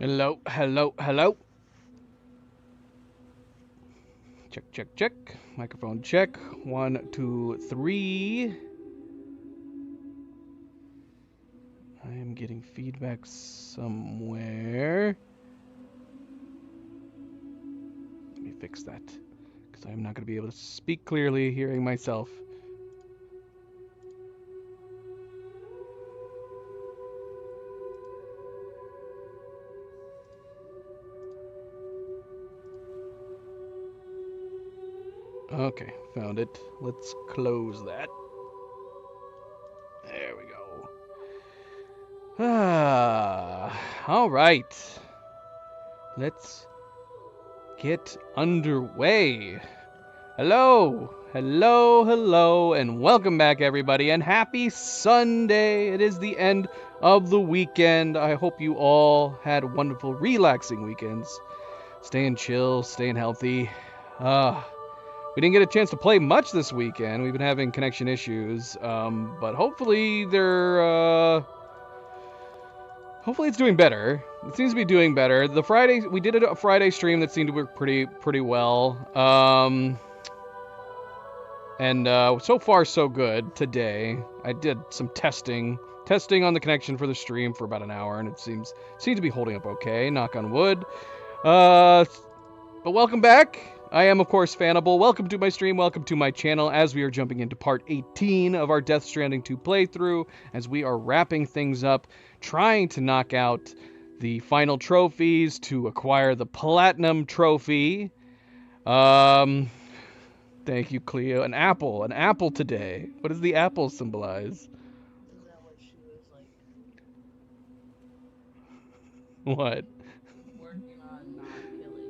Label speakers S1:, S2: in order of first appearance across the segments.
S1: Hello, hello, hello. Check, check, check. Microphone check. One, two, three. I am getting feedback somewhere. Let me fix that. Because I am not going to be able to speak clearly hearing myself. Okay, found it. Let's close that. There we go. All right. Let's get underway. Hello, hello, hello, and welcome back, everybody, and happy Sunday. It is the end of the weekend. I hope you all had wonderful, relaxing weekends. Staying chill, staying healthy. We didn't get a chance to play much this weekend. We've been having connection issues, but hopefully hopefully it's doing better. It seems to be doing better. We did a Friday stream that seemed to work pretty well. And so far, so good today. I did some testing on the connection for the stream for about an hour, and it seems to be holding up okay. Knock on wood. But welcome back. I am, of course, Fanable. Welcome to my stream. Welcome to my channel as we are jumping into part 18 of our Death Stranding 2 playthrough, as we are wrapping things up, trying to knock out the final trophies to acquire the Platinum Trophy. Thank you, Cleo. An apple today. What does the apple symbolize?
S2: Is that what she was like
S1: What?
S2: working on not killing?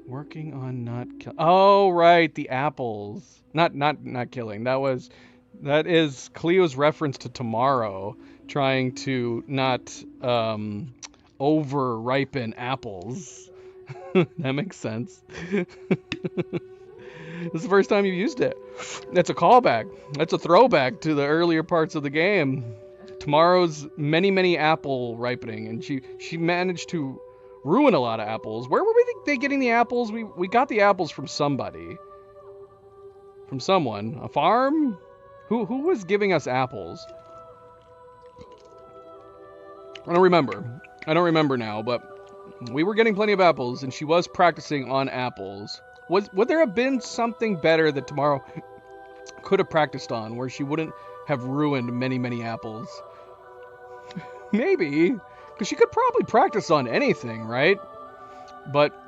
S1: Working on not kill. Oh, right, the apples. Not killing. That is Cleo's reference to tomorrow, trying to not over ripen apples. That makes sense. This is the first time you've used it. That's a callback. That's a throwback to the earlier parts of the game. Tomorrow's many apple ripening, and she managed to ruin a lot of apples. Where were they getting the apples? We got the apples from somebody. From someone. A farm? Who was giving us apples? I don't remember now, but we were getting plenty of apples, and she was practicing on apples. Would there have been something better that Tomorrow could have practiced on, where she wouldn't have ruined many apples? Maybe, because she could probably practice on anything, right? But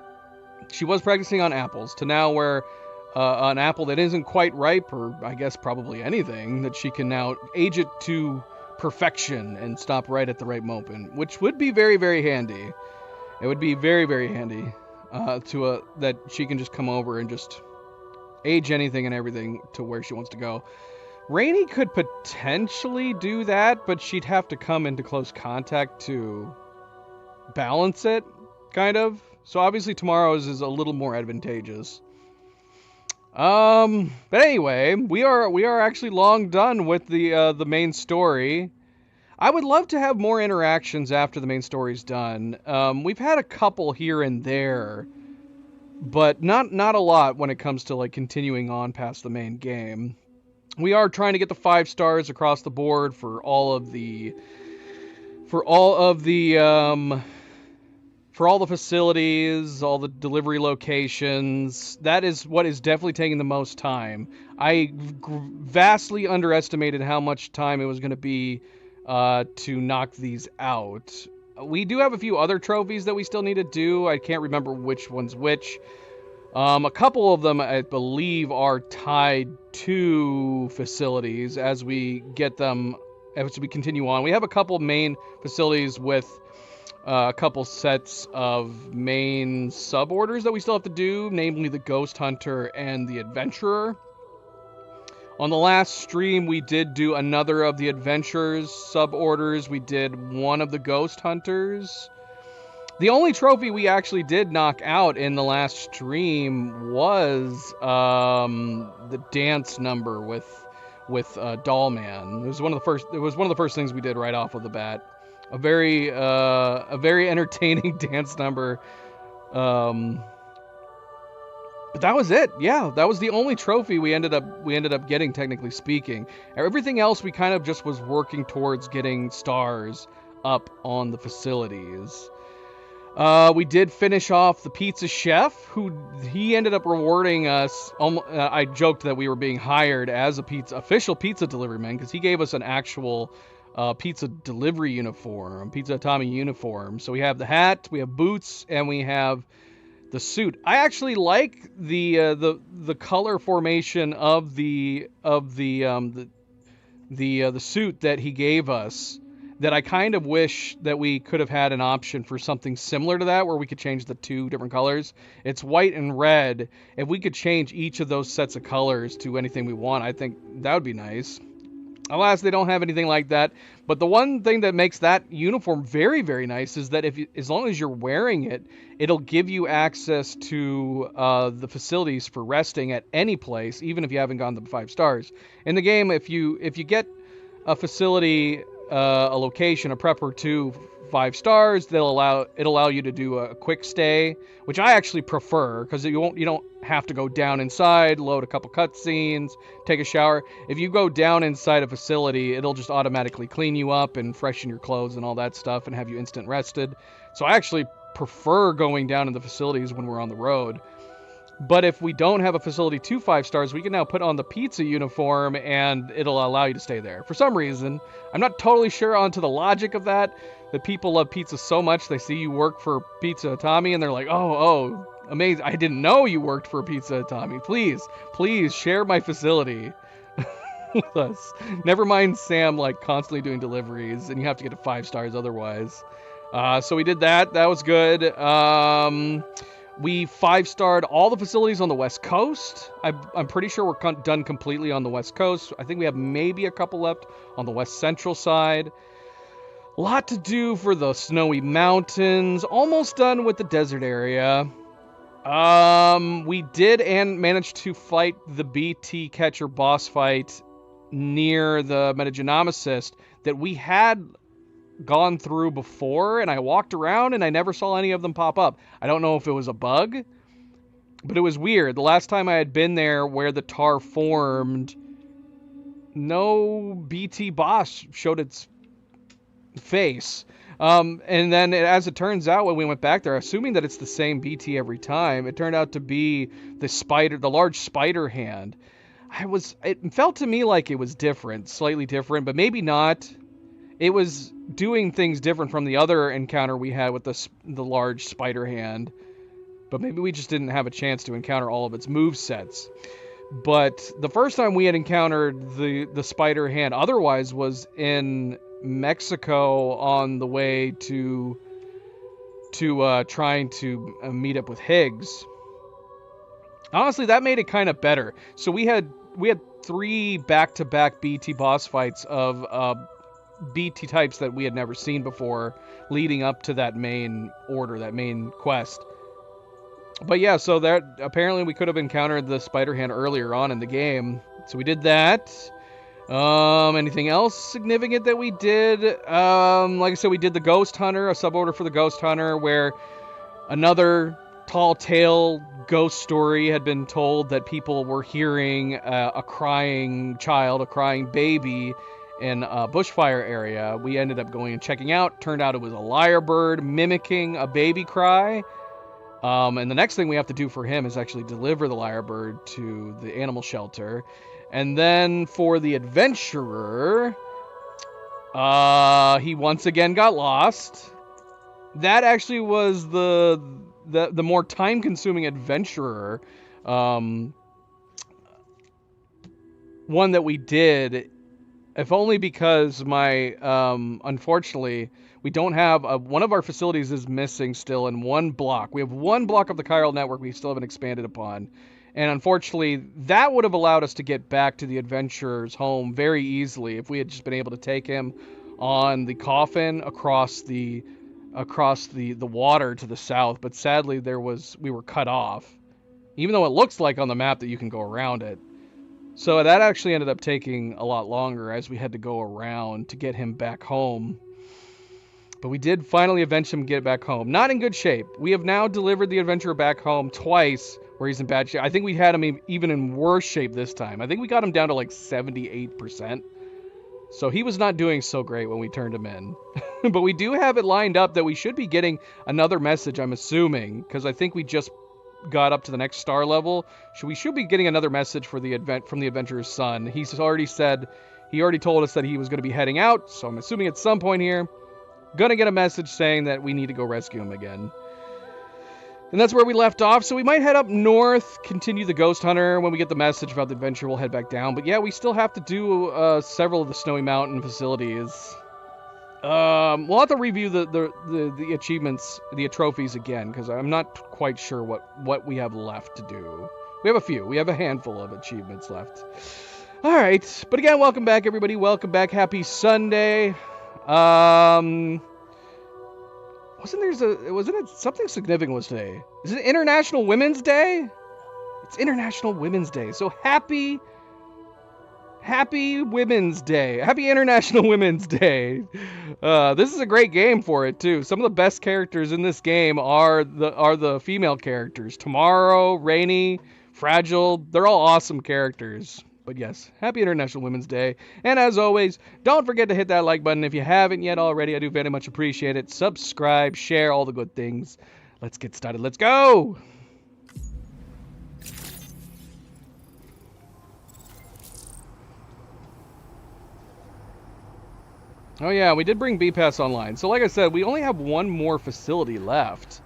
S1: she was practicing on apples, to now where an apple that isn't quite ripe, or I guess probably anything, that she can now age it to perfection and stop right at the right moment, which would be very handy. It would be very handy that she can just come over and just age anything and everything to where she wants to go. Rainy could potentially do that, but she'd have to come into close contact to balance it, kind of. So obviously tomorrow's is a little more advantageous. But anyway, we are actually long done with the main story. I would love to have more interactions after the main story's done. We've had a couple here and there, but not a lot when it comes to like continuing on past the main game. We are trying to get the 5 stars across the board for all the facilities, all the delivery locations. That is what is definitely taking the most time. I vastly underestimated how much time it was going to be to knock these out. We do have a few other trophies that we still need to do. I can't remember which one's which. A couple of them, I believe, are tied to facilities as we get them, as we continue on. We have a couple main facilities with a couple sets of main sub-orders that we still have to do, namely the Ghost Hunter and the Adventurer. On the last stream, we did do another of the Adventurers sub-orders. We did one of the Ghost Hunters. The only trophy we actually did knock out in the last stream was the dance number with Dollman. It was one of the first things we did right off of the bat. a very entertaining dance number. But that was it. Yeah, that was the only trophy we ended up getting, technically speaking. Everything else we kind of just was working towards getting stars up on the facilities. We did finish off the pizza chef, who he ended up rewarding us. I joked that we were being hired as official pizza delivery men, because he gave us an actual pizza delivery uniform, Pizza Atami uniform. So we have the hat, we have boots, and we have the suit. I actually like the color formation of the suit that he gave us. That I kind of wish that we could have had an option for something similar to that, where we could change the two different colors. It's white and red. If we could change each of those sets of colors to anything we want, I think that would be nice. Alas, they don't have anything like that. But the one thing that makes that uniform very, very nice is that as long as you're wearing it, it'll give you access to the facilities for resting at any place, even if you haven't gone to 5 stars. In the game, if you get a facility, a location, a prep or 2 5 stars, it'll allow you to do a quick stay, which I actually prefer, because you don't have to go down inside, load a couple cutscenes, take a shower. If you go down inside a facility, it'll just automatically clean you up and freshen your clothes and all that stuff and have you instant rested. So I actually prefer going down in the facilities when we're on the road. But if we don't have a facility 2 5 stars, we can now put on the pizza uniform and it'll allow you to stay there. For some reason, I'm not totally sure onto the logic of that people love pizza so much they see you work for Pizza Atami and they're like, oh, amazing. I didn't know you worked for Pizza Atami. Please share my facility with us. Never mind Sam constantly doing deliveries and you have to get to 5 stars otherwise. So we did that. That was good. We 5-starred all the facilities on the West Coast. I'm pretty sure we're done completely on the West Coast. I think we have maybe a couple left on the West Central side. A lot to do for the Snowy Mountains. Almost done with the desert area. We did and managed to fight the BT Catcher boss fight near the Metagenomicist that we had gone through before, and I walked around and I never saw any of them pop up. I don't know if it was a bug, but it was weird. The last time I had been there where the tar formed, no BT boss showed its face. And then as it turns out, when we went back there, assuming that it's the same BT every time, it turned out to be the large spider hand. It felt to me like it was different, slightly different, but maybe not. It was doing things different from the other encounter we had with the large spider hand, but maybe we just didn't have a chance to encounter all of its movesets. But the first time we had encountered the spider hand otherwise was in Mexico on the way to trying to meet up with Higgs. Honestly, that made it kind of better. So we had 3 back-to-back BT boss fights of BT types that we had never seen before, leading up to that main order, that main quest. But yeah, so that apparently we could have encountered the spider hand earlier on in the game. So we did that. Anything else significant that we did? Like I said, we did the Ghost Hunter, a suborder for the Ghost Hunter, where another tall tale ghost story had been told that people were hearing a crying child, a crying baby in a bushfire area. We ended up going and checking out. Turned out it was a lyrebird mimicking a baby cry. And the next thing we have to do for him is actually deliver the lyrebird to the animal shelter. And then for the adventurer, he once again got lost. That actually was the more time-consuming adventurer one that we did. If only because unfortunately, we don't have one of our facilities is missing still in one block. We have one block of the chiral network we still haven't expanded upon. And unfortunately, that would have allowed us to get back to the adventurer's home very easily if we had just been able to take him on the coffin across the water to the south. But sadly, we were cut off, even though it looks like on the map that you can go around it. So that actually ended up taking a lot longer as we had to go around to get him back home. But we did finally avenge him, get it back home. Not in good shape. We have now delivered the adventurer back home twice where he's in bad shape. I think we had him even in worse shape this time. I think we got him down to like 78%. So he was not doing so great when we turned him in. But we do have it lined up that we should be getting another message, I'm assuming, because I think we just got up to the next star level. So we should be getting another message for the from the adventurer's son. He already told us that he was going to be heading out, so I'm assuming at some point here, gonna get a message saying that we need to go rescue him again. And that's where we left off, so we might head up north, continue the Ghost Hunter. When we get the message about the adventure, we'll head back down. But yeah, we still have to do several of the Snowy Mountain facilities. We'll have to review the achievements, the trophies again, because I'm not quite sure what we have left to do. We have a few. We have a handful of achievements left. All right, but again, welcome back, everybody. Welcome back. Happy Sunday. Wasn't it something significant was today? Is it International Women's Day? It's International Women's Day. So happy Women's Day. Happy International Women's Day. This is a great game for it too. Some of the best characters in this game are the female characters. Tomorrow, Rainy, Fragile, they're all awesome characters. But yes, happy International Women's Day. And as always, don't forget to hit that like button if you haven't yet already. I do very much appreciate it. Subscribe, share, all the good things. Let's get started. Let's go! Oh yeah, we did bring B-Pass online. So like I said, we only have one more facility left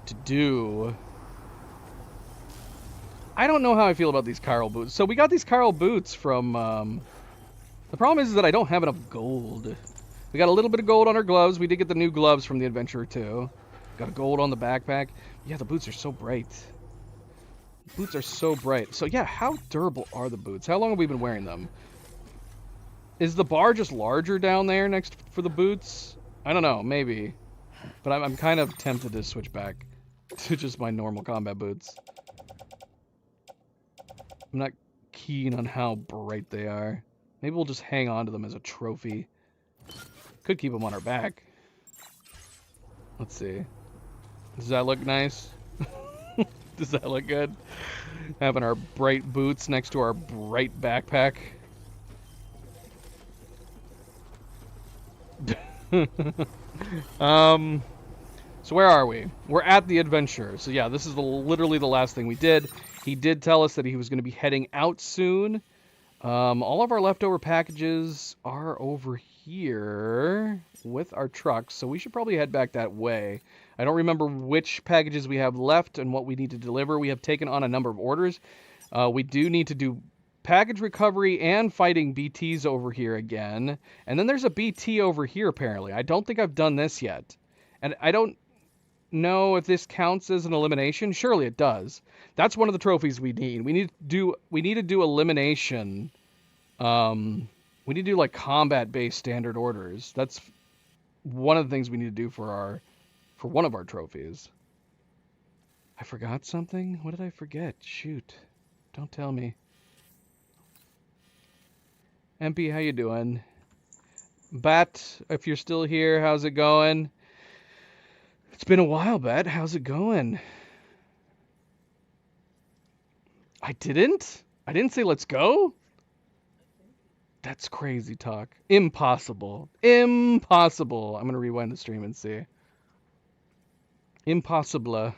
S1: to do. I don't know how I feel about these chiral boots. So we got these chiral boots from, the problem is that I don't have enough gold. We got a little bit of gold on our gloves. We did get the new gloves from the adventurer too. Got gold on the backpack. Yeah, the boots are so bright. Boots are so bright. So yeah, how durable are the boots? How long have we been wearing them? Is the bar just larger down there next for the boots? I don't know, maybe. But I'm kind of tempted to switch back to just my normal combat boots. I'm not keen on how bright they are. Maybe we'll just hang on to them as a trophy. Could keep them on our back. Let's see. Does that look nice? Does that look good? Having our bright boots next to our bright backpack. So where are we? We're at the adventure. So yeah, this is literally the last thing we did. He did tell us that he was going to be heading out soon. All of our leftover packages are over here with our trucks, so we should probably head back that way. I don't remember which packages we have left and what we need to deliver. We have taken on a number of orders. We do need to do package recovery and fighting BTs over here again. And then there's a BT over here, apparently. I don't think I've done this yet. And I don't know if this counts as an elimination. Surely it does. That's one of the trophies we need. We need to do elimination. We need to do like combat-based standard orders. That's one of the things we need to do for one of our trophies. I forgot something? What did I forget? Shoot. Don't tell me. MP, how you doing? Bat, if you're still here, how's it going? It's been a while, Bat. How's it going? I didn't say let's go? That's crazy talk. Impossible. Impossible. I'm going to rewind the stream and see. Impossible.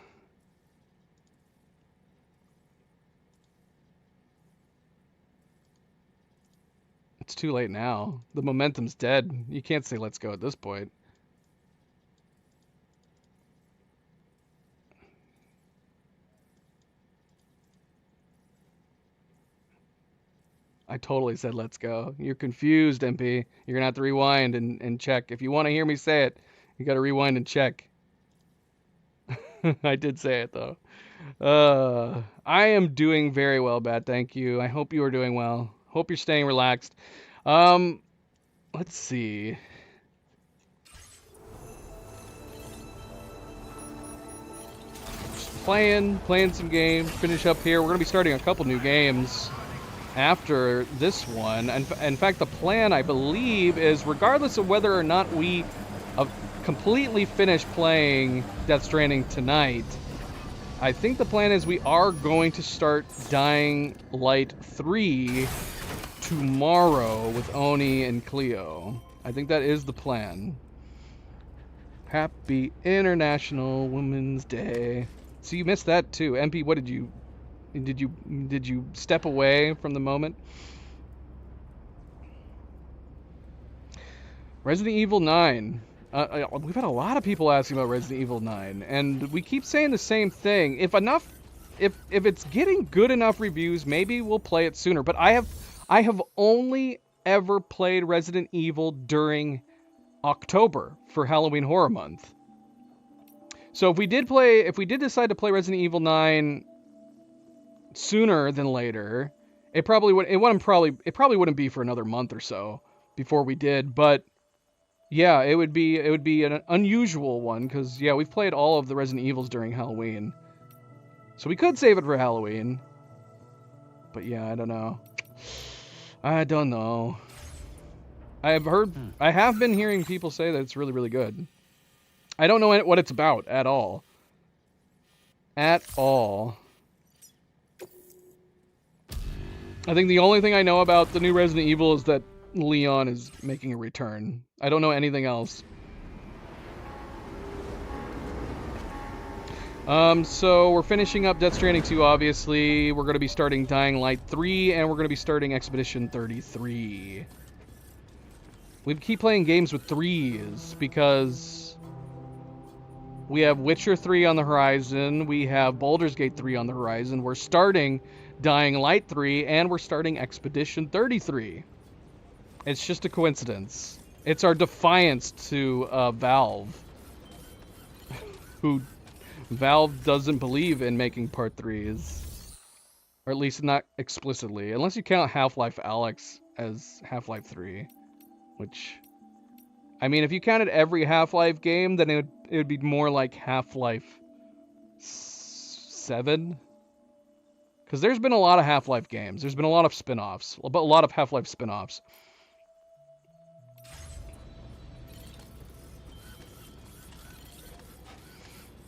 S1: It's too late now. The momentum's dead. You can't say let's go at this point. I totally said let's go. You're confused, MP. You're going to have to rewind and check. If you want to hear me say it, you got to rewind and check. I did say it, though. I am doing very well, Bat. Thank you. I hope you are doing well. Hope you're staying relaxed. Let's see. Just playing some games. Finish up here. We're going to be starting a couple new games after this one. And in fact, the plan, I believe, is regardless of whether or not we completely finish playing Death Stranding tonight, I think the plan is we are going to start Dying Light 3 tomorrow with Oni and Cleo. I think that is the plan. Happy International Women's Day. So you missed that too. MP, what did you step away from the moment? Resident Evil 9. We've had a lot of people asking about Resident Evil 9, and we keep saying the same thing. If it's getting good enough reviews, maybe we'll play it sooner. But I have only ever played Resident Evil during October for Halloween Horror Month. So if we did decide to play Resident Evil 9 sooner than later, it probably wouldn't be for another month or so before we did, but yeah, it would be an unusual one because yeah, we've played all of the Resident Evils during Halloween. So we could save it for Halloween. But yeah, I don't know. I have been hearing people say that it's really, really good. I don't know what it's about at all. At all. I think the only thing I know about the new Resident Evil is that Leon is making a return. I don't know anything else. So we're finishing up Death Stranding 2, obviously. We're going to be starting Dying Light 3, and we're going to be starting Expedition 33. We keep playing games with threes because we have Witcher 3 on the horizon, we have Baldur's Gate 3 on the horizon, we're starting Dying Light 3, and we're starting Expedition 33. It's just a coincidence. It's our defiance to Valve, who Valve doesn't believe in making part 3s, or at least not explicitly, unless you count Half-Life Alyx as Half-Life 3, which, I mean, if you counted every Half-Life game, then it would be more like Half-Life 7. Because there's been a lot of Half-Life games. There's been a lot of spin-offs, but a lot of Half-Life spin-offs.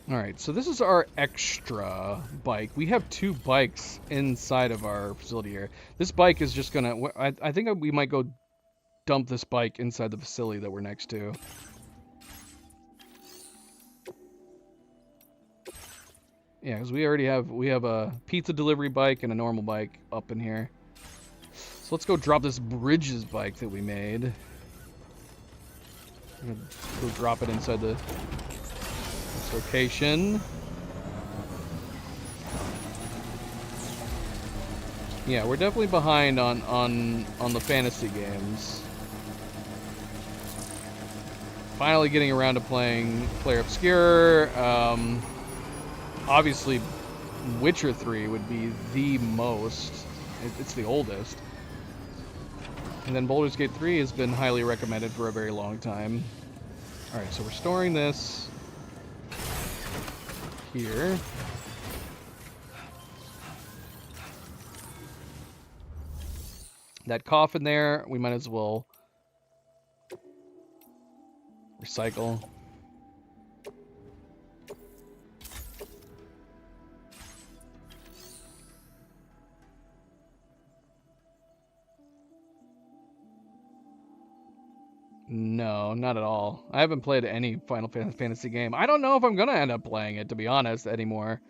S1: Alright, so this is our extra bike. We have 2 bikes inside of our facility here. This bike is just gonna... I think we might go dump this bike inside the facility that we're next to. Yeah, because we have a pizza delivery bike and a normal bike up in here. So let's go drop this Bridges bike that we made. I'm gonna go drop it inside this location. Yeah, we're definitely behind on the fantasy games. Finally getting around to playing Player Obscure. Obviously, Witcher 3 would be the most. It's the oldest. And then Baldur's Gate 3 has been highly recommended for a very long time. Alright, so we're storing this here. That coffin there, we might as well recycle. No, not at all. I haven't played any Final Fantasy game. I don't know if I'm gonna end up playing it, to be honest, anymore.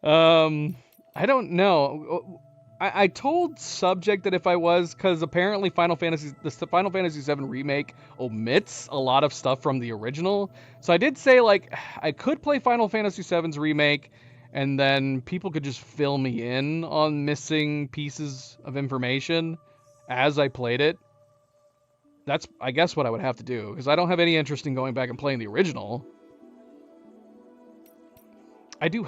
S1: I don't know. I told Subject that if I was, because apparently the Final Fantasy VII Remake omits a lot of stuff from the original. So I did say, like, I could play Final Fantasy VII's Remake, and then people could just fill me in on missing pieces of information as I played it. That's, I guess, what I would have to do, because I don't have any interest in going back and playing the original. I do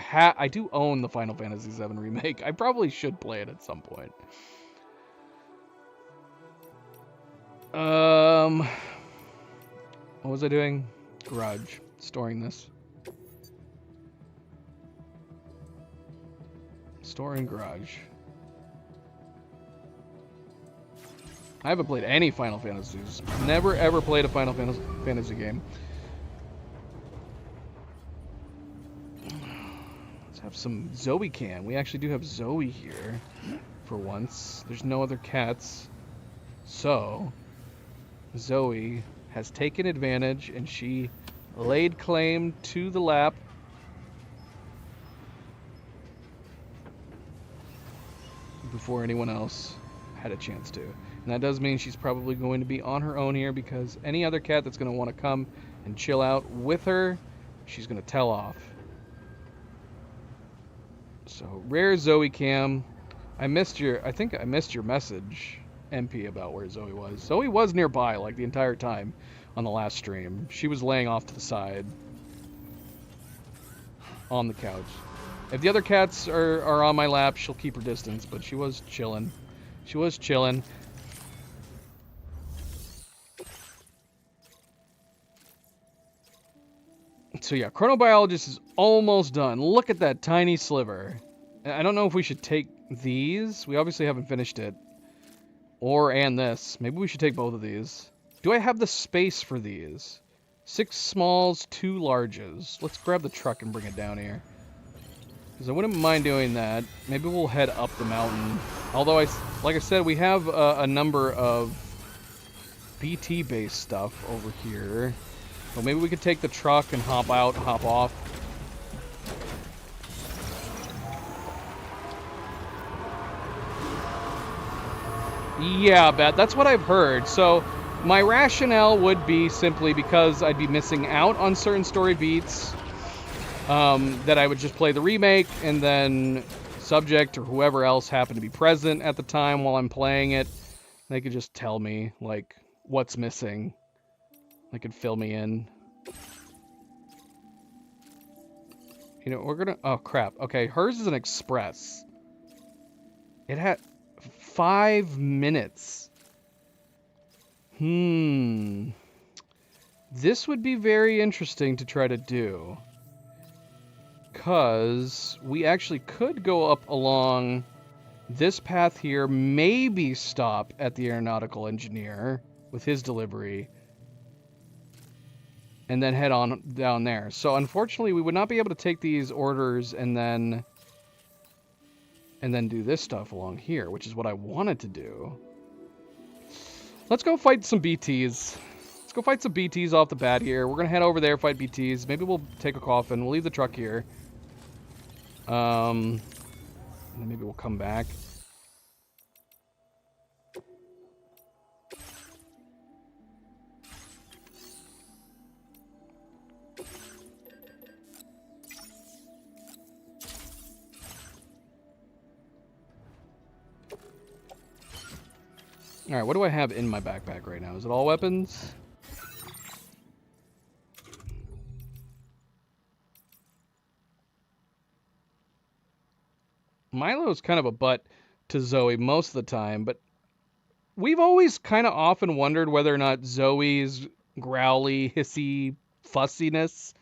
S1: own the Final Fantasy VII Remake. I probably should play it at some point. What was I doing? Garage. Storing this. Storing garage. I haven't played any Final Fantasies. Never ever played a Final Fantasy game. Let's have some Zoe cam. We actually do have Zoe here for once. There's no other cats. So, Zoe has taken advantage and she laid claim to the lap. Before anyone else had a chance to. And that does mean she's probably going to be on her own here because any other cat that's going to want to come and chill out with her, she's going to tell off. So, rare Zoe cam. I think I missed your message, MP, about where Zoe was. Zoe was nearby like the entire time on the last stream. She was laying off to the side on the couch. If the other cats are on my lap, she'll keep her distance, but she was chilling. She was chilling. So yeah, Chronobiologist is almost done. Look at that tiny sliver. I don't know if we should take these. We obviously haven't finished it. And this. Maybe we should take both of these. Do I have the space for these? 6 smalls, 2 larges. Let's grab the truck and bring it down here. Because I wouldn't mind doing that. Maybe we'll head up the mountain. Although, like I said, we have a number of BT-based stuff over here. Well, maybe we could take the truck and hop out, hop off. Yeah, Bet, that's what I've heard. So, my rationale would be simply because I'd be missing out on certain story beats. That I would just play the remake, and then Subject or whoever else happened to be present at the time while I'm playing it, they could just tell me, like, what's missing. They could fill me in. You know, we're gonna... Oh, crap. Okay, hers is an express. It had 5 minutes. This would be very interesting to try to do. Because we actually could go up along this path here, maybe stop at the aeronautical engineer with his delivery, and then head on down there. So unfortunately, we would not be able to take these orders and then do this stuff along here, which is what I wanted to do. Let's go fight some BTs. Let's go fight some BTs off the bat here. We're going to head over there, fight BTs. Maybe we'll take a coffin. We'll leave the truck here. And then maybe we'll come back. Alright, what do I have in my backpack right now? Is it all weapons? Milo's kind of a butt to Zoe most of the time, but we've always kind of often wondered whether or not Zoe's growly, hissy fussiness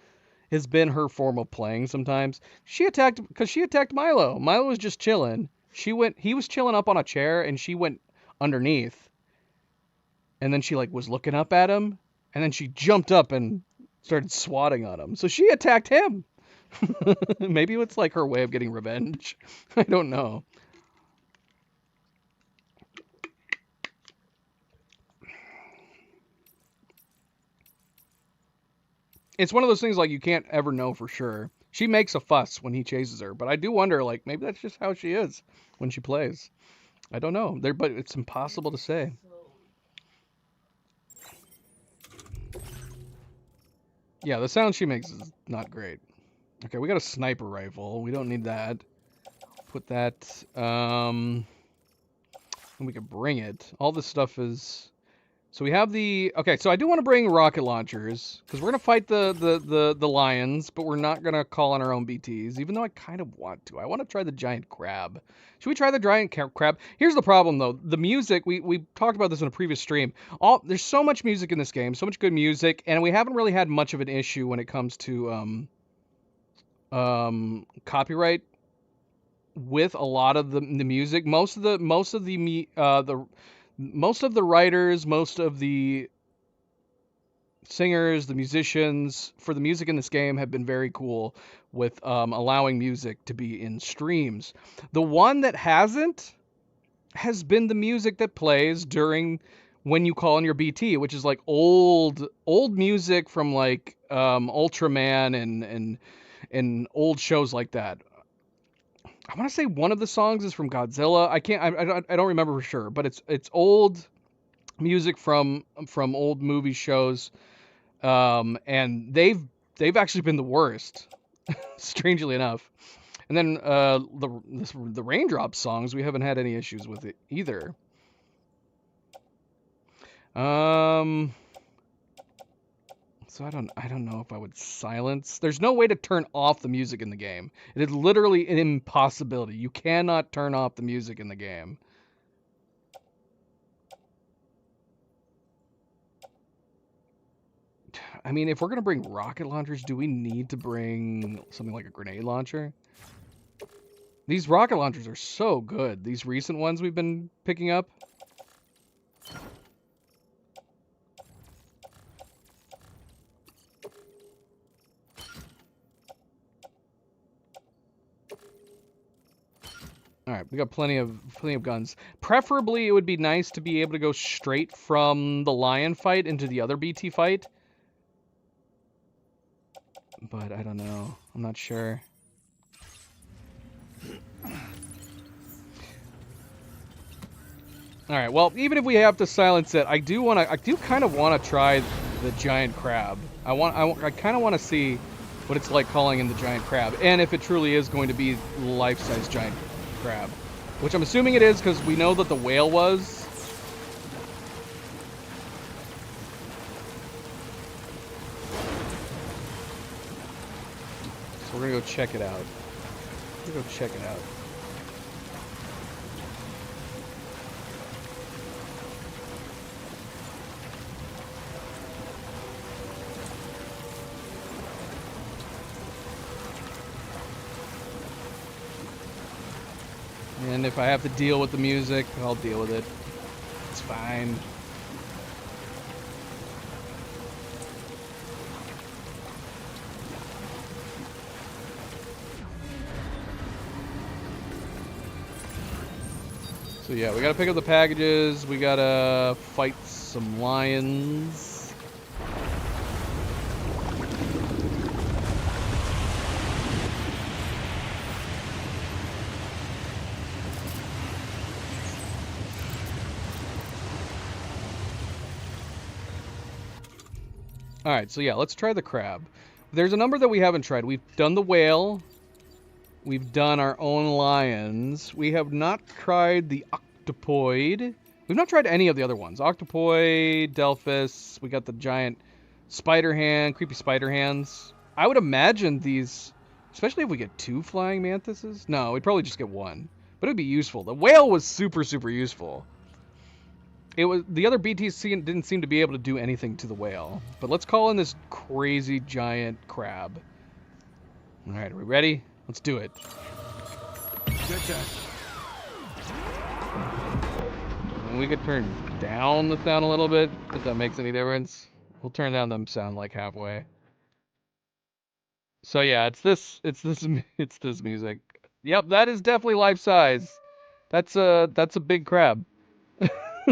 S1: has been her form of playing sometimes. She attacked Milo. Milo was just chilling. He was chilling up on a chair and she went underneath. And then she was looking up at him, and then she jumped up and started swatting on him. So she attacked him. Maybe it's like her way of getting revenge. I don't know. It's one of those things you can't ever know for sure. She makes a fuss when he chases her, but I do wonder maybe that's just how she is when she plays. I don't know. But it's impossible to say. Yeah, the sound she makes is not great. Okay, we got a sniper rifle. We don't need that. Put that, and we could bring it. All this stuff is... So we have the... Okay, so I do want to bring rocket launchers, because we're going to fight the lions, but we're not going to call on our own BTs, even though I kind of want to. I want to try the giant crab. Should we try the giant crab? Here's the problem, though. The music, we talked about this in a previous stream. There's so much music in this game, so much good music, and we haven't really had much of an issue when it comes to copyright with a lot of the music. Most of the most of the writers, most of the singers, the musicians for the music in this game have been very cool with allowing music to be in streams. The one that hasn't has been the music that plays during when you call in your BT, which is like old music from like Ultraman and old shows like that. I want to say one of the songs is from Godzilla. I don't remember for sure, but it's old music from old movie shows, and they've actually been the worst, strangely enough. And then the Raindrop songs, we haven't had any issues with it either. So I don't know if I would silence. There's no way to turn off the music in the game. It is literally an impossibility. You cannot turn off the music in the game. I mean, if we're gonna bring rocket launchers, do we need to bring something like a grenade launcher? These rocket launchers are so good. These recent ones we've been picking up. All right, we got plenty of guns. Preferably, it would be nice to be able to go straight from the lion fight into the other BT fight. But I don't know. I'm not sure. All right. Well, even if we have to silence it, I do kind of want to try the giant crab. I kind of want to see what it's like calling in the giant crab, and if it truly is going to be life-size giant crab, which I'm assuming it is because we know that the whale was. So we're gonna go check it out. We're gonna go check it out. And if I have to deal with the music, I'll deal with it. It's fine. So yeah, we gotta pick up the packages. We gotta fight some lions. Alright, so yeah, let's try the crab. There's a number that we haven't tried. We've done the whale. We've done our own lions. We have not tried the octopoid. We've not tried any of the other ones. Octopoid, Delphus. We got the giant spider hand, creepy spider hands. I would imagine these, especially if we get 2 flying mantises. No, we'd probably just get 1. But it would be useful. The whale was super, super useful. It was the other BTs didn't seem to be able to do anything to the whale. But let's call in this crazy giant crab. All right, are we ready? Let's do it. And we could turn down the sound a little bit if that makes any difference. We'll turn down the sound like halfway. So yeah, it's this music. Yep, that is definitely life size. That's a big crab.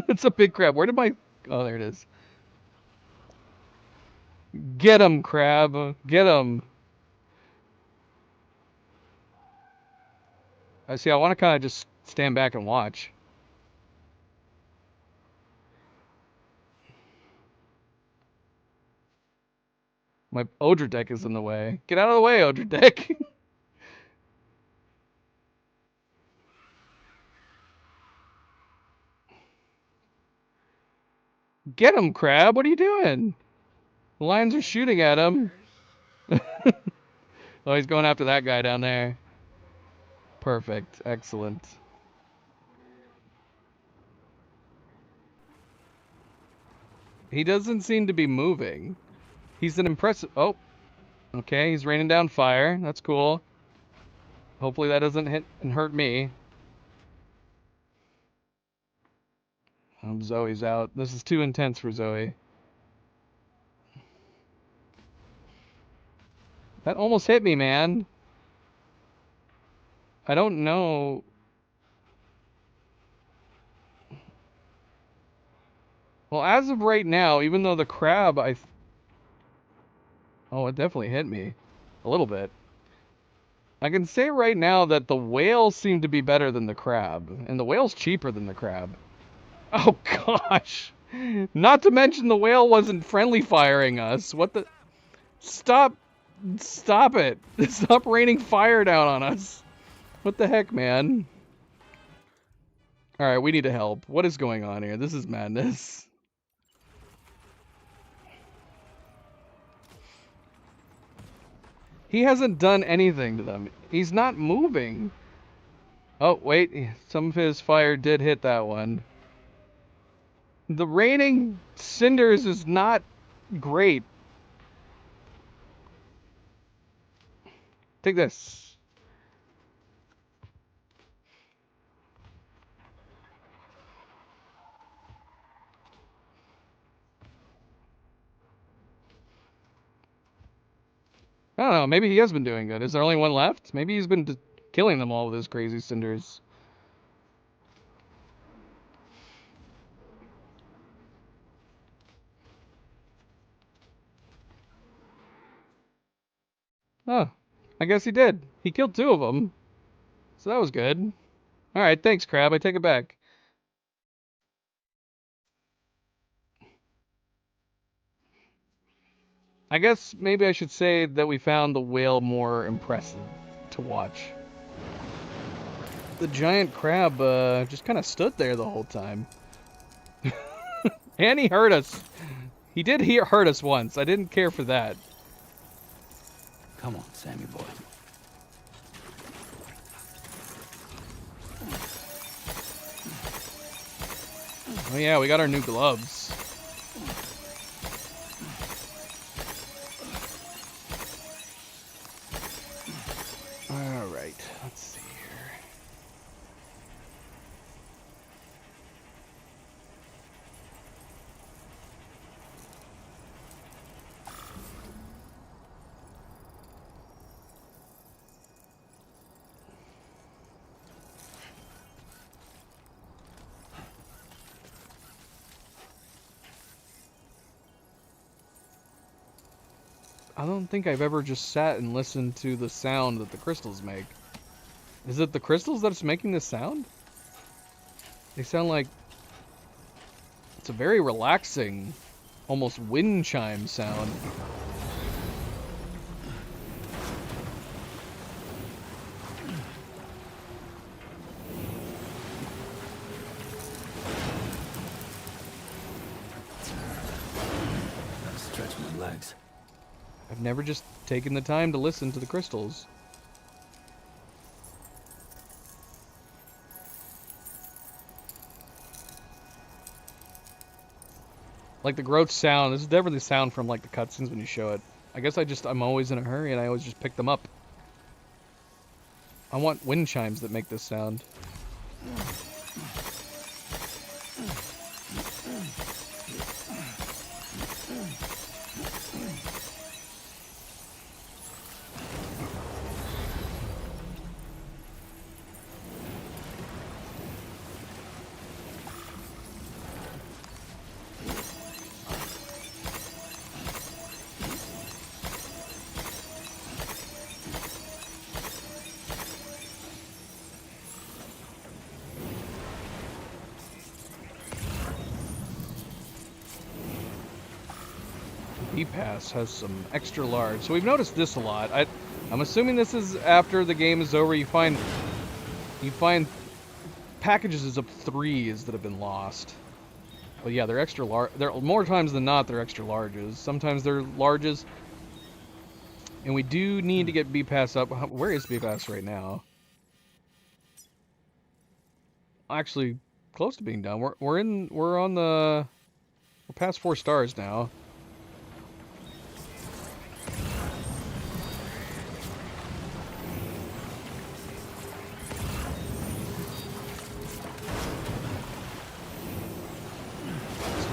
S1: It's a big crab. Where did my... Oh, there it is. Get him, crab. Get him. I see. I want to kind of just stand back and watch. My Odra deck is in the way. Get out of the way, Odra deck. Get him, crab. What are you doing? The lions are shooting at him. Oh, he's going after that guy down there. Perfect. Excellent. He doesn't seem to be moving. He's an impressive... Oh. Okay, he's raining down fire. That's cool. Hopefully that doesn't hit and hurt me. Zoe's out. This is too intense for Zoe. That almost hit me, man. I don't know. Well, as of right now, even though the crab, oh, it definitely hit me. A little bit. I can say right now that the whale seemed to be better than the crab. And the whale's cheaper than the crab. Oh, gosh. Not to mention the whale wasn't friendly firing us. What the... Stop it. Stop raining fire down on us. What the heck, man? Alright, we need to help. What is going on here? This is madness. He hasn't done anything to them. He's not moving. Oh, wait. Some of his fire did hit that one. The raining cinders is not great. Take this. I don't know. Maybe he has been doing good. Is there only one left? Maybe he's been killing them all with his crazy cinders. Oh, I guess he did. He killed 2 of them. So that was good. Alright, thanks, Crab. I take it back. I guess maybe I should say that we found the whale more impressive to watch. The giant crab just kind of stood there the whole time. And he hurt us. He did hurt us once. I didn't care for that.
S3: Come on, Sammy boy.
S1: Oh yeah, we got our new gloves. Alright, let's see here. I don't think I've ever just sat and listened to the sound that the crystals make. Is it the crystals that's making this sound? They sound like... It's a very relaxing, almost wind chime sound.
S3: Stretch my legs.
S1: I've never just taken the time to listen to the crystals. Like the Groach sound, this is definitely the sound from like the cutscenes when you show it. I guess I'm always in a hurry and I always just pick them up. I want wind chimes that make this sound. E-Pass has some extra large. So we've noticed this a lot. I'm assuming this is after the game is over. You find packages of 3s that have been lost. But yeah, they're extra large. They're more times than not they're extra larges. Sometimes they're larges. And we do need to get B-Pass up. Where is B-Pass right now? Actually, close to being done. We're past 4 stars now.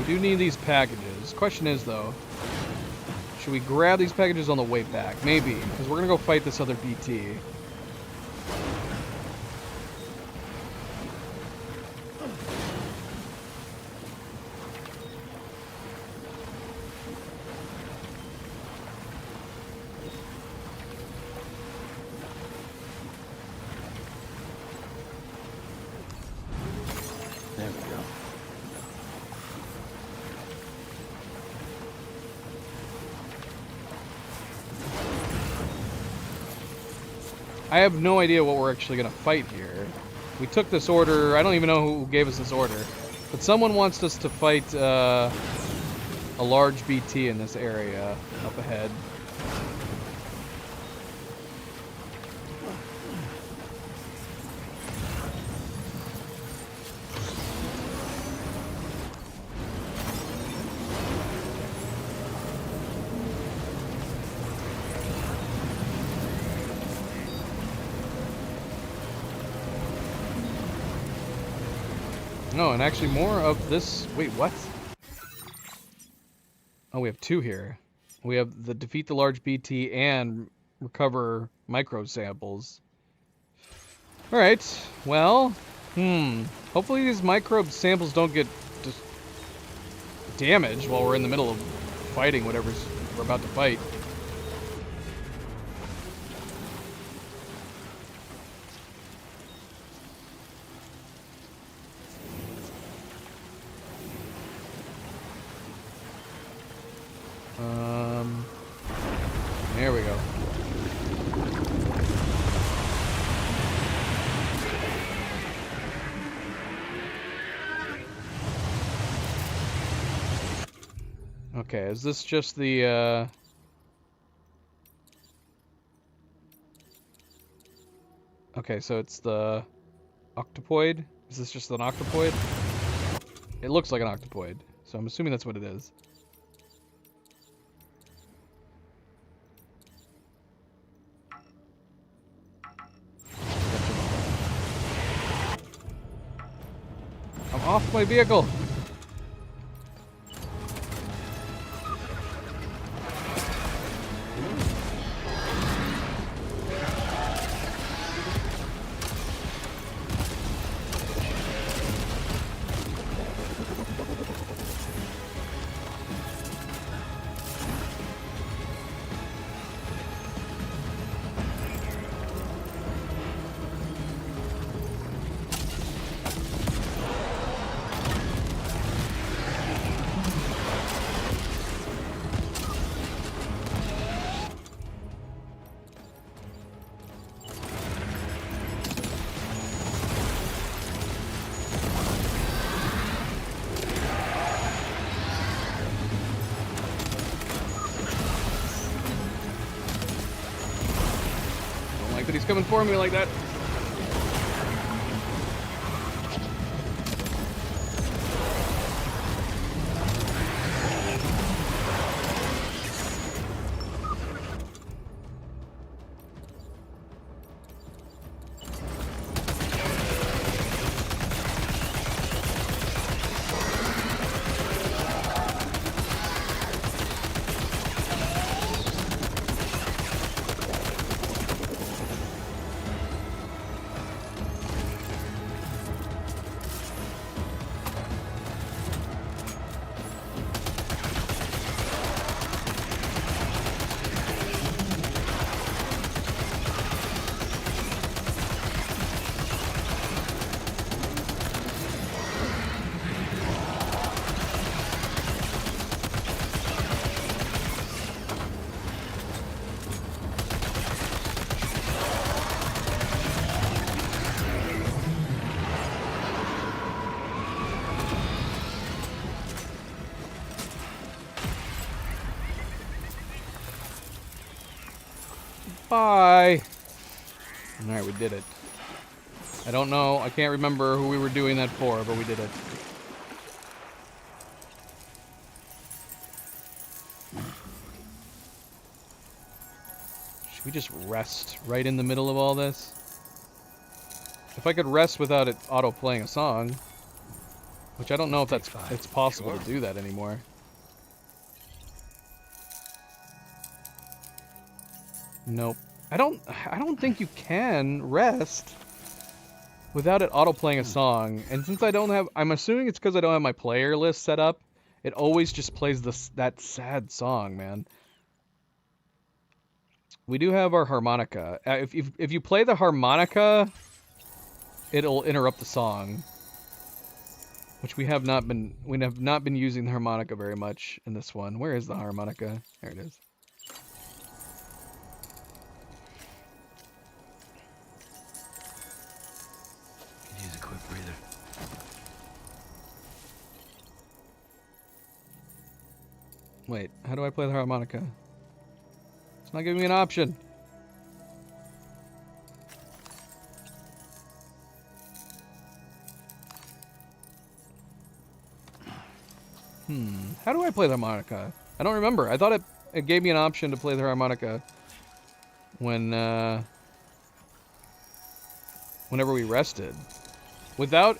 S1: We do need these packages. Question is, though, should we grab these packages on the way back? Maybe, because we're going to go fight this other BT.
S3: There we go.
S1: I have no idea what we're actually going to fight here. We took this order. I don't even know who gave us this order. But someone wants us to fight a large BT in this area up ahead. No, and actually more of this... Wait, what? Oh, we have two here. We have the defeat the large BT and recover micro samples. Alright, well... Hopefully these microbe samples don't get just damaged while we're in the middle of fighting whatever we're about to fight. There we go. Okay, is this just the, Okay, so it's the octopoid? Is this just an octopoid? It looks like an octopoid, so I'm assuming that's what it is. I'm off my vehicle! But he's coming for me like that. Bye. Alright, we did it. I don't know, I can't remember who we were doing that for, but we did it. Should we just rest right in the middle of all this? If I could rest without it auto-playing a song. Which I don't know if
S3: Take
S1: that's
S3: 5.
S1: it's possible
S3: Sure.
S1: to do that anymore. Nope. I don't think you can rest without it auto playing a song. And since I don't have, I'm assuming it's because I don't have my player list set up. It always just plays that sad song, man. We do have our harmonica. If you play the harmonica, it'll interrupt the song. Which we have not been using the harmonica very much in this one. Where is the harmonica? There it is.
S3: Could use a quick breather.
S1: Wait, how do I play the harmonica? It's not giving me an option. How do I play the harmonica? I don't remember. I thought it gave me an option to play the harmonica when whenever we rested. Without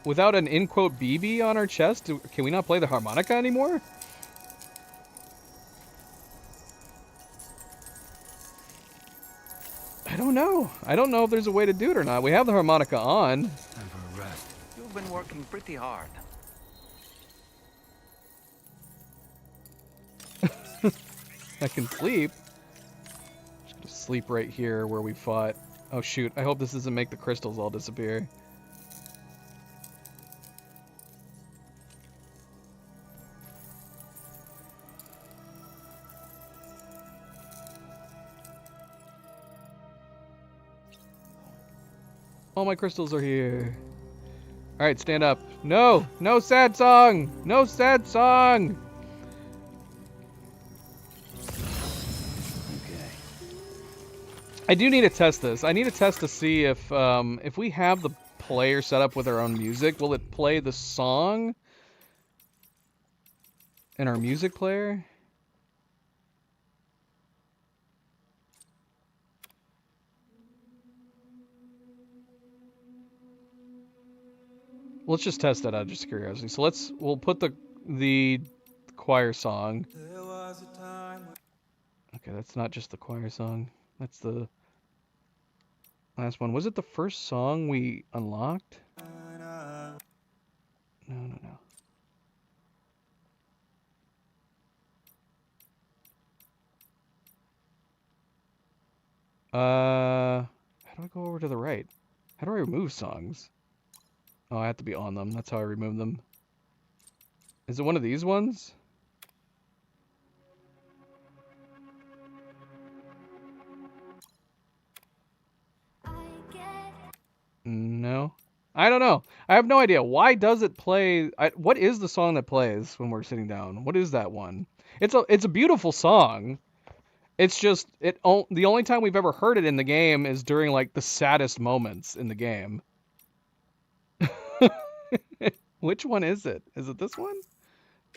S1: an in quote BB on our chest, can we not play the harmonica anymore? I don't know. I don't know if there's a way to do it or not. We have the harmonica on.
S3: Time for a rest.
S4: You've been working pretty hard.
S1: I can sleep. Just gonna sleep right here where we fought. Oh shoot, I hope this doesn't make the crystals all disappear. All my crystals are here. Alright, stand up. No! No sad song! No sad song!
S3: Okay.
S1: I do need to test this. I need to test to see if we have the player set up with our own music, will it play the song in our music player? Let's just test that out of just curiosity. So we'll put the choir song. Okay, that's not just the choir song. That's the last one. Was it the first song we unlocked? No, no, no. How do I go over to the right? How do I remove songs? Oh, I have to be on them. That's how I remove them. Is it one of these ones? No. I don't know. I have no idea. Why does it play? What is the song that plays when we're sitting down? What is that one? It's a beautiful song. It's just the only time we've ever heard it in the game is during like the saddest moments in the game. Which one is it? Is it this one?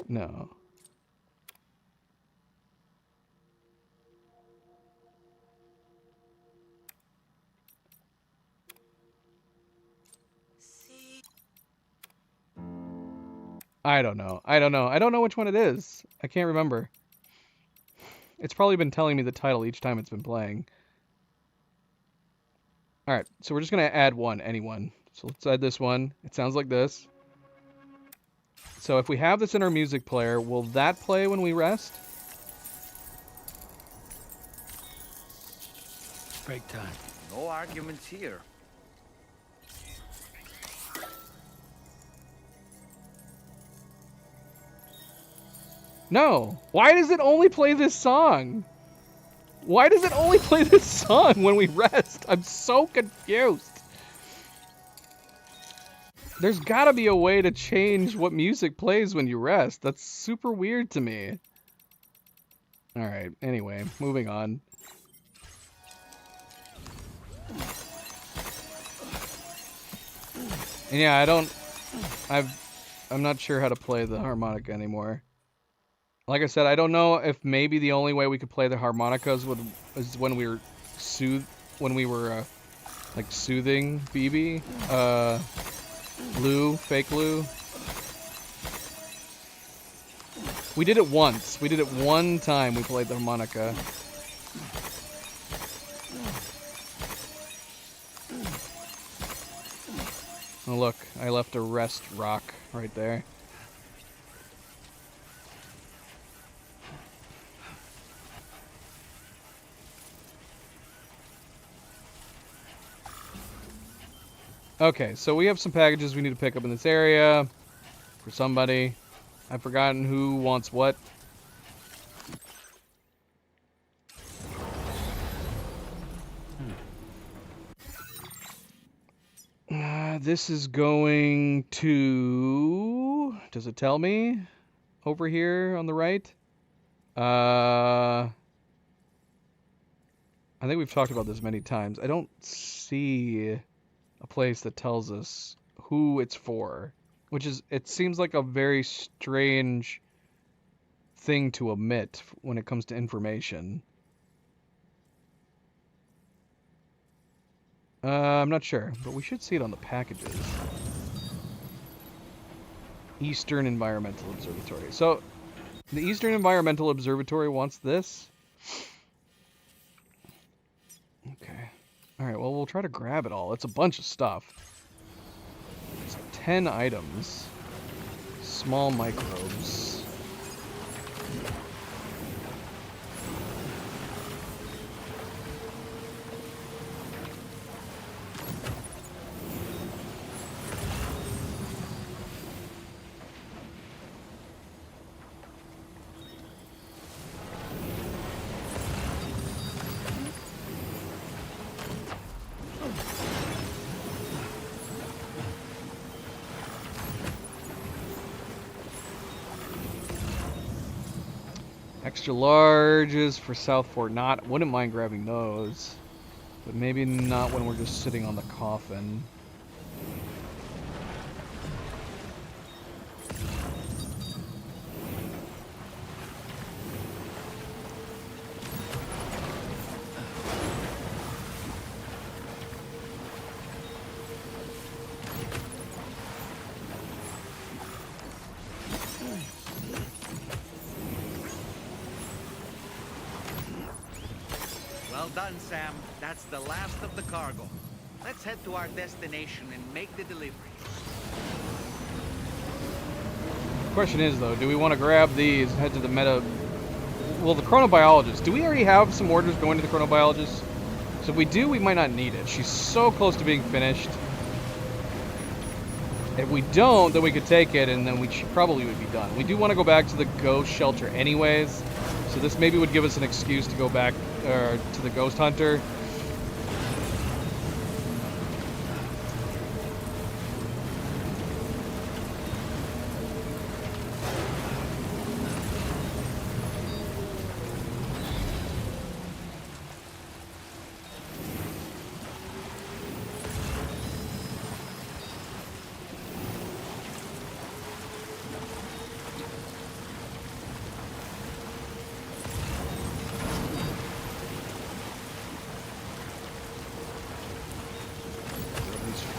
S1: No. I don't know. I don't know. I don't know which one it is. I can't remember. It's probably been telling me the title each time it's been playing. Alright, so we're just going to add anyone. So let's add this one. It sounds like this. So if we have this in our music player, will that play when we rest?
S3: Break time.
S4: No arguments here.
S1: No. Why does it only play this song? Why does it only play this song when we rest? I'm so confused. There's gotta be a way to change what music plays when you rest. That's super weird to me. Alright, anyway, moving on. And yeah, I'm not sure how to play the harmonica anymore. Like I said, I don't know if maybe the only way we could play the harmonicas is when we were like soothing BB, Lou, fake Lou. We did it once. We did it one time we played the harmonica. Oh look, I left a rest rock right there. Okay, so we have some packages we need to pick up in this area for somebody. I've forgotten who wants what. This is going to... Does it tell me? Over here on the right? I think we've talked about this many times. I don't see a place that tells us who it's for. Which is... It seems like a very strange thing to omit when it comes to information. I'm not sure, but we should see it on the packages. Eastern Environmental Observatory. So, the Eastern Environmental Observatory wants this. Okay. Alright, well, we'll try to grab it all. It's a bunch of stuff. It's 10 items. Small microbes. Extra larges for South Fort Knott. Wouldn't mind grabbing those. But maybe not when we're just sitting on the coffin.
S4: Well done, Sam. That's the last of the cargo. Let's head to our destination and make the delivery.
S1: Question is, though, do we want to grab these and head to the meta... Well, the chronobiologist. Do we already have some orders going to the chronobiologist? So if we do, we might not need it. She's so close to being finished. If we don't, then we could take it, and then we probably would be done. We do want to go back to the ghost shelter anyways. So this maybe would give us an excuse to go back to the ghost hunter.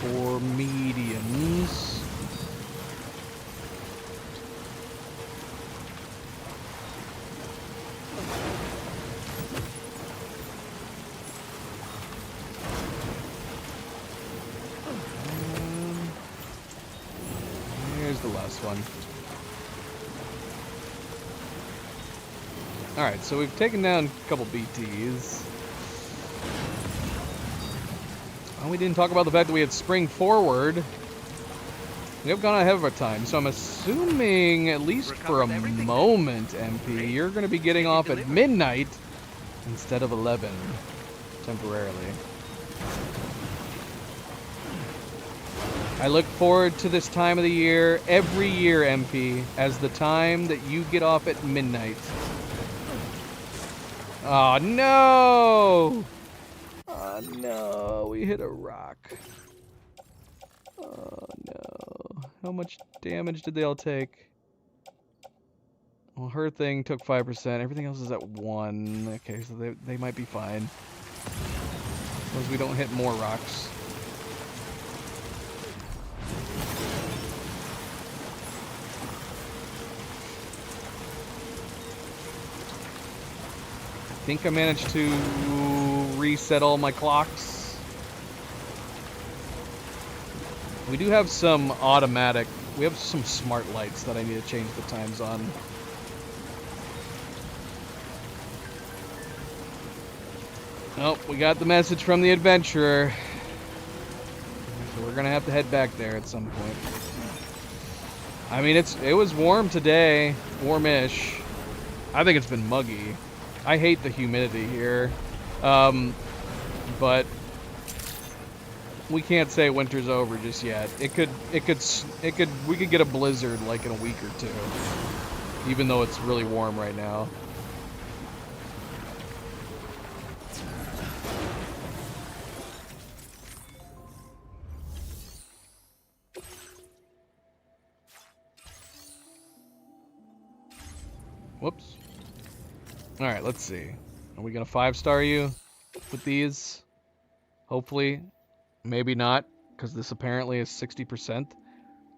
S1: For mediums. Here's the last one. Alright, so we've taken down a couple BTs. We didn't talk about the fact that we had spring forward. We have gone ahead of our time, so I'm assuming, at least for a moment, MP, you're going to be getting off at midnight instead of 11, temporarily. I look forward to this time of the year, every year, MP, as the time that you get off at midnight. Oh, no! Oh no, we hit a rock. Oh no. How much damage did they all take? Well, her thing took 5%. Everything else is at 1. Okay, so they might be fine. As long as we don't hit more rocks. think I managed to reset all my clocks. We do have some automatic, we have some smart lights that I need to change the times on. Oh, we got the message from the adventurer. So we're gonna have to head back there at some point. I mean, it was warm today, warmish. I think it's been muggy. I hate the humidity here, but we can't say winter's over just yet. We could get a blizzard like in a week or two, even though it's really warm right now. Whoops. Alright, let's see. Are we gonna 5-star you with these? Hopefully. Maybe not, because this apparently is 60%.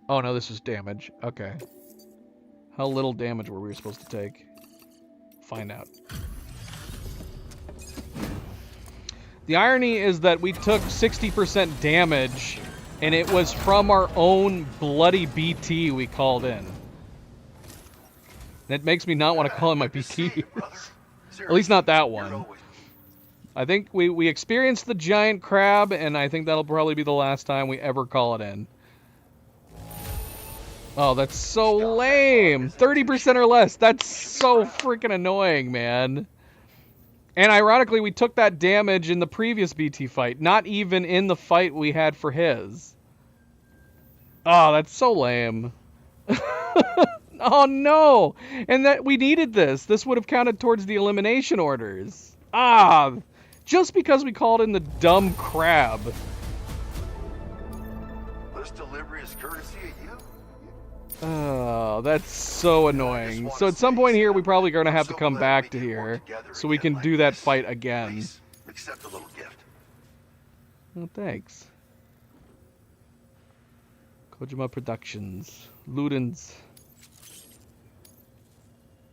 S1: Oh no, this is damage. Okay. How little damage were we supposed to take? Find out. The irony is that we took 60% damage, and it was from our own bloody BT we called in. That makes me not want to call him my BT. At least not that one. I think we experienced the giant crab, and I think that'll probably be the last time we ever call it in. Oh, that's so lame. 30% or less. That's so freaking annoying, man. And ironically, we took that damage in the previous BT fight, not even in the fight we had for his. Oh, that's so lame. Oh no! And that we needed this. This would have counted towards the elimination orders. Ah! Just because we called in the dumb crab.
S5: This delivery is courtesy of you?
S1: Oh, that's so annoying. So at some point here, we probably going to have to come back to here so we can do that fight again.
S5: Please, accept a little gift.
S1: Oh, thanks. Kojima Productions. Ludens.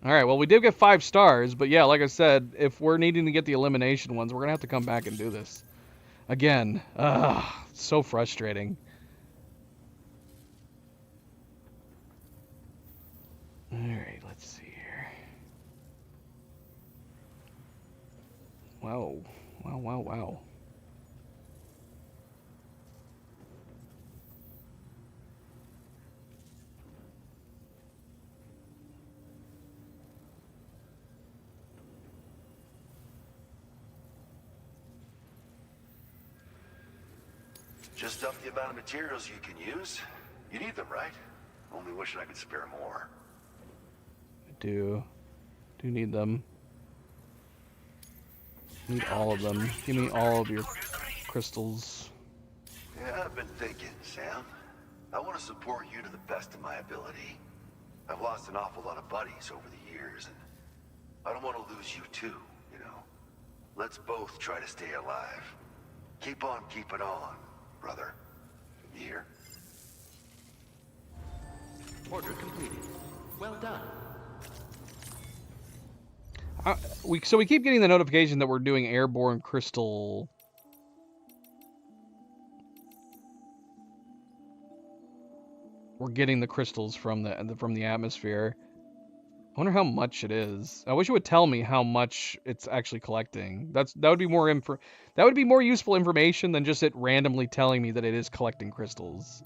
S1: Alright, well, we did get 5 stars, but yeah, like I said, if we're needing to get the elimination ones, we're going to have to come back and do this. Again. Ugh, so frustrating. Alright, let's see here. Wow. Wow, wow, wow.
S5: Just up the amount of materials you can use. You need them, right? Only wishing I could spare more.
S1: I do need them. Need all of them. Give me all of your crystals.
S5: Yeah, I've been thinking, Sam. I want to support you to the best of my ability. I've lost an awful lot of buddies over the years, and I don't want to lose you too, you know. Let's both try to stay alive. Keep on keeping on, brother. You hear?
S6: Order completed. Well done.
S1: So we keep getting the notification that we're doing airborne crystal. We're getting the crystals from the atmosphere. I wonder how much it is. I wish it would tell me how much it's actually collecting. That would be more that would be more useful information than just it randomly telling me that it is collecting crystals.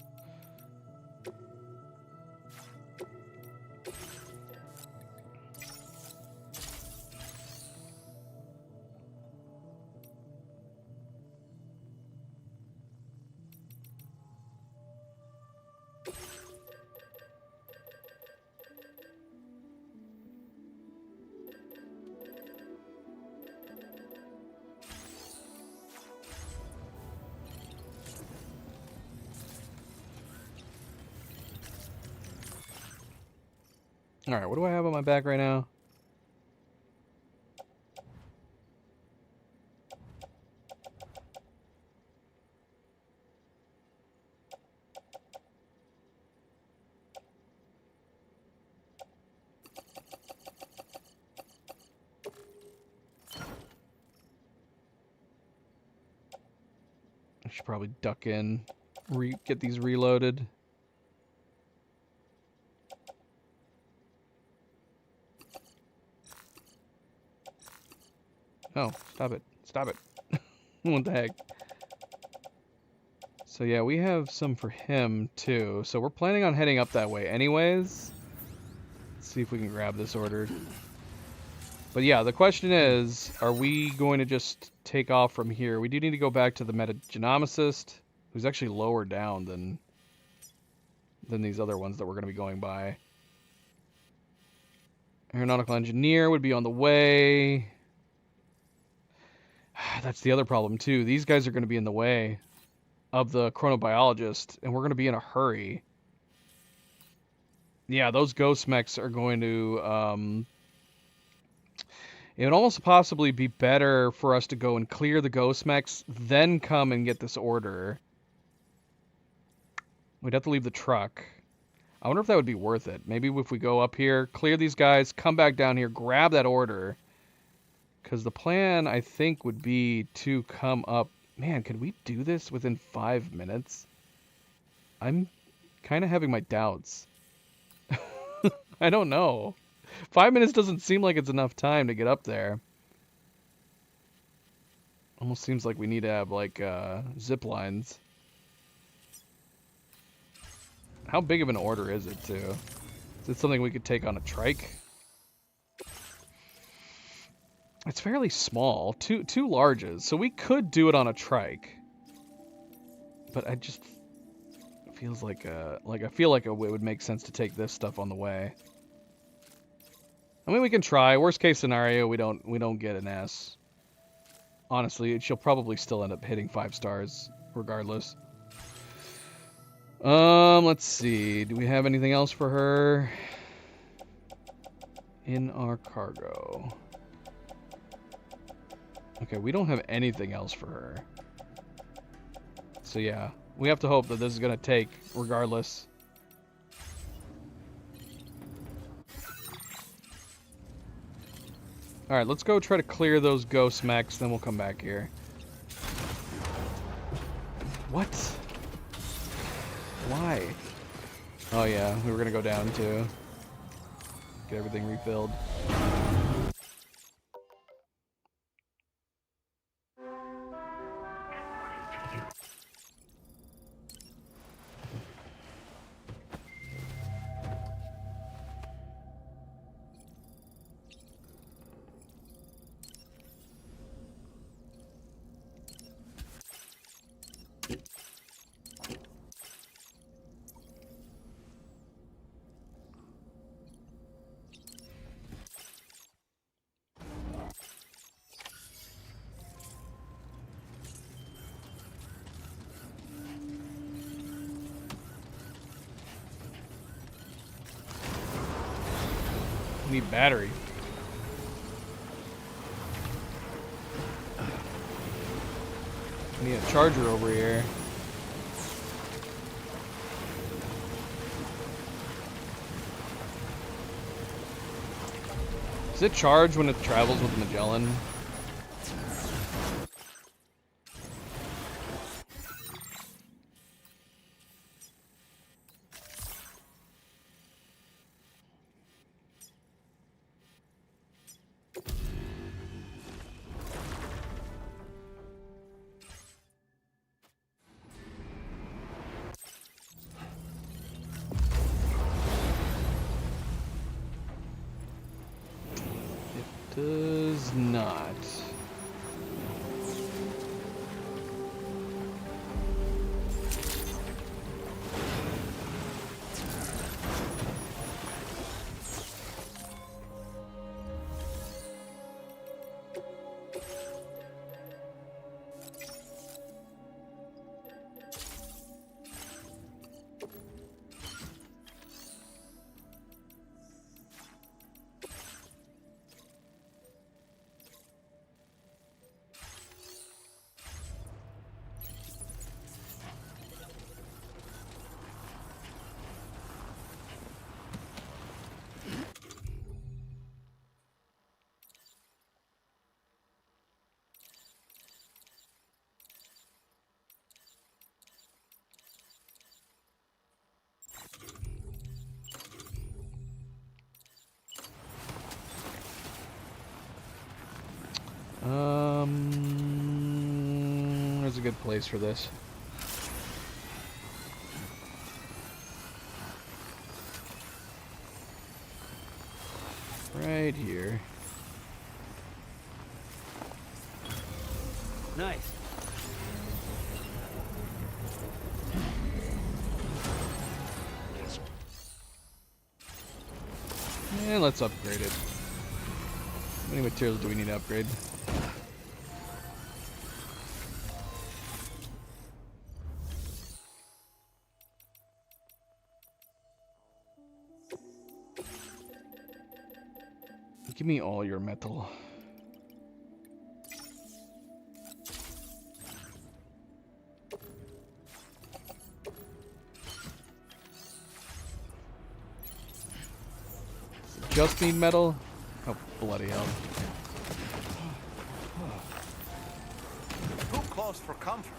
S1: Alright, what do I have on my back right now? I should probably duck in, get these reloaded. Oh, stop it. Stop it. What the heck? So yeah, we have some for him too. So we're planning on heading up that way anyways. Let's see if we can grab this order. But yeah, the question is, are we going to just take off from here? We do need to go back to the metagenomicist, who's actually lower down than these other ones that we're going to be going by. Aeronautical engineer would be on the way. That's the other problem too. These guys are going to be in the way of the chronobiologist, and we're going to be in a hurry. Yeah, those ghost mechs are going to... it would almost possibly be better for us to go and clear the ghost mechs, then come and get this order. We'd have to leave the truck. I wonder if that would be worth it. Maybe if we go up here, clear these guys, come back down here, grab that order. Because the plan, I think, would be to come up... Man, could we do this within 5 minutes? I'm kind of having my doubts. I don't know. 5 minutes doesn't seem like it's enough time to get up there. Almost seems like we need to have, like, zip lines. How big of an order is it, too? Is it something we could take on a trike? It's fairly small. Two larges. So we could do it on a trike. But I just... It feels like I feel like it would make sense to take this stuff on the way. I mean, we can try. Worst case scenario, we don't get an S. Honestly, she'll probably still end up hitting 5 stars, regardless. Let's see. Do we have anything else for her in our cargo? Okay, we don't have anything else for her. So yeah, we have to hope that this is gonna take, regardless. Alright, let's go try to clear those ghost mechs, then we'll come back here. What? Why? Oh yeah, we were gonna go down too. Get everything refilled. Need battery. Need a charger over here. Does it charge when it travels with Magellan? Does not. There's a good place for this. Right here.
S3: Nice.
S1: And let's upgrade it. How many materials do we need to upgrade? Give me all your metal. Just need metal? Oh, bloody hell.
S4: Too close for comfort.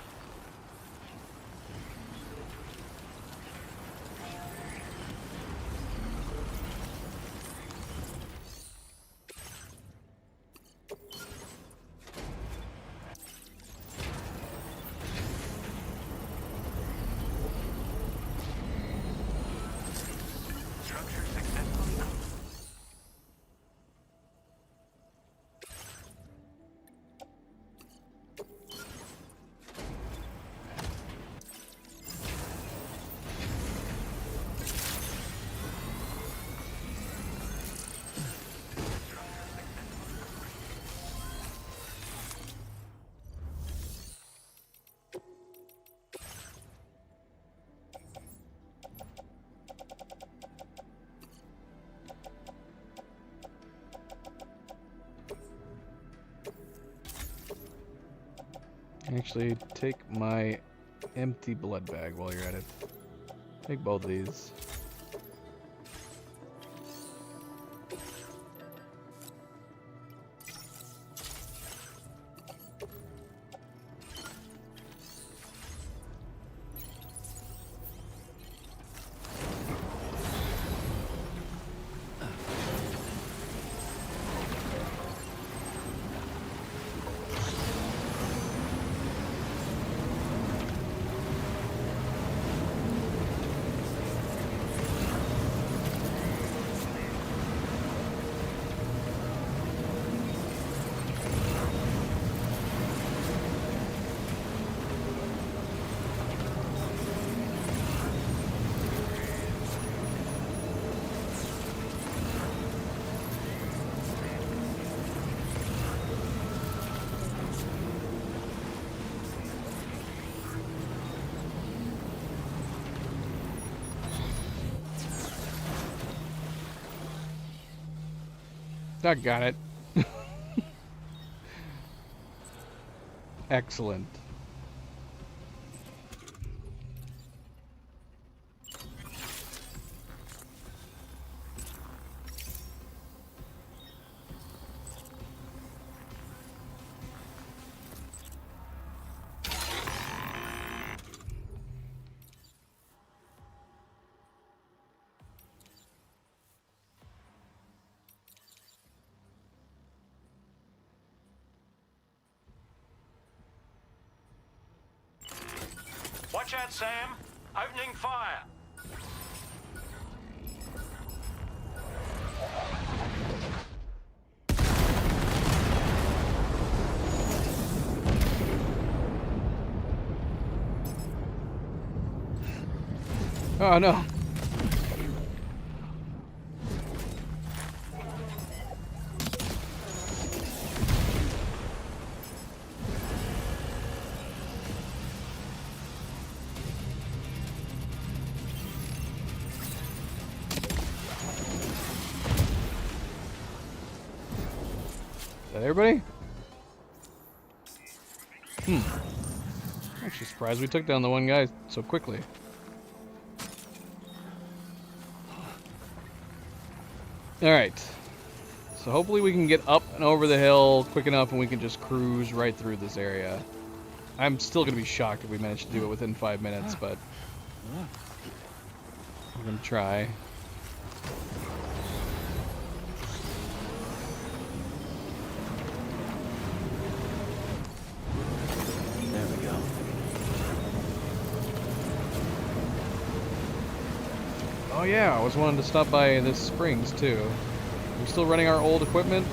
S1: Actually, take my empty blood bag while you're at it. Take both of these. I got it. Excellent.
S7: Watch out, Sam. Opening fire.
S1: Oh no. Is that everybody? Actually surprised we took down the one guy so quickly. Alright. So hopefully we can get up and over the hill quick enough and we can just cruise right through this area. I'm still going to be shocked if we manage to do it within 5 minutes, but we're going to try. Oh yeah, I was wanting to stop by this Springs too. We're still running our old equipment.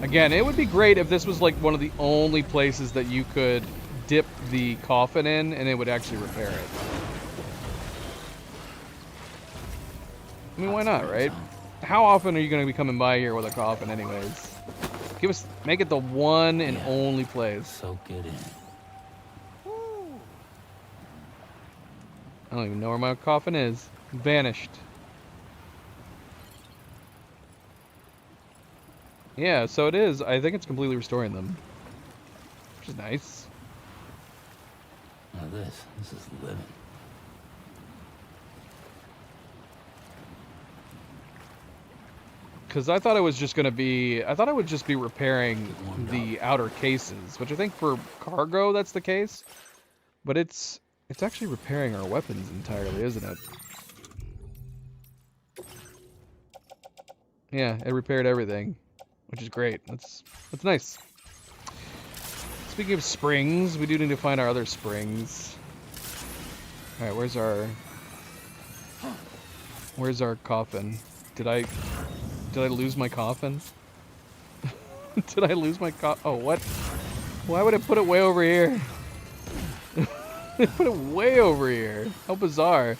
S1: Again, it would be great if this was like one of the only places that you could dip the coffin in and it would actually repair it. I mean, why not, right? How often are you going to be coming by here with a coffin anyways? Make it the one and only place.
S3: Soak it in.
S1: I don't even know where my coffin is. Vanished. Yeah, so it is. I think it's completely restoring them. Which is nice.
S3: Now this is living.
S1: Because I thought it was just going to be... I thought I would just be repairing the outer cases. Which I think for cargo that's the case. But it's actually repairing our weapons entirely, isn't it? Yeah, it repaired everything. Which is great. That's nice. Speaking of springs, we do need to find our other springs. Alright, where's our coffin? Did I lose my coffin? Did I lose my oh, what? Why would I put it way over here? I put it way over here. How bizarre.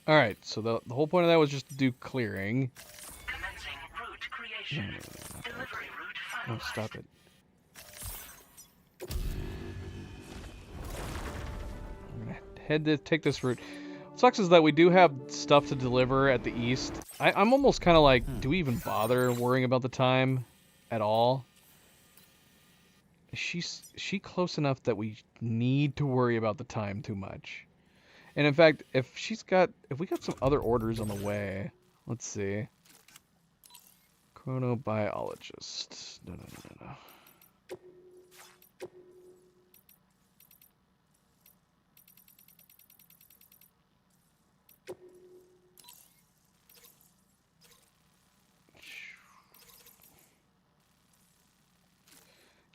S1: Alright, so the whole point of that was just to do clearing.
S8: Commencing route creation. Delivery route
S1: Oh,
S8: finalized.
S1: stop it. I'm gonna head to take this route. What sucks is that we do have stuff to deliver at the east. I'm almost kind of like, do we even bother worrying about the time at all? Is she close enough that we need to worry about the time too much? And in fact, if we got some other orders on the way, let's see. Chronobiologist. No.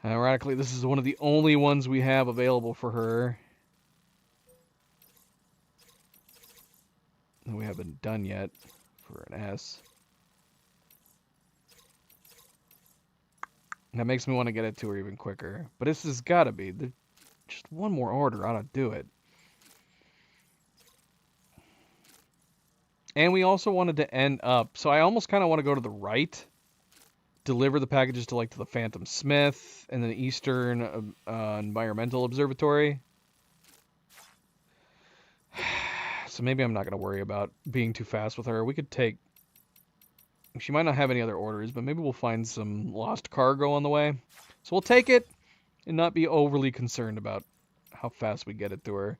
S1: Ironically, this is one of the only ones we have available for her. That we haven't done yet for an S. That makes me want to get it to her even quicker. But this has got to be. Just one more order ought to do it. And we also wanted to end up. So I almost kind of want to go to the right. Deliver the packages to the Phantom Smith and then the Eastern Environmental Observatory. So maybe I'm not going to worry about being too fast with her. We could take... She might not have any other orders, but maybe we'll find some lost cargo on the way. So we'll take it and not be overly concerned about how fast we get it to her.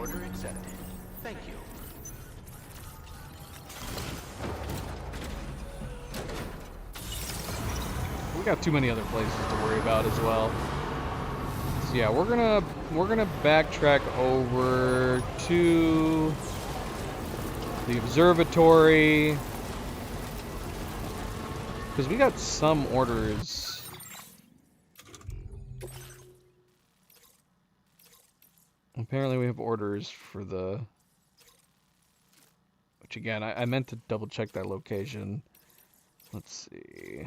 S6: Order accepted. Thank you.
S1: We got too many other places to worry about as well. So yeah, we're gonna backtrack over to the observatory because we got some orders. Apparently we have orders for the... Which again, I meant to double check that location. Let's see.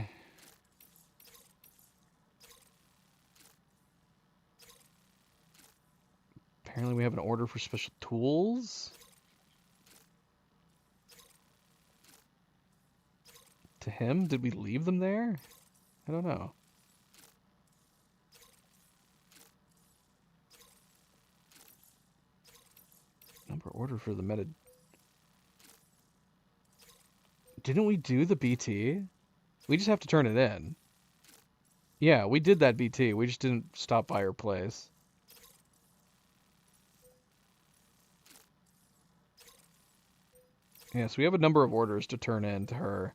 S1: Apparently we have an order for special tools. To him? Did we leave them there? I don't know. Number order for the meta... Didn't we do the BT? We just have to turn it in. Yeah, we did that BT. We just didn't stop by her place. Yeah, so we have a number of orders to turn in to her.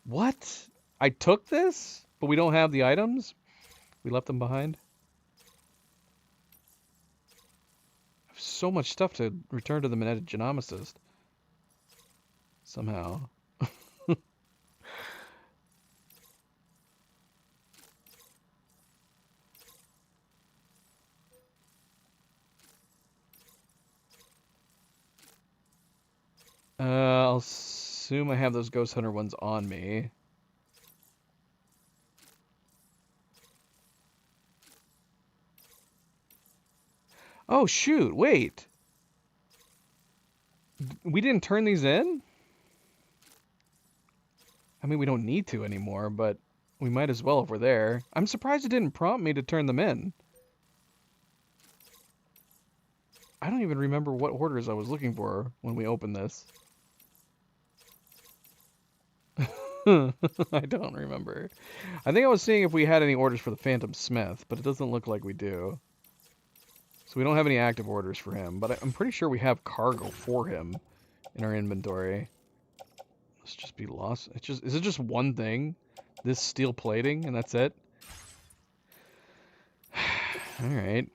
S1: What? I took this, but we don't have the items? We left them behind? I have so much stuff to return to the genomicist. Somehow. I'll assume I have those Ghost Hunter ones on me. Oh, shoot, wait. We didn't turn these in? I mean, we don't need to anymore, but we might as well if we're there. I'm surprised it didn't prompt me to turn them in. I don't even remember what orders I was looking for when we opened this. I don't remember. I think I was seeing if we had any orders for the Phantom Smith, but it doesn't look like we do. So we don't have any active orders for him, but I'm pretty sure we have cargo for him in our inventory. Let's just be lost. Is it just one thing? This steel plating and that's it? All right.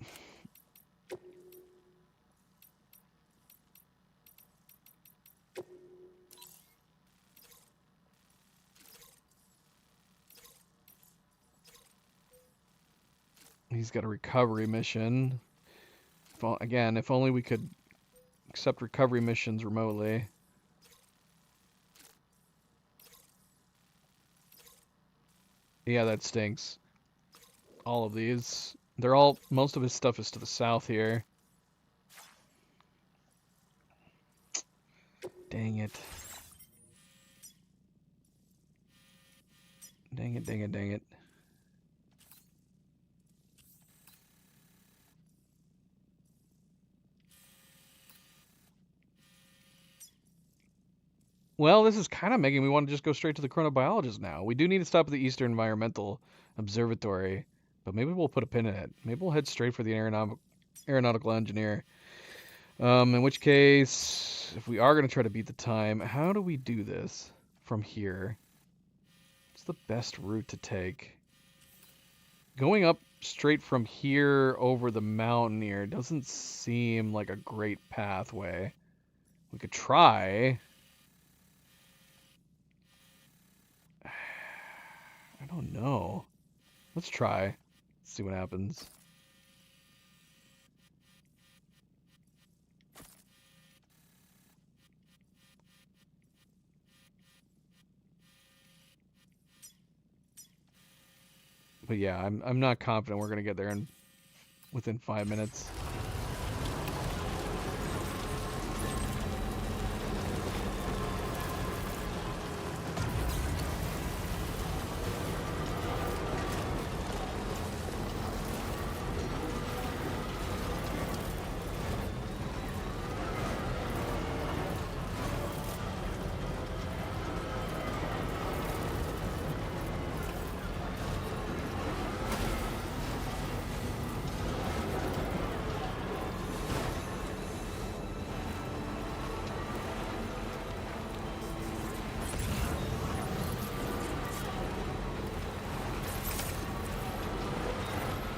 S1: He's got a recovery mission. Again, if only we could accept recovery missions remotely. Yeah, that stinks. All of these. Most of his stuff is to the south here. Dang it. Dang it, dang it, dang it. Well, this is kind of making me want to just go straight to the chronobiologist now. We do need to stop at the Eastern Environmental Observatory, but maybe we'll put a pin in it. Maybe we'll head straight for the aeronautical engineer. In which case, if we are going to try to beat the time, how do we do this from here? What's the best route to take? Going up straight from here over the mountain here doesn't seem like a great pathway. We could try. I don't know. Let's try. Let's see what happens. But yeah, I'm not confident we're gonna get there within 5 minutes.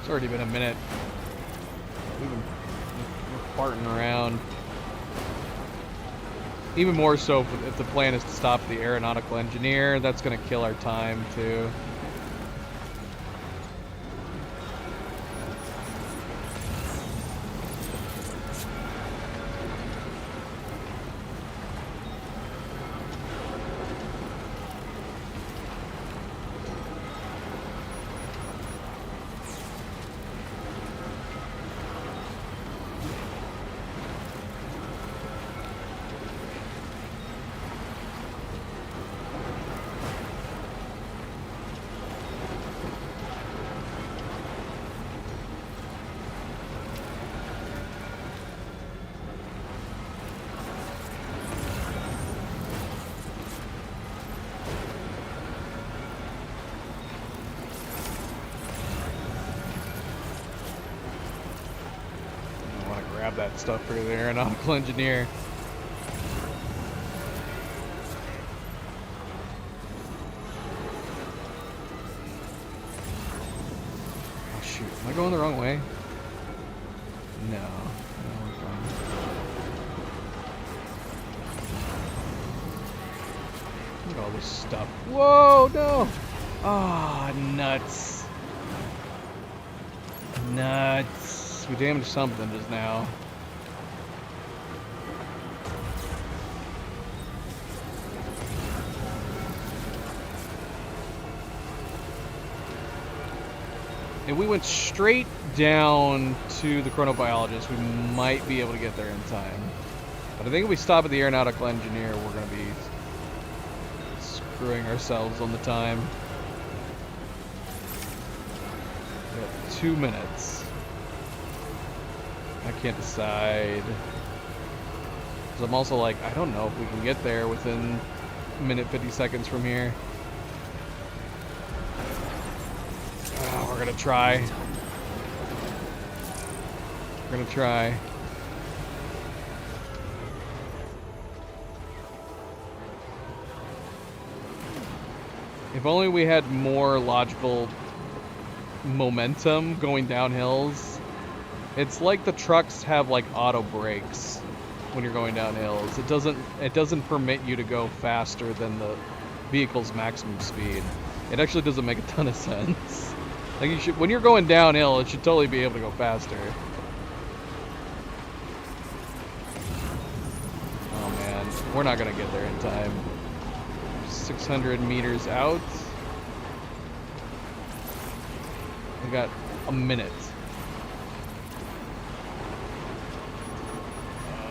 S1: It's already been a minute. We're farting around. Even more so if the plan is to stop the aeronautical engineer. That's going to kill our time, too. That stuff for the aeronautical engineer. Oh shoot, am I going the wrong way? No. We're fine. Look at all this stuff. Whoa, no! Ah, nuts. Nuts. We damaged something just now. If we went straight down to the chronobiologist, we might be able to get there in time. But I think if we stop at the aeronautical engineer, we're going to be screwing ourselves on the time. We have 2 minutes. I can't decide. Because I'm also like, I don't know if we can get there within a minute 50 seconds from here. We're gonna try. We're gonna try. If only we had more logical momentum going down hills. It's like the trucks have like auto brakes when you're going down hills. It doesn't permit you to go faster than the vehicle's maximum speed. It actually doesn't make a ton of sense. Like you should, when you're going downhill, it should totally be able to go faster. Oh man, we're not gonna get there in time. 600 meters out. We got a minute.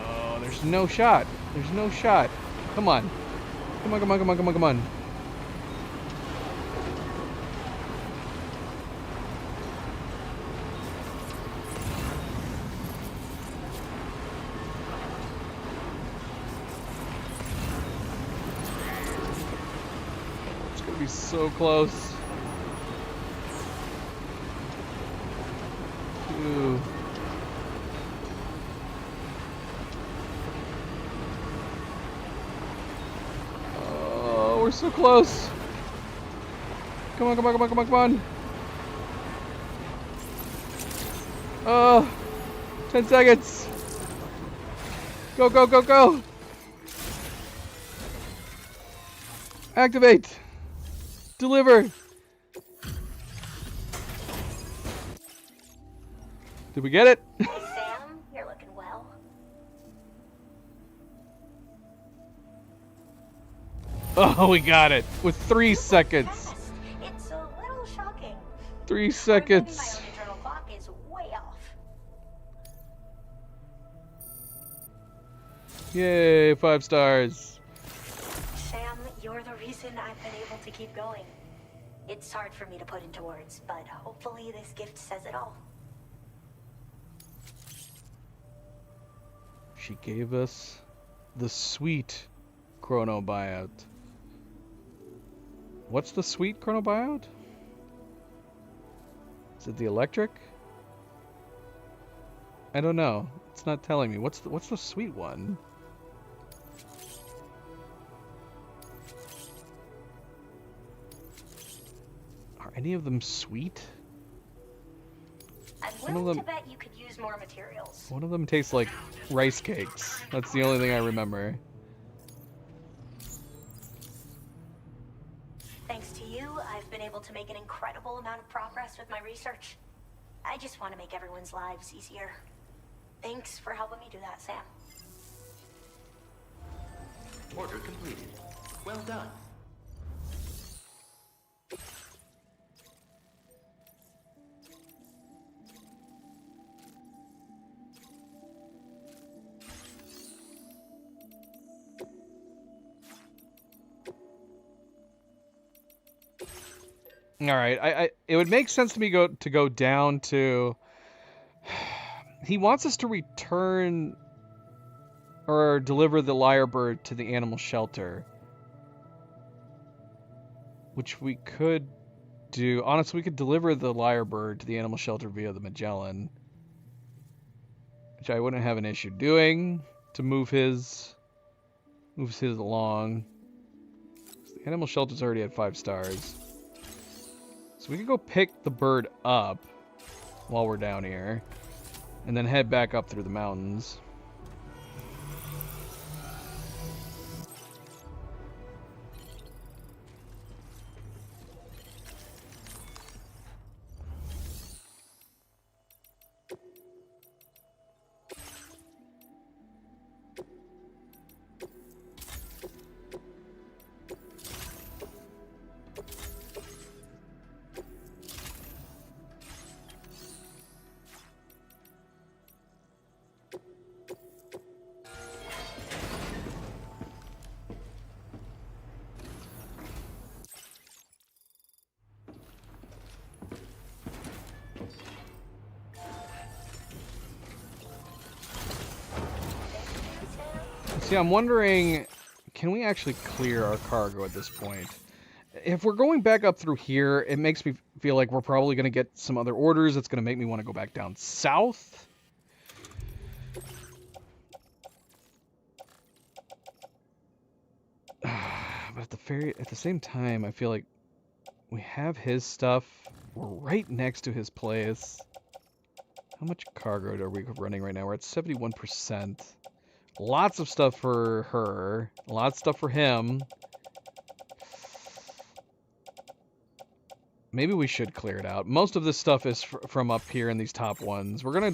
S1: Oh, there's no shot. There's no shot. Come on. Come on, come on, come on, come on, come on. So close. Ooh. Oh, we're so close. Come on, come on, come on, come on, come on. Oh, 10 seconds. Go, go, go, go. Activate. Deliver! Did we get it?
S9: Hey Sam, you're looking well.
S1: Oh, we got it with 3 seconds.
S9: It's a little shocking.
S1: 3 seconds.
S9: My own internal clock is way off.
S1: Yay, 5 stars.
S9: Sam, you're the reason I've been able to keep going. It's hard for me to put into words, but hopefully this gift says it all.
S1: She gave us the sweet chrono buyout. What's the sweet chrono buyout? Is it the electric? I don't know. It's not telling me. What's the sweet one? Are any of them sweet? of
S9: willing
S1: them-
S9: to bet you could use more materials.
S1: One of them tastes like rice cakes. That's the only thing I remember.
S9: Thanks to you, I've been able to make an incredible amount of progress with my research. I just want to make everyone's lives easier. Thanks for helping me do that, Sam.
S6: Order completed. Well done.
S1: All right, it would make sense to me to go down to. He wants us to return or deliver the lyrebird to the animal shelter, which we could do. Honestly, we could deliver the lyrebird to the animal shelter via the Magellan, which I wouldn't have an issue doing to moves his along. The animal shelter's already at 5 stars. So we could go pick the bird up while we're down here, and then head back up through the mountains. See, I'm wondering, can we actually clear our cargo at this point? If we're going back up through here, it makes me feel like we're probably going to get some other orders. It's going to make me want to go back down south. But at the same time, I feel like we have his stuff. We're right next to his place. How much cargo are we running right now? We're at 71%. Lots of stuff for her. Lots of stuff for him. Maybe we should clear it out. Most of this stuff is from up here in these top ones. We're gonna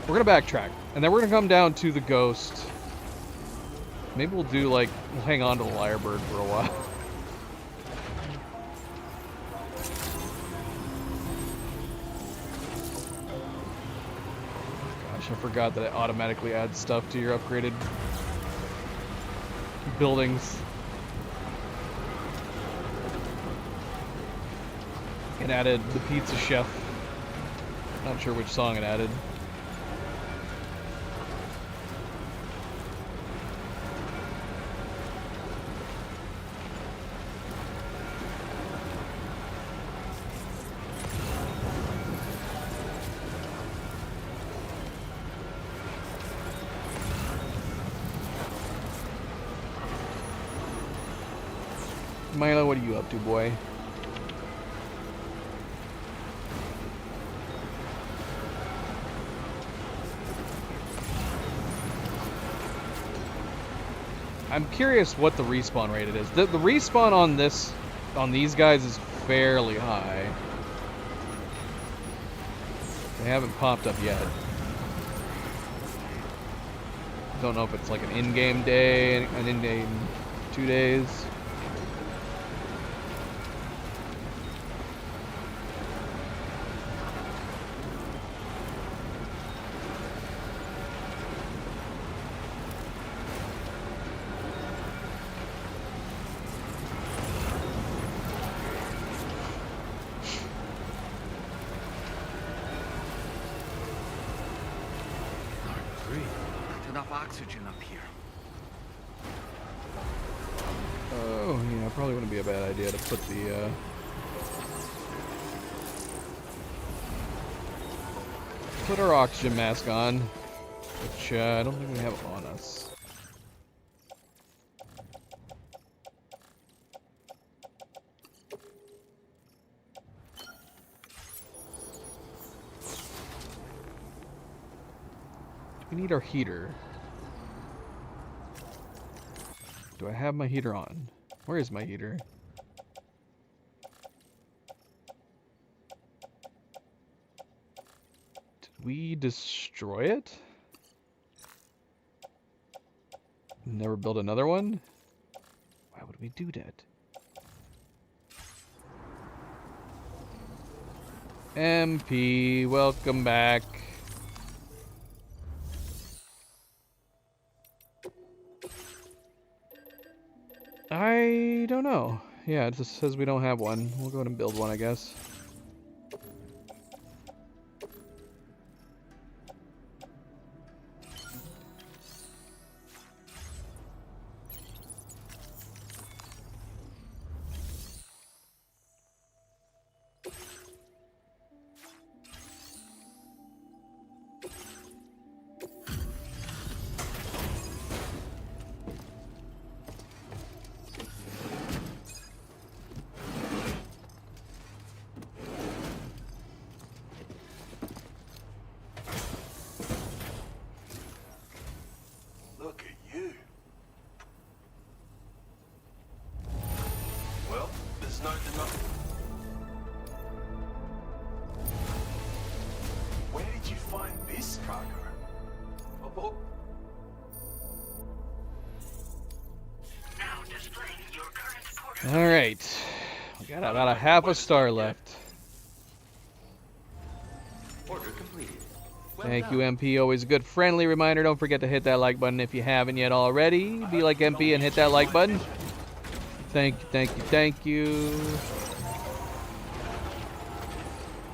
S1: backtrack, and then we're gonna come down to the ghost. Maybe we'll hang on to the lyrebird for a while. I forgot that it automatically adds stuff to your upgraded buildings. It added the Pizza Chef. Not sure which song it added. Milo, what are you up to, boy? I'm curious what the respawn rate it is. The respawn on these guys is fairly high. They haven't popped up yet. Don't know if it's like an in-game day, an in-game 2 days.
S4: Enough oxygen up here.
S1: Oh, yeah, probably wouldn't be a bad idea to put our oxygen mask on, which I don't think we have on us. We need our heater. Do I have my heater on? Where is my heater? Did we destroy it? Never build another one? Why would we do that? MP, welcome back. I don't know. Yeah, it just says we don't have one. We'll go ahead and build one, I guess.
S5: Look at you. Well, there's no denying. Where did you find this cargo? Oh,
S8: Now displaying your current porter.
S1: All right. We got about a half a star left.
S6: Order completed. Well
S1: Thank
S6: done.
S1: you, MP. Always a good friendly reminder. Don't forget to hit that like button if you haven't yet already. Be like MP and hit that like button. Thank you, thank you, thank you.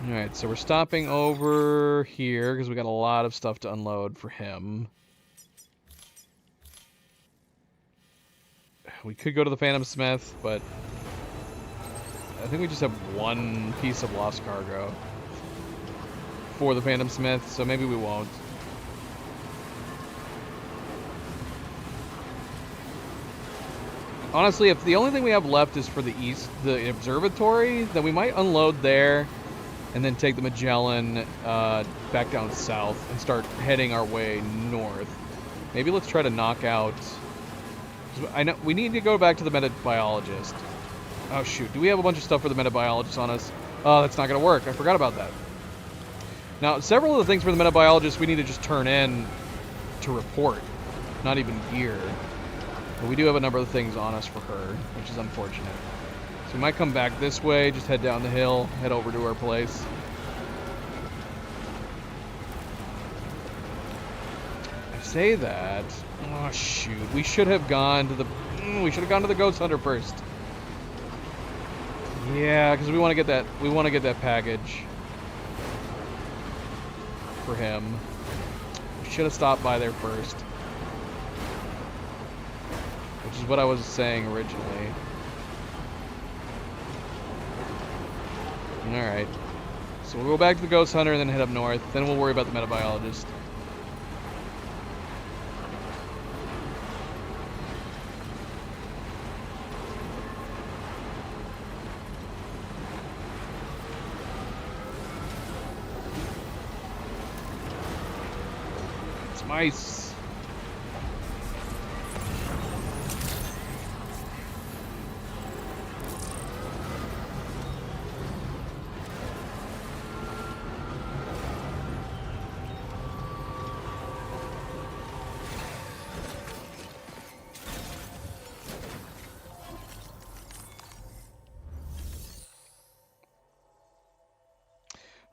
S1: Alright, so we're stopping over here because we got a lot of stuff to unload for him. We could go to the Phantom Smith, but I think we just have one piece of lost cargo for the Phantom Smith, so maybe we won't. Honestly, if the only thing we have left is for the east, the observatory, then we might unload there and then take the Magellan back down south and start heading our way north. Maybe let's try to knock out... I know we need to go back to the metabiologist. Oh shoot, do we have a bunch of stuff for the metabiologist on us? Oh, that's not going to work. I forgot about that. Now, several of the things for the metabiologist we need to just turn in to report, not even gear. But we do have a number of things on us for her, which is unfortunate. So we might come back this way, just head down the hill, head over to our place. I say that. Oh shoot, we should have gone to the Ghost Hunter first. Yeah, because we want to get that package for him. We should have stopped by there first. Which is what I was saying originally. Alright. So we'll go back to the Ghost Hunter and then head up north. Then we'll worry about the metabiologist. It's mice.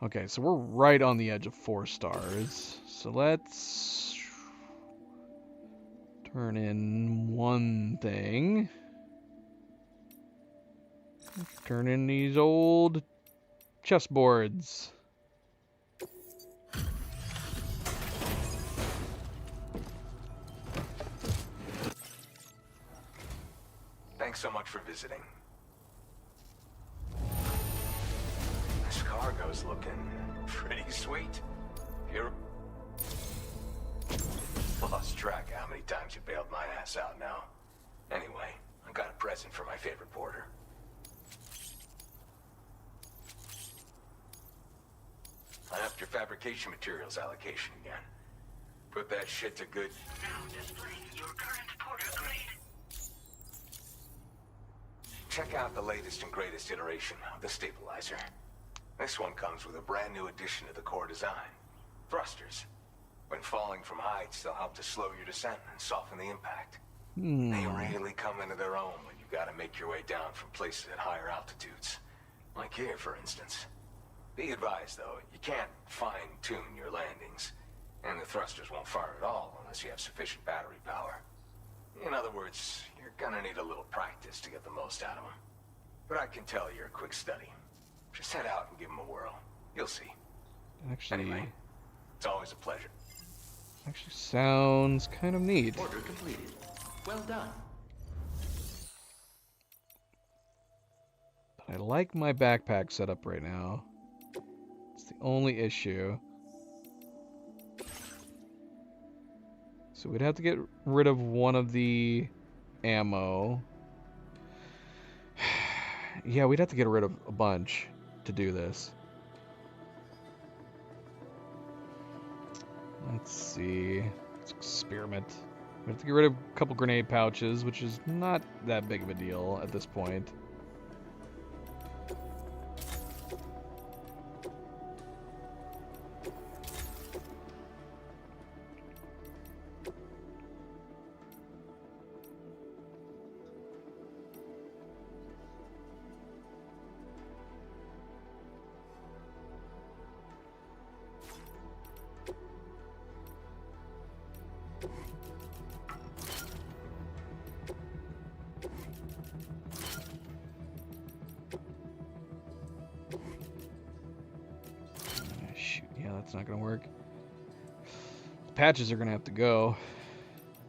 S1: Okay, so we're right on the edge of 4 stars. So let's turn in one thing. Turn in these old chessboards.
S5: Thanks so much for visiting. This cargo's looking pretty sweet. You're... Lost track of how many times you bailed my ass out now. Anyway, I got a present for my favorite porter. I upped your fabrication materials allocation again.
S10: Put that shit to good.
S8: Now displaying your current Porter grade.
S10: Check out the latest and greatest iteration of the stabilizer. This one comes with a brand new addition to the core design. Thrusters. When falling from heights, they'll help to slow your descent and soften the impact. They really come into their own when you gotta make your way down from places at higher altitudes. Like here, for instance. Be advised, though, you can't fine-tune your landings. And the thrusters won't fire at all unless you have sufficient battery power. In other words, you're gonna need a little practice to get the most out of them. But I can tell you're a quick study. Just head out and give them a whirl. You'll see.
S1: Actually,
S10: Anyway, it's always a pleasure.
S1: actually sounds kind of neat.
S6: Order completed. Well done.
S1: But I like my backpack setup right now. It's the only issue. So we'd have to get rid of one of the ammo. Yeah, we'd have to get rid of a bunch to do this. Let's see. Let's experiment. We have to get rid of a couple grenade pouches, which is not that big of a deal at this point. Not gonna work. The patches are gonna have to go.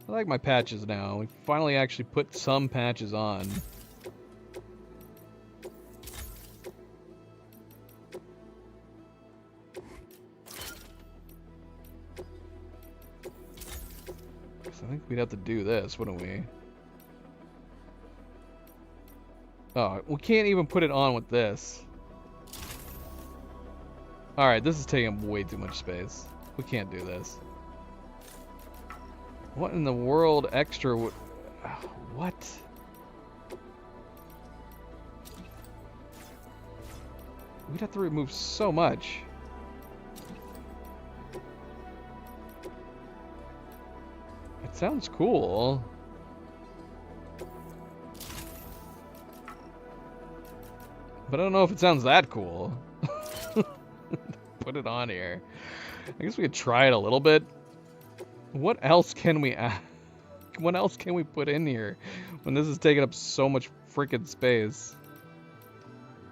S1: I like my patches now. We finally actually put some patches on. So I think we'd have to do this, wouldn't we? Oh, we can't even put it on with this. Alright, this is taking up way too much space. We can't do this. What in the world extra would... What? We'd have to remove so much. It sounds cool. But I don't know if it sounds that cool. Put it on here. I guess we could try it a little bit. What else can we add? What else can we put in here when this is taking up so much freaking space?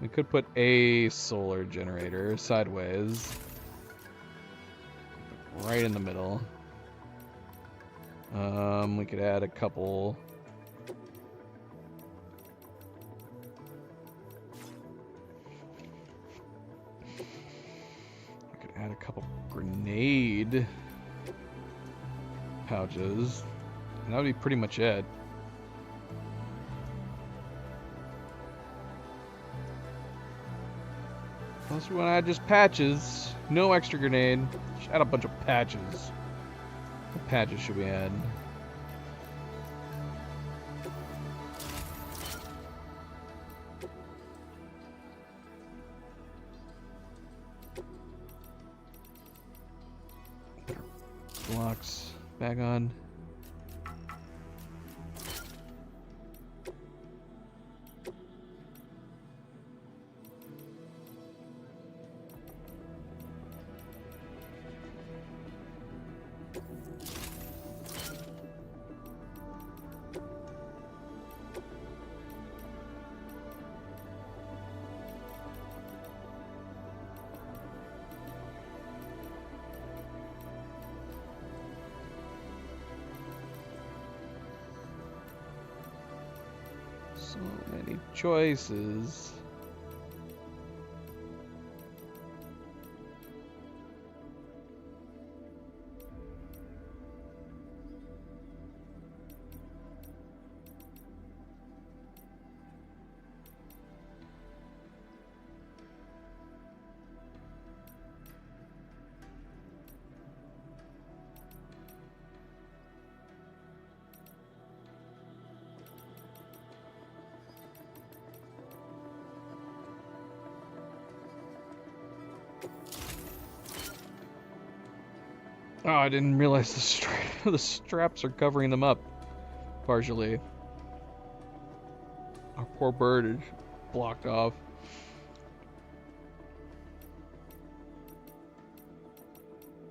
S1: We could put a solar generator sideways. Right in the middle. We could add a couple. Add a couple grenade pouches, and that would be pretty much it. Unless we want to add just patches, no extra grenade, just add a bunch of patches. What patches should we add? Blocks back on. So many choices. Oh, I didn't realize the straps are covering them up, partially. Our poor bird is blocked off.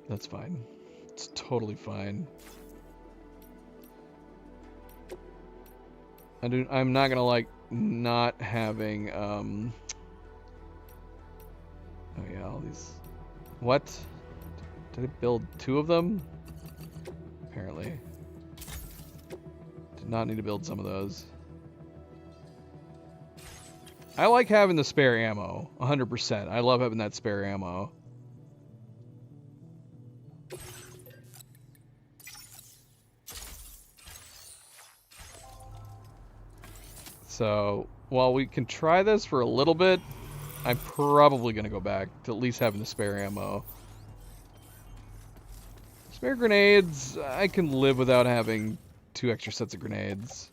S1: That's fine. It's totally fine. I'm not gonna like not having oh yeah, all these. What? Did it build 2 of them? Apparently. Did not need to build some of those. I like having the spare ammo, 100%. I love having that spare ammo. So, while we can try this for a little bit, I'm probably going to go back to at least having the spare ammo. Spare grenades, I can live without having 2 extra sets of grenades.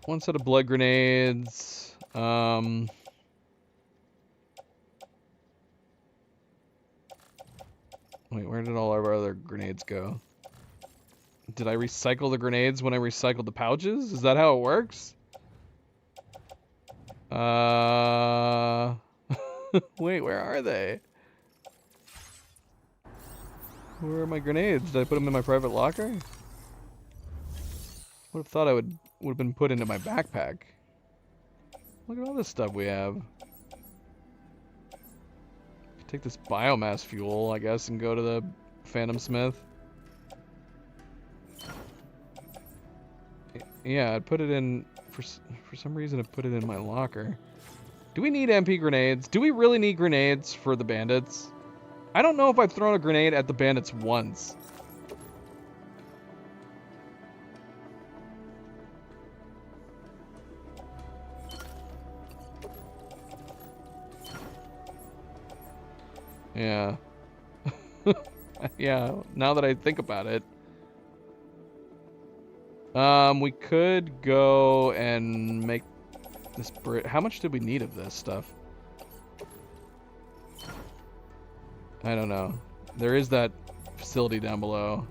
S1: One set of blood grenades. Wait, where did all of our other grenades go? Did I recycle the grenades when I recycled the pouches? Is that how it works? Wait, where are they? Where are my grenades? Did I put them in my private locker? Would have thought I would have been put into my backpack. Look at all this stuff we have. Take this biomass fuel, I guess, and go to the Phantom Smith. Yeah, I'd put it in, for some reason I put it in my locker. Do we need MP grenades? Do we really need grenades for the bandits? I don't know if I've thrown a grenade at the bandits once. Yeah. Yeah, now that I think about it. We could go and make this bridge. How much did we need of this stuff? I don't know. There is that facility down below.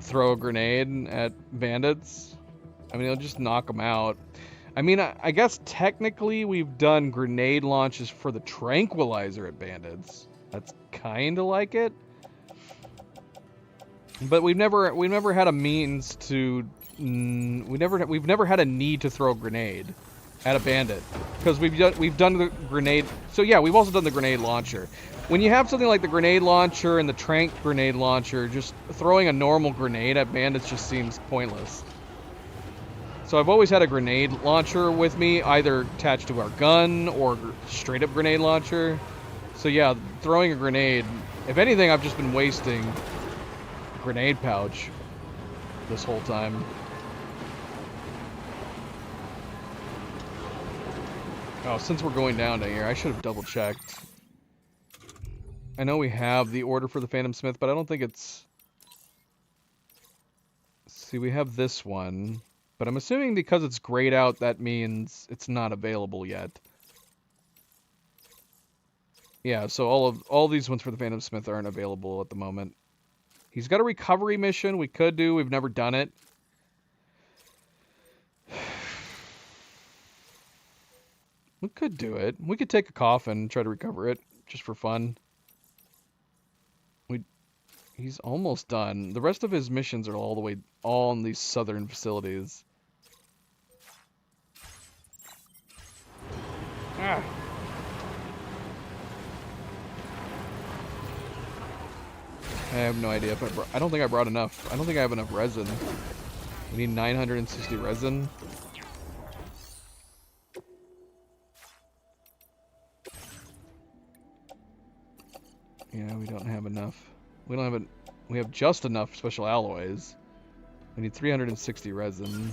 S1: Throw a grenade at bandits. I mean, it'll just knock them out. I mean, I guess technically we've done grenade launches for the tranquilizer at bandits. That's kind of like it. But we've never had a means to we've never had a need to throw a grenade at a bandit because we've done the grenade. So yeah, we've also done the grenade launcher. When you have something like the grenade launcher and the tranq grenade launcher, just throwing a normal grenade at bandits just seems pointless. So I've always had a grenade launcher with me, either attached to our gun or straight up grenade launcher. So yeah, throwing a grenade, if anything, I've just been wasting a grenade pouch this whole time. Oh, since we're going down to here, I should have double checked. I know we have the order for the Phantom Smith, but I don't think it's... See, we have this one. But I'm assuming because it's grayed out, that means it's not available yet. Yeah, so all these ones for the Phantom Smith aren't available at the moment. He's got a recovery mission we could do. We've never done it. We could do it. We could take a coffin and try to recover it, just for fun. He's almost done. The rest of his missions are all in these southern facilities. Ah. I have no idea if I don't think I brought enough. I don't think I have enough resin. We need 960 resin. Yeah, we don't have enough. We don't have we have just enough special alloys. We need 360 resin.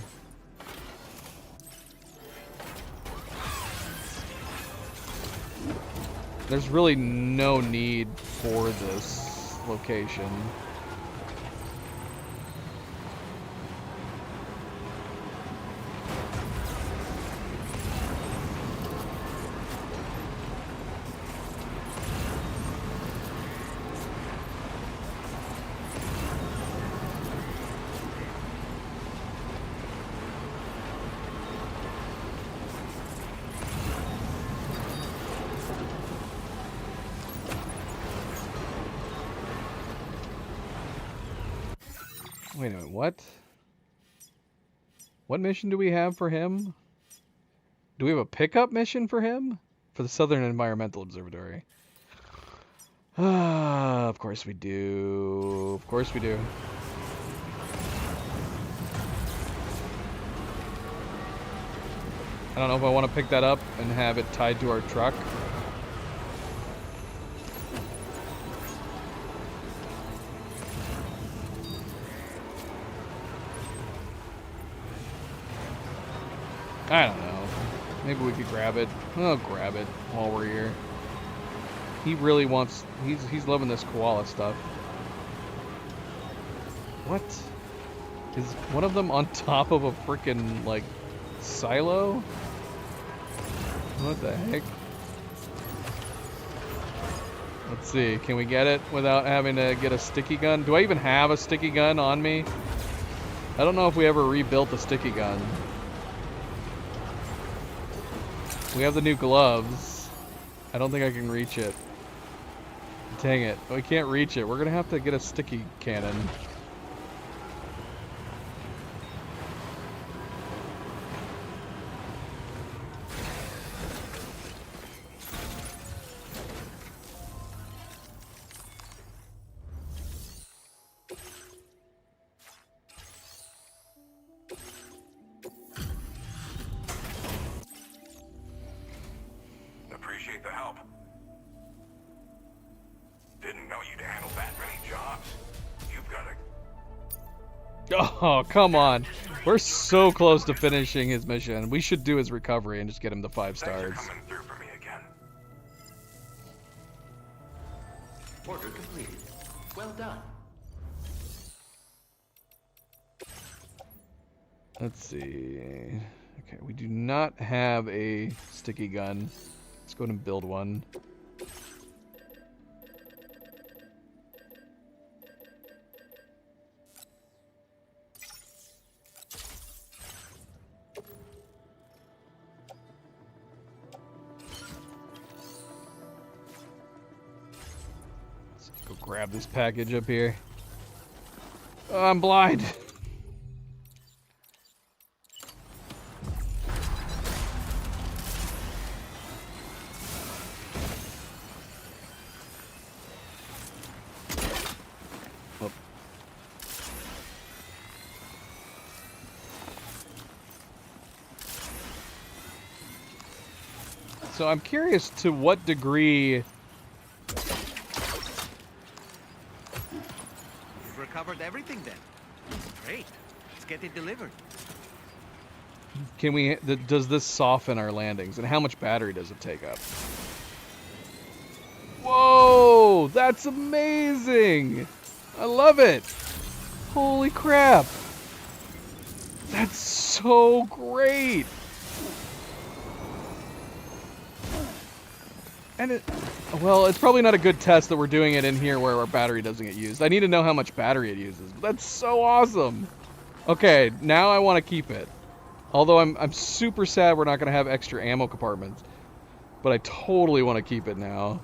S1: There's really no need for this location. Wait a minute, what? What mission do we have for him? Do we have a pickup mission for him? For the Southern Environmental Observatory. Ah, of course we do. Of course we do. I don't know if I want to pick that up and have it tied to our truck. I don't know. Maybe we could grab it. I'll grab it while we're here. He really wants... He's loving this koala stuff. What? Is one of them on top of a frickin', like, silo? What the heck? Let's see. Can we get it without having to get a sticky gun? Do I even have a sticky gun on me? I don't know if we ever rebuilt the sticky gun. We have the new gloves. I don't think I can reach it. Dang it. We can't reach it. We're gonna have to get a sticky cannon.
S10: Appreciate the help. Didn't know you'd handle that many jobs. You've got a...
S1: Oh, come on. We're so close to finishing his mission. We should do his recovery and just get him to 5 stars.
S10: Thanks for coming through for me again.
S6: Order completed. Well done.
S1: Let's see. Okay, we do not have a sticky gun. Let's go ahead and build one. Let's go grab this package up here. Oh, I'm blind. So I'm curious to what degree...
S4: You've recovered everything then. Great. Let's get it delivered.
S1: Can we... Does this soften our landings? And how much battery does it take up? Whoa! That's amazing! I love it! Holy crap! That's so great! And it... Well, it's probably not a good test that we're doing it in here where our battery doesn't get used. I need to know how much battery it uses. But that's so awesome! Okay, now I want to keep it. Although I'm super sad we're not going to have extra ammo compartments. But I totally want to keep it now.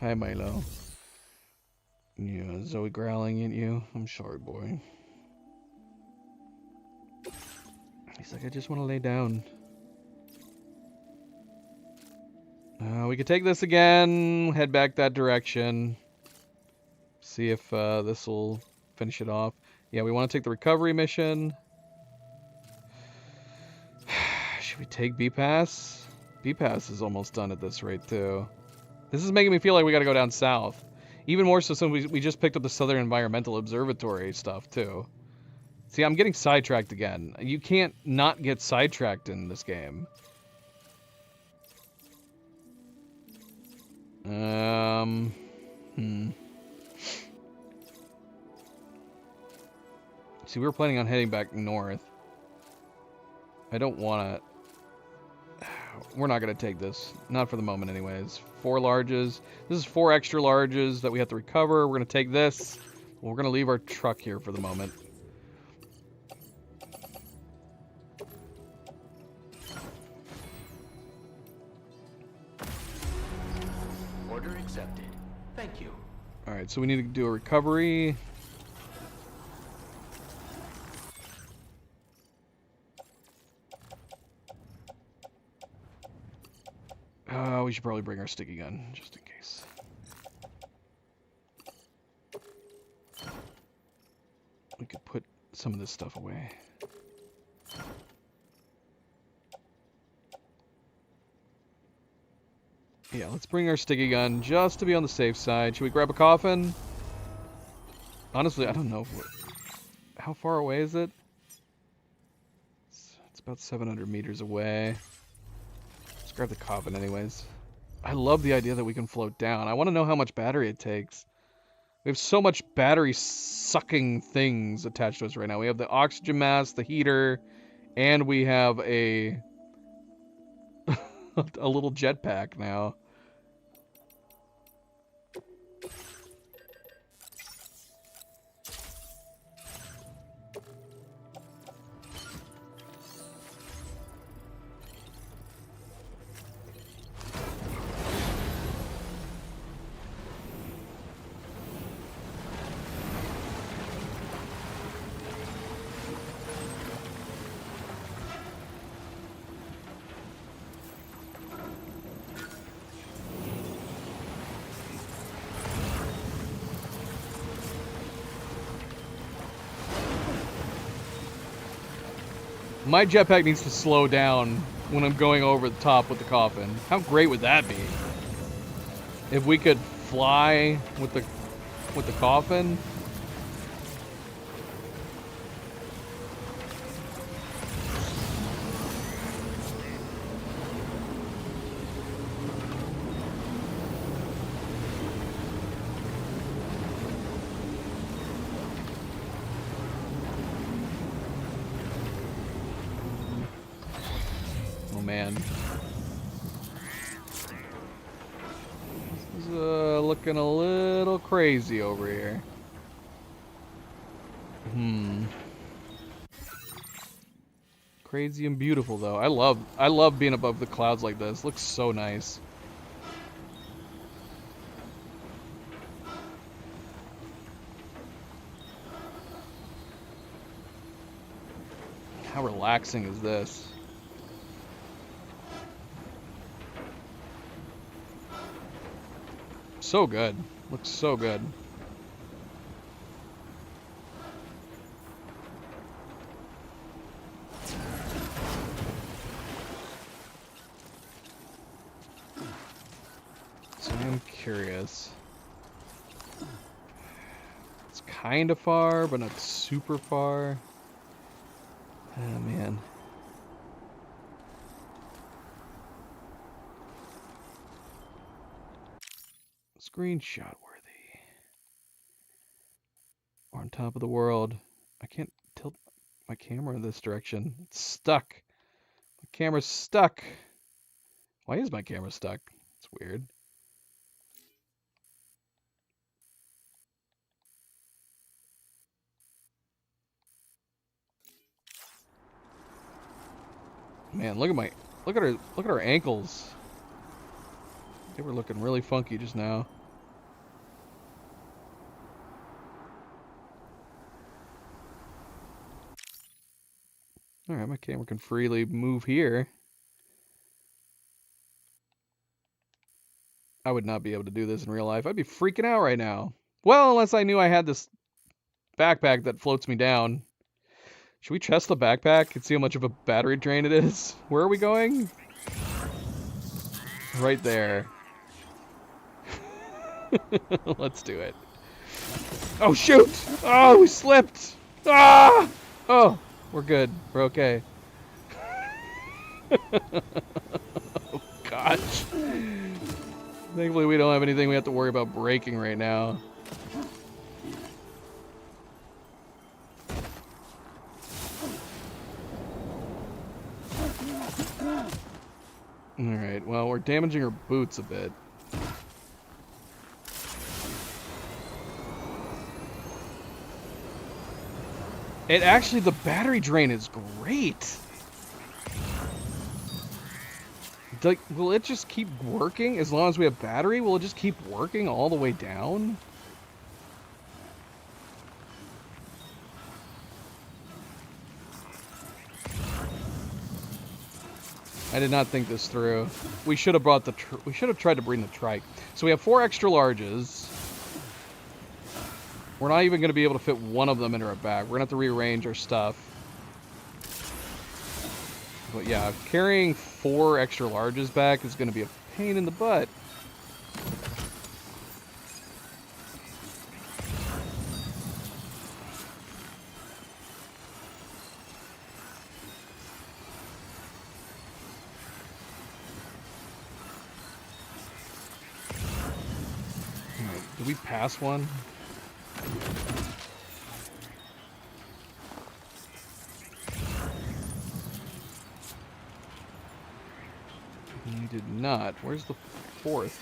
S1: Hi, Milo. Yeah, Zoe growling at you. I'm sorry, boy. He's like, I just want to lay down. We could take this again, head back that direction. See if this will finish it off. Yeah, we want to take the recovery mission. Should we take B-Pass? B-Pass is almost done at this rate, too. This is making me feel like we gotta go down south. Even more so since we just picked up the Southern Environmental Observatory stuff, too. See, I'm getting sidetracked again. You can't not get sidetracked in this game. See, we were planning on heading back north. I don't want to... We're not going to take this. Not for the moment, anyways. 4 larges. This is 4 extra larges that we have to recover. We're going to take this. We're going to leave our truck here for the moment.
S6: Order accepted. Thank you.
S1: Alright, so we need to do a recovery. We should probably bring our sticky gun, just in case. We could put some of this stuff away. Yeah, let's bring our sticky gun just to be on the safe side. Should we grab a coffin? Honestly, I don't know. How far away is it? It's about 700 meters away. Let's grab the coffin anyways. I love the idea that we can float down. I want to know how much battery it takes. We have so much battery sucking things attached to us right now. We have the oxygen mask, the heater, and we have a a little jetpack now. My jetpack needs to slow down when I'm going over the top with the coffin. How great would that be? If we could fly with the coffin. Man, this is looking a little crazy over here. Crazy and beautiful though. I love being above the clouds like this. Looks so nice. How relaxing is this? So good. Looks so good. So I'm curious. It's kind of far, but not super far. Oh, man. Screenshot worthy. We're on top of the world. I can't tilt my camera in this direction. It's stuck. My camera's stuck. Why is my camera stuck? It's weird. Man, look at her ankles. They were looking really funky just now. Alright, my camera can freely move here. I would not be able to do this in real life. I'd be freaking out right now. Well, unless I knew I had this backpack that floats me down. Should we test the backpack and see how much of a battery drain it is? Where are we going? Right there. Let's do it. Oh, shoot! Oh, we slipped! Ah! Oh, we're good. We're okay. Oh, gosh. Thankfully, we don't have anything we have to worry about breaking right now. Alright, well, we're damaging her boots a bit. It actually, the battery drain is great. Like, will it just keep working as long as we have battery? Will it just keep working all the way down? I did not think this through. We should have brought the. We should have tried to bring the trike. So we have 4 extra larges. We're not even going to be able to fit one of them into our bag. We're going to have to rearrange our stuff. But yeah, carrying 4 extra larges back is going to be a pain in the butt. Did we pass one? We did not. Where's the 4th?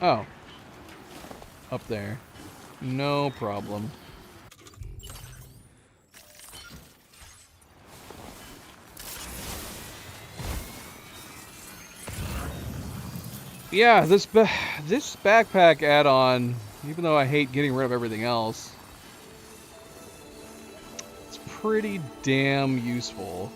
S1: Oh. Up there. No problem. Yeah, this backpack add-on, even though I hate getting rid of everything else, it's pretty damn useful.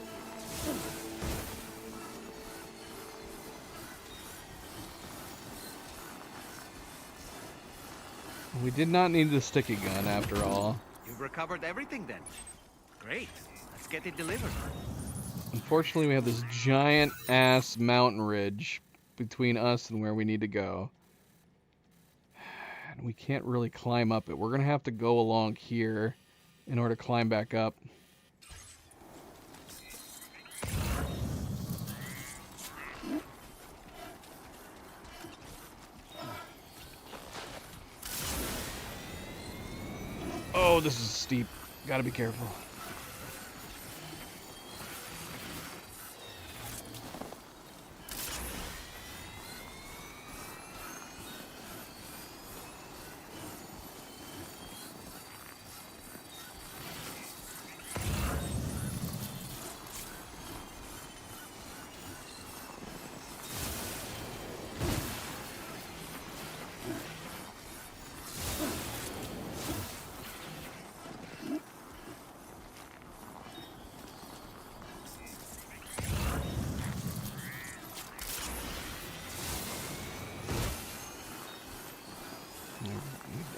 S1: We did not need the sticky gun after all.
S4: You've recovered everything then. Great. Let's get it delivered.
S1: Unfortunately, we have this giant ass mountain ridge between us and where we need to go. And we can't really climb up it. We're going to have to go along here in order to climb back up. Oh, this is steep. Gotta be careful.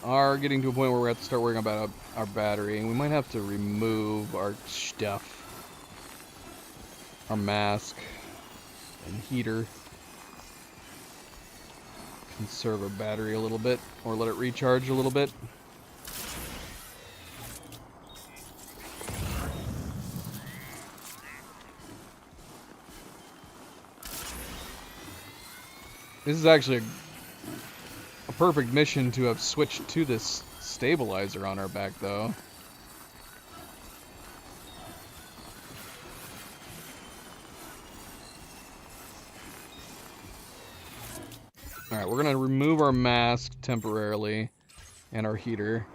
S1: Are getting to a point where we have to start worrying about our battery, and we might have to remove our stuff, our mask and heater, conserve our battery a little bit, or let it recharge a little bit. This is actually a perfect mission to have switched to this stabilizer on our back, though. Alright, we're gonna remove our mask temporarily and our heater.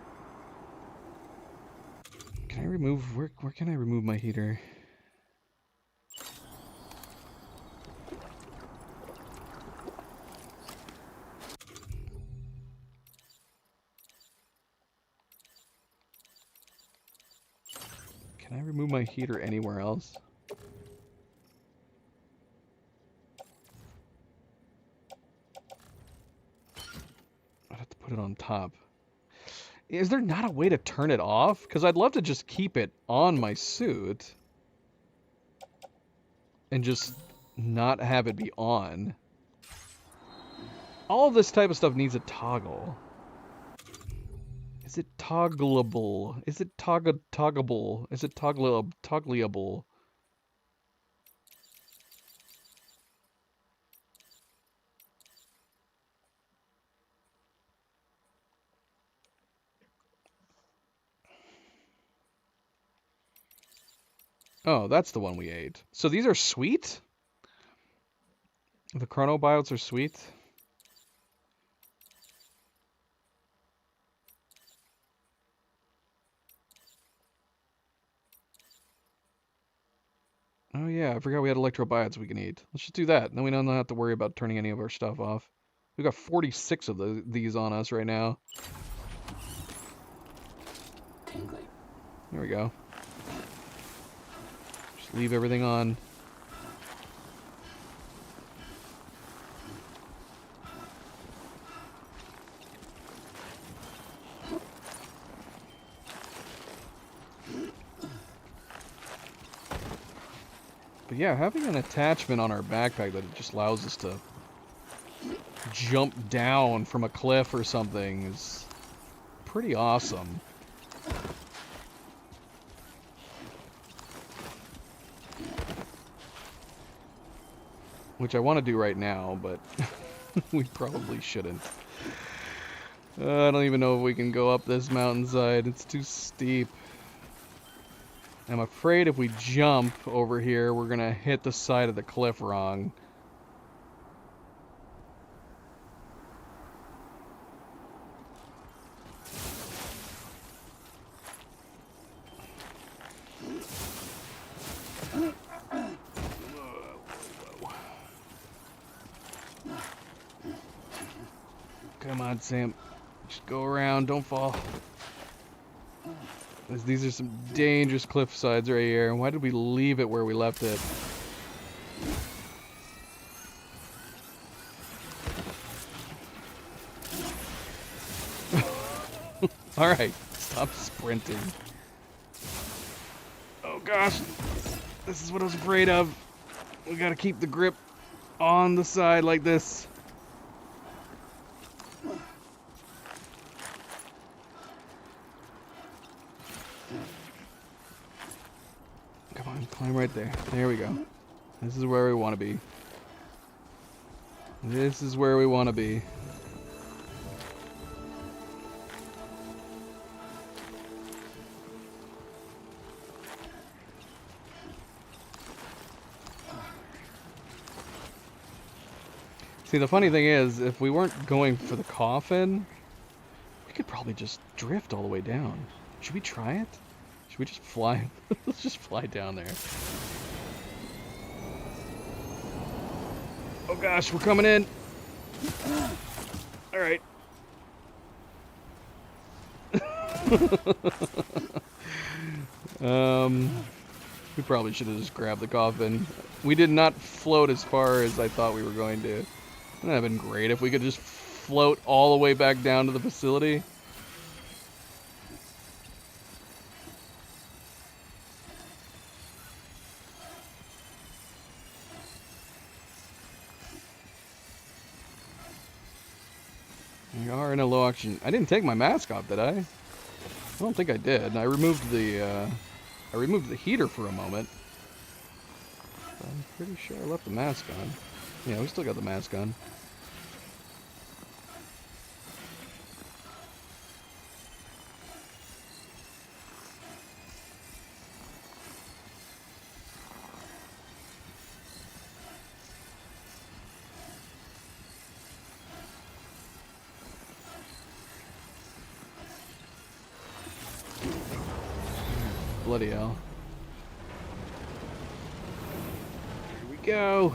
S1: Can I remove... where can I remove my heater? Can I remove my heater anywhere else? I'd have to put it on top. Is there not a way to turn it off? Because I'd love to just keep it on my suit and just not have it be on. All this type of stuff needs a toggle. Is it toggleable? Is it toggleable? Is it toggleable? Oh, that's the one we ate. So these are sweet? The chronobiotes are sweet? Oh yeah, I forgot we had electrobiotes we can eat. Let's just do that. Then we don't have to worry about turning any of our stuff off. We've got 46 of these on us right now.
S3: Tingly.
S1: Here we go. Just leave everything on. But yeah, having an attachment on our backpack that just allows us to jump down from a cliff or something is pretty awesome. Which I want to do right now, but we probably shouldn't. I don't even know if we can go up this mountainside. It's too steep. I'm afraid if we jump over here, we're gonna hit the side of the cliff wrong. Come on, Sam. Just go around, don't fall. These are some dangerous cliff sides right here. Why did we leave it where we left it? Alright, stop sprinting. Oh gosh, this is what I was afraid of. We gotta keep the grip on the side like this. Come on, climb right there. There we go. This is where we want to be. This is where we want to be. See, the funny thing is, if we weren't going for the coffin, we could probably just drift all the way down. Should we try it? Should we just fly? Let's just fly down there. Oh gosh, we're coming in. All right. We probably should have just grabbed the coffin. We did not float as far as I thought we were going to. Wouldn't that have been great if we could just float all the way back down to the facility? We are in a low oxygen. I didn't take my mask off, did I? I don't think I did. I removed the heater for a moment. I'm pretty sure I left the mask on. Yeah, we still got the mask on. Bloody hell. Here we go.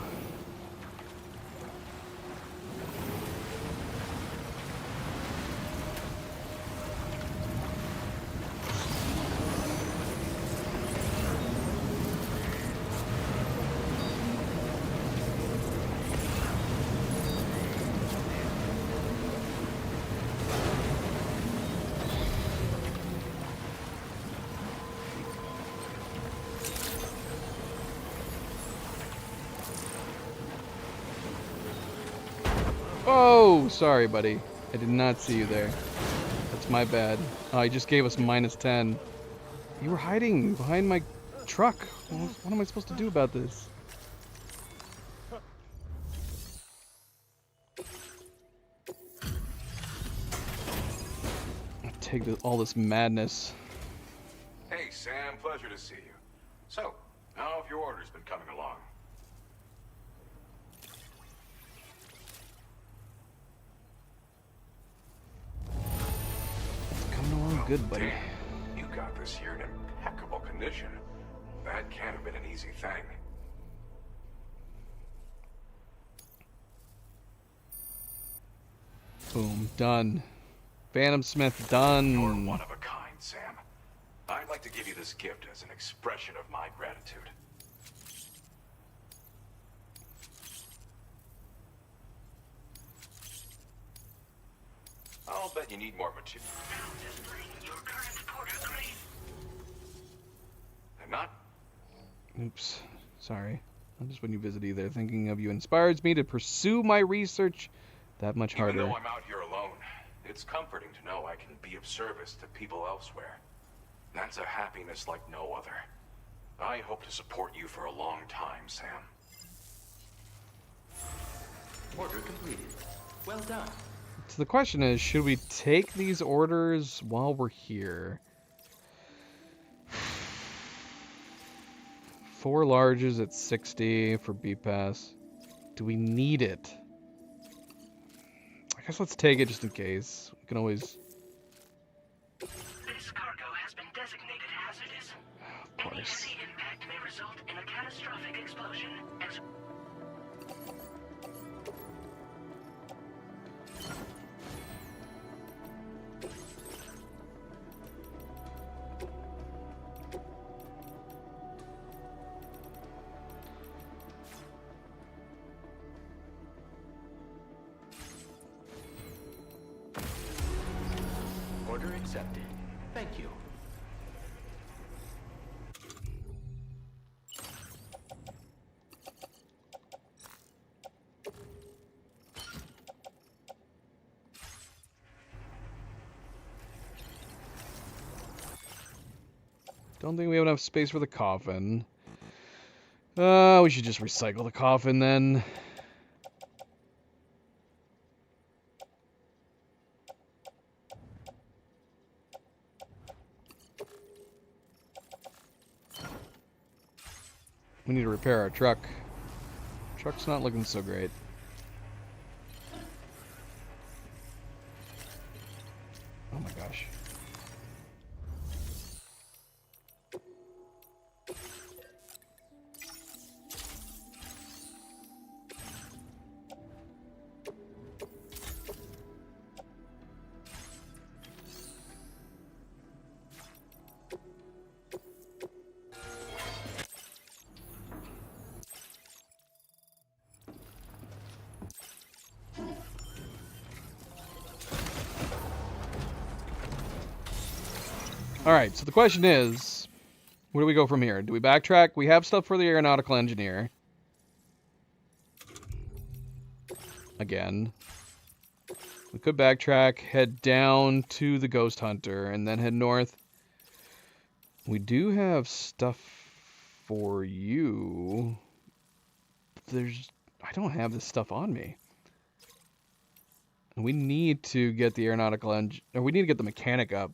S1: Oh, sorry, buddy. I did not see you there. That's my bad. Oh, he just gave us -10. You were hiding behind my truck. What am I supposed to do about this? I'll take all this madness.
S10: Hey, Sam, pleasure to see you. So, how have your orders been coming along?
S1: Coming along good, buddy.
S10: Damn, you got this here in impeccable condition. That can't have been an easy thing.
S1: Boom, done. Phantom Smith, done.
S10: You're one of a kind, Sam. I'd like to give you this gift as an expression of my gratitude.
S6: I'll bet you need more material.
S8: Now displaying your current porter grade.
S6: I'm not.
S1: Oops. Sorry. I'm just when you visit either. Thinking of you inspires me to pursue my research that much harder.
S6: Even though I'm out here alone, it's comforting to know I can be of service to people elsewhere. That's a happiness like no other. I hope to support you for a long time, Sam. Order completed. Well done.
S1: So the question is, should we take these orders while we're here? 4 larges at 60 for B-Pass. Do we need it? I guess let's take it just in case. We can always...
S8: This cargo has been designated hazardous.
S1: Of
S8: Any
S1: course.
S8: heavy impact may result in a catastrophic explosion.
S6: Order accepted. Thank you.
S1: Don't think we have enough space for the coffin. We should just recycle the coffin then. We need to repair our truck. Truck's not looking so great. Oh my gosh. Alright, so the question is, where do we go from here? Do we backtrack? We have stuff for the aeronautical engineer. Again. We could backtrack, head down to the ghost hunter, and then head north. We do have stuff for you. I don't have this stuff on me. We need to get the aeronautical we need to get the mechanic up.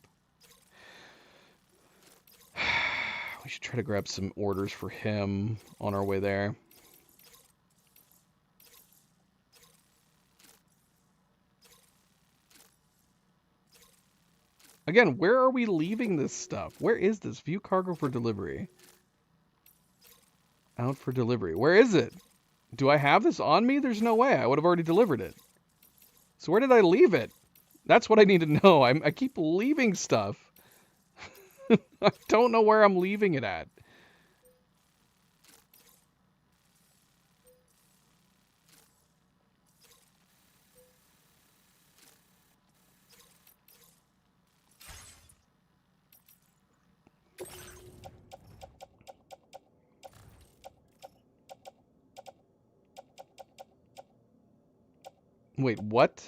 S1: We should try to grab some orders for him on our way there. Again, where are we leaving this stuff? Where is this? View cargo for delivery. Out for delivery. Where is it? Do I have this on me? There's no way. I would have already delivered it. So where did I leave it? That's what I need to know. I keep leaving stuff. I don't know where I'm leaving it at. Wait, what?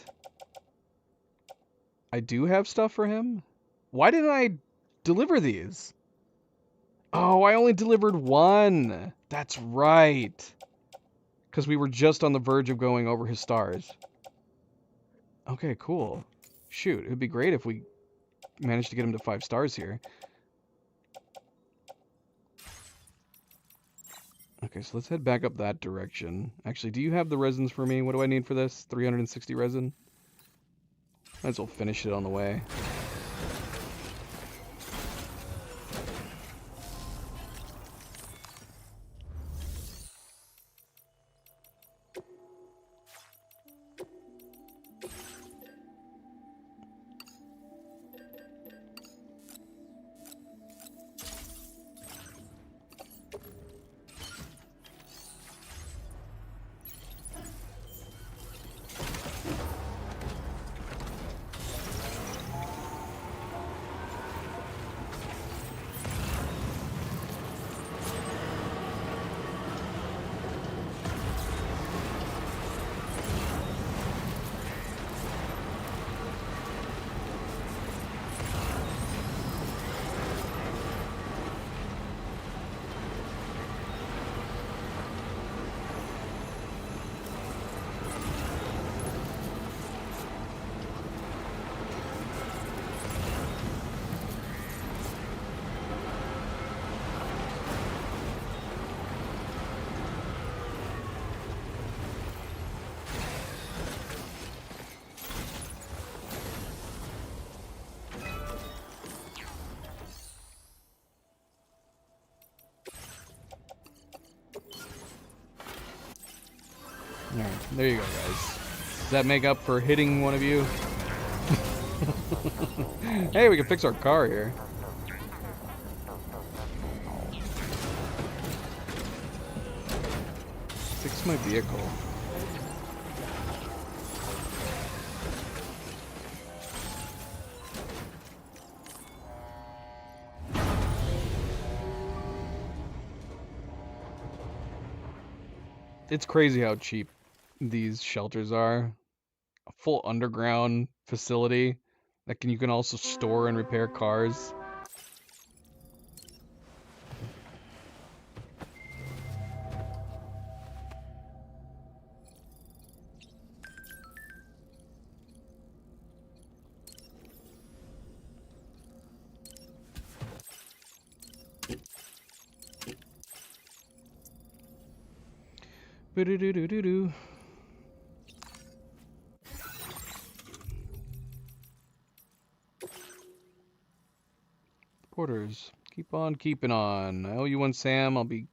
S1: I do have stuff for him? Why didn't I deliver these? Oh, I only delivered one. That's right. Because we were just on the verge of going over his stars. Okay, cool. Shoot, it would be great if we managed to get him to 5 stars here. Okay, so let's head back up that direction. Actually, do you have the resins for me? What do I need for this? 360 resin? Might as well finish it on the way. There you go, guys. Does that make up for hitting one of you? Hey, we can fix our car here. Fix my vehicle. It's crazy how cheap these shelters are. A full underground facility that you can also store and repair cars. Boo-doo-doo-doo-doo-doo. Quarters. Keep on keeping on. I owe you one, Sam. I'm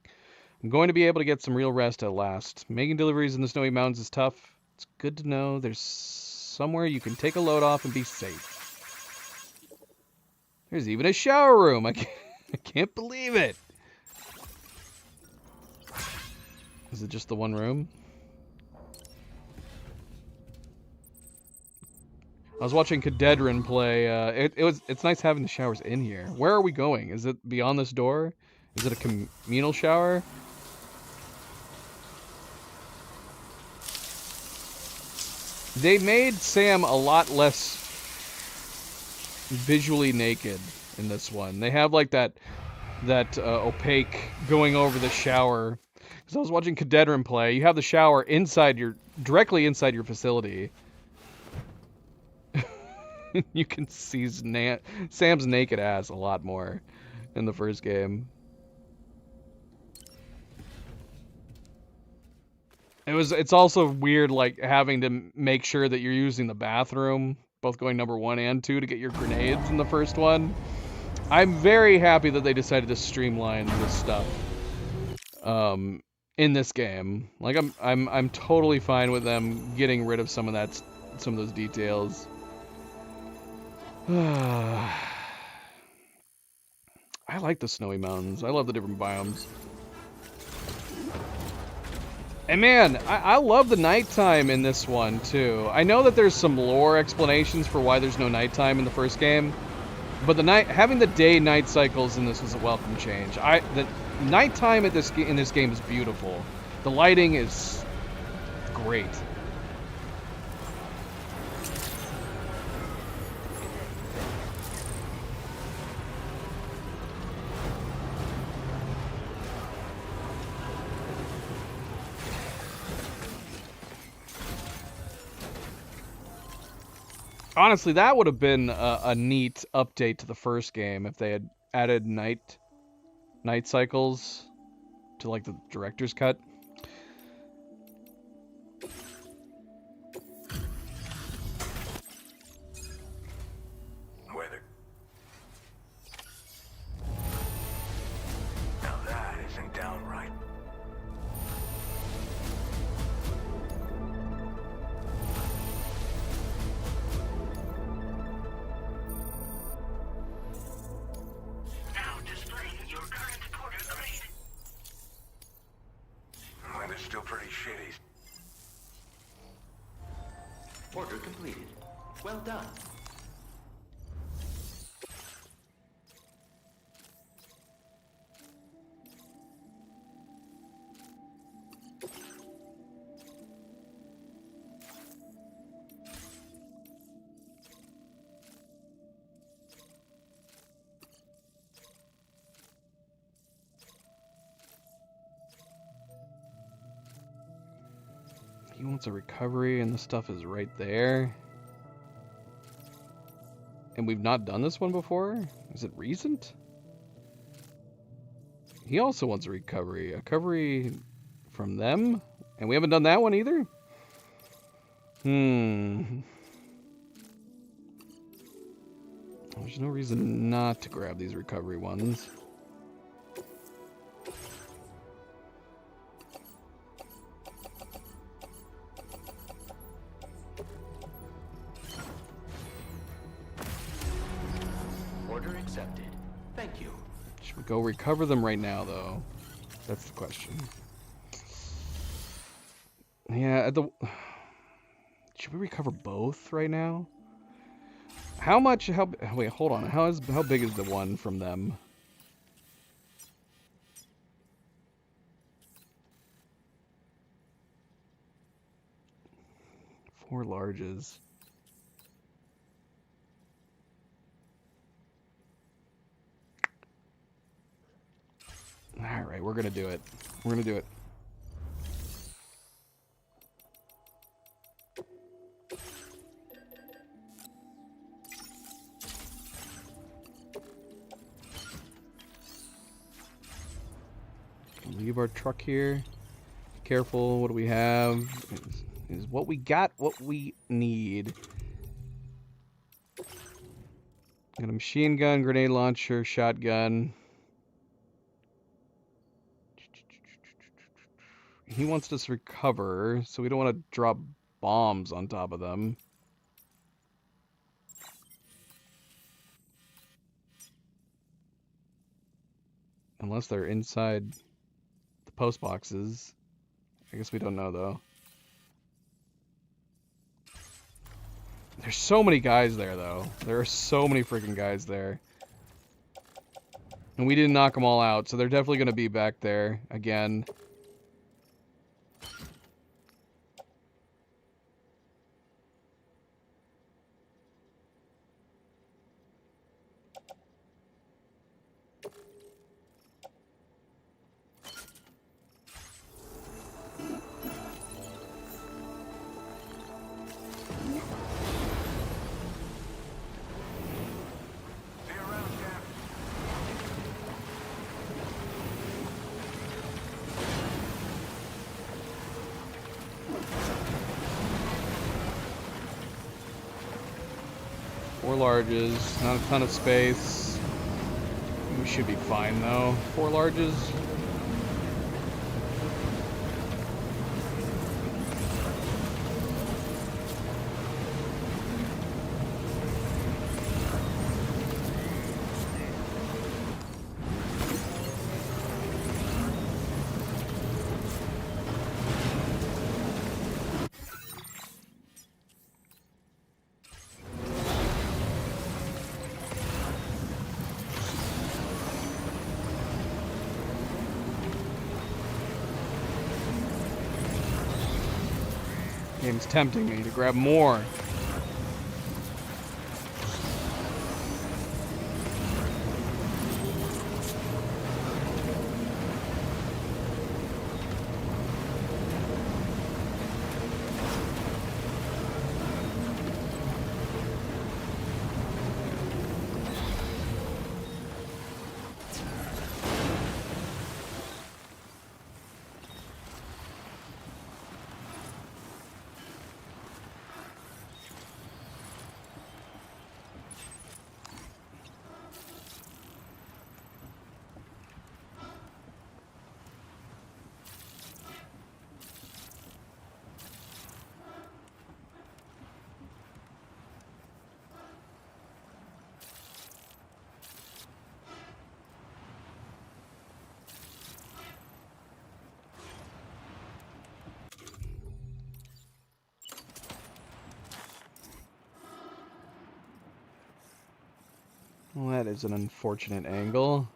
S1: going to be able to get some real rest at last. Making deliveries in the snowy mountains is tough. It's good to know there's somewhere you can take a load off and be safe. There's even a shower room. I can't believe it. Is it just the one room? I was watching Cadedrin play. It's nice having the showers in here. Where are we going? Is it beyond this door? Is it a communal shower? They made Sam a lot less visually naked in this one. They have like that opaque going over the shower. Because I was watching Cadedrin play. You have the shower directly inside your facility. You can see Sam's naked ass a lot more in the first game. It's also weird, like, having to make sure that you're using the bathroom, both going number 1 and 2 to get your grenades in the first one. I'm very happy that they decided to streamline this stuff in this game. Like, I'm totally fine with them getting rid of some of those details. I like the snowy mountains. I love the different biomes. And man, I love the nighttime in this one too. I know that there's some lore explanations for why there's no nighttime in the first game, but having the day-night cycles in this was a welcome change. The nighttime in this game is beautiful. The lighting is great. Honestly, that would have been a neat update to the first game if they had added night cycles to like the director's cut.
S10: Weather. Now that isn't downright. Still pretty shitty.
S3: Order completed. Well done.
S1: He wants a recovery, and the stuff is right there. And we've not done this one before? Is it recent? He also wants a recovery. A recovery from them? And we haven't done that one either? There's no reason not to grab these recovery ones. Go recover them right now, though. That's the question. Yeah, should we recover both right now? How wait, hold on. How big is the one from them? Four larges. All right, we're gonna do it. We're gonna do it. Leave our truck here. Careful. What do we have? Is what we got what we need? Got a machine gun, grenade launcher, shotgun. He wants us to recover, so we don't want to drop bombs on top of them. Unless they're inside the post boxes. I guess we don't know, though. There's so many guys there, though. There are so many freaking guys there. And we didn't knock them all out, so they're definitely going to be back there again. Four larges, not a ton of space. We should be fine though. Four larges. Game's tempting me to grab more. Well, that is an unfortunate angle.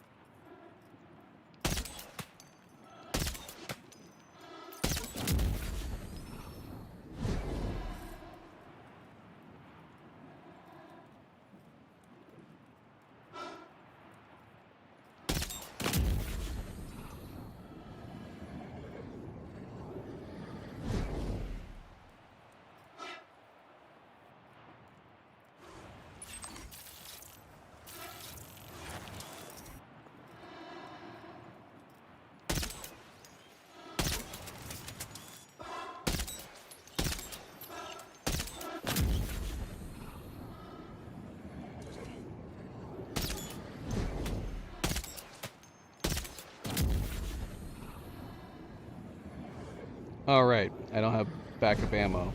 S1: Alright, I don't have backup ammo.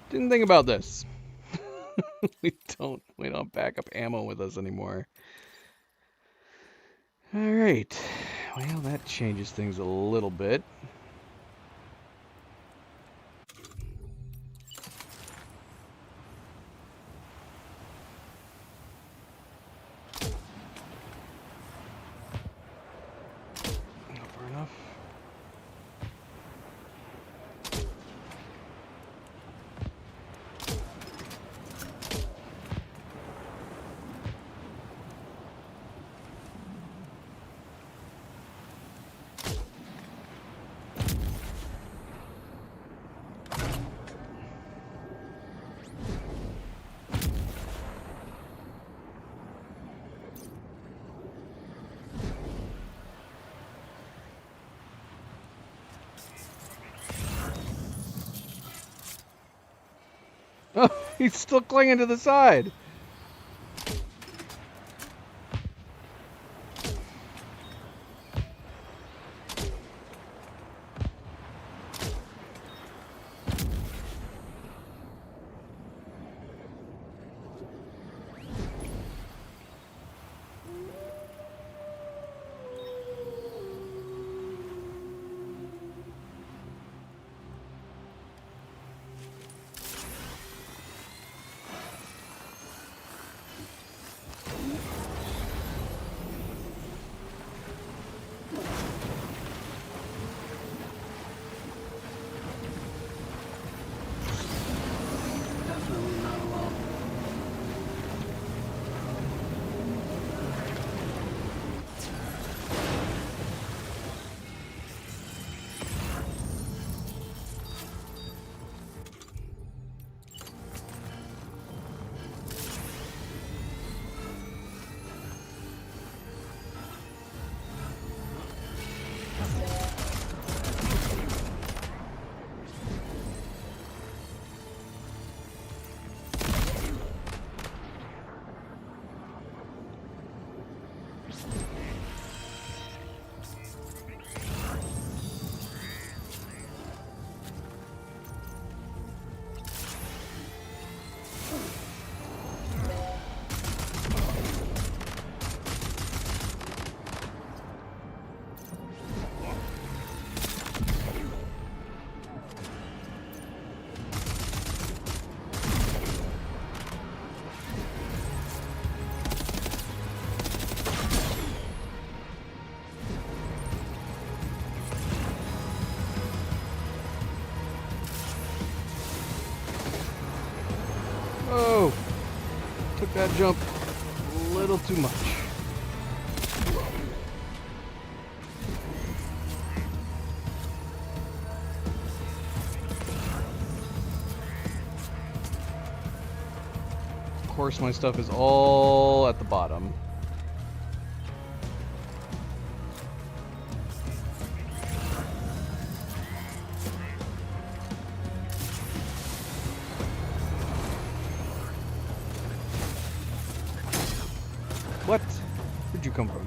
S1: Didn't think about this. we don't have backup ammo with us anymore. Alright. Well, that changes things a little bit. Not far enough. Oh, he's still clinging to the side. Oh, took that jump a little too much. Of course, my stuff is all at the bottom. What? Where'd you come from?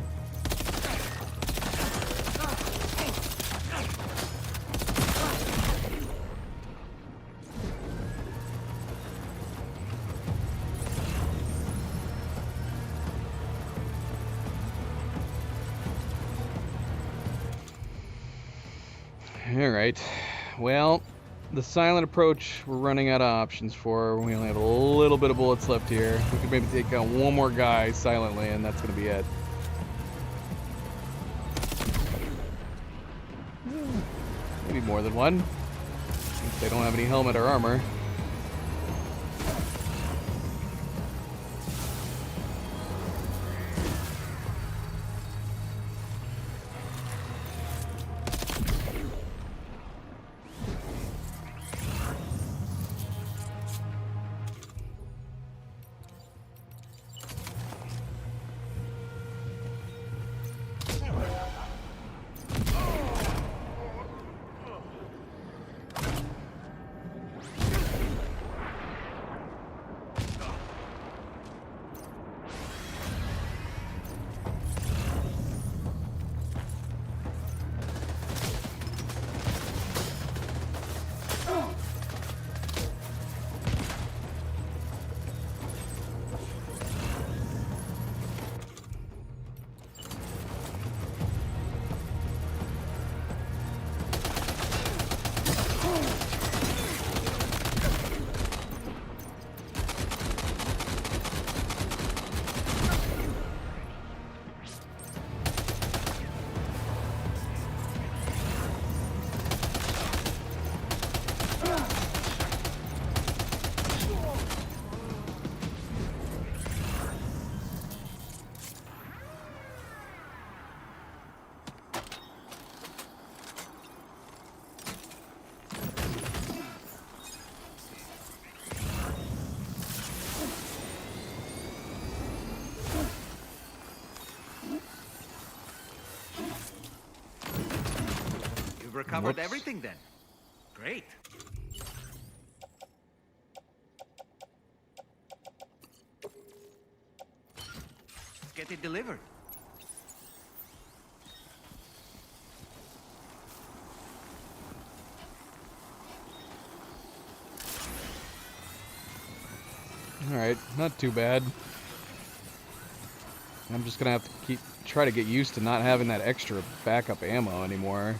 S1: Alright. Well, the silent approach we're running out of options for. We only have a little bit of bullets left here. We could maybe take out one more guy silently, and that's going to be it. Maybe more than one. If they don't have any helmet or armor.
S4: covered
S1: Whoops.
S4: everything then. Great. Get it delivered.
S1: Alright, not too bad. I'm just gonna have to try to get used to not having that extra backup ammo anymore.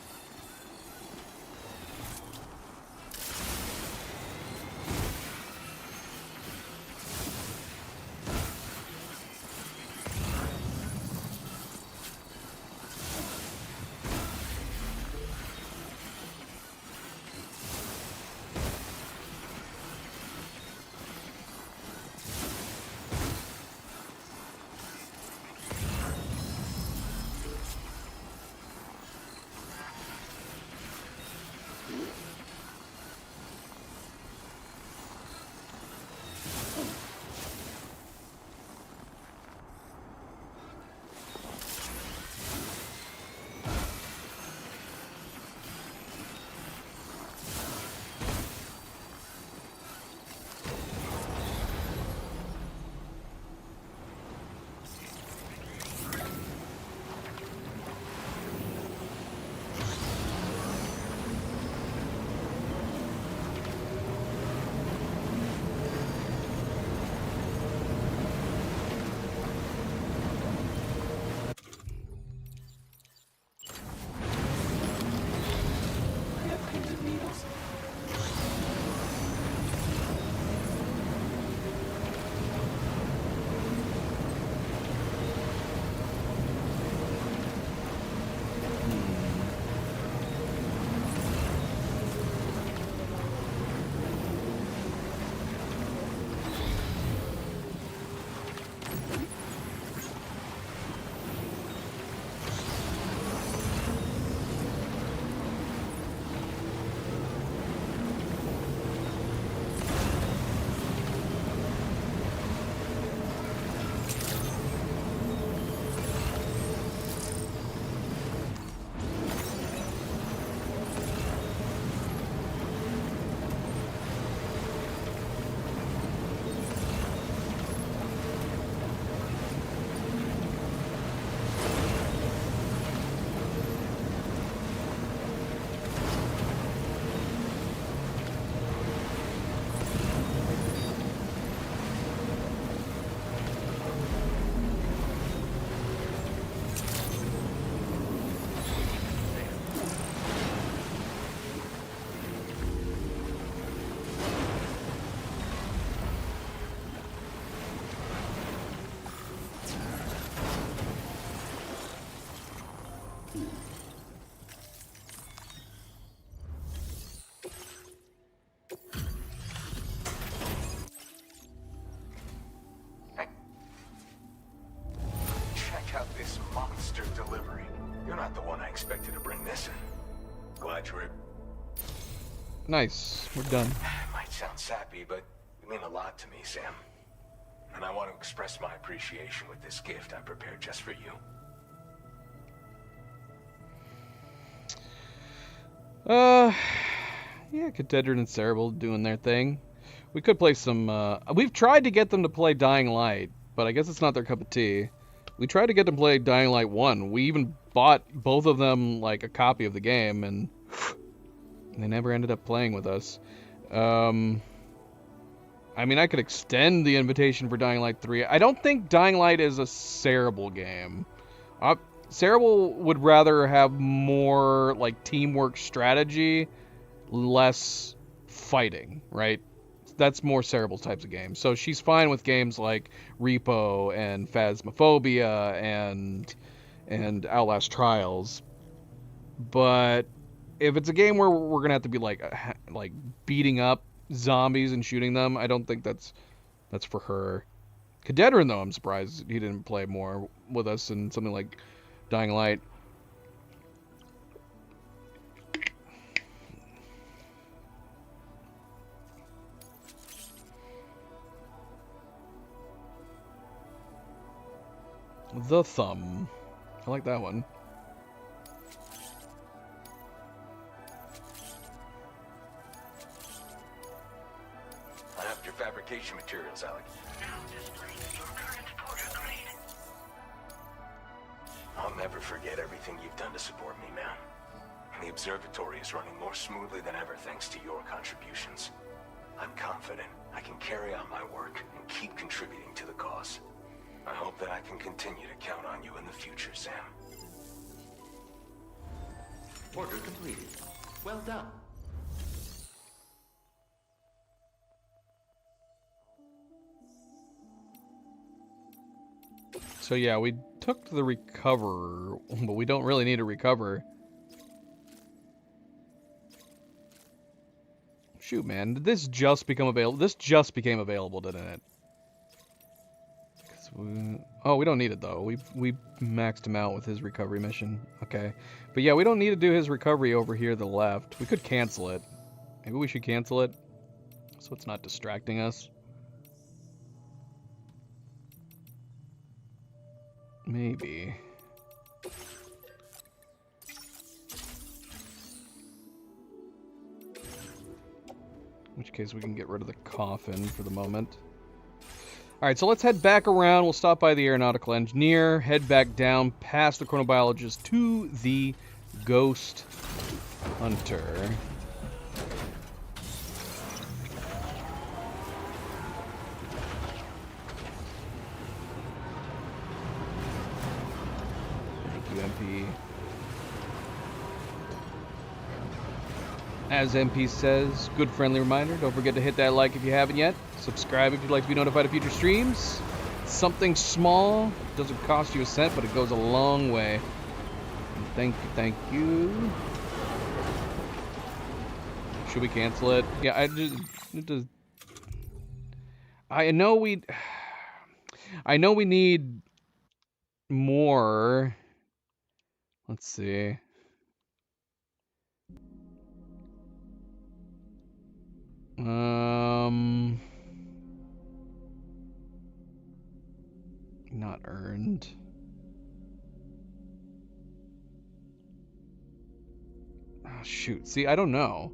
S10: Check out this monster delivery. You're not the one I expected to bring this in. Glad you're...
S1: Nice, we're done.
S10: Might sound sappy, but you mean a lot to me, Sam. And I want to express my appreciation with this gift I prepared just for you.
S1: Yeah, Cadedran and Cerebral doing their thing. We could play some, we've tried to get them to play Dying Light, but I guess it's not their cup of tea. We tried to get them to play Dying Light 1. We even bought both of them, like, a copy of the game, and they never ended up playing with us. I mean, I could extend the invitation for Dying Light 3. I don't think Dying Light is a Cerebral game. Cerebral would rather have more, like, teamwork strategy, less fighting, right? That's more Cerebral types of games. So she's fine with games like Repo and Phasmophobia and Outlast Trials. But if it's a game where we're gonna have to be like beating up zombies and shooting them, I don't think that's for her. Cadedran, though, I'm surprised he didn't play more with us in something like Dying Light. The Thumb. I like that one.
S10: fabrication materials, Alec.
S8: Now displaying your current Porter grade.
S10: I'll never forget everything you've done to support me, man. The observatory is running more smoothly than ever thanks to your contributions. I'm confident I can carry on my work and keep contributing to the cause. I hope that I can continue to count on you in the future, Sam.
S3: Order completed. Well done.
S1: So yeah, we took the recover, but we don't really need to recover. Shoot, man, did this just become available? This just became available, didn't it? Oh, we don't need it though. We maxed him out with his recovery mission. Okay, but yeah, we don't need to do his recovery over here to the left. We could cancel it. Maybe we should cancel it so it's not distracting us. Maybe. In which case we can get rid of the coffin for the moment. Alright, so let's head back around. We'll stop by the aeronautical engineer, head back down past the chronobiologist to the ghost hunter. MP. As MP says, good friendly reminder, don't forget to hit that like if you haven't yet. Subscribe if you'd like to be notified of future streams. Something small, doesn't cost you a cent, but it goes a long way. And thank you. Should we cancel it? Yeah, I know we need more. Let's see. Not earned. Oh, shoot. See, I don't know.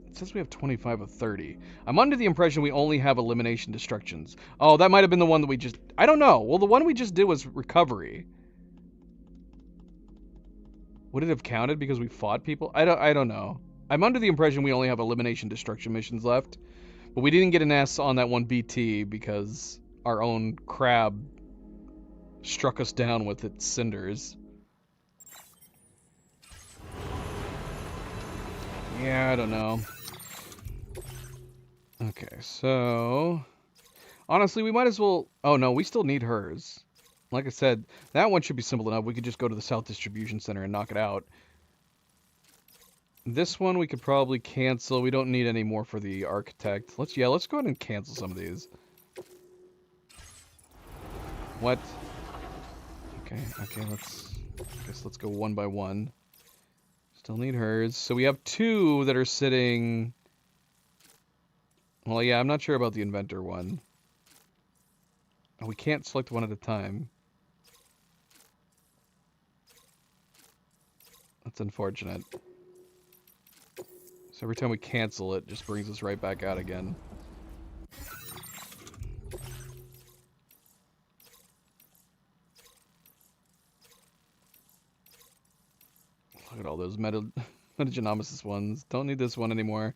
S1: It says we have 25 of 30. I'm under the impression we only have elimination destructions. Oh, that might have been the one that we just... I don't know. Well, the one we just did was recovery. Would it have counted because we fought people? I don't know. I'm under the impression we only have elimination destruction missions left. But we didn't get an S on that one BT because our own crab struck us down with its cinders. Yeah, I don't know. Okay, so... honestly, we might as well... oh, no, we still need hers. Like I said, that one should be simple enough. We could just go to the South Distribution Center and knock it out. This one we could probably cancel. We don't need any more for the architect. Let's go ahead and cancel some of these. What? Okay, let's go one by one. Still need hers. So we have two that are sitting... well, yeah, I'm not sure about the inventor one. Oh, we can't select one at a time. That's unfortunate. So every time we cancel it, just brings us right back out again. Look at all those metagenomics ones. Don't need this one anymore.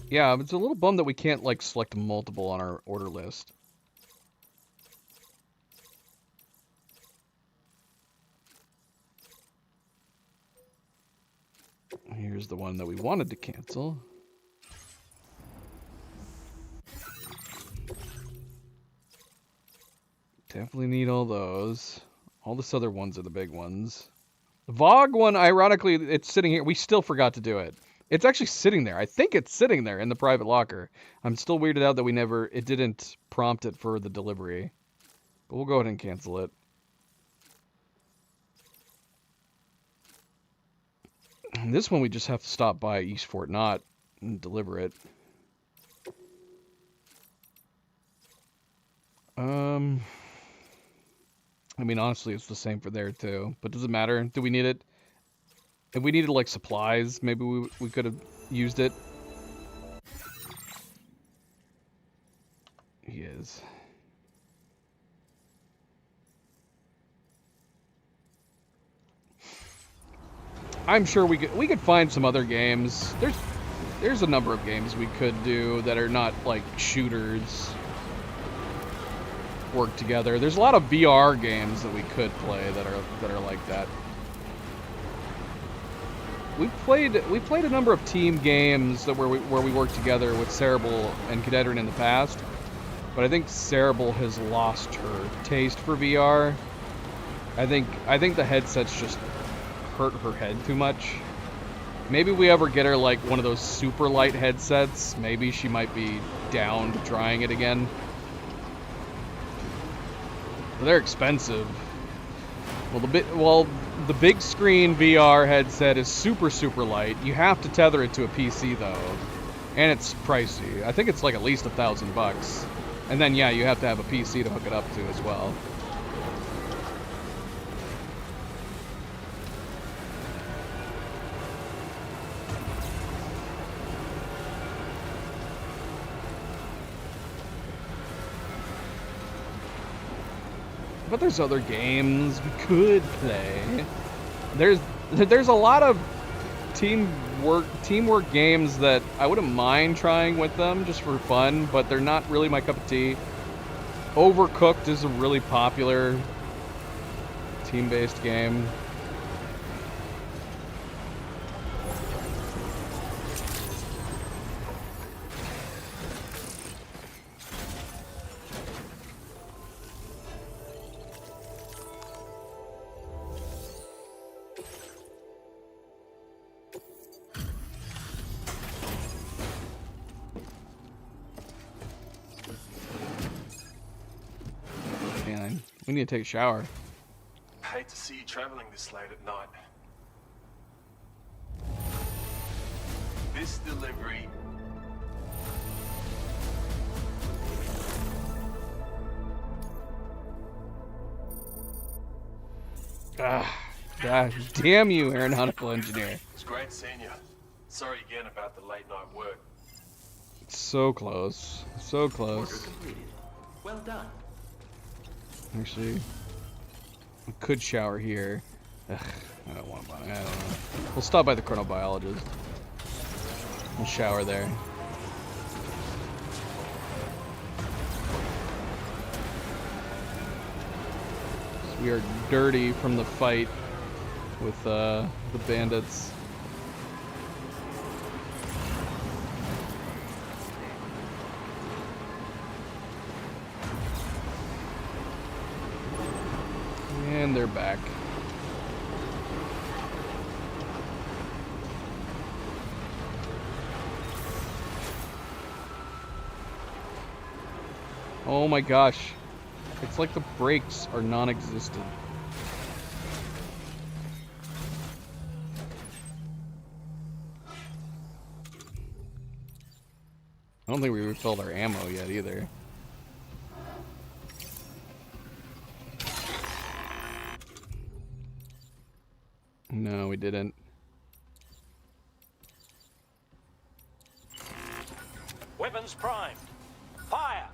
S1: Yeah, it's a little bummed that we can't, like, select multiple on our order list. Here's the one that we wanted to cancel. Definitely need all those. All this other ones are the big ones. The Vogue one, ironically, it's sitting here. We still forgot to do it. It's actually sitting there. I think it's sitting there in the private locker. I'm still weirded out that it didn't prompt it for the delivery. But we'll go ahead and cancel it. And this one we just have to stop by East Fort Knott and deliver it. I mean, honestly, it's the same for there too. But does it matter? Do we need it? If we needed like supplies, maybe we could have used it. He is. I'm sure we could find some other games. There's a number of games we could do that are not like shooters. Work together. There's a lot of VR games that we could play that are like that. We played a number of team games that where we worked together with Cerebral and Cadetrin in the past, but I think Cerebral has lost her taste for VR. I think the headsets just hurt her head too much. Maybe we ever get her like one of those super light headsets. Maybe she might be down to trying it again. But they're expensive. Well, the big screen VR headset is super light. You have to tether it to a PC though, and it's pricey. I think it's like at least $1,000. And then yeah, you have to have a PC to hook it up to as well. But there's other games we could play. There's a lot of teamwork games that I wouldn't mind trying with them just for fun, but they're not really my cup of tea. Overcooked is a really popular team-based game. We need to take a shower.
S11: I hate to see you traveling this late at night. This delivery...
S1: God damn you, aeronautical engineer.
S11: It's great seeing you. Sorry again about the late night work.
S1: So close. So close.
S3: Order completed. Well done.
S1: Actually, we could shower here. Ugh, I don't want to. I don't know. We'll stop by the chronobiologist. We'll shower there. So we are dirty from the fight with the bandits. And they're back. Oh my gosh. It's like the brakes are non-existent. I don't think we refilled our ammo yet either. No, we didn't.
S7: Weapons primed. Fire!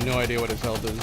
S1: have no idea what his health is.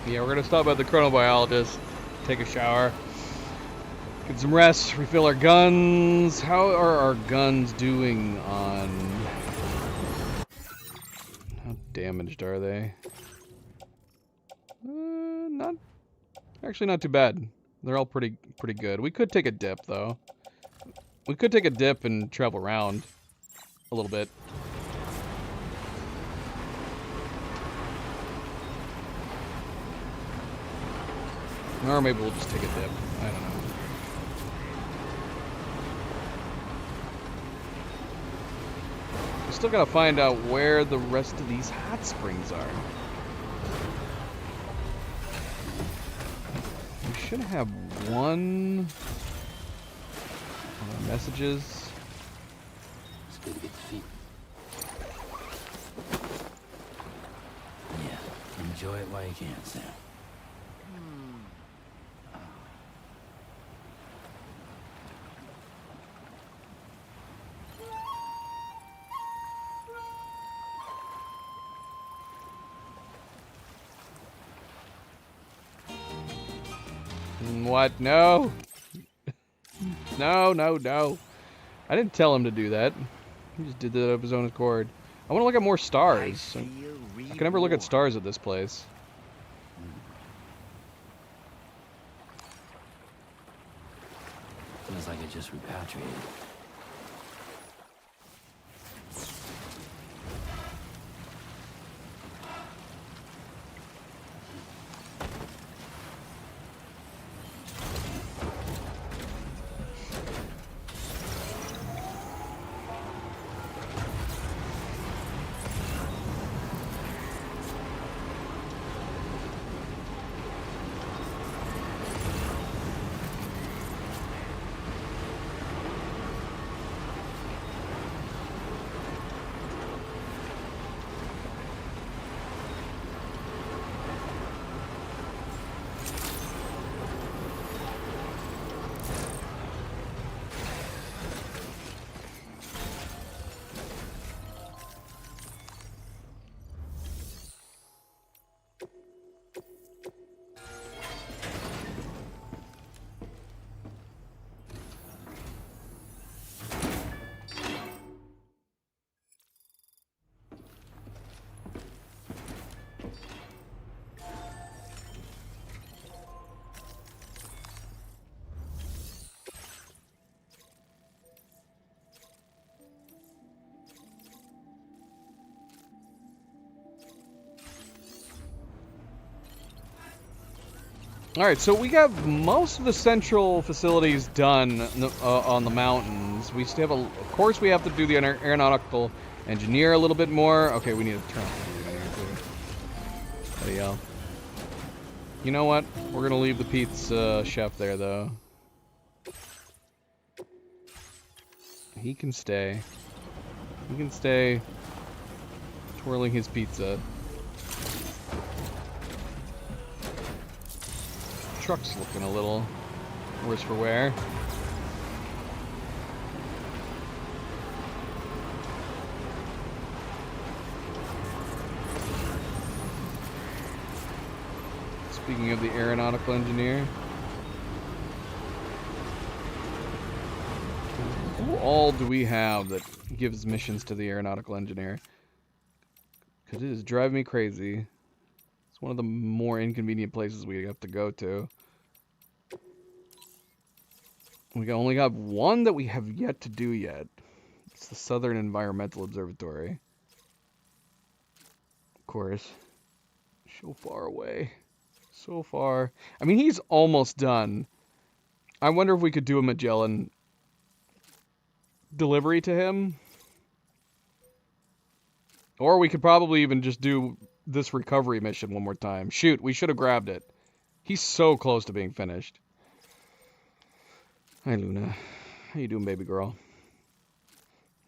S1: Yeah, we're gonna stop at the chronobiologist, take a shower, get some rest, refill our guns. How are our guns doing on... How damaged are they? Not... Actually not too bad. They're all pretty good. We could take a dip, though. We could take a dip and travel around a little bit. Or maybe we'll just take a dip. I don't know. We still gotta find out where the rest of these hot springs are. We should have one messages.
S12: It's good to get the feet. Yeah, enjoy it while you can, Sam.
S1: What? No. No. I didn't tell him to do that. He just did that of his own accord. I want to look at more stars. I can never look at stars at this place.
S12: Feels like I just repatriated.
S1: Alright, so we got most of the central facilities done on the mountains. We still have of course we have to do the aeronautical engineer a little bit more. Okay, we need to turn off the engineer too. Bloody hell. You know what? We're gonna leave the pizza chef there though. He can stay. He can stay twirling his pizza. Truck's looking a little worse for wear. Speaking of the aeronautical engineer, who all do we have that gives missions to the aeronautical engineer? Because it is driving me crazy. It's one of the more inconvenient places we have to go to. We only got one that we have yet to do yet. It's the Southern Environmental Observatory. Of course. So far away. So far. I mean, he's almost done. I wonder if we could do a Magellan delivery to him. Or we could probably even just do this recovery mission one more time. Shoot, we should have grabbed it. He's so close to being finished. Hi, Luna. How you doing, baby girl?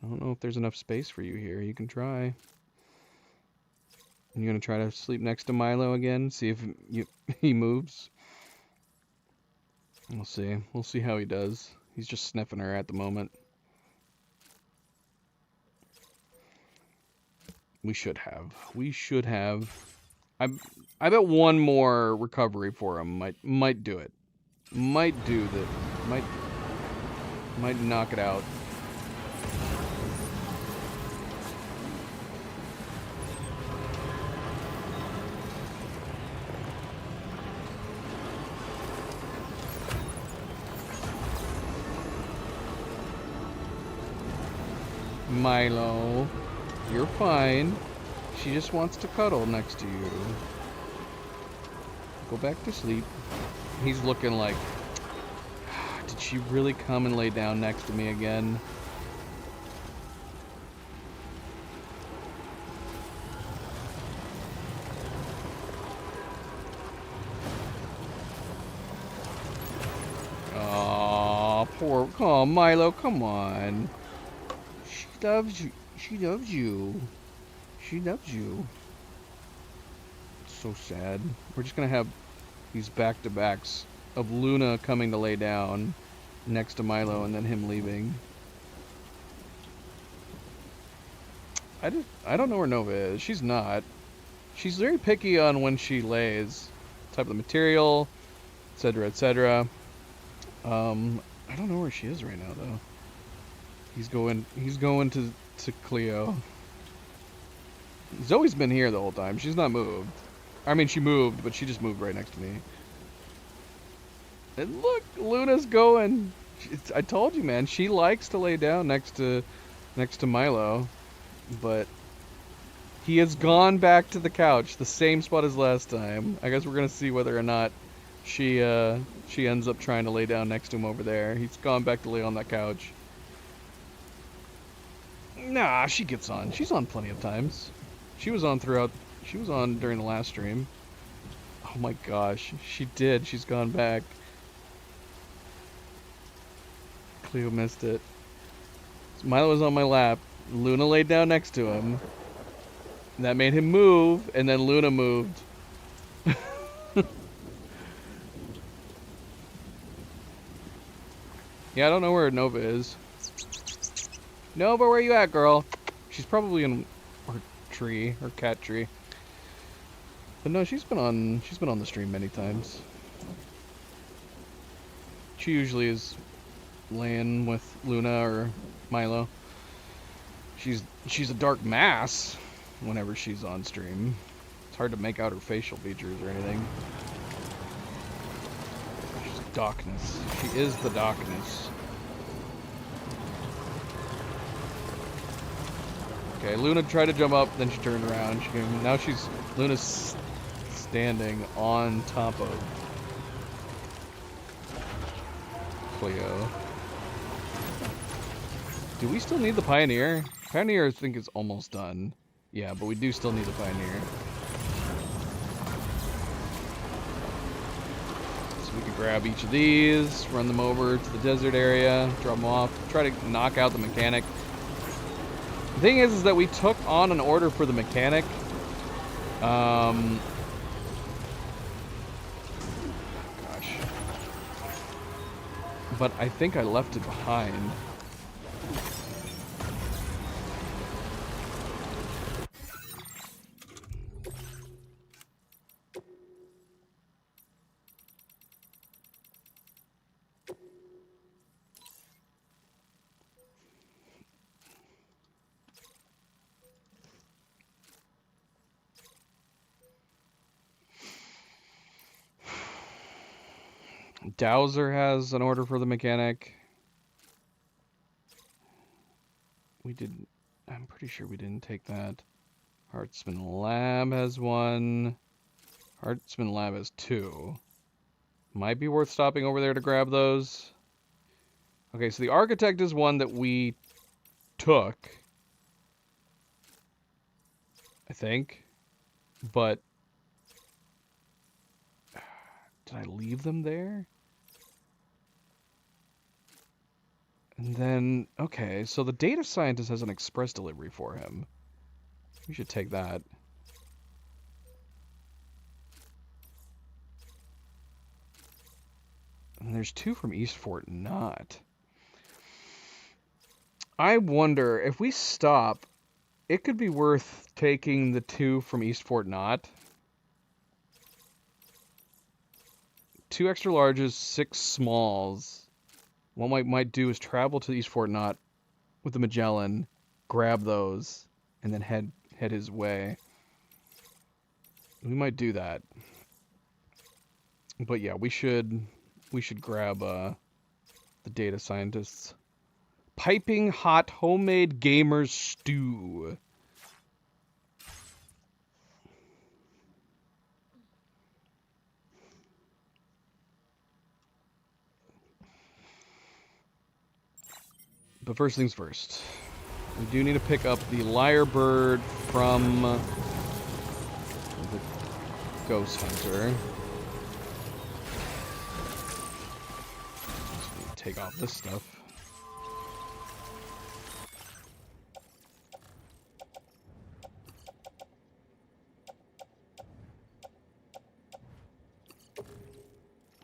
S1: I don't know if there's enough space for you here. You can try. You gonna try to sleep next to Milo again? See if he moves? We'll see. We'll see how he does. He's just sniffing her at the moment. We should have. We should have. I bet one more recovery for him might do it. Might do that. Might knock it out. Milo, you're fine. She just wants to cuddle next to you. Go back to sleep. He's looking like, did she really come and lay down next to me again? Oh, poor, oh, Milo, come on. She loves you. She loves you. She loves you. It's so sad. We're just gonna have these back-to-backs of Luna coming to lay down next to Milo and then him leaving. I don't know where Nova is. She's not. She's very picky on when she lays, type of the material, etc., etc. I don't know where she is right now though. He's going to Cleo. Zoe's been here the whole time. She's not moved. I mean, she moved, but she just moved right next to me. And look, Luna's going. I told you, man. She likes to lay down next to Milo, but he has gone back to the couch, the same spot as last time. I guess we're gonna see whether or not she ends up trying to lay down next to him over there. He's gone back to lay on that couch. Nah, she gets on. She's on plenty of times. She was on during the last stream. Oh my gosh, she did. She's gone back. Cleo missed it. So Milo was on my lap. Luna laid down next to him. That made him move, and then Luna moved. Yeah, I don't know where Nova is. Nova, where you at, girl? She's probably in her tree, her cat tree. But no, she's been on the stream many times. She usually is laying with Luna or Milo. She's a dark mass whenever she's on stream. It's hard to make out her facial features or anything. She's darkness. She is the darkness. Okay, Luna tried to jump up, then she turned around. Now Luna's standing on top of Cleo. Do we still need the Pioneer? Pioneer, I think, is almost done. Yeah, but we do still need the Pioneer. So we can grab each of these, run them over to the desert area, drop them off, try to knock out the mechanic. The thing is that we took on an order for the mechanic. Gosh. But I think I left it behind. Dowser has an order for the mechanic. We didn't. I'm pretty sure we didn't take that. Hartzman Lab has one. Hartzman Lab has two. Might be worth stopping over there to grab those. Okay, so the Architect is one that we took, I think. But did I leave them there? And then, okay, so the Data Scientist has an express delivery for him. We should take that. And there's two from East Fort Knott. I wonder, if we stop, it could be worth taking the two from East Fort Knott. 2 extra larges, 6 smalls. What we might do is travel to East Fort Knott with the Magellan, grab those, and then head his way. We might do that. But yeah, we should grab the Data Scientists. Piping hot homemade gamer's stew. But first things first. We do need to pick up the Lyrebird from the Ghost Hunter. Just need to take off this stuff.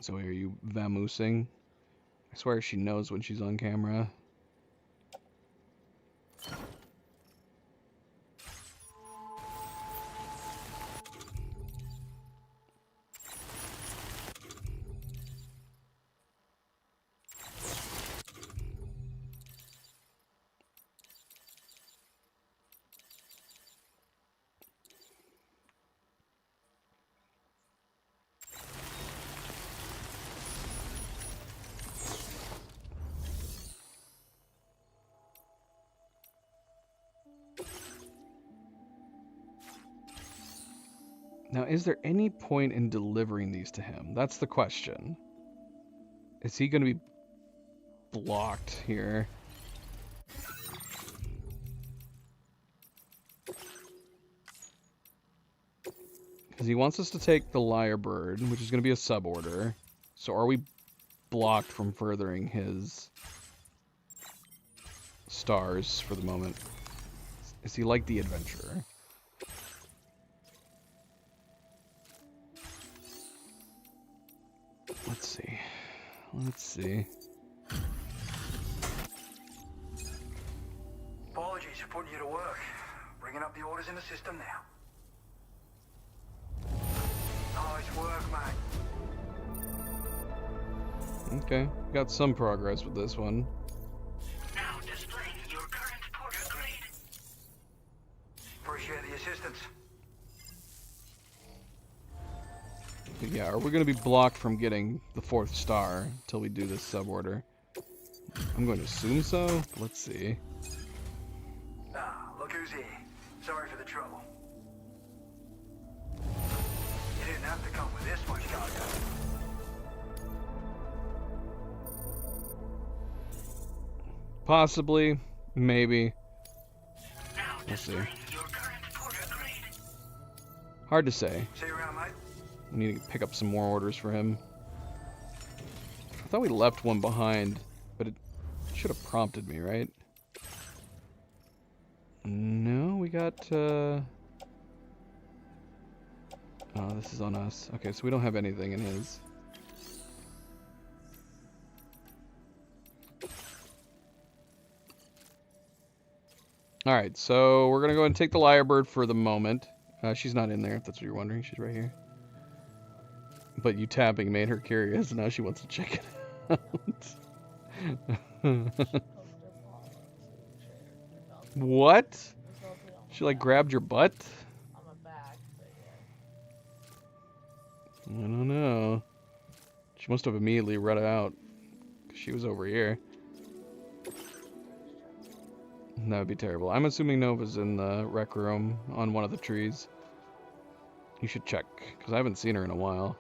S1: So are you vamoosing? I swear she knows when she's on camera. Now, is there any point in delivering these to him? That's the question. Is he going to be blocked here? Because he wants us to take the Lyrebird, which is going to be a suborder. So are we blocked from furthering his stars for the moment? Is he like the Adventurer? Let's see. Let's see.
S13: Apologies for putting you to work. Bringing up the orders in the system now. Nice work, mate.
S1: Okay, got some progress with this one.
S8: Now displaying your current porter grade.
S13: Appreciate the assistance.
S1: But yeah, are we going to be blocked from getting the 4th star until we do this suborder? I'm going to assume so. Let's see.
S13: Ah, look who's here. Sorry for the trouble. You didn't have to come with this much cargo.
S1: Possibly. Maybe. We'll see. Hard to say.
S13: See you around, mate.
S1: We need to pick up some more orders for him. I thought we left one behind, but it should have prompted me, right? No, we got, Oh, this is on us. Okay, so we don't have anything in his. Alright, so we're gonna go ahead and take the Lyrebird for the moment. She's not in there, if that's what you're wondering. She's right here. But you tapping made her curious, and now she wants to check it out. What? She like grabbed your butt?
S2: On my back, but yeah.
S1: I don't know. She must have immediately run out. 'Cause she was over here. That would be terrible. I'm assuming Nova's in the rec room on one of the trees. You should check, because I haven't seen her in a while.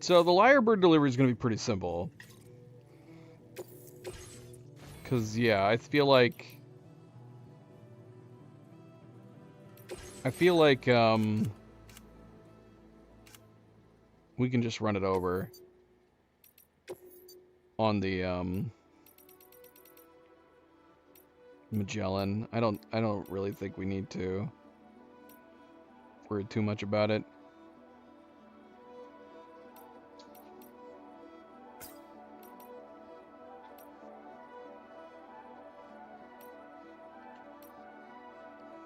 S1: So the Lyrebird delivery is going to be pretty simple. Because, yeah, I feel like, we can just run it over on the, Magellan. I don't really think we need to worry too much about it.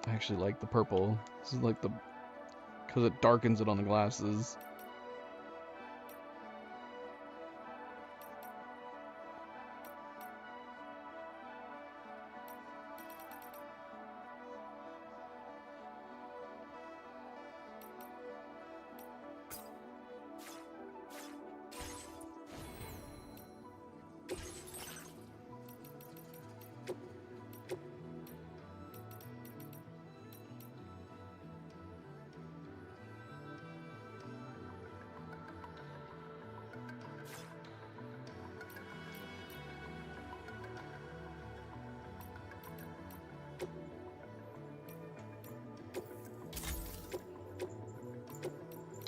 S1: I actually like the purple. This is like because it darkens it on the glasses.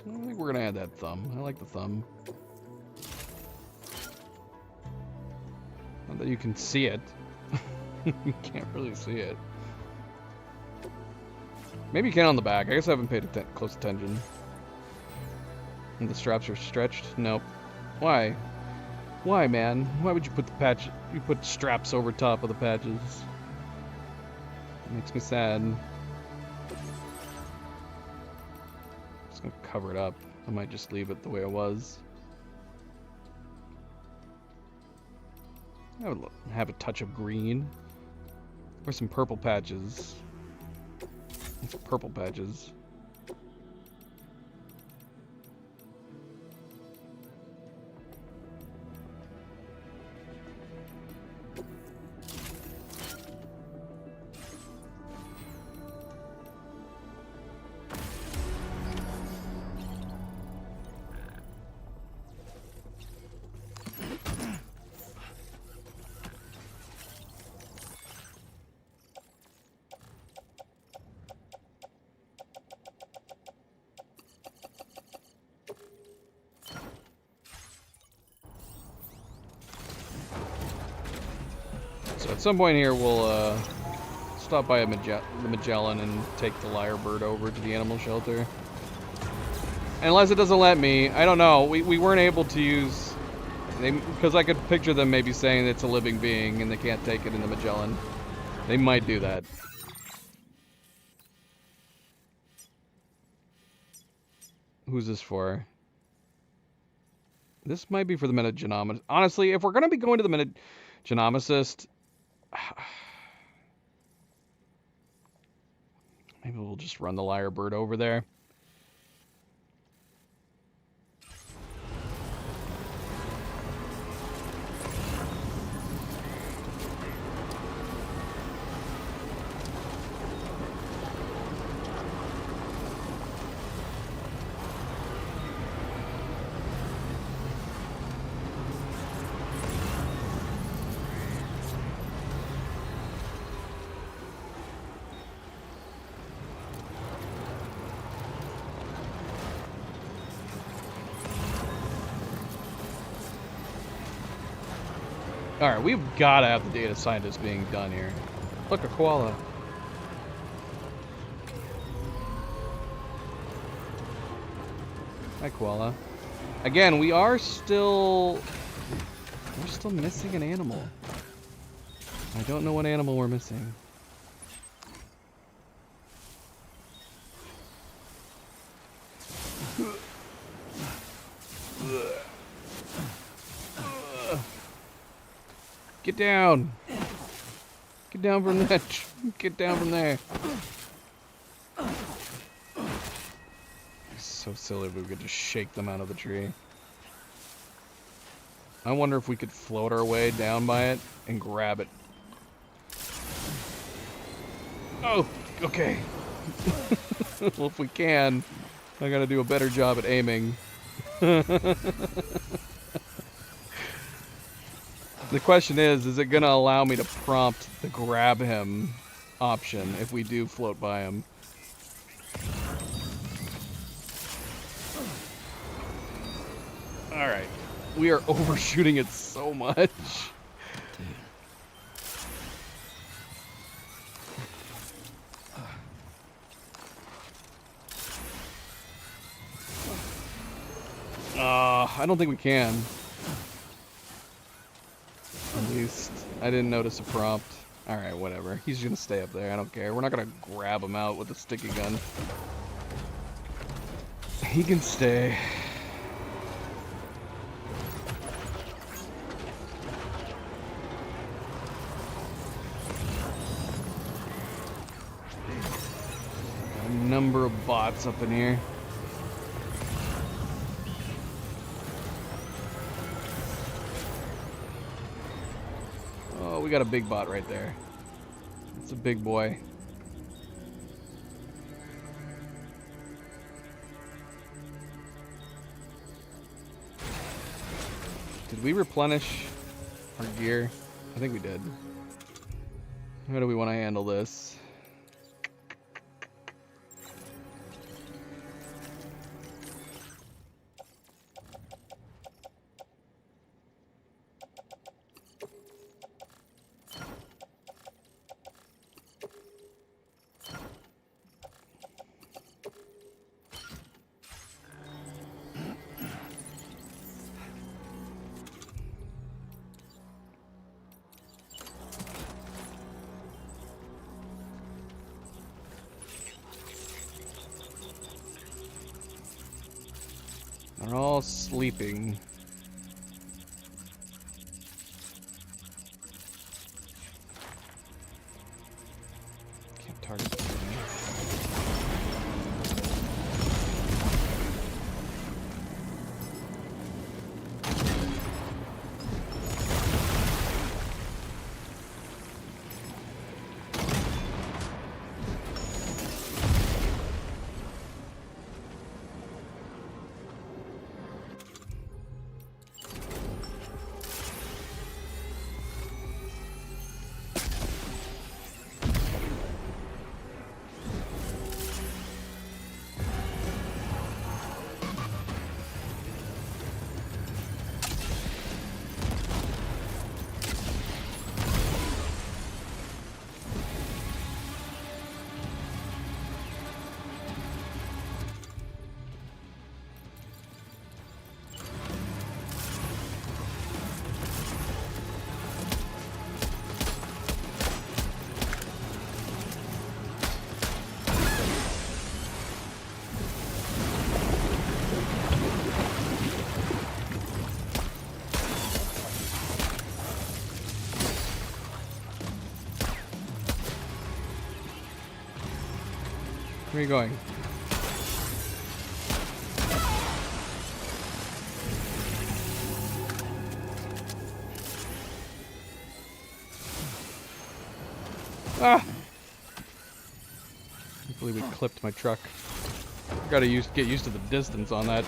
S1: I think we're gonna add that thumb. I like the thumb. Not that you can see it. You can't really see it. Maybe you can on the back. I guess I haven't paid close attention. And the straps are stretched? Nope. Why? Why, man? Why would you put the patch? You put straps over top of the patches? It makes me sad. Just gonna cover it up. I might just leave it the way it was. I would have a touch of green. Or some purple patches. Some purple patches. So at some point here, we'll stop by the Magellan and take the Lyrebird over to the animal shelter. Unless it doesn't let me, I don't know. We weren't able to use, because I could picture them maybe saying it's a living being and they can't take it in the Magellan. They might do that. Who's this for? This might be for the Metagenomicist. Honestly, if we're going to be going to the Metagenomicist, maybe we'll just run the Lyrebird over there. Alright, we've got to have the data scientist being done here. Look, a koala. Hi, koala. Again, we're still missing an animal. I don't know what animal we're missing. Get down! Get down from that. Get down from there. It's so silly if we could just shake them out of the tree. I wonder if we could float our way down by it and grab it. Oh, okay. Well, if we can, I gotta do a better job at aiming. The question is it gonna allow me to prompt the grab him option if we do float by him? Alright. We are overshooting it so much. I don't think we can. At least, I didn't notice a prompt. Alright, whatever. He's gonna stay up there. I don't care. We're not gonna grab him out with a sticky gun. He can stay. A number of bots up in here. Oh, we got a big bot right there. It's a big boy. Did we replenish our gear? I think we did. How do we want to handle this? They're all sleeping. Can't target them. Where are you going? Ah! I believe we clipped my truck. Gotta get used to the distance on that.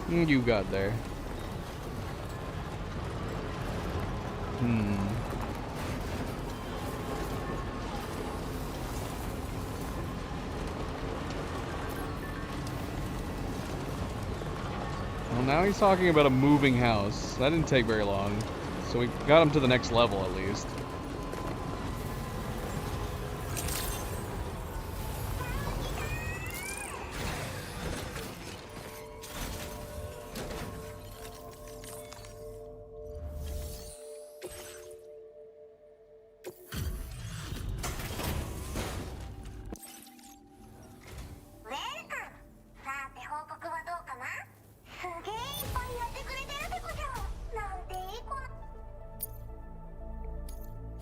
S1: You got there. Well, now he's talking about a moving house. That didn't take very long. So we got him to the next level, at least.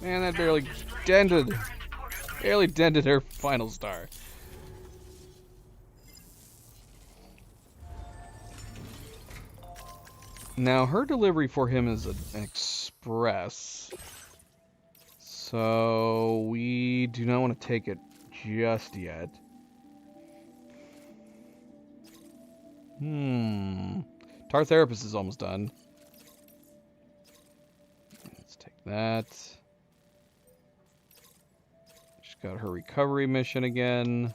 S1: Man, that barely dented her final star. Now, her delivery for him is an express. So, we do not want to take it just yet. Tar Therapist is almost done. Let's take that. She's got her recovery mission again.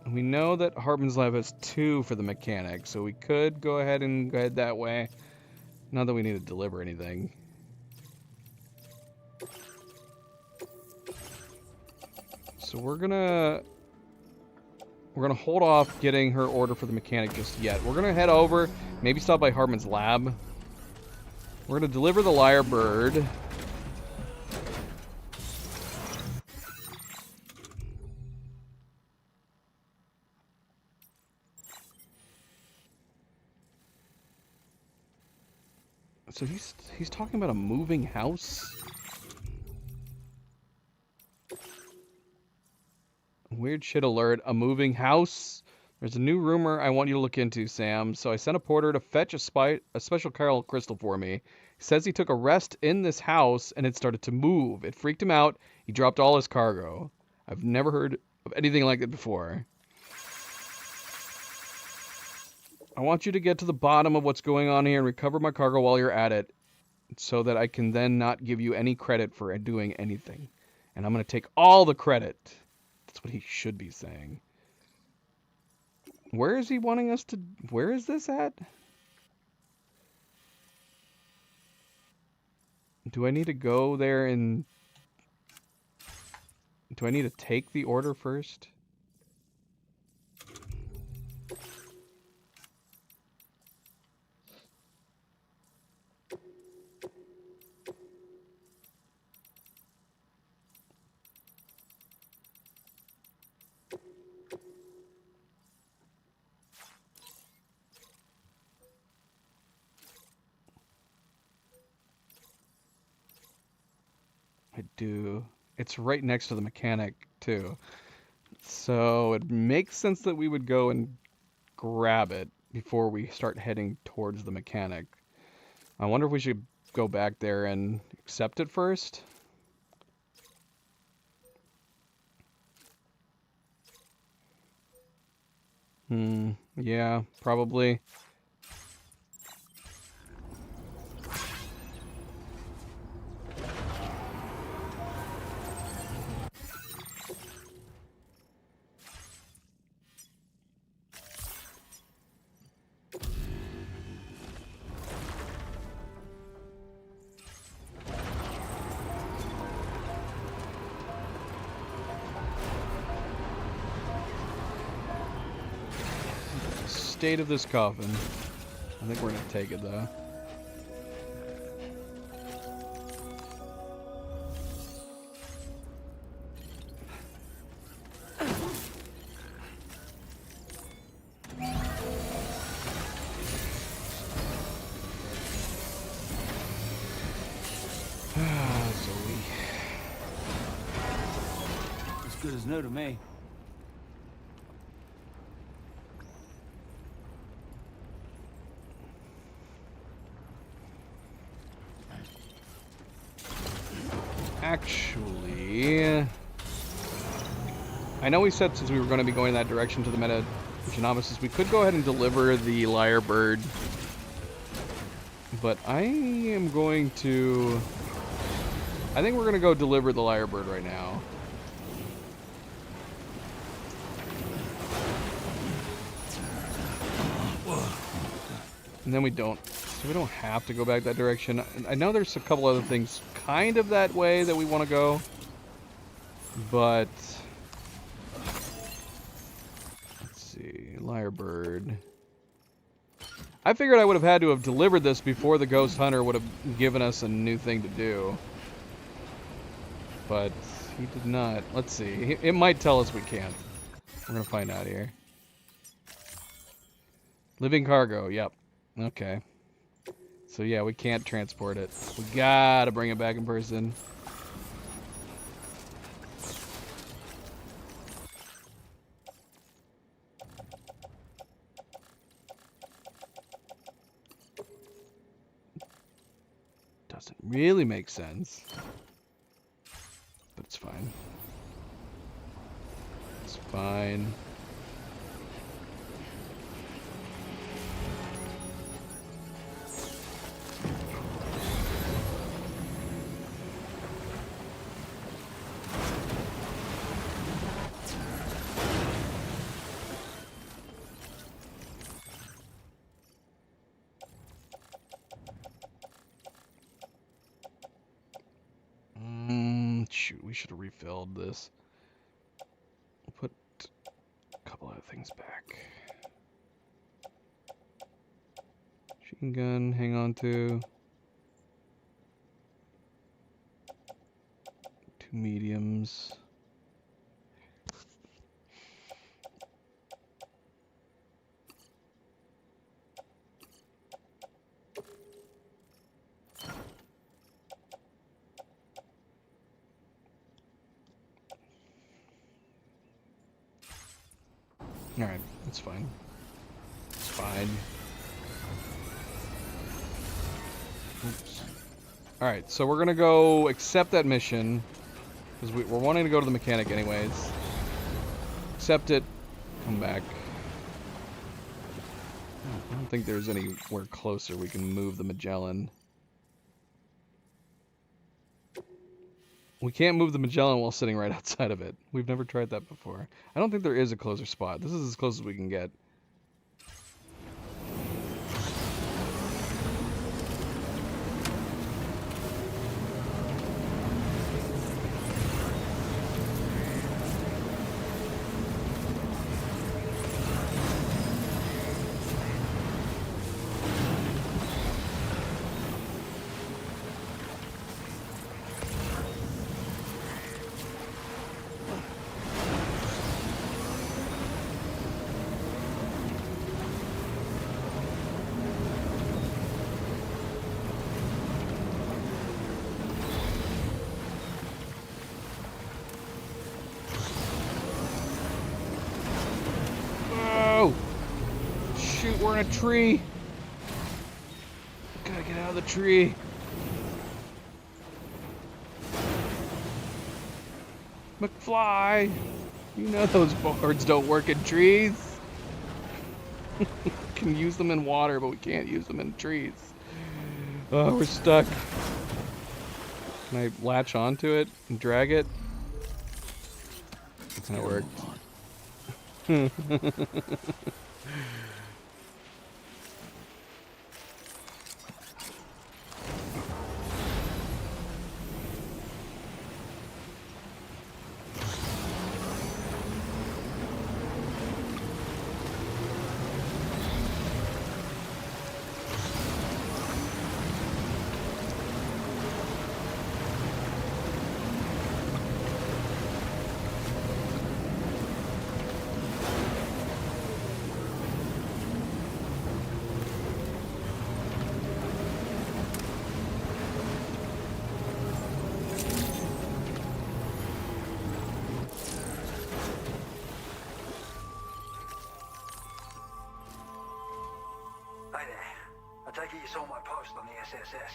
S1: We know that Hartman's Lab has 2 for the mechanic, so we could go ahead and go ahead that way. Not that we need to deliver anything. So we're gonna hold off getting her order for the mechanic just yet. We're gonna head over, maybe stop by Hartman's Lab. We're gonna deliver the Lyrebird. So he's talking about a moving house? Weird shit alert. A moving house? There's a new rumor I want you to look into, Sam. So I sent a porter to fetch a special Chiral crystal for me. He says he took a rest in this house and it started to move. It freaked him out. He dropped all his cargo. I've never heard of anything like it before. I want you to get to the bottom of what's going on here and recover my cargo while you're at it, so that I can then not give you any credit for doing anything. And I'm going to take all the credit. That's what he should be saying. Where is he wanting us to... Where is this at? Do I need to go there and... Do I need to take the order first? I do. It's right next to the mechanic, too. So it makes sense that we would go and grab it before we start heading towards the mechanic. I wonder if we should go back there and accept it first. Yeah, probably. State of this coffin. I think we're gonna take it though. Zoe.
S12: As good as new to me.
S1: Actually, I know we said since we were going to be going that direction to the Meta Genomesis, we could go ahead and deliver the Lyrebird. But I am going to... I think we're going to go deliver the Lyrebird right now. And then we don't. So we don't have to go back that direction. I know there's a couple other things kind of that way that we want to go. But... let's see. Lyrebird. I figured I would have had to have delivered this before the Ghost Hunter would have given us a new thing to do. But he did not. Let's see. It might tell us we can't. We're going to find out here. Living cargo. Yep. Okay. So yeah, we can't transport it. We gotta bring it back in person. Doesn't really make sense. But it's fine. It's fine. Shoot, we should have refilled this. We'll put a couple other things back. Machine gun, hang on to. 2 mediums. Alright, that's fine. It's fine. Oops. Alright, so we're gonna go accept that mission. Because we're wanting to go to the mechanic anyways. Accept it. Come back. I don't think there's anywhere closer we can move the Magellan. We can't move the Magellan while sitting right outside of it. We've never tried that before. I don't think there is a closer spot. This is as close as we can get. We're in a tree. Gotta get out of the tree. McFly, you know those boards don't work in trees. We can use them in water, but we can't use them in trees. Oh, we're stuck. Can I latch onto it and drag it? That worked.
S13: You saw my post on the SSS.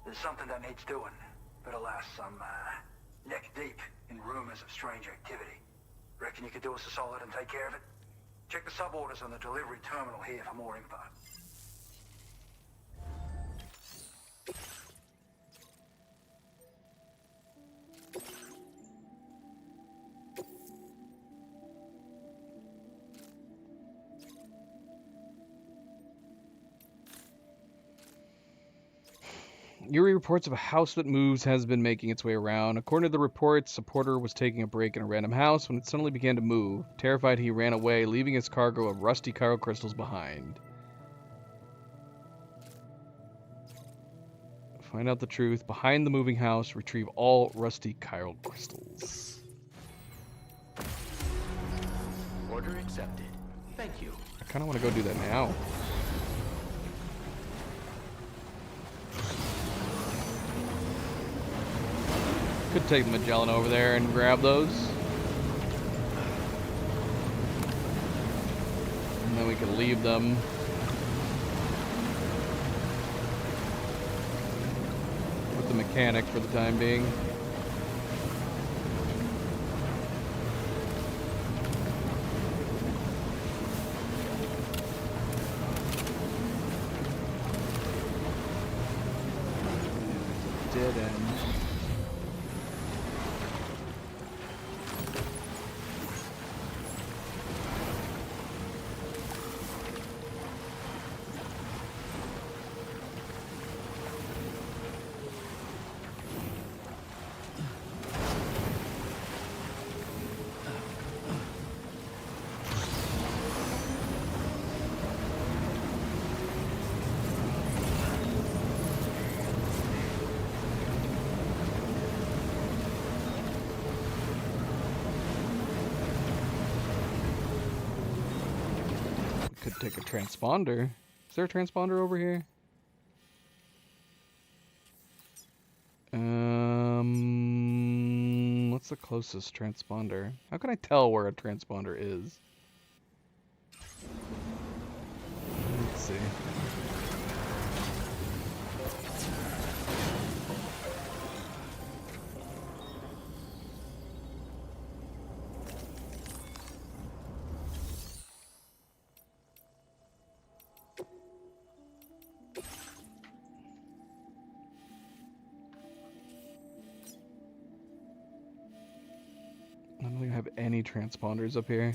S13: There's something that needs doing, but alas, I'm neck deep in rumors of strange activity. Reckon you could do us a solid and take care of it? Check the sub-orders on the delivery terminal here for more info.
S1: Eerie reports of a house that moves has been making its way around. According to the reports, a porter was taking a break in a random house when it suddenly began to move. Terrified, he ran away, leaving his cargo of rusty chiral crystals behind. Find out the truth behind the moving house. Retrieve all rusty chiral crystals.
S3: Order accepted. Thank you.
S1: I kind of want to go do that now. Could take Magellan over there and grab those. And then we could leave them. With the mechanic for the time being. Dead end. Could take a transponder. Is there a transponder over here? What's the closest transponder? How can I tell where a transponder is? Let's see. I don't think I have any transponders up here.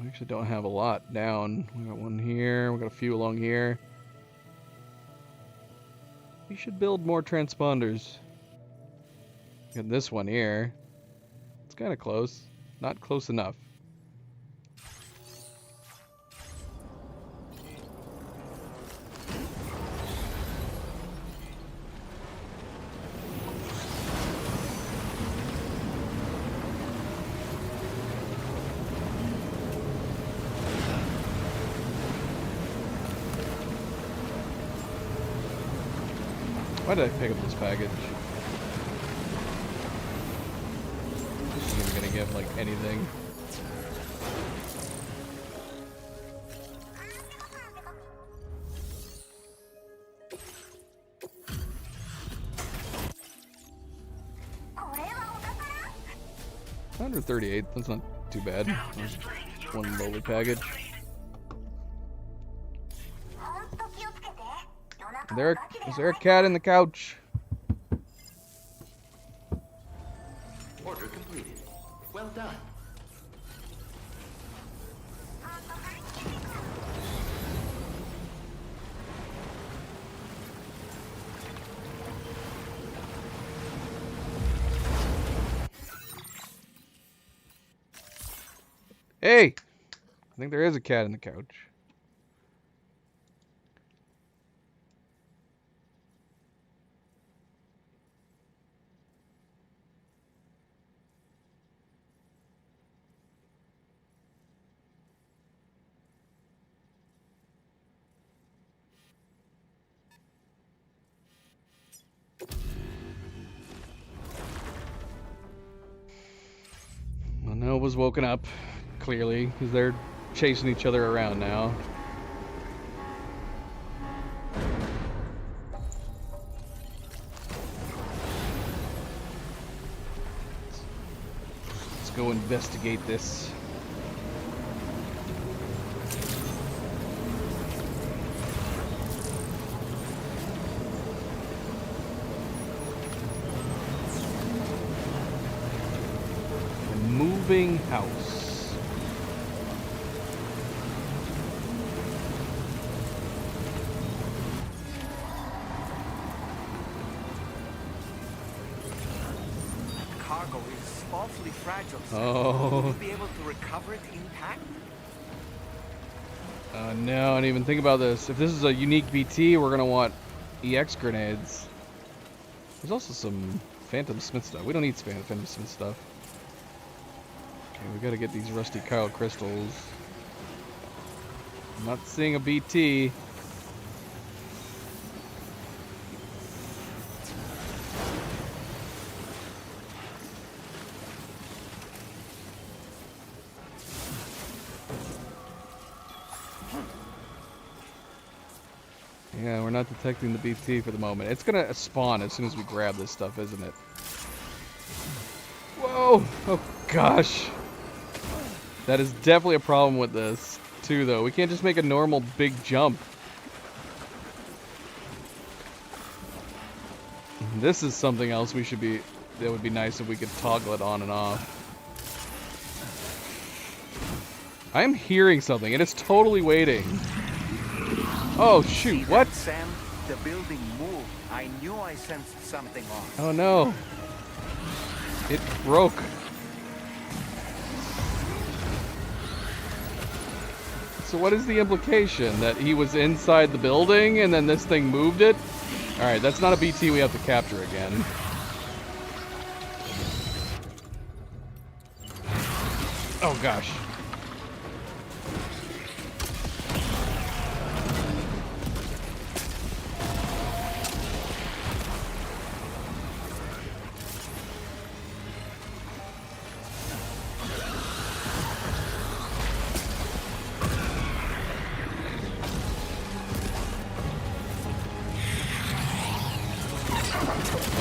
S1: We actually don't have a lot down. We got one here, we got a few along here. We should build more transponders. Got this one here. It's kind of close. Not close enough. Why did I pick up this package? This isn't gonna give like anything. $138, that's not too bad. One lowly package. Is there a cat in the couch?
S3: Order completed. Well done.
S1: Hey! I think there is a cat in the couch. Nova's woken up, clearly, because they're chasing each other around now. Let's go investigate this. Moving house.
S4: cargo is awfully fragile, Sam.
S1: Oh.
S4: Will you be able to recover it intact?
S1: No, I didn't even think about this. If this is a unique BT, we're gonna want EX grenades. There's also some Phantom Smith stuff. We don't need Phantom Smith stuff. Okay, we gotta get these rusty Kyle crystals. I'm not seeing a BT. Yeah, we're not detecting the BT for the moment. It's gonna spawn as soon as we grab this stuff, isn't it? Whoa! Oh gosh! That is definitely a problem with this, too, though. We can't just make a normal big jump. This is something else we should be... That would be nice if we could toggle it on and off. I am hearing something, and it's totally waiting. Oh shoot, what?
S4: Sam, the building moved. I knew I sensed something off.
S1: Oh no. It broke. So what is the implication? That he was inside the building and then this thing moved it? Alright, that's not a BT we have to capture again. Oh gosh.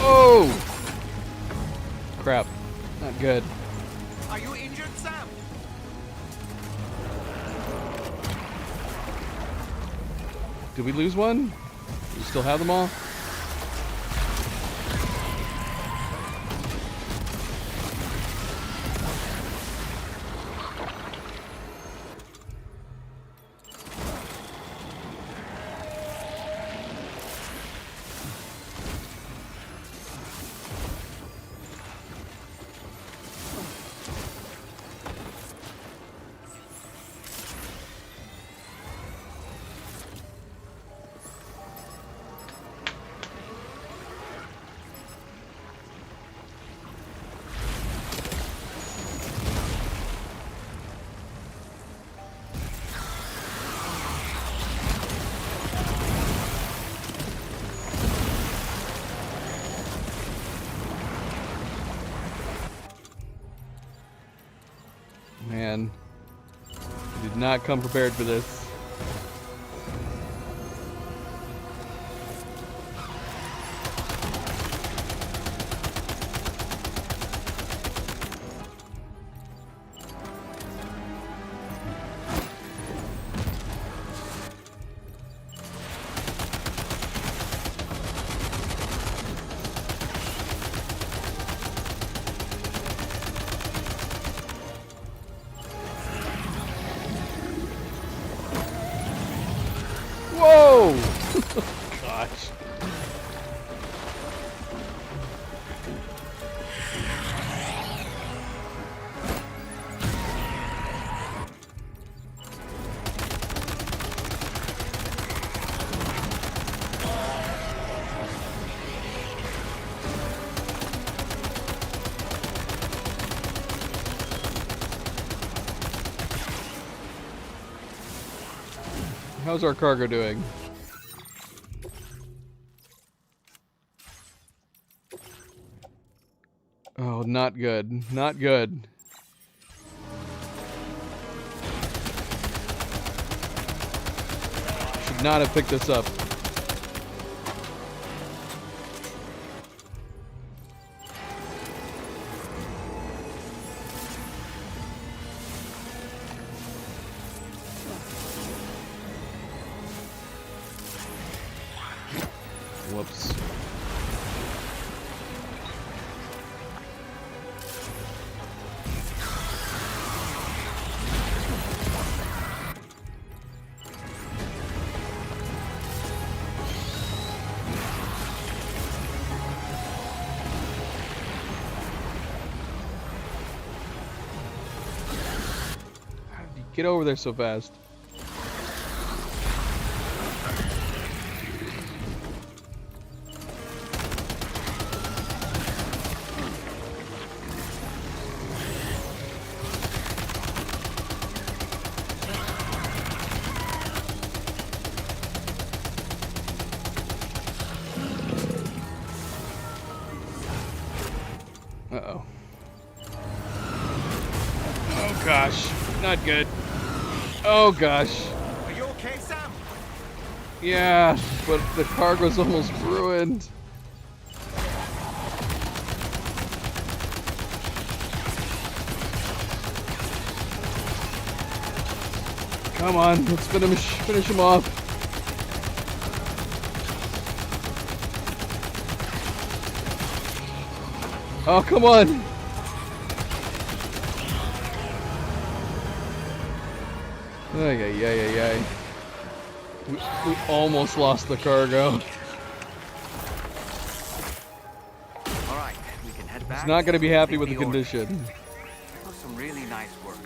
S1: Oh! Crap. Not good.
S4: Are you injured, Sam?
S1: Did we lose one? Do we still have them all? Man, I did not come prepared for this. Whoa! Gosh. How's our cargo doing? Oh, not good. Not good. Should not have picked this up. Whoops. Get over there so fast. Uh-oh. Oh gosh, not good. Oh gosh.
S4: Are you okay, Sam?
S1: Yeah, but the cargo's almost ruined. Come on, let's finish him off. Oh, come on. Ay, ay, ay, ay, ay. We almost lost the cargo.
S4: All right, we can head back.
S1: He's not going to be happy with the
S4: order.
S1: condition.
S4: That was some really nice work.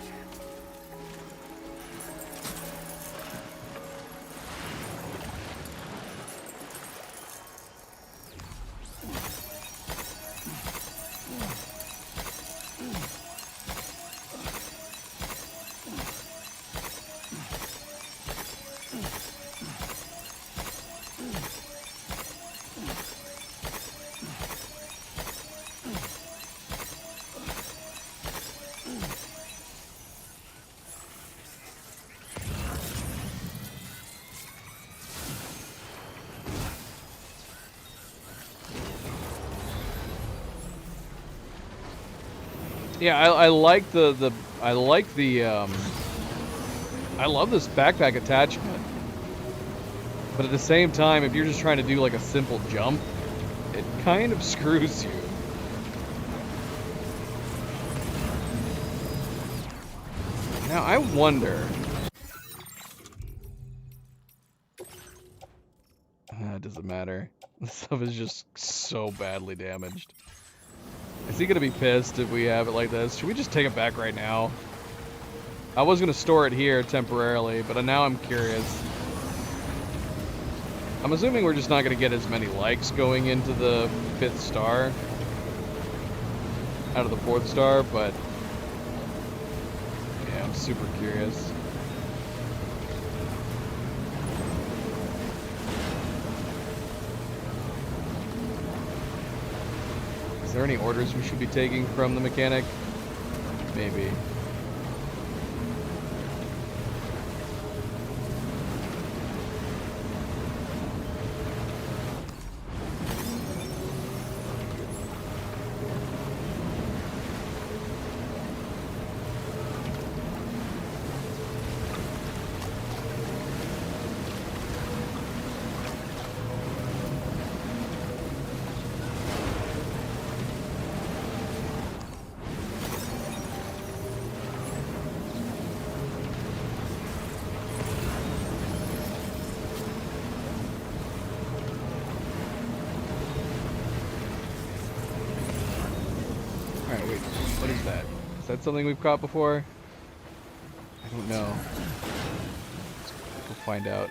S1: Yeah, I like I love this backpack attachment. But at the same time, if you're just trying to do like a simple jump, it kind of screws you. Now I wonder. It doesn't matter. This stuff is just so badly damaged. Is he gonna be pissed if we have it like this? Should we just take it back right now? I was gonna store it here temporarily, but now I'm curious. I'm assuming we're just not gonna get as many likes going into the 5th star out of the 4th star, but yeah, I'm super curious. Is there any orders we should be taking from the mechanic? Maybe. Alright, wait, what is that? Is that something we've caught before? I don't know. Let's go find out.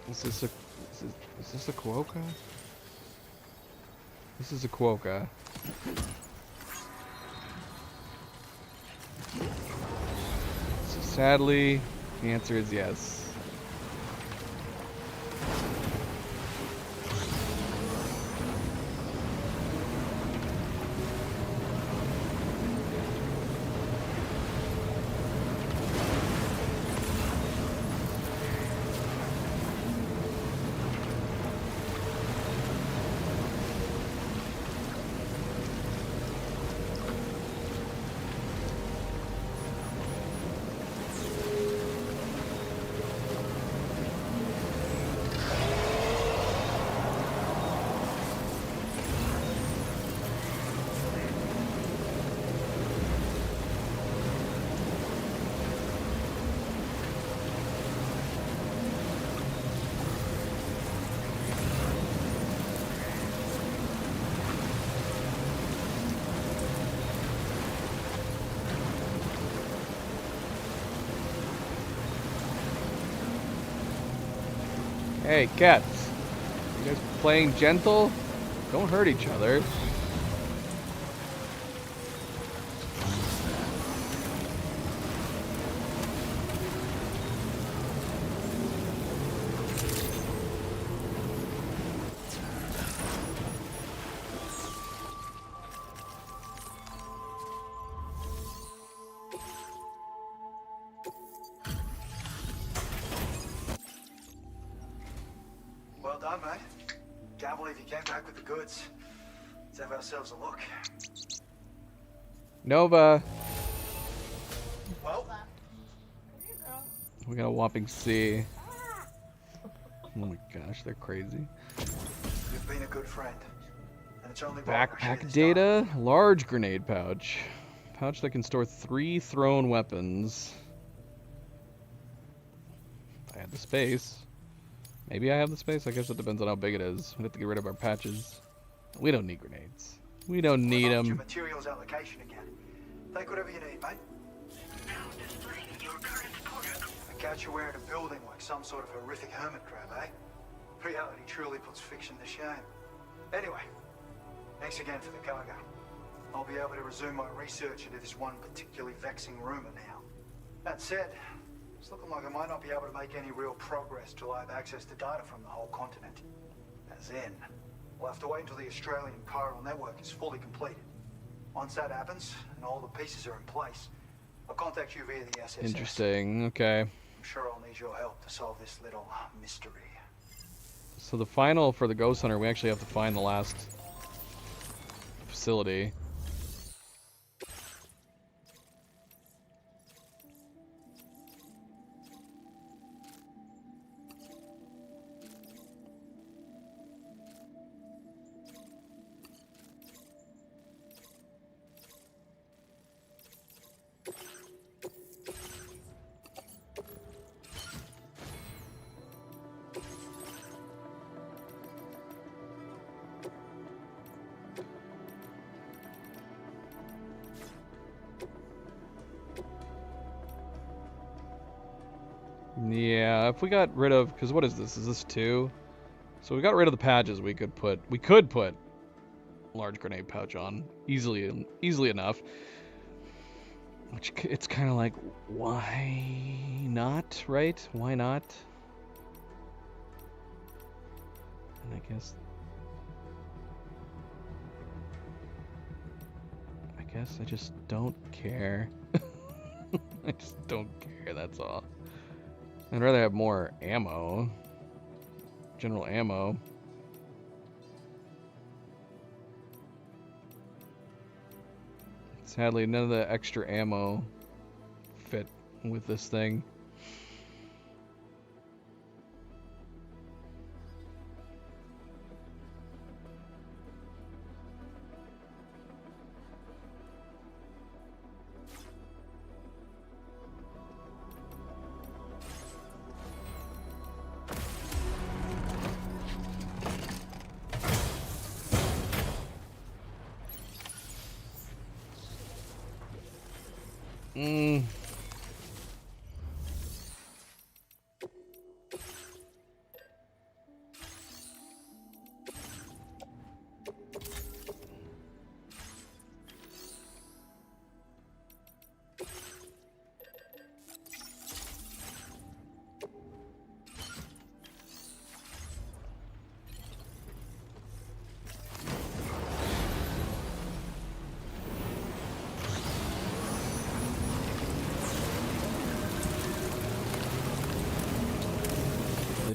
S1: Is this a quokka? This is a quokka. So sadly, the answer is yes. Hey, cats. You guys playing gentle? Don't hurt each other.
S13: Well done, mate. Can't believe you came back with the goods. Let's have ourselves a look.
S1: Nova.
S13: Well,
S1: We got a whopping C. Oh my gosh, they're crazy.
S13: you've been a good friend. And it's only right I share
S1: Backpack
S13: this
S1: data, large grenade pouch. Pouch that can store 3 thrown weapons. If I had the space. Maybe I have the space? I guess it depends on how big it is. We have to get rid of our patches. We don't need grenades. We don't need
S13: Your
S1: them.
S13: materials allocation again. Take whatever you need, mate. I catch you wearing a building like some sort of horrific hermit crab, eh? Reality truly puts fiction to shame. Anyway, thanks again for the cargo. I'll be able to resume my research into this one particularly vexing rumor now. That said, it's looking like I might not be able to make any real progress till I have access to data from the whole continent. As in, we'll have to wait until the Australian chiral network is fully completed. Once that happens, and all the pieces are in place, I'll contact you via the SSS.
S1: Interesting, okay.
S13: I'm sure I'll need your help to solve this little mystery.
S1: So the final for the Ghost Hunter, we actually have to find the last facility. Yeah, if we got rid of, because what is this? Is this 2? So we got rid of the patches. We could put large grenade pouch on easily enough. Which it's kind of like, why not, right? Why not? And I guess I just don't care. I just don't care. That's all. I'd rather have more ammo. General ammo. Sadly, none of the extra ammo fit with this thing.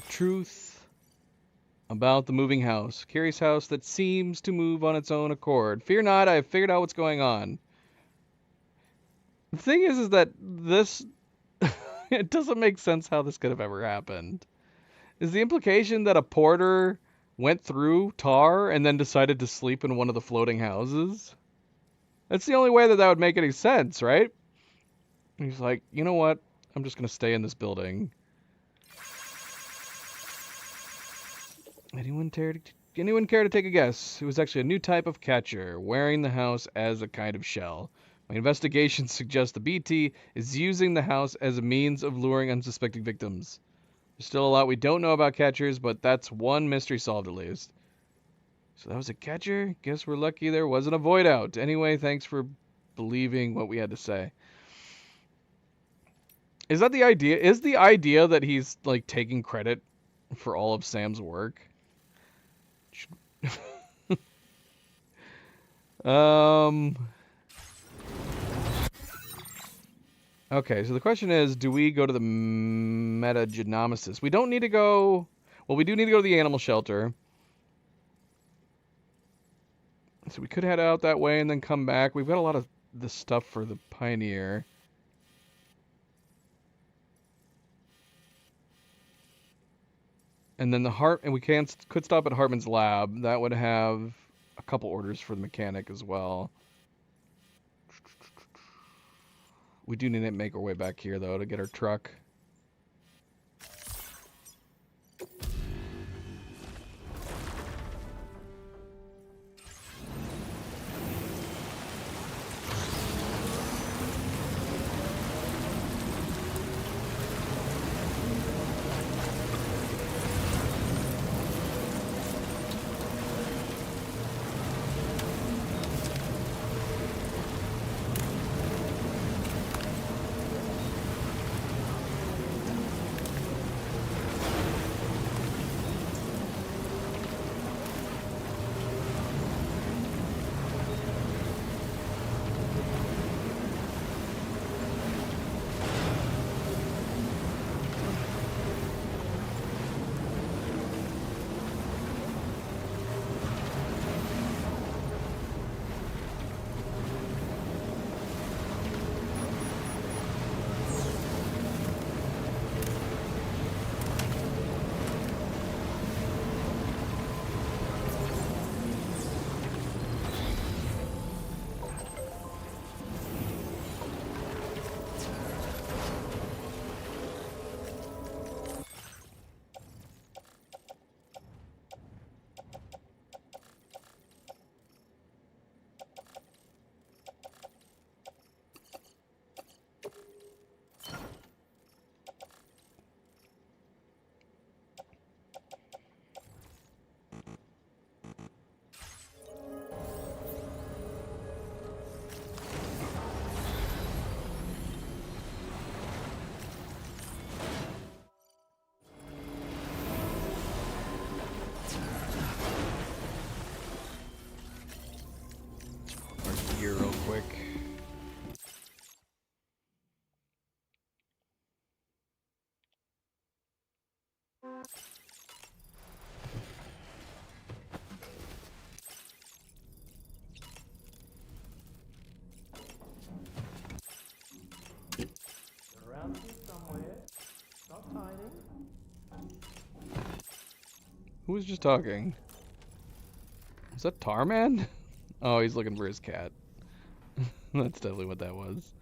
S1: Truth about the moving house. Curious house that seems to move on its own accord. Fear not, I have figured out what's going on. The thing is that this... it doesn't make sense how this could have ever happened. Is the implication that a porter went through Tar and then decided to sleep in one of the floating houses? That's the only way that would make any sense, right? He's like, you know what? I'm just going to stay in this building. Anyone care to take a guess? It was actually a new type of catcher, wearing the house as a kind of shell. My investigation suggests the BT is using the house as a means of luring unsuspecting victims. There's still a lot we don't know about catchers, but that's one mystery solved at least. So that was a catcher? Guess we're lucky there wasn't a void out. Anyway, thanks for believing what we had to say. Is that the idea? Is the idea that he's, like, taking credit for all of Sam's work? Okay, so the question is, do we go to the Metagenomicis? We don't need to go... Well, we do need to go to the animal shelter. So we could head out that way and then come back. We've got a lot of the stuff for the Pioneer. And then and we could stop at Hartman's lab. That would have a couple orders for the mechanic as well. We do need to make our way back here, though, to get our truck. Here real quick.
S14: Around here somewhere. Not hiding.
S1: Who was just talking? Is that Tarman? Oh, he's looking for his cat. That's definitely what that was.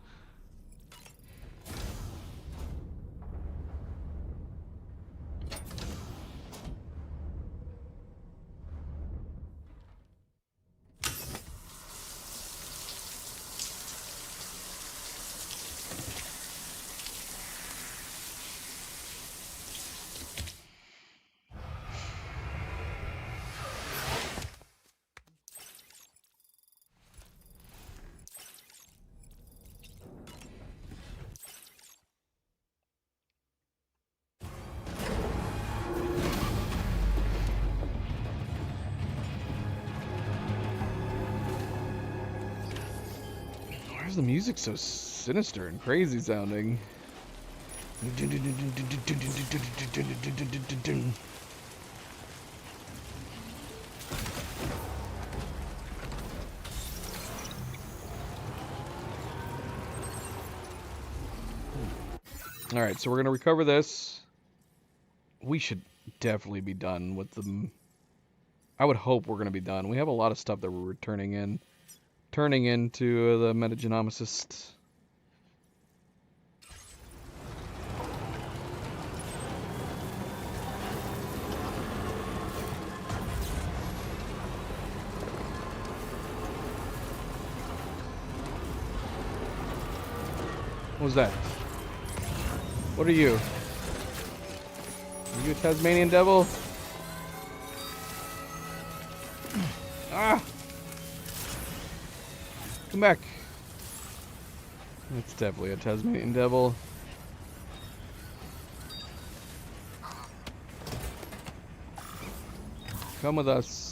S1: Why is the music so sinister and crazy sounding? Alright, so we're going to recover this. We should definitely be done with them. I would hope we're going to be done. We have a lot of stuff that we're turning into the Metagenomicist. What was that? What are you? Are you a Tasmanian devil? Ah! Come back. It's definitely a Tasmanian devil. Come with us.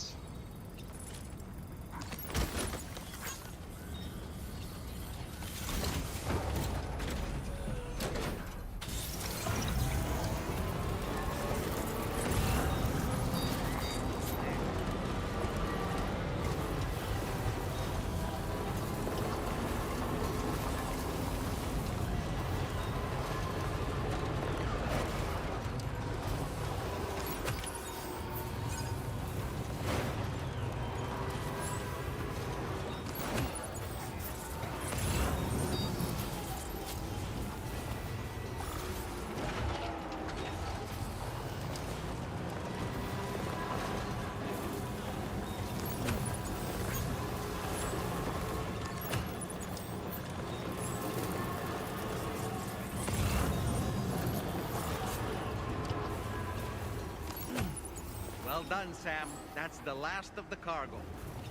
S4: Well done, Sam. That's the last of the cargo.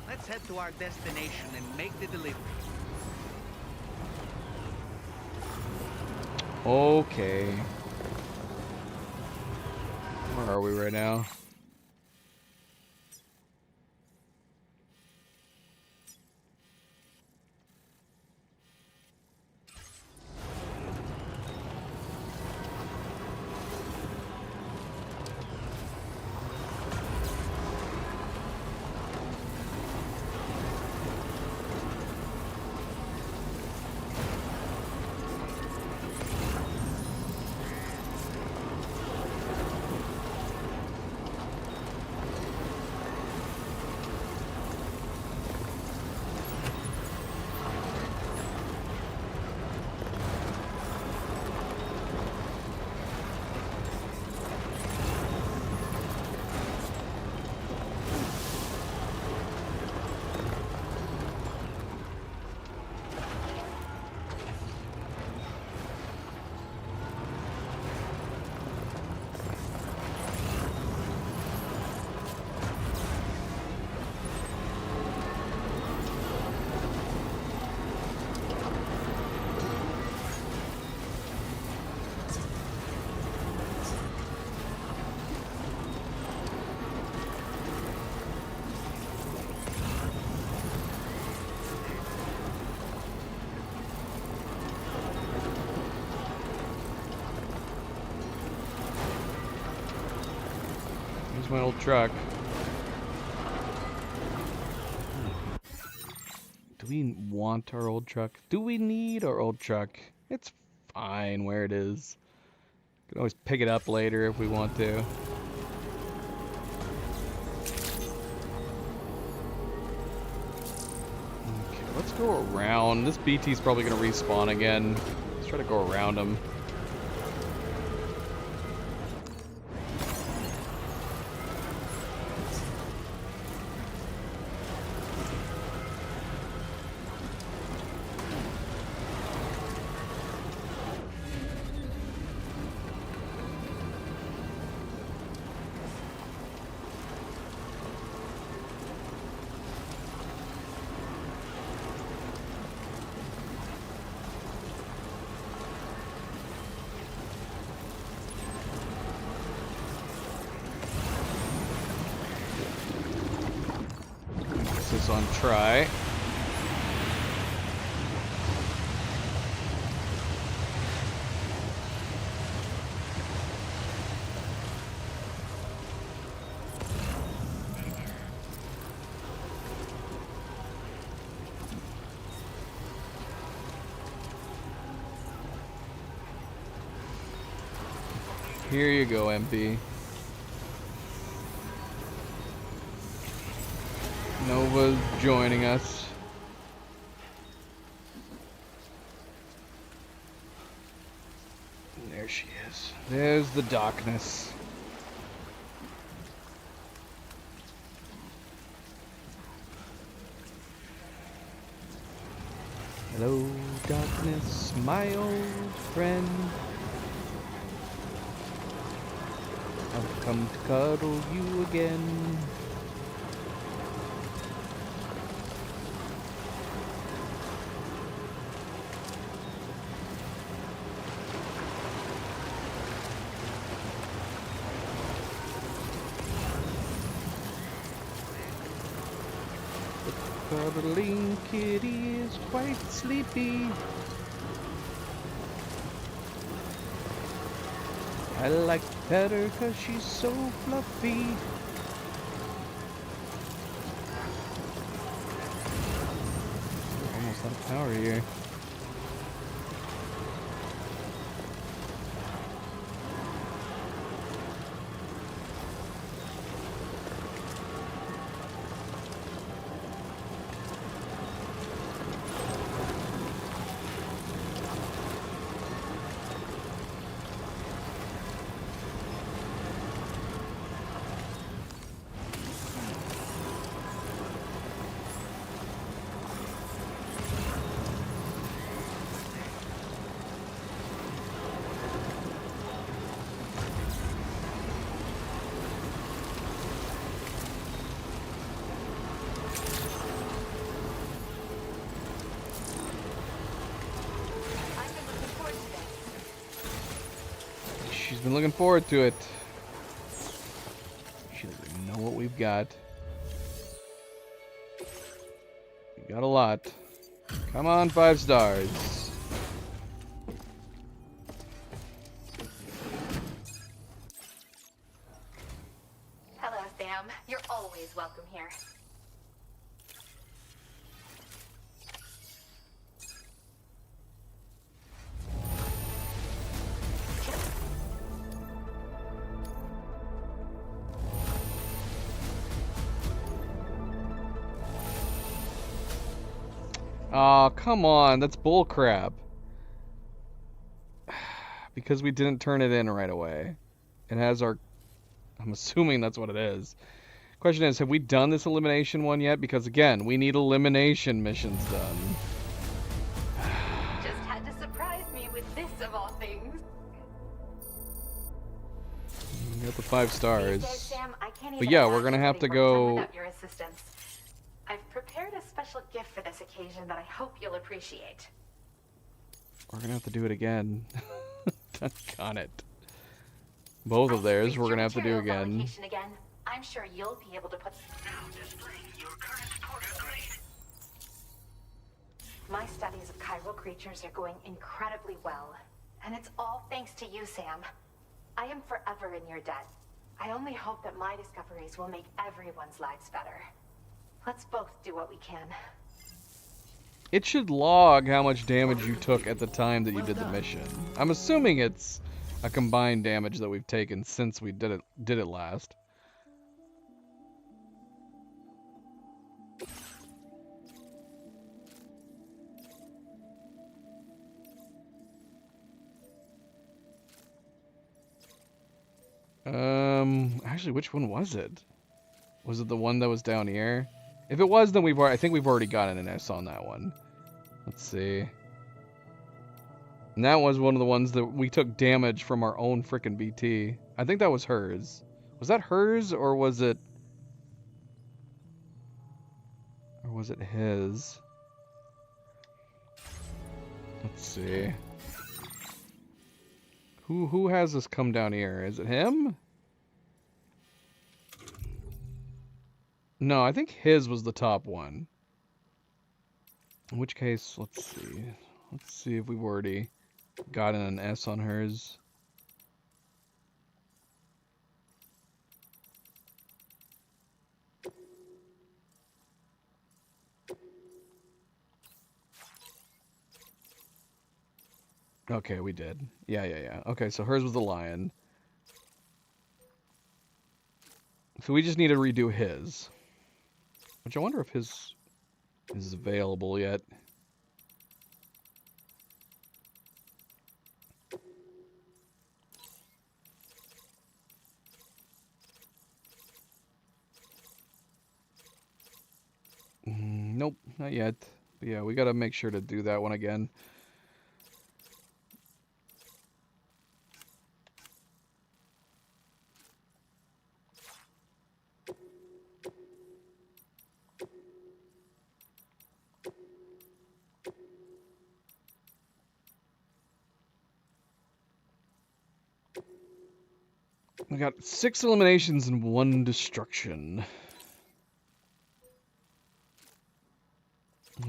S4: Let's head to our destination and make the delivery.
S1: Okay. Where are we right now? Here's my old truck. Do we want our old truck? Do we need our old truck? It's fine where it is. We can always pick it up later if we want to. Okay, let's go around. This BT's probably going to respawn again. Let's try to go around him. This is on try. Here you go, MP. Nova's joining us. And there she is. There's the darkness. Hello, darkness, my old friend. I've come to cuddle you again. The cuddling kitty is quite sleepy. I like to pet her 'cause she's so fluffy. We're almost out of power here. She's been looking forward to it. She doesn't even know what we've got. We got a lot. Come on, 5 stars.
S15: Hello, Sam. You're always welcome here.
S1: Aw, come on, that's bullcrap. Because we didn't turn it in right away. It has our... I'm assuming that's what it is. Question is, have we done this elimination one yet? Because again, we need elimination missions done.
S15: Just had to surprise me with this of all things.
S1: We got the 5 stars.
S15: These days, Sam, I can't
S1: But
S15: even
S1: yeah, we're
S15: imagine
S1: gonna have to
S15: living one time
S1: go...
S15: without your assistance. I've prepared a special gift for this occasion that I hope you'll appreciate.
S1: We're gonna have to do it again. Got it. Both of theirs we're gonna have to do again.
S15: Again. I'm sure you'll be able to put... My studies of chiral creatures are going incredibly well. And it's all thanks to you, Sam. I am forever in your debt. I only hope that my discoveries will make everyone's lives better. Let's both do what we can.
S1: It should log how much damage you took at the time that you did the mission. I'm assuming it's a combined damage that we've taken since we did it last. Actually, which one was it? Was it the one that was down here? If it was, then I think we've already gotten an S on that one. Let's see. And that was one of the ones that we took damage from our own frickin' BT. I think that was hers. Was that hers, or was it... Or was it his? Let's see. Who has this come down here? Is it him? No, I think his was the top one. In which case, let's see. Let's see if we've already gotten an S on hers. Okay, we did. Yeah. Okay, so hers was the lion. So we just need to redo his. Which I wonder if his is available yet. Nope, not yet. But yeah, we gotta make sure to do that one again. We got 6 eliminations and 1 destruction.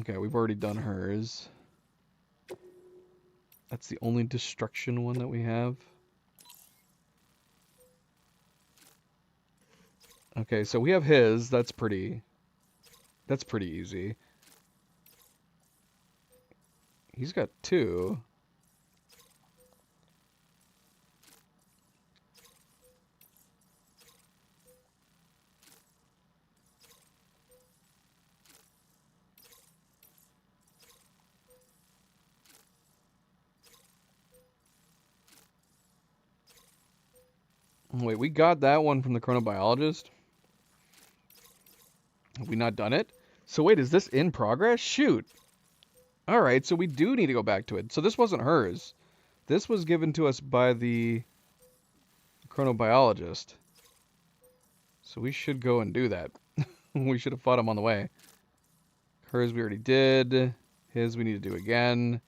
S1: Okay, we've already done hers. That's the only destruction one that we have. Okay, so we have his. That's pretty easy. He's got 2. Wait, we got that one from the chronobiologist? Have we not done it? So wait, is this in progress? Shoot. Alright, so we do need to go back to it. So this wasn't hers. This was given to us by the chronobiologist. So we should go and do that. We should have fought him on the way. Hers we already did. His we need to do again.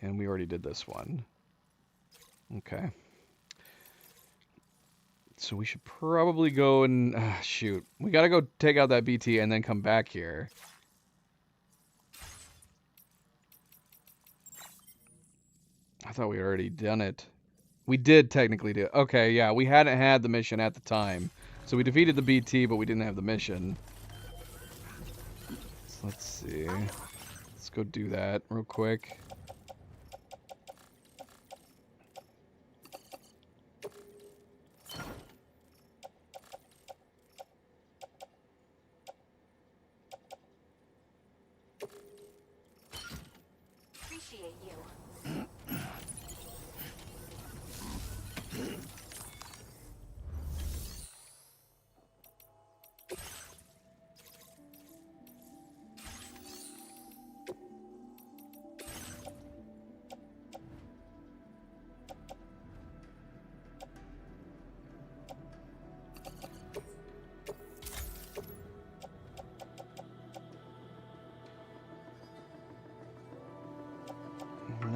S1: And we already did this one. Okay. So we should probably go and... shoot. We gotta go take out that BT and then come back here. I thought we had already done it. We did technically do it. Okay, yeah, we hadn't had the mission at the time. So we defeated the BT, but we didn't have the mission. So let's see. Let's go do that real quick.
S15: Appreciate you.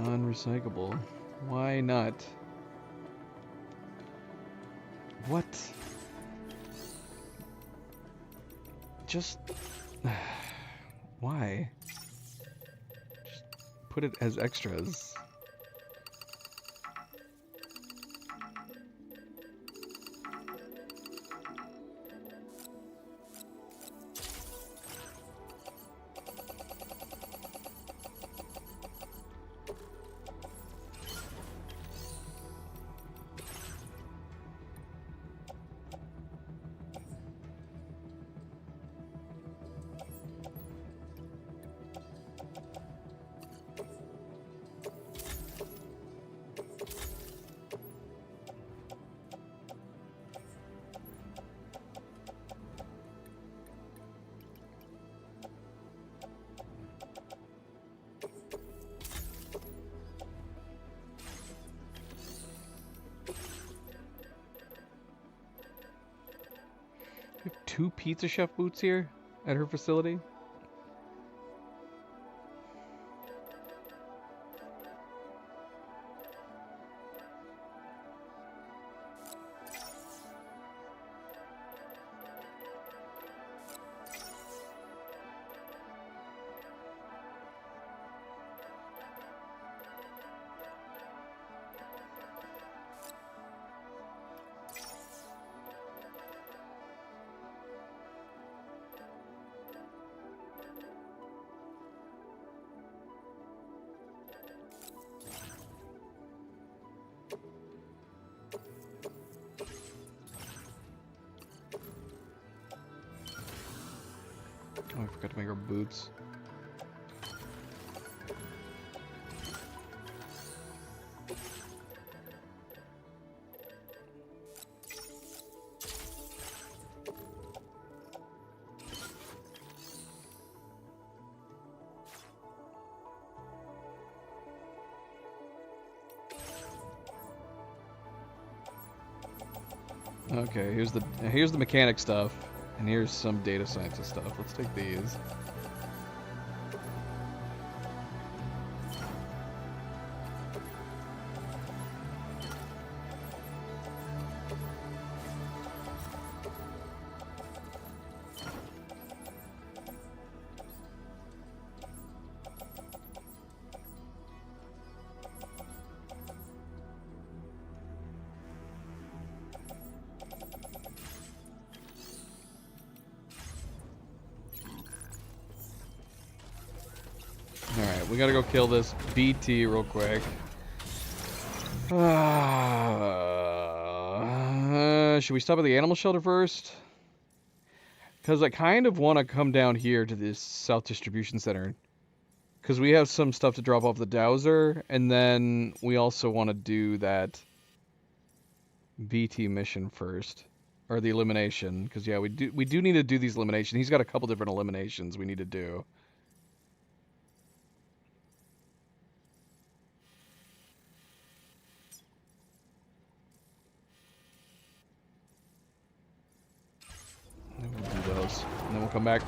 S1: Non-recyclable. Why not? What? Just... why? Just put it as extras. We have 2 Pizza Chef boots here at her facility. Oh, I forgot to make our boots. Okay, here's the mechanic stuff, and here's some data scientist stuff. Let's take these. we gotta go kill this BT real quick. Should we stop at the animal shelter first? Because I kind of want to come down here to this South Distribution Center. Because we have some stuff to drop off the Dowser, and then we also want to do that BT mission first. Or the elimination. Because, yeah, we do need to do these eliminations. He's got a couple different eliminations we need to do. We'll do those, and then we'll come back.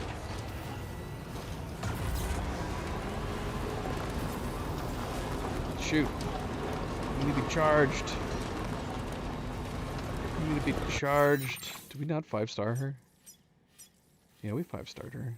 S1: Shoot. We need to be charged. We need to be charged. Did we not 5-star her? Yeah, we 5-starred her.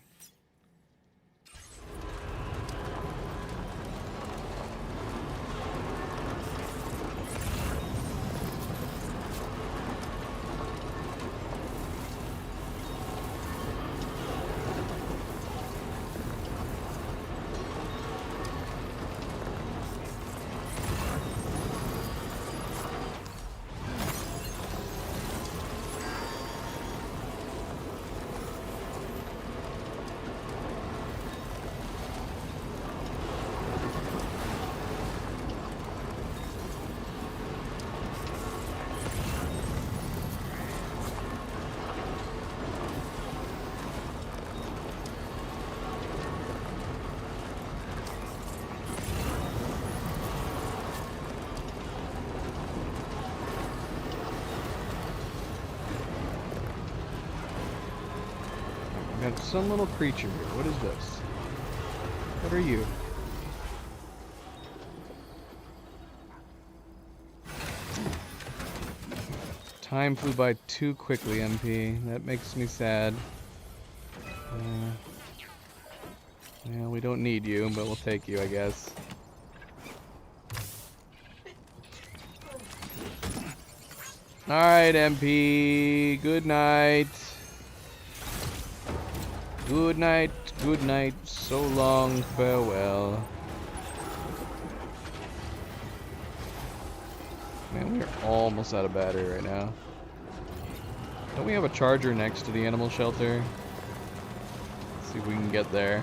S1: Got some little creature here. What is this? What are you? Time flew by too quickly, MP. That makes me sad. Yeah, we don't need you, but we'll take you, I guess. Alright, MP. Good night. Good night, good night, so long, farewell. Man, we're almost out of battery right now. Don't we have a charger next to the animal shelter? Let's see if we can get there.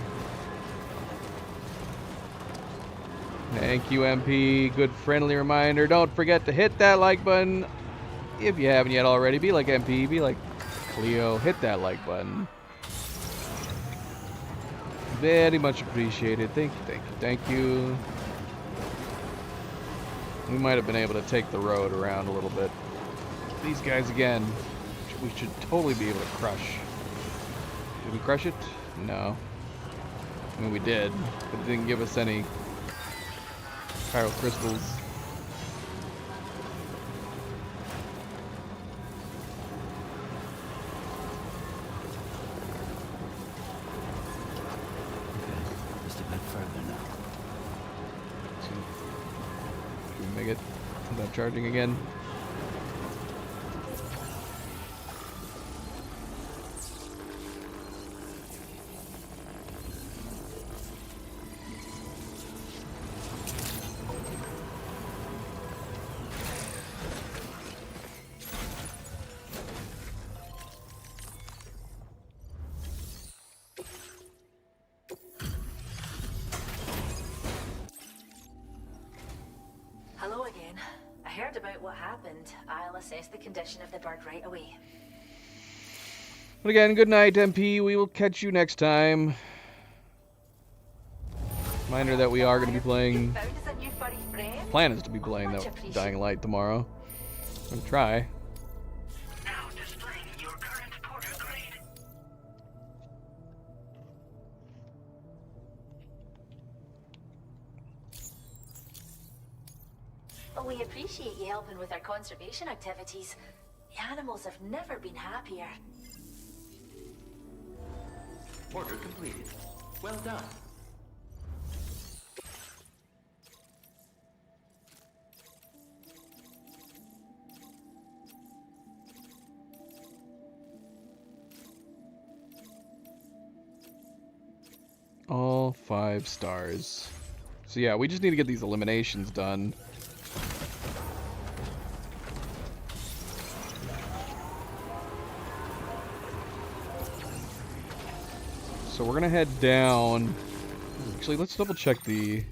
S1: Thank you, MP. Good friendly reminder. Don't forget to hit that like button. If you haven't yet already, be like MP, be like Cleo. Hit that like button. Very much appreciated. Thank you, thank you, thank you. We might have been able to take the road around a little bit. These guys again, we should totally be able to crush. Did we crush it? No. I mean, we did, but it didn't give us any pyro crystals. Without charging again.
S16: Hello again. I heard about what happened. I'll assess the condition of the bird right away.
S1: But again, good night, MP. We will catch you next time. Reminder that we are going to be playing... Plan is to be playing that Dying Light tomorrow. I'm going to try.
S8: Now displaying your current porter grade.
S16: Well, we appreciate you helping with our conservation activities. The animals have never been happier.
S3: Order completed. Well done.
S1: All 5 stars. So yeah, we just need to get these eliminations done. So we're gonna head down. Actually, let's double check the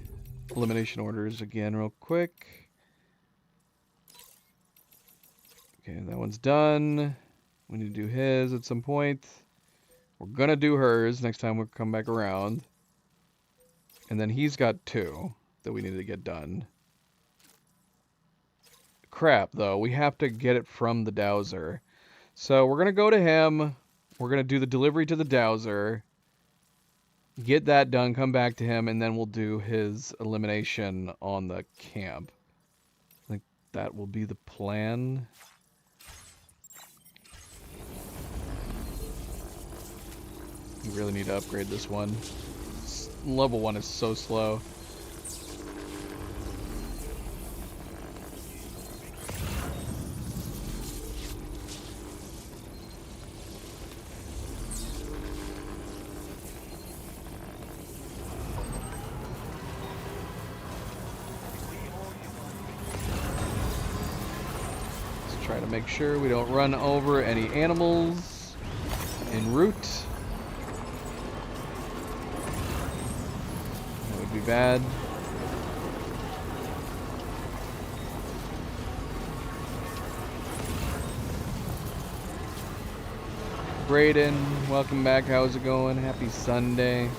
S1: elimination orders again real quick. Okay, that one's done. We need to do his at some point. We're gonna do hers next time we come back around. And then he's got 2 that we need to get done. Crap, though. We have to get it from the Dowser. So we're gonna go to him. We're gonna do the delivery to the Dowser. Get that done, come back to him, and then we'll do his elimination on the camp. I think that will be the plan. You really need to upgrade this one. Level 1 is so slow. Let's try to make sure we don't run over any animals en route. Be bad. Brayden, welcome back. How's it going? Happy Sunday.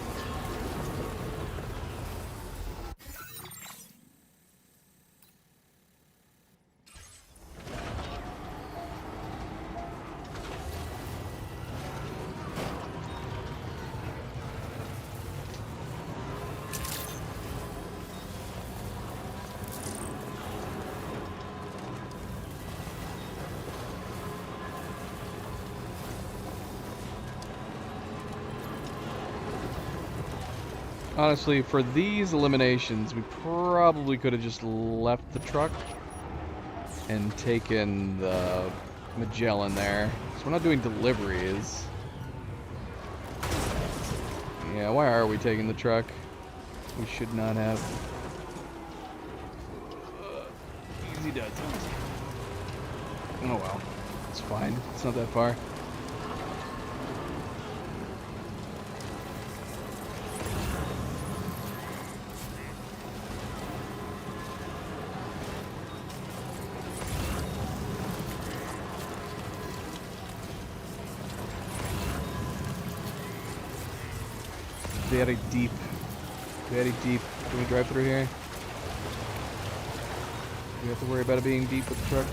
S1: Honestly, for these eliminations, we probably could have just left the truck and taken the Magellan there. So we're not doing deliveries. Yeah, why are we taking the truck? We should not have. Easy does it. Oh well, it's fine. It's not that far. Very deep. Very deep. Can we drive through here? Do we have to worry about it being deep with the truck?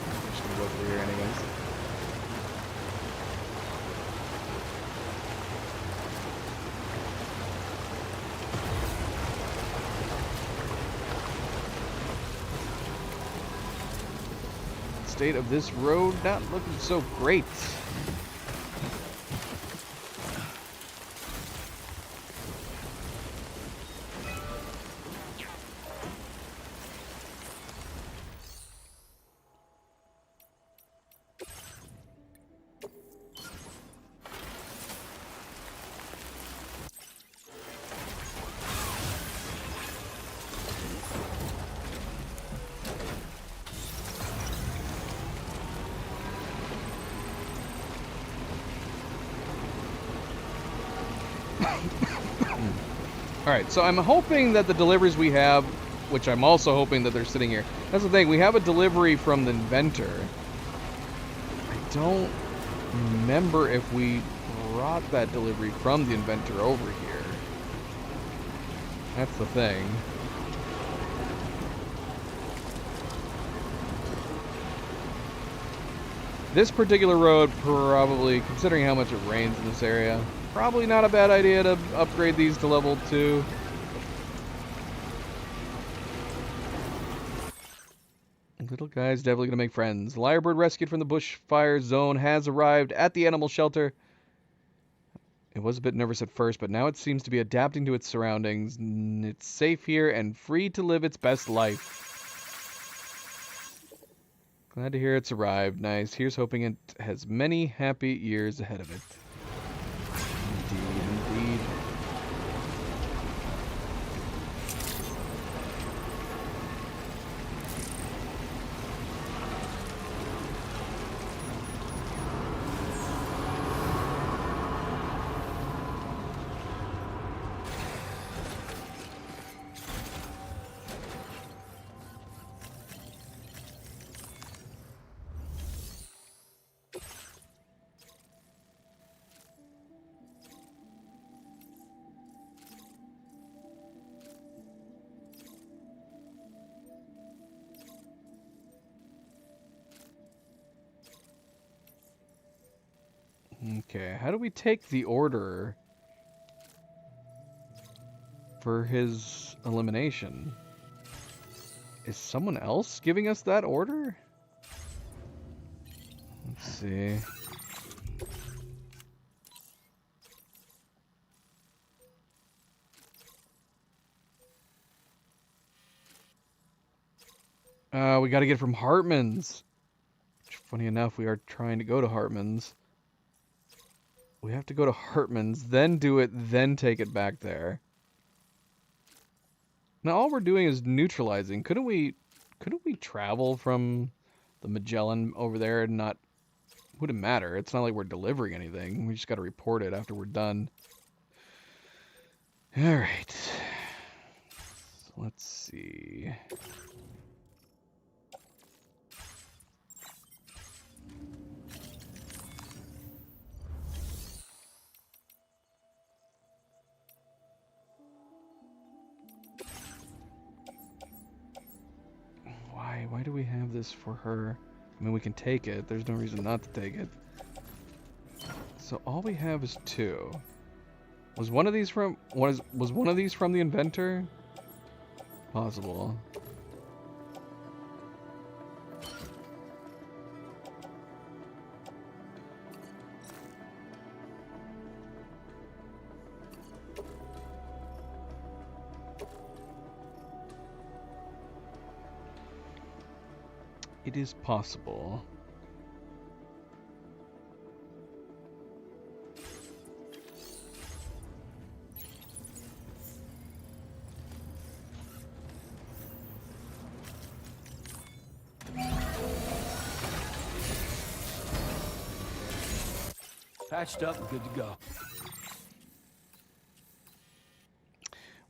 S1: I'm just gonna go through here anyways. State of this road not looking so great. Alright, so I'm hoping that the deliveries we have, which I'm also hoping that they're sitting here. That's the thing, we have a delivery from the inventor. I don't remember if we brought that delivery from the inventor over here. That's the thing. This particular road, probably, considering how much it rains in this area, probably not a bad idea to upgrade these to level 2. Little guy's definitely going to make friends. Lyrebird rescued from the bushfire zone has arrived at the animal shelter. It was a bit nervous at first, but now it seems to be adapting to its surroundings. It's safe here and free to live its best life. Glad to hear it's arrived. Nice. Here's hoping it has many happy years ahead of it. Indeed, indeed. Okay, how do we take the order for his elimination? Is someone else giving us that order? Let's see. We got to get it from Hartman's. Which, funny enough, we are trying to go to Hartman's. We have to go to Hartman's, then do it, then take it back there. Now all we're doing is neutralizing. Couldn't we travel from the Magellan over there and not... Wouldn't matter. It's not like we're delivering anything. We just got to report it after we're done. Alright. So let's see. Why do we have this for her? I mean, we can take it. There's no reason not to take it. So all we have is 2. Was one of these from... Was one of these from the inventor? Possible. It is possible.
S12: Patched up and good to go.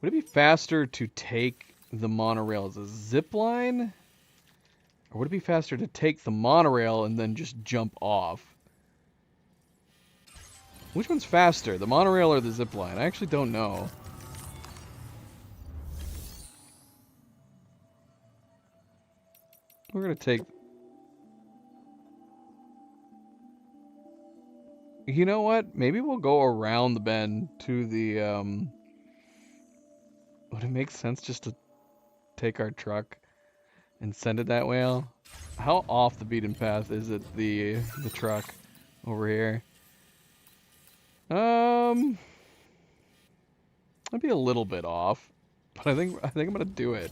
S1: Would it be faster to take the monorail as a zip line? Or would it be faster to take the monorail and then just jump off? Which one's faster, the monorail or the zip line? I actually don't know. We're gonna take... You know what? Maybe we'll go around the bend to the, Would it make sense just to take our truck and send it that way? How off the beaten path is it, the truck over here? I'd be a little bit off, but I think I'm gonna do it.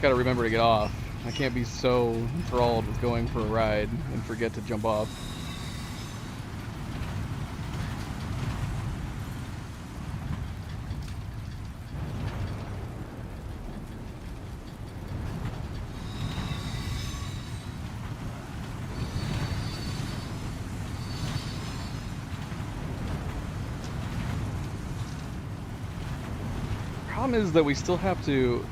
S1: Gotta remember to get off. I can't be so enthralled with going for a ride and forget to jump off. Problem is that we still have to...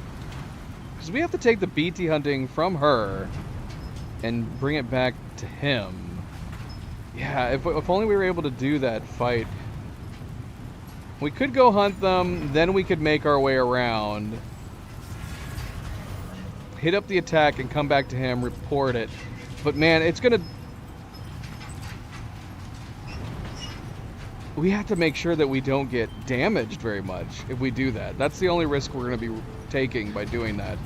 S1: Because we have to take the BT hunting from her and bring it back to him. Yeah, if only we were able to do that fight. We could go hunt them, then we could make our way around. Hit up the attack and come back to him, report it. But man, it's gonna... We have to make sure that we don't get damaged very much if we do that. That's the only risk we're gonna be taking by doing that.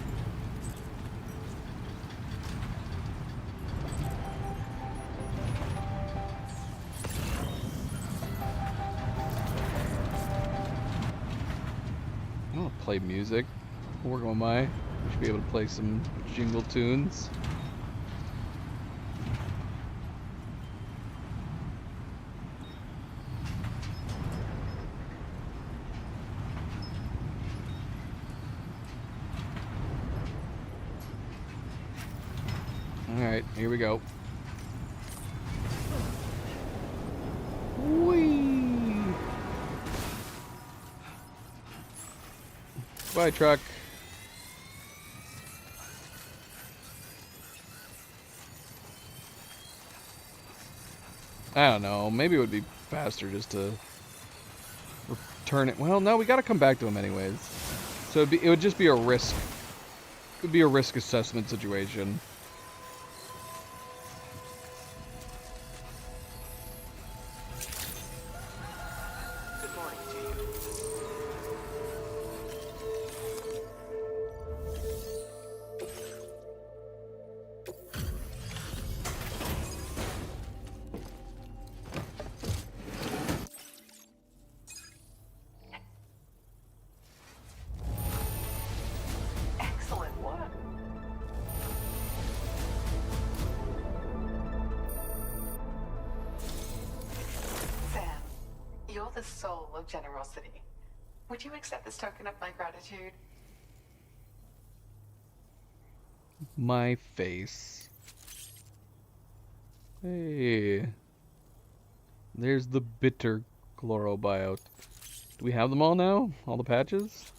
S1: I'll play music. Where am I? We should be able to play some jingle tunes. Alright, here we go. Whee! Bye, truck. I don't know. Maybe it would be faster just to return it. Well, no, we got to come back to him anyways. So it would just be a risk. It would be a risk assessment situation.
S3: Good morning to you.
S15: Excellent work. Sam, you're the soul of generosity. Would you accept this token of my gratitude?
S1: My face. Hey. There's the bitter chlorobiote. Do we have them all now? All the patches?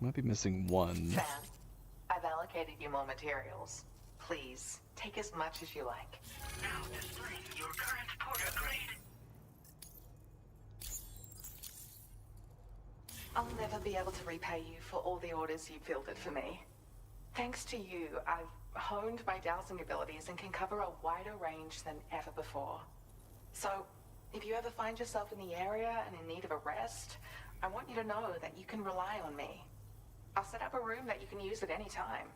S1: Might be missing one.
S15: Sam, I've allocated you more materials. Please, take as much as you like.
S8: Now displaying your current porter grade.
S15: I'll never be able to repay you for all the orders you fielded for me. Thanks to you, I've honed my dowsing abilities and can cover a wider range than ever before. So, if you ever find yourself in the area and in need of a rest, I want you to know that you can rely on me. I'll set up a room that you can use at any time.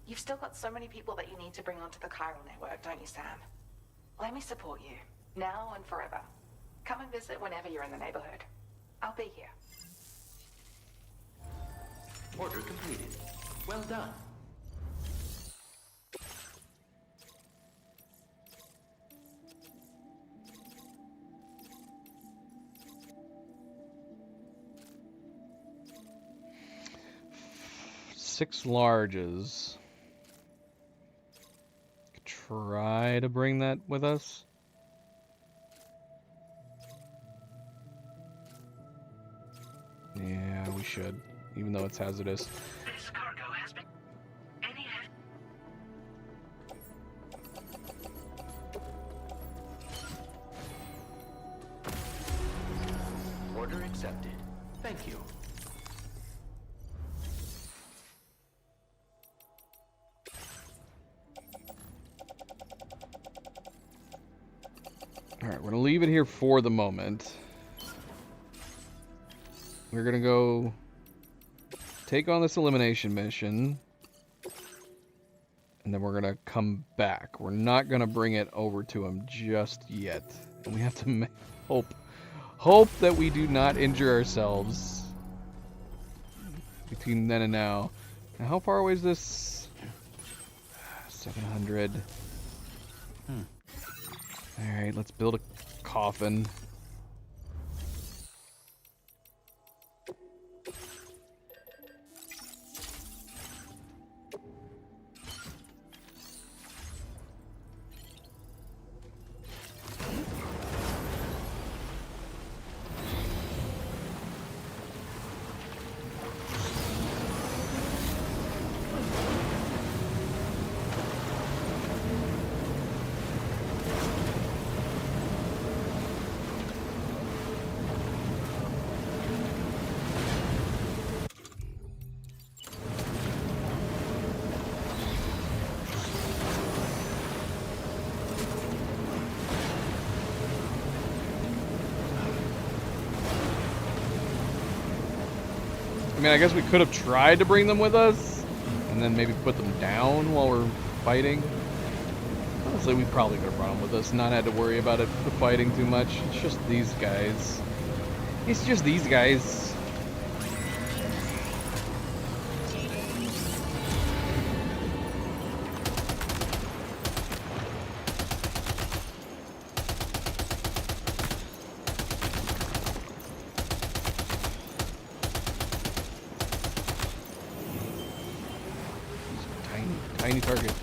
S15: You've still got so many people that you need to bring onto the chiral network, don't you, Sam? Let me support you, now and forever. Come and visit whenever you're in the neighborhood. I'll be here.
S3: Order completed. Well done.
S1: Six larges. Try to bring that with us. Yeah, we should, even though it's hazardous.
S8: This cargo has been... Any...
S3: Order accepted. Thank you.
S1: Alright, we're gonna leave it here for the moment. We're gonna go take on this elimination mission. And then we're gonna come back. We're not gonna bring it over to him just yet. And we have to hope that we do not injure ourselves between then and now. Now, how far away is this? 700. Alright, let's build a coffin. I mean, I guess we could have tried to bring them with us, and then maybe put them down while we're fighting. Honestly, we probably could have brought them with us, not had to worry about it, the fighting too much. It's just these guys. It's just these guys. tiny target.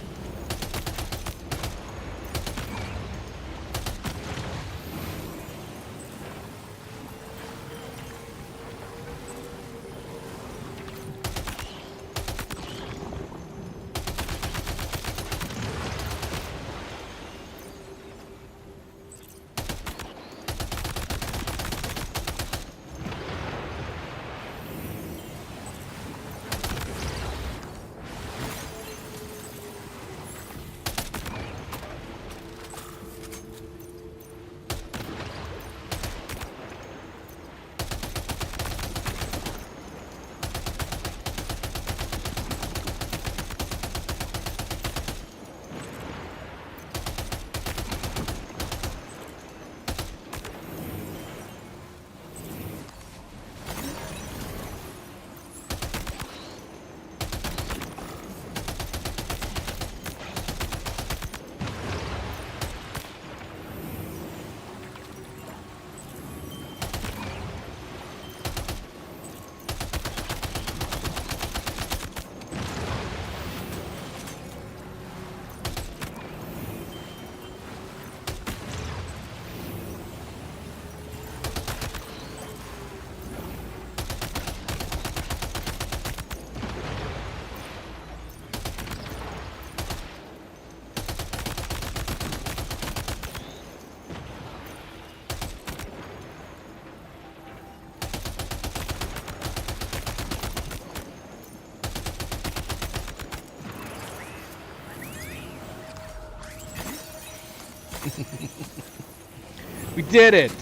S1: We did it!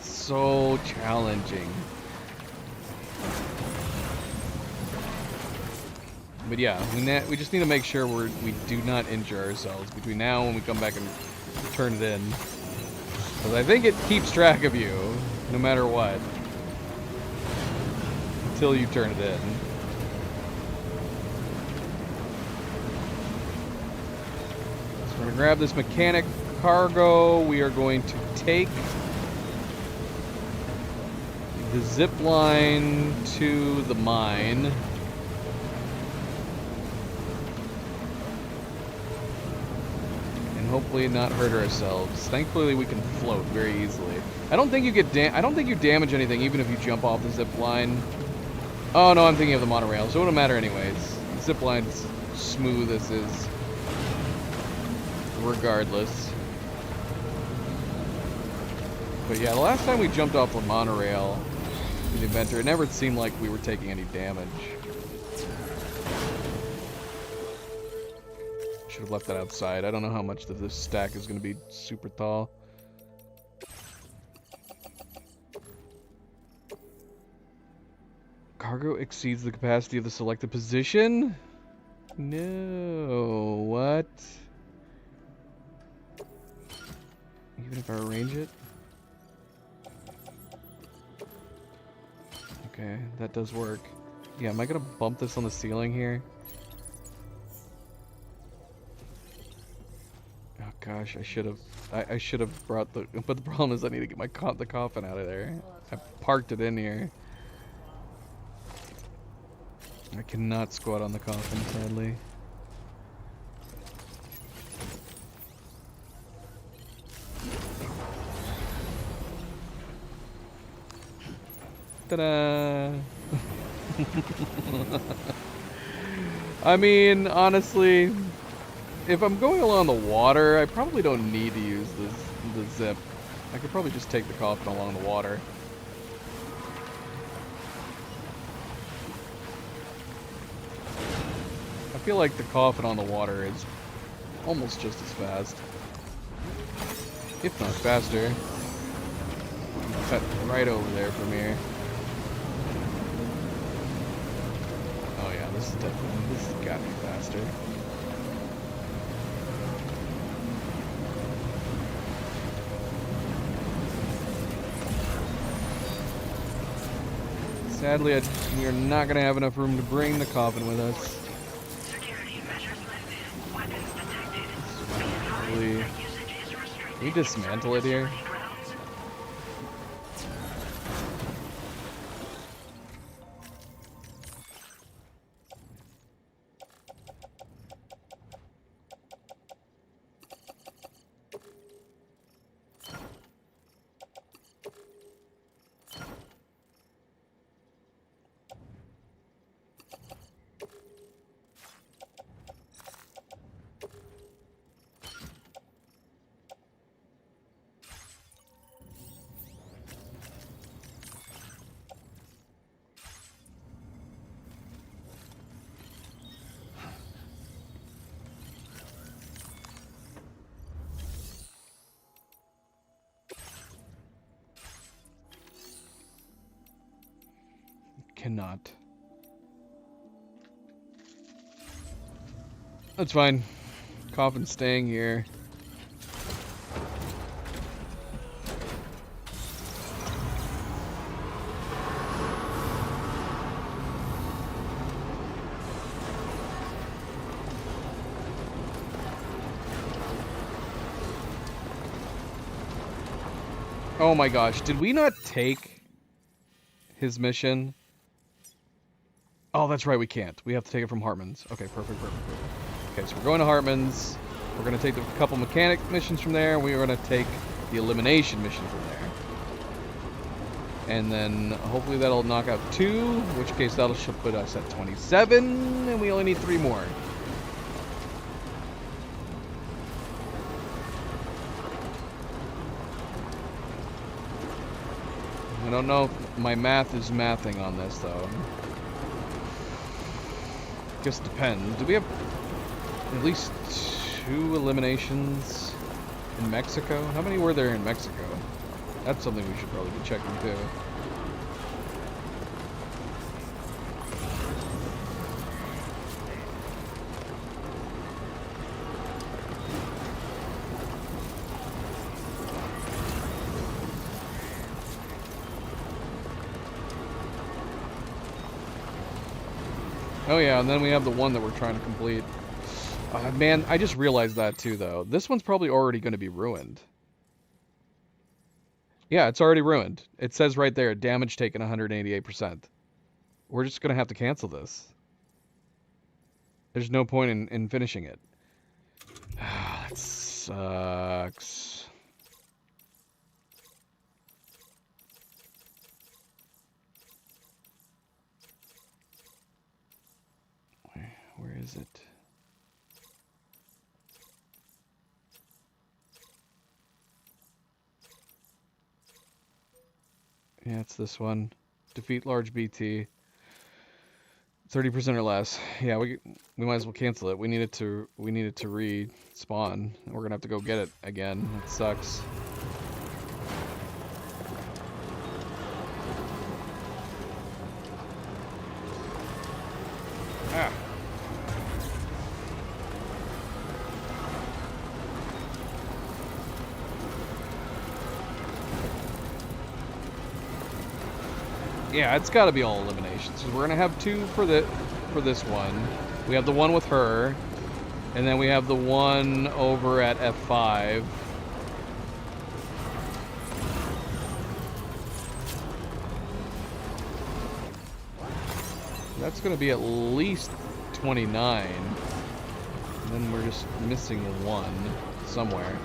S1: So challenging. But yeah, we just need to make sure we do not injure ourselves between now and when we come back and turn it in. Because I think it keeps track of you, no matter what. Until you turn it in. So we're going to grab this mechanic cargo. We are going to take the zip line to the mine. And hopefully not hurt ourselves. Thankfully we can float very easily. I don't think you damage anything even if you jump off the zip line. Oh no, I'm thinking of the monorail, so it wouldn't matter anyways. The zip line's smooth as is. Regardless. But yeah, the last time we jumped off the monorail in the Inventor, it never seemed like we were taking any damage. Should have left that outside. I don't know how much this stack is going to be super tall. Cargo exceeds the capacity of the selected position? No, what? Even if I arrange it? Okay, that does work. Yeah, am I gonna bump this on the ceiling here? Oh gosh, I should have brought the, but the problem is I need to get the coffin out of there. I parked it in here. I cannot squat on the coffin, sadly. Ta-da! I mean, honestly, if I'm going along the water, I probably don't need to use the zip. I could probably just take the coffin along the water. I feel like the coffin on the water is almost just as fast, if not faster. Cut right over there from here. Oh yeah, this has got to be faster. Sadly, we are not going to have enough room to bring the coffin with us. Can we dismantle it here? cannot. That's fine. Coffin's staying here. Oh my gosh, did we not take his mission? Oh, that's right, we can't. We have to take it from Hartman's. Okay, perfect. Okay, so we're going to Hartman's. We're going to take a couple mechanic missions from there. We are going to take the elimination mission from there. And then hopefully that'll knock out 2, in which case that'll should put us at 27, and we only need 3 more. I don't know if my math is mathing on this, though. Just depends. Do we have at least 2 eliminations in Mexico? How many were there in Mexico? That's something we should probably be checking, too. Oh yeah, and then we have the one that we're trying to complete. Man, I just realized that too, though. This one's probably already going to be ruined. Yeah, it's already ruined. It says right there, damage taken 188%. We're just going to have to cancel this. There's no point in finishing it. That sucks. Where is it? Yeah, it's this one. Defeat large BT. 30% or less. Yeah, we might as well cancel it. We need it to respawn. We're gonna have to go get it again. It sucks. Ah. Yeah, it's got to be all eliminations. We're gonna have 2 for this one. We have the one with her, and then we have the one over at F5. That's gonna be at least 29. And then we're just missing 1 somewhere.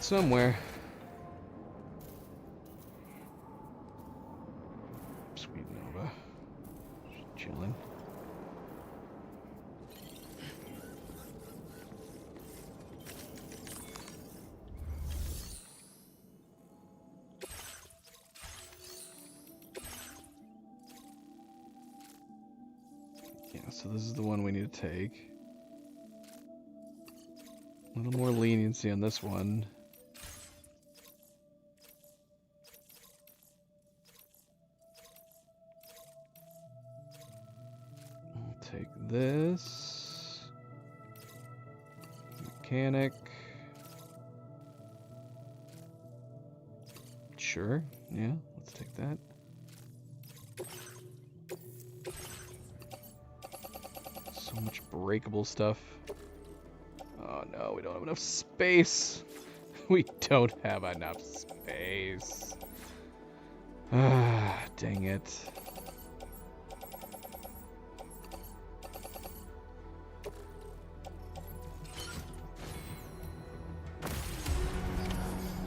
S1: Somewhere. Sweet Nova. Just chilling. Yeah, so this is the one we need to take. A little more leniency on this one. Take this. Mechanic. Sure, yeah, let's take that. So much breakable stuff. Oh no, we don't have enough space. We don't have enough space. Ah, dang it.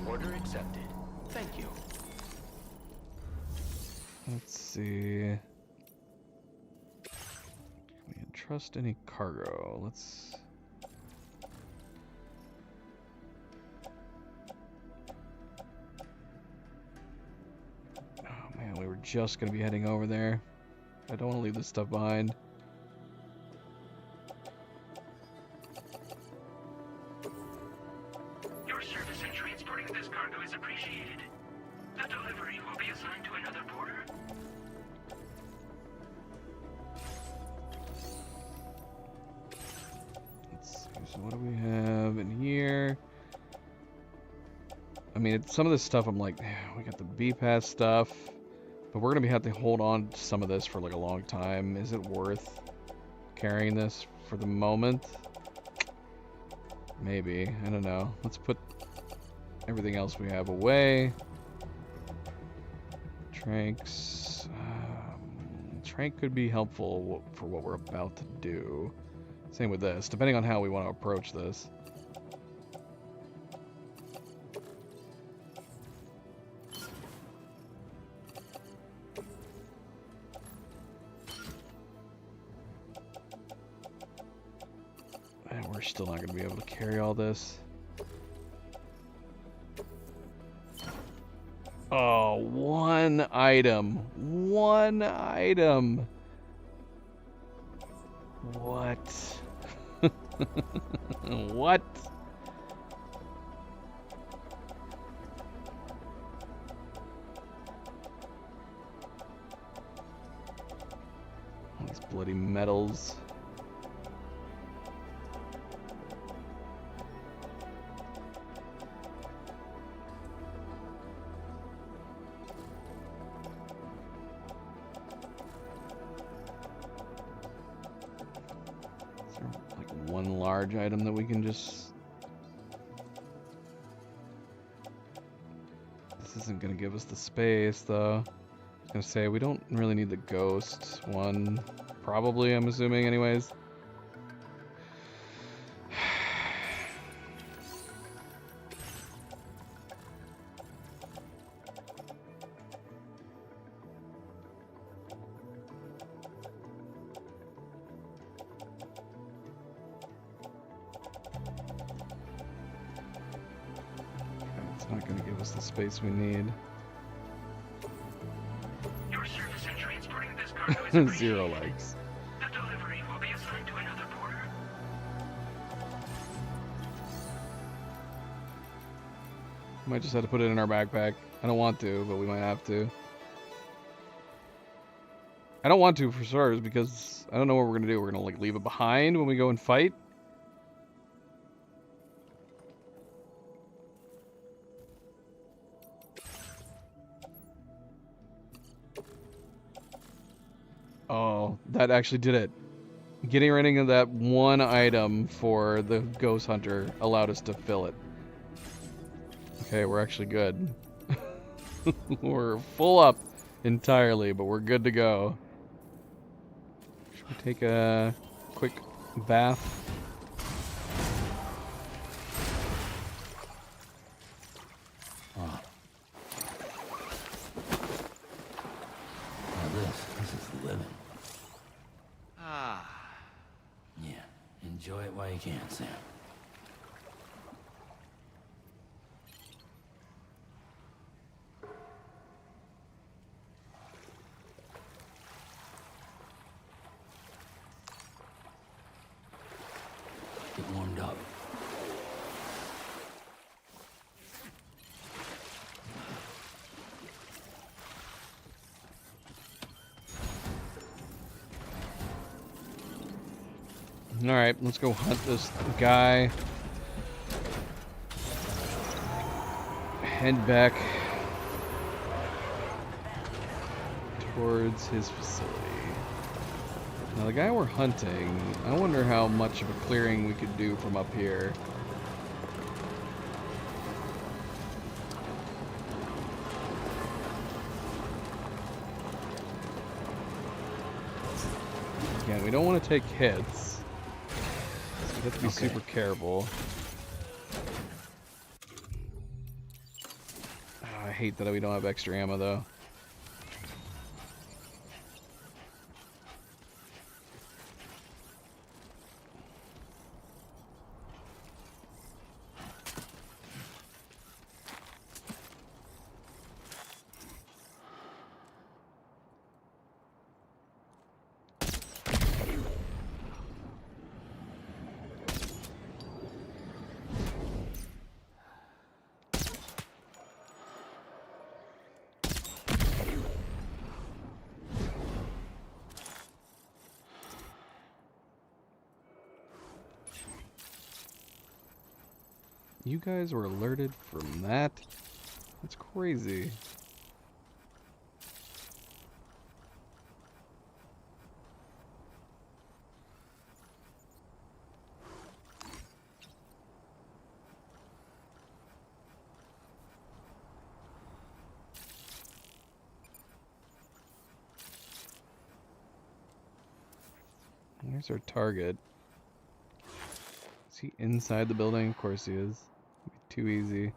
S3: Order accepted. Thank you.
S1: Let's see. Can we entrust any cargo? Let's... Oh man, we were just going to be heading over there. I don't want to leave this stuff behind.
S8: Your service in transporting this cargo is appreciated. The delivery will be assigned to another porter.
S1: Let's see, so what do we have in here? I mean, some of this stuff I'm like, we got the B-Pass stuff, but we're going to have to hold on to some of this for like a long time. Is it worth carrying this for the moment? Maybe. I don't know. Let's put everything else we have away. Tranks. Trank could be helpful for what we're about to do. Same with this, depending on how we want to approach this. And we're still not going to be able to carry all this. Oh, one item. One item. What? What? These bloody medals. One large item that we can just... This isn't going to give us the space, though. I was going to say, we don't really need the ghost one. Probably, I'm assuming, anyways. Not going to give us the space we need.
S8: Your service in transporting this cargo is appreciated.
S1: 0 likes.
S8: The delivery will be assigned to another porter.
S1: Might just have to put it in our backpack. I don't want to, but we might have to. I don't want to for starters because I don't know what we're going to do. We're going to like leave it behind when we go and fight. Oh, that actually did it. Getting rid of that one item for the Ghost Hunter allowed us to fill it. Okay, we're actually good. We're full up entirely, but we're good to go. Should we take a quick bath?
S12: Oh. Now this is living.
S4: Ah.
S12: Yeah, enjoy it while you can, Sam. Get warmed up.
S1: Alright, let's go hunt this guy. Head back towards his facility. Now the guy we're hunting, I wonder how much of a clearing we could do from up here. Again, we don't want to take hits. So we have to be super careful. Oh, I hate that we don't have extra ammo though. You guys were alerted from that? That's crazy. There's our target. Is he inside the building? Of course he is. Too easy.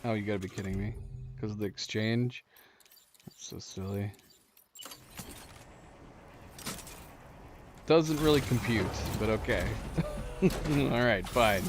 S1: Oh, you gotta be kidding me. Because of the exchange? That's so silly. Doesn't really compute, but okay. Alright, fine.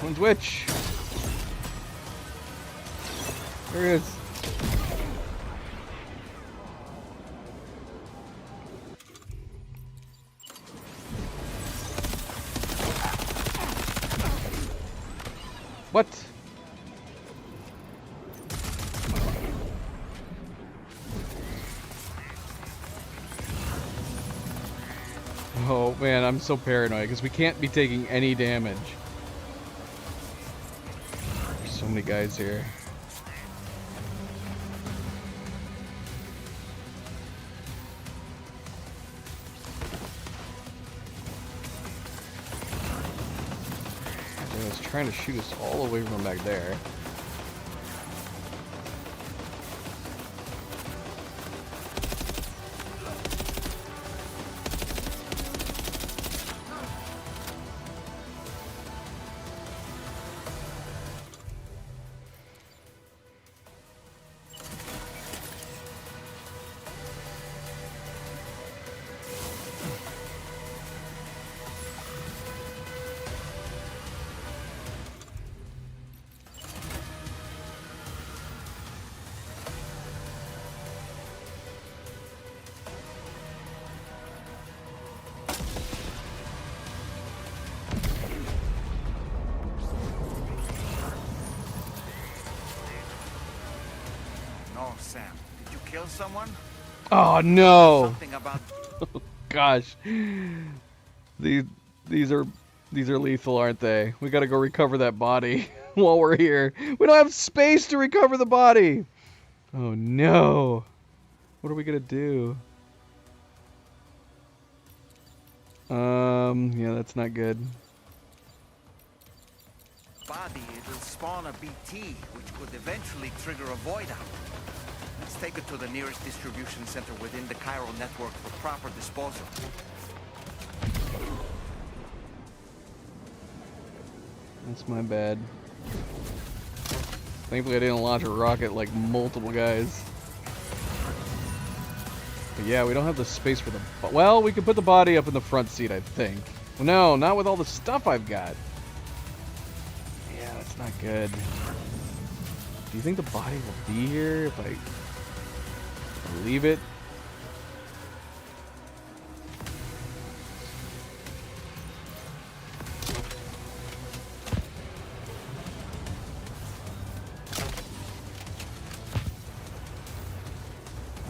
S1: One's witch. There it is. What? Oh man, I'm so paranoid because we can't be taking any damage. There's so many guys here. It's trying to shoot us all the way from back there.
S4: Oh, Sam, did you kill someone?
S1: Oh no!
S4: Something about...
S1: Gosh, these are lethal, aren't they? We gotta go recover that body while we're here. We don't have space to recover the body. Oh no! What are we gonna do? Yeah, that's not good.
S4: Body, it'll spawn a BT, which could eventually trigger a void out. Let's take it to the nearest distribution center within the chiral network for proper disposal.
S1: That's my bad. Thankfully I didn't launch a rocket like multiple guys. But yeah, we don't have the space for the... Well, we could put the body up in the front seat, I think. Well, no, not with all the stuff I've got. Yeah, that's not good. Do you think the body will be here if I leave it?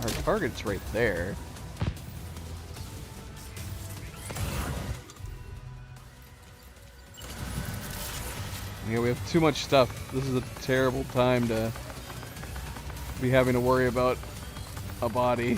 S1: Our target's right there. Yeah, we have too much stuff. This is a terrible time to be having to worry about a body.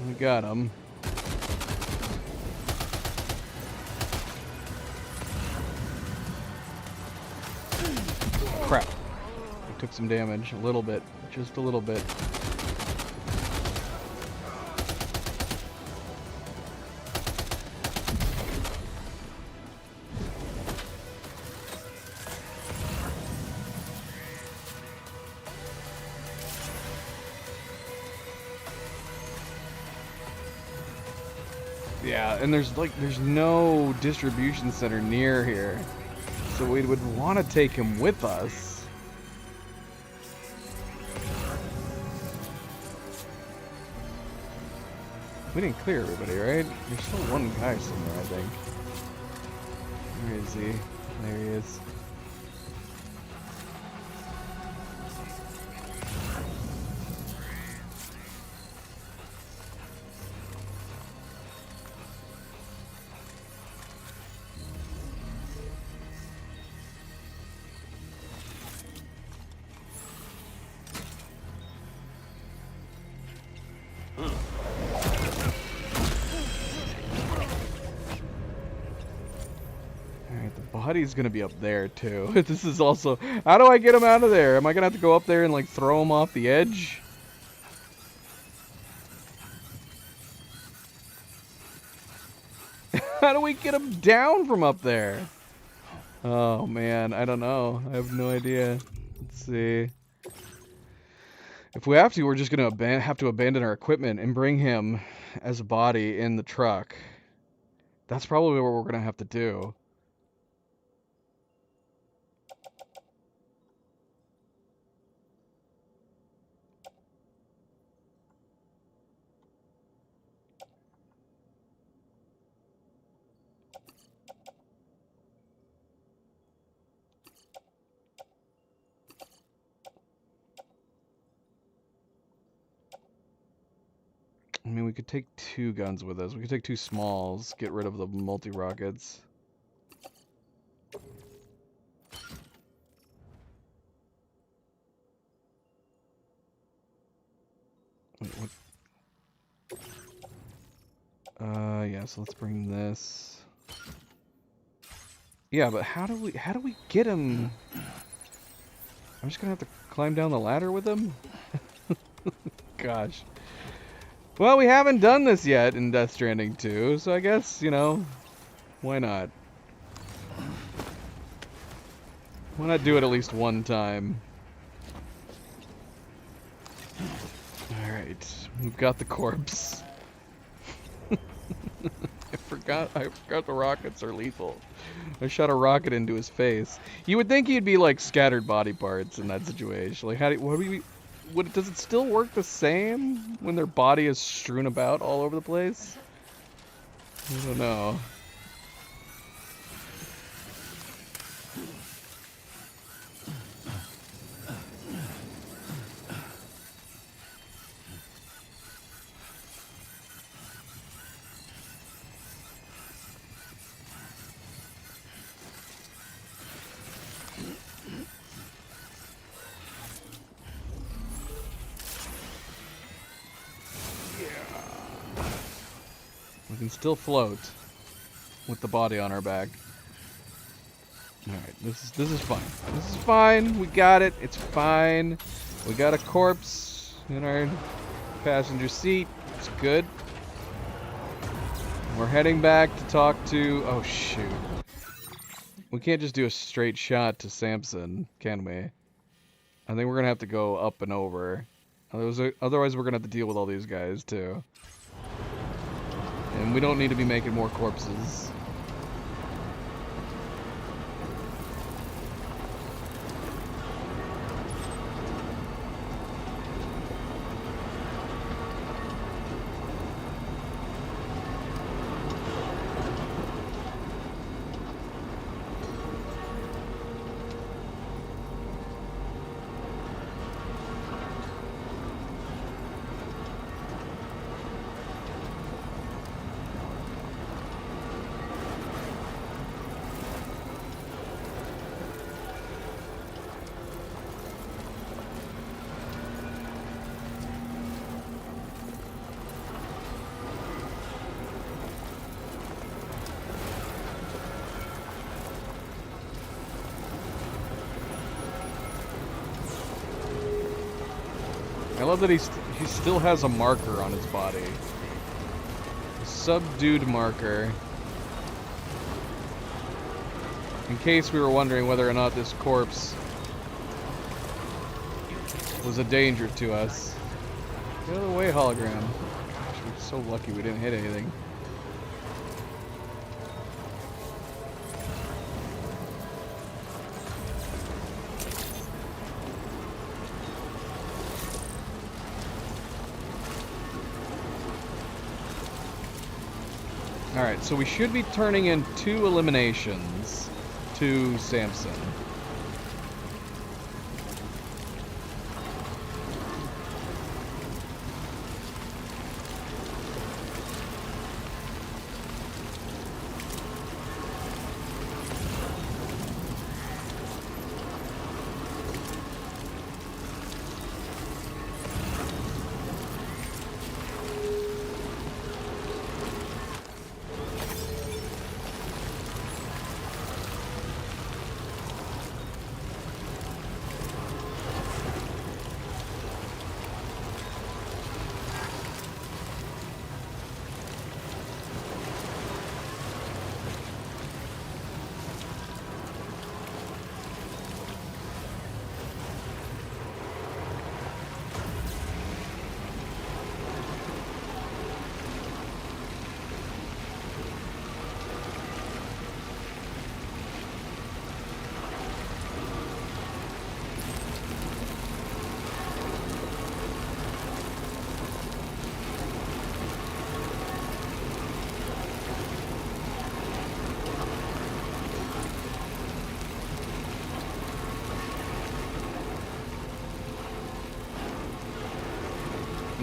S1: We got him. Crap. We took some damage. A little bit. Just a little bit. Yeah, and there's no distribution center near here. So we would want to take him with us. We didn't clear everybody, right? There's still one guy somewhere, I think. Where is he? There he is. Body's gonna be up there too. This is also... How do I get him out of there? Am I gonna have to go up there and like throw him off the edge? How do we get him down from up there? Oh man, I don't know. I have no idea. Let's see. If we have to, we're just gonna have to abandon our equipment and bring him as a body in the truck. That's probably what we're gonna have to do. I mean, we could take 2 guns with us. We could take 2 smalls, get rid of the multi-rockets. Wait, what? Yeah, so let's bring this. Yeah, but how do we get him? I'm just gonna have to climb down the ladder with him? Gosh. Well, we haven't done this yet in Death Stranding 2, so I guess, you know, why not? Why not do it at least one time? Alright, we've got the corpse. I forgot the rockets are lethal. I shot a rocket into his face. You would think he'd be like scattered body parts in that situation. Like, does it still work the same when their body is strewn about all over the place? I don't know. We can still float with the body on our back. Alright, this is fine. This is fine. We got it. It's fine. We got a corpse in our passenger seat. It's good. We're heading back to talk to... Oh, shoot. We can't just do a straight shot to Samson, can we? I think we're going to have to go up and over. Otherwise, we're going to have to deal with all these guys, too. And we don't need to be making more corpses. I love that he still has a marker on his body. A subdued marker. In case we were wondering whether or not this corpse was a danger to us. Get out of the way, hologram. Gosh, we're so lucky we didn't hit anything. Alright, so we should be turning in 2 eliminations to Samson.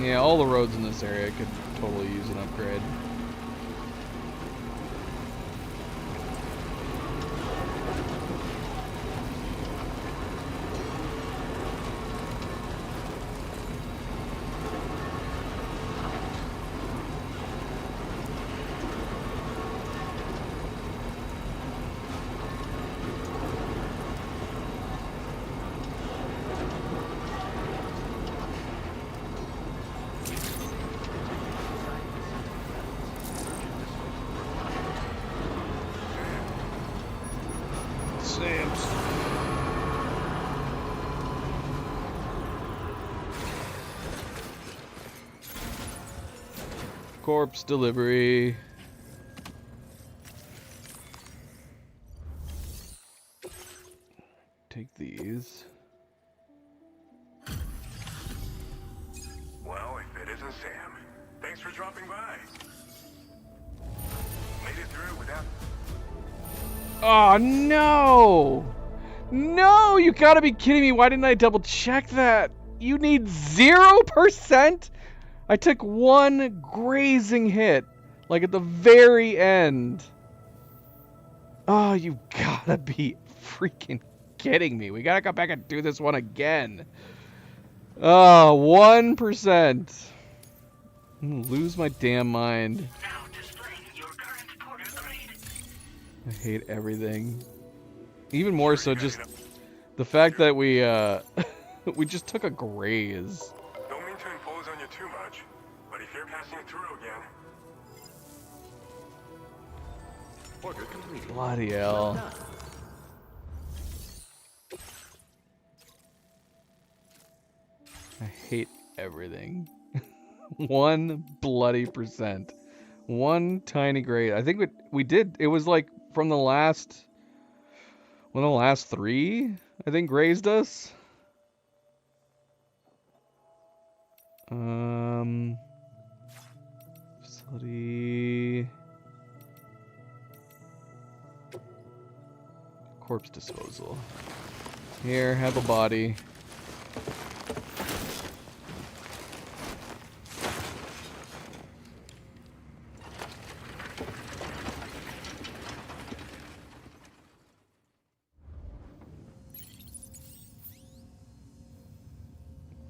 S1: Yeah, all the roads in this area could totally use an upgrade. Sam's. Corpse delivery. Take these.
S17: Well, if it isn't Sam. Thanks for dropping by. Made it through without...
S1: Oh, no! No, you gotta be kidding me. Why didn't I double check that? You need 0%? I took one grazing hit, like at the very end. Oh, you gotta be freaking kidding me. We gotta come back and do this one again. Oh, 1%. I'm gonna lose my damn mind. I hate everything. Even more so just the fact that we we just took a graze.
S17: Don't mean to impose on you too much, but if you're passing through again...
S3: Order completed.
S1: Bloody hell. I hate everything. 1 bloody %. One tiny graze. I think we did. It was like from the last... one of the last 3, I think, grazed us. Facility... Corpse disposal. Here, have a body.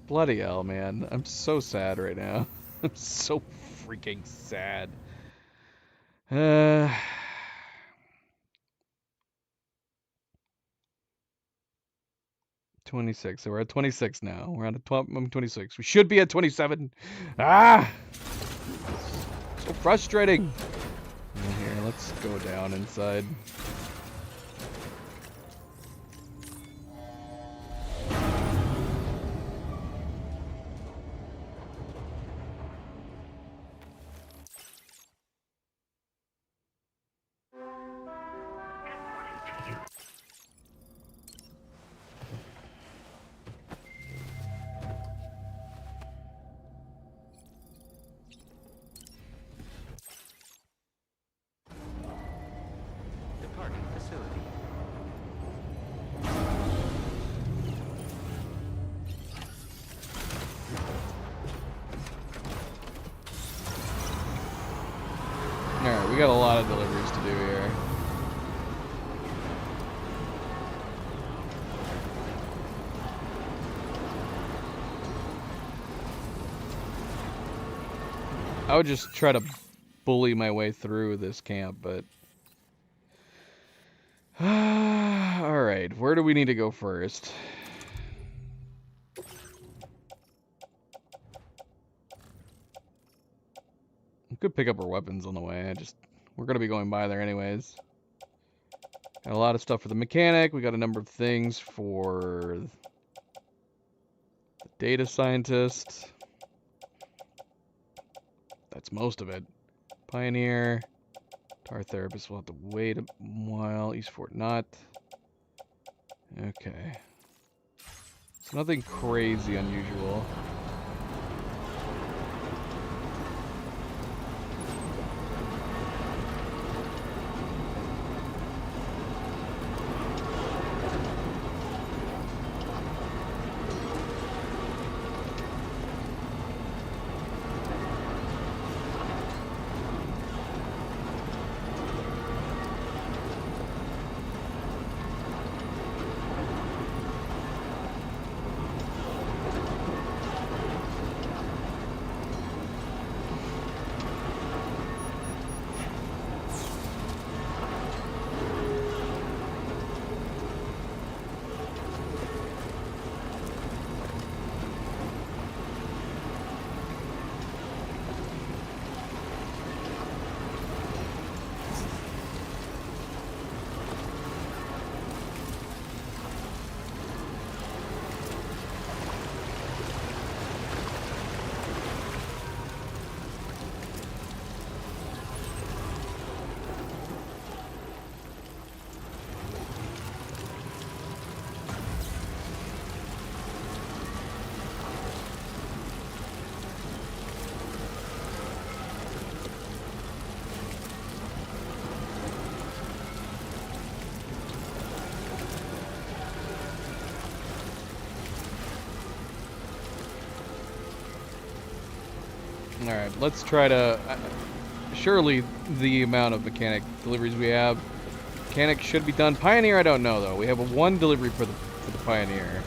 S1: Bloody hell, man. I'm so sad right now. I'm so freaking sad. 26. So we're at 26 now. We're at 26. We should be at 27. Ah! So frustrating. Here, let's go down inside.
S3: Departing facility.
S1: Alright, we got a lot of deliveries to do here. I would just try to bully my way through this camp, but... Alright, where do we need to go first? We could pick up our weapons on the way. We're gonna be going by there anyways. Got a lot of stuff for the mechanic. We got a number of things for the data scientist. That's most of it. Pioneer. Tar therapist will have to wait a while. East Fort not. Okay. It's nothing crazy unusual. Alright, let's try to... surely the amount of mechanic deliveries we have... Mechanic should be done. Pioneer, I don't know, though. We have one delivery for the Pioneer.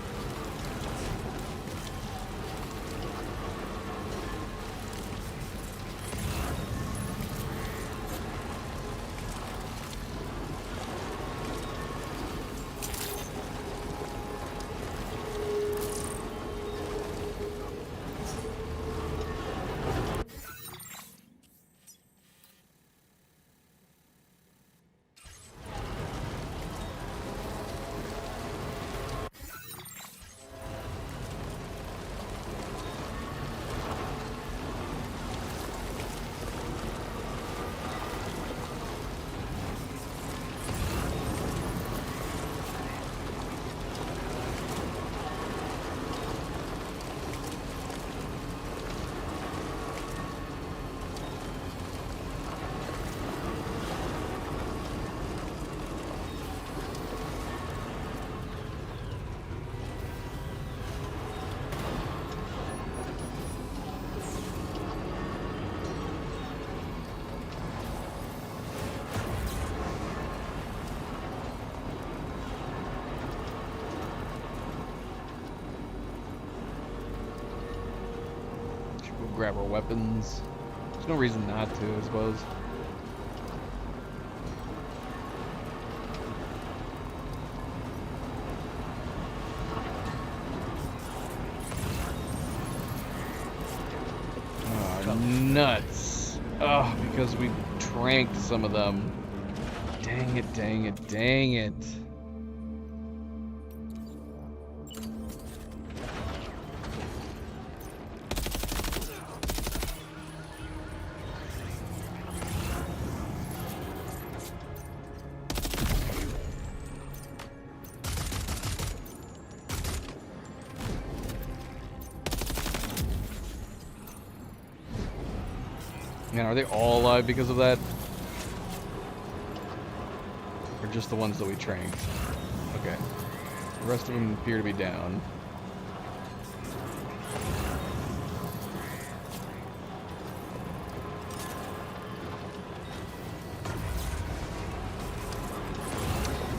S1: Grab our weapons. There's no reason not to, I suppose. Oh, nuts. Oh, because we tranked some of them. Dang it, dang it, dang it. Man, are they all alive because of that? Or just the ones that we tranked? Okay. The rest of them appear to be down.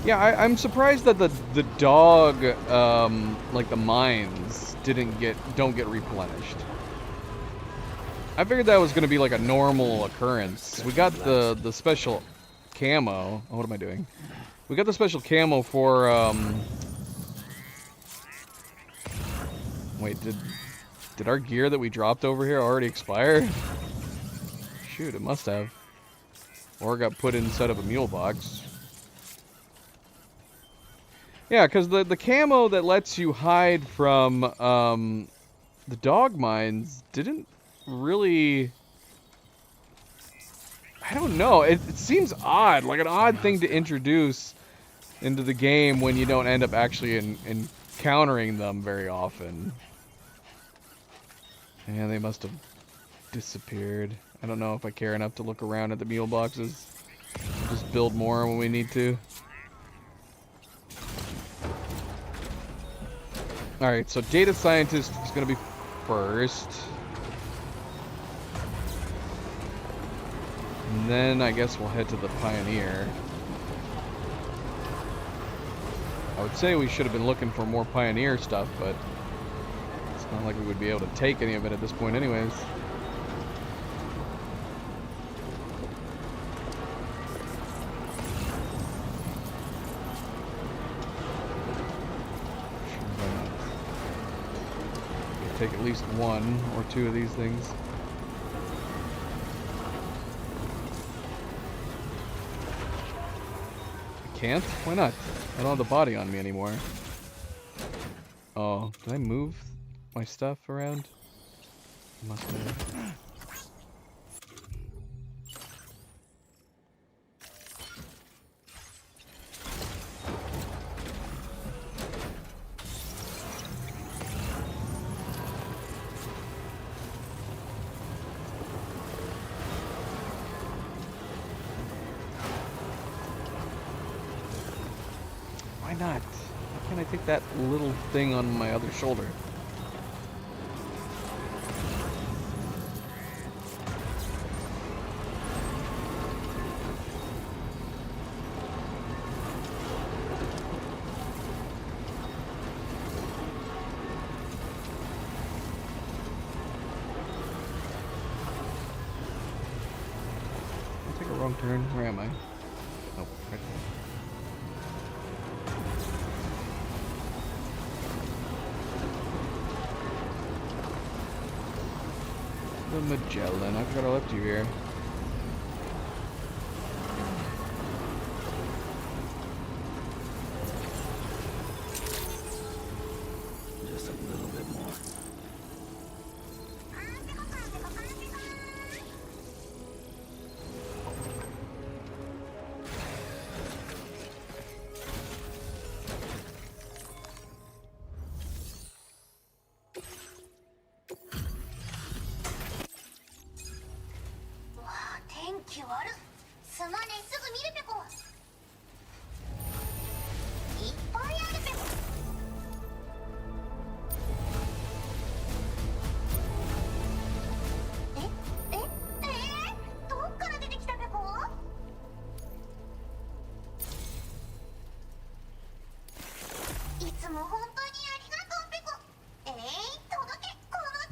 S1: Yeah, I'm surprised that the dog, like the mines, don't get replenished. I figured that was going to be like a normal occurrence. We got the special camo. Oh, what am I doing? We got the special camo for, wait, did our gear that we dropped over here already expire? Shoot, it must have. Or got put inside of a mule box. Yeah, because the camo that lets you hide from, the dog mines didn't really, I don't know, it seems odd, like an odd thing to introduce into the game when you don't end up actually encountering them very often. And they must have disappeared. I don't know if I care enough to look around at the mule boxes. We'll just build more when we need to. Alright, so data scientist is going to be first. And then I guess we'll head to the Pioneer. I would say we should have been looking for more Pioneer stuff, but it's not like we would be able to take any of it at this point anyways. Take at least one or two of these things. Can't? Why not? I don't have the body on me anymore. Oh, did I move my stuff around? Must have. Why not? Why can't I take that little thing on my other shoulder? turn. Where am I? Oh, right there. The Magellan. I forgot I left you here.
S12: Just a little bit more.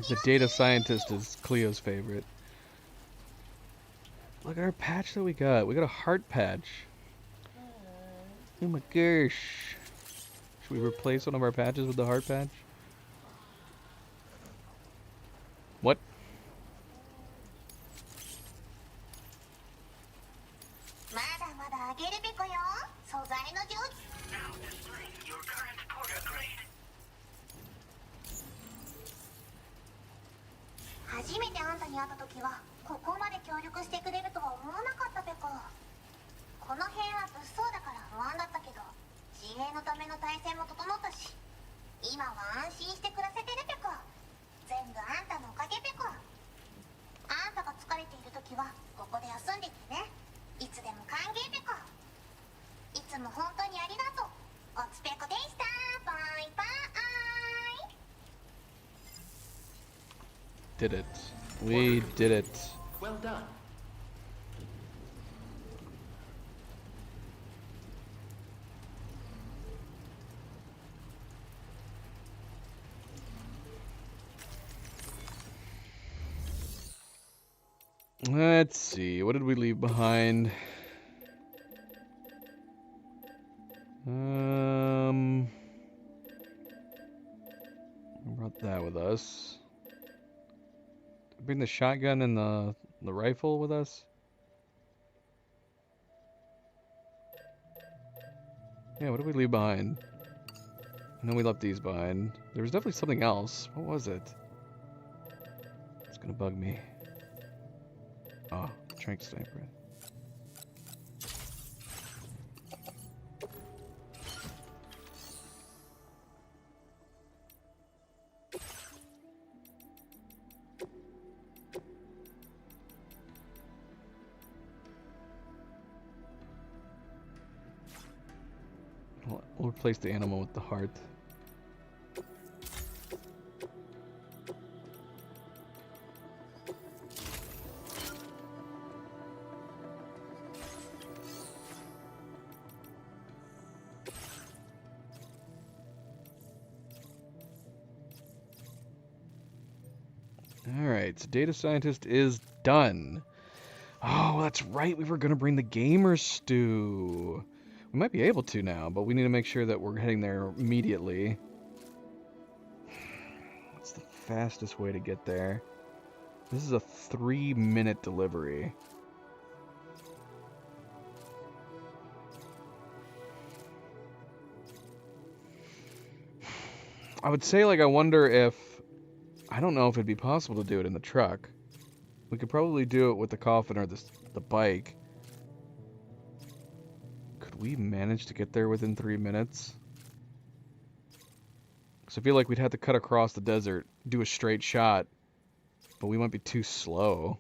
S1: The data scientist is Cleo's favorite. Look at our patch that we got. We got a heart patch. Oh my gosh. Should we replace one of our patches with the heart patch? What?
S8: Now displaying your current porter grade.
S9: 初めてあんたに会った時はここまで協力してくれるとは思わなかったペコ。この辺は物騒だから不安だったけど自衛のための体制も整ったし今は安心して暮らせてるペコ。全部あんたのおかげペコ。あんたが疲れている時はここで休んでてね。いつでも歓迎ペコ。いつも本当にありがとう。おつペコでした。バイバイ。
S1: Did it. We did it.
S3: Well done.
S1: Let's see. What did we leave behind? We brought that with us. Bring the shotgun and the rifle with us. Yeah, what did we leave behind? And then we left these behind. There was definitely something else. What was it? It's gonna bug me. Oh, trank sniper. We'll replace the animal with the heart. Alright, so data scientist is done. Oh, that's right, we were going to bring the gamer stew. We might be able to now, but we need to make sure that we're heading there immediately. What's the fastest way to get there? This is a 3-minute delivery. I would say, like, I wonder if... I don't know if it'd be possible to do it in the truck. We could probably do it with the coffin or the bike. We managed to get there within 3 minutes. So I feel like we'd have to cut across the desert, do a straight shot, but we might be too slow.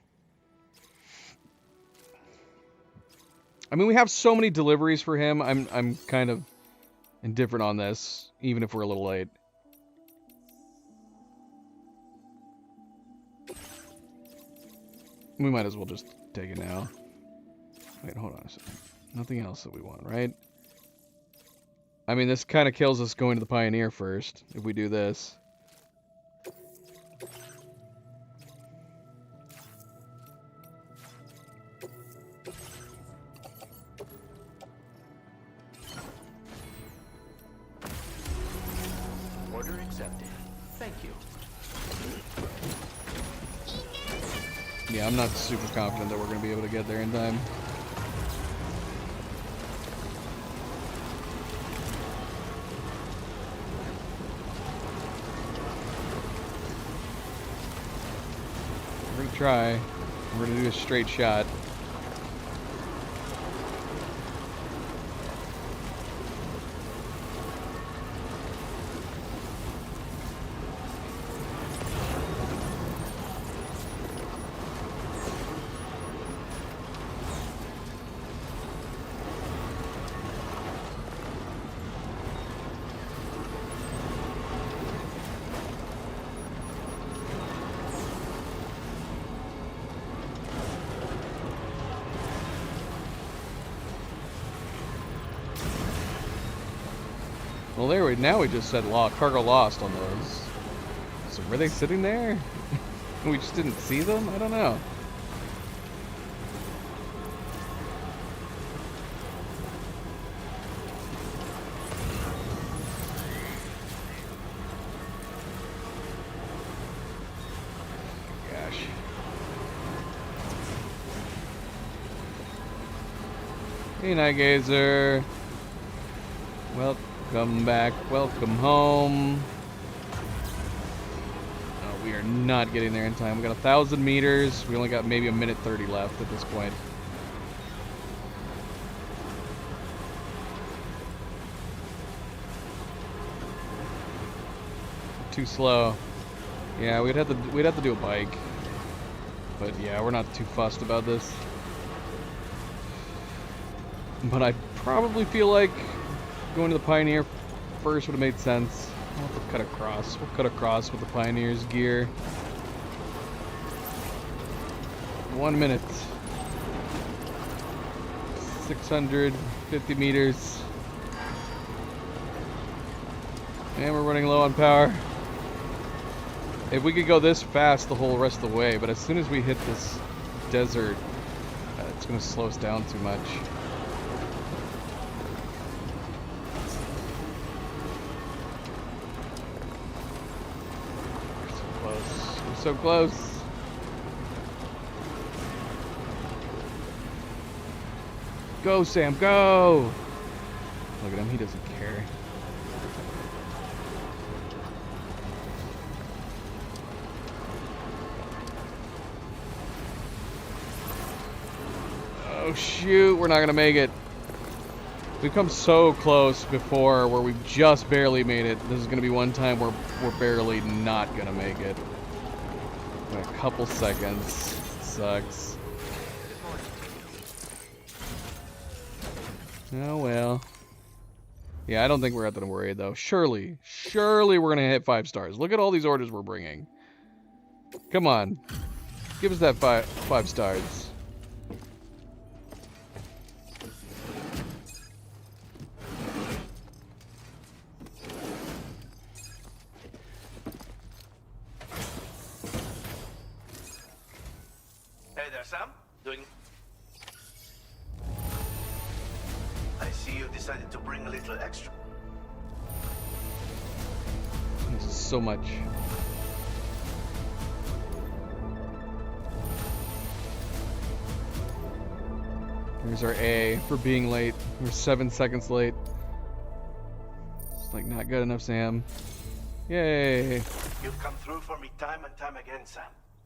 S1: I mean, we have so many deliveries for him. I'm kind of indifferent on this, even if we're a little late. We might as well just take it now. Wait, hold on a second. Nothing else that we want, right? I mean, this kind of kills us going to the Pioneer first, if we do this.
S3: accepted. Thank you.
S1: Yeah, I'm not super confident that we're going to be able to get there in time. We're going to try. We're going to do a straight shot. Well, there we now we just said cargo lost on those. So were they sitting there? We just didn't see them? I don't know. Gosh. Hey, Night Gazer. Welcome back. Welcome home. Oh, we are not getting there in time. We got 1,000 meters. We only got maybe a minute 30 left at this point. Too slow. Yeah, we'd have to do a bike. But yeah, we're not too fussed about this. But I probably feel like going to the Pioneer first would have made sense. We'll have to cut across. We'll cut across with the Pioneer's gear. 1 minute. 650 meters. And we're running low on power. If we could go this fast the whole rest of the way, but as soon as we hit this desert, it's going to slow us down too much. So close. Go, Sam, go! Look at him, he doesn't care. Oh shoot, we're not gonna make it. We've come so close before where we've just barely made it. This is gonna be one time where we're barely not gonna make it. A couple seconds. Sucks. Oh well. Yeah, I don't think we're at that worried though. Surely we're gonna hit 5 stars. Look at all these orders we're bringing. Come on, give us that five stars.
S5: Sam? I see you decided to bring a little extra.
S1: This is so much. Here's our A for being late. We're 7 seconds late. It's like not good enough, Sam. Yay!
S5: You've come through for me time and time again, Sam.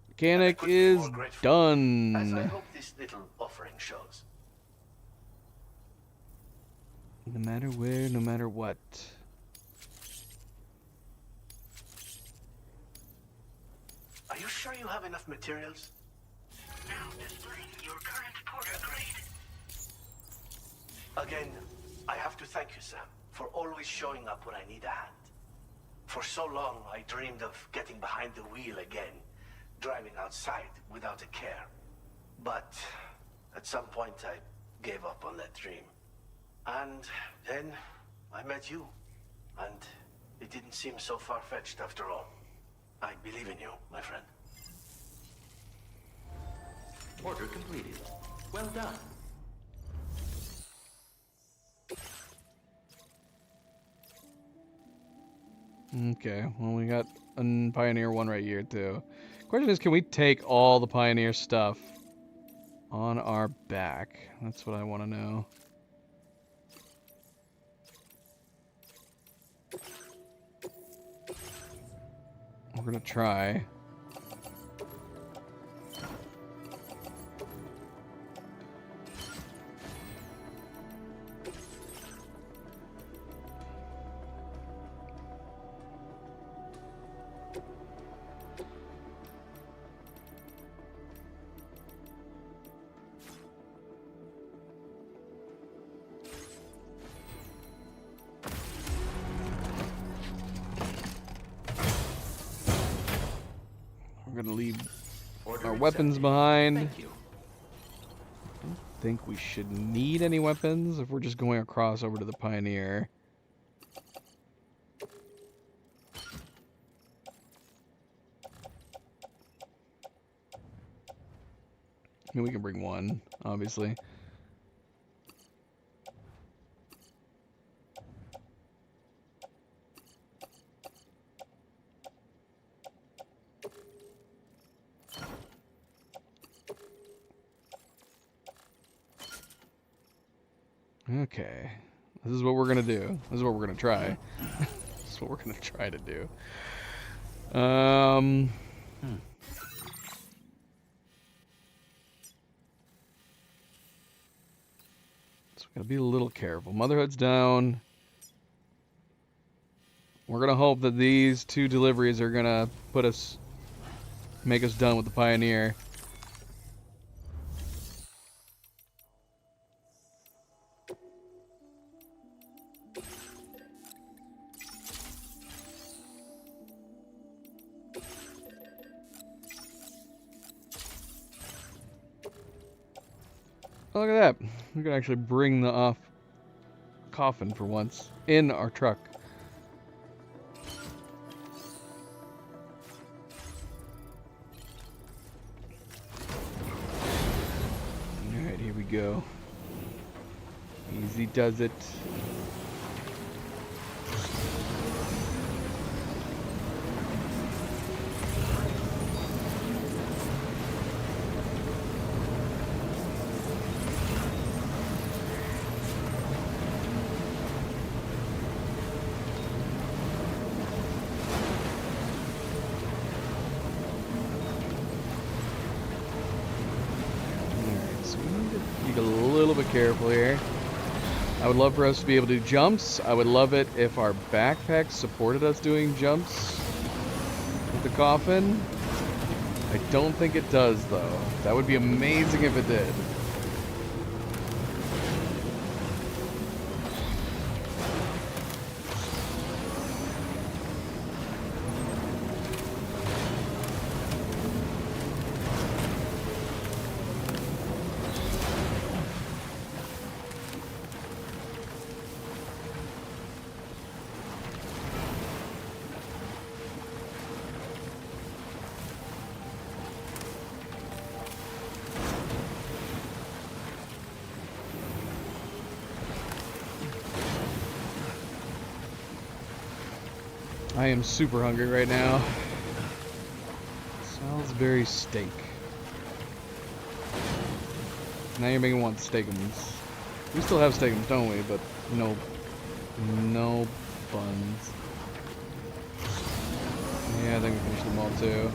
S1: Mechanic is done.
S5: As I hope this little offering shows.
S1: No matter where, no matter what.
S5: Are you sure you have enough materials?
S8: Now displaying your current Porter grade.
S5: Again, I have to thank you, Sam, for always showing up when I need a hand. For so long, I dreamed of getting behind the wheel again, driving outside without a care. But at some point, I gave up on that dream. And then I met you, and it didn't seem so far-fetched after all. I believe in you, my friend.
S3: Order completed. Well done.
S1: Okay, well, we got a Pioneer one right here, too. Question is, can we take all the Pioneer stuff on our back? That's what I want to know. We're gonna try. We're gonna leave our weapons behind.
S3: Thank you.
S1: I don't think we should need any weapons if we're just going across over to the Pioneer. I mean, we can bring one, obviously. Okay, this is what we're gonna do. This is what we're gonna try. This is what we're gonna try to do. So we gotta be a little careful. Motherhood's down. We're gonna hope that these 2 deliveries are gonna make us done with the Pioneer. Oh, look at that. We can actually bring the coffin for once in our truck. Alright, here we go. Easy does it. Careful here. I would love for us to be able to do jumps. I would love it if our backpacks supported us doing jumps with the coffin. I don't think it does, though. That would be amazing if it did. I am super hungry right now. Smells very steak. Now you're making me want steakums. We still have steakums, don't we? But no buns. Yeah, I think we finished them all too.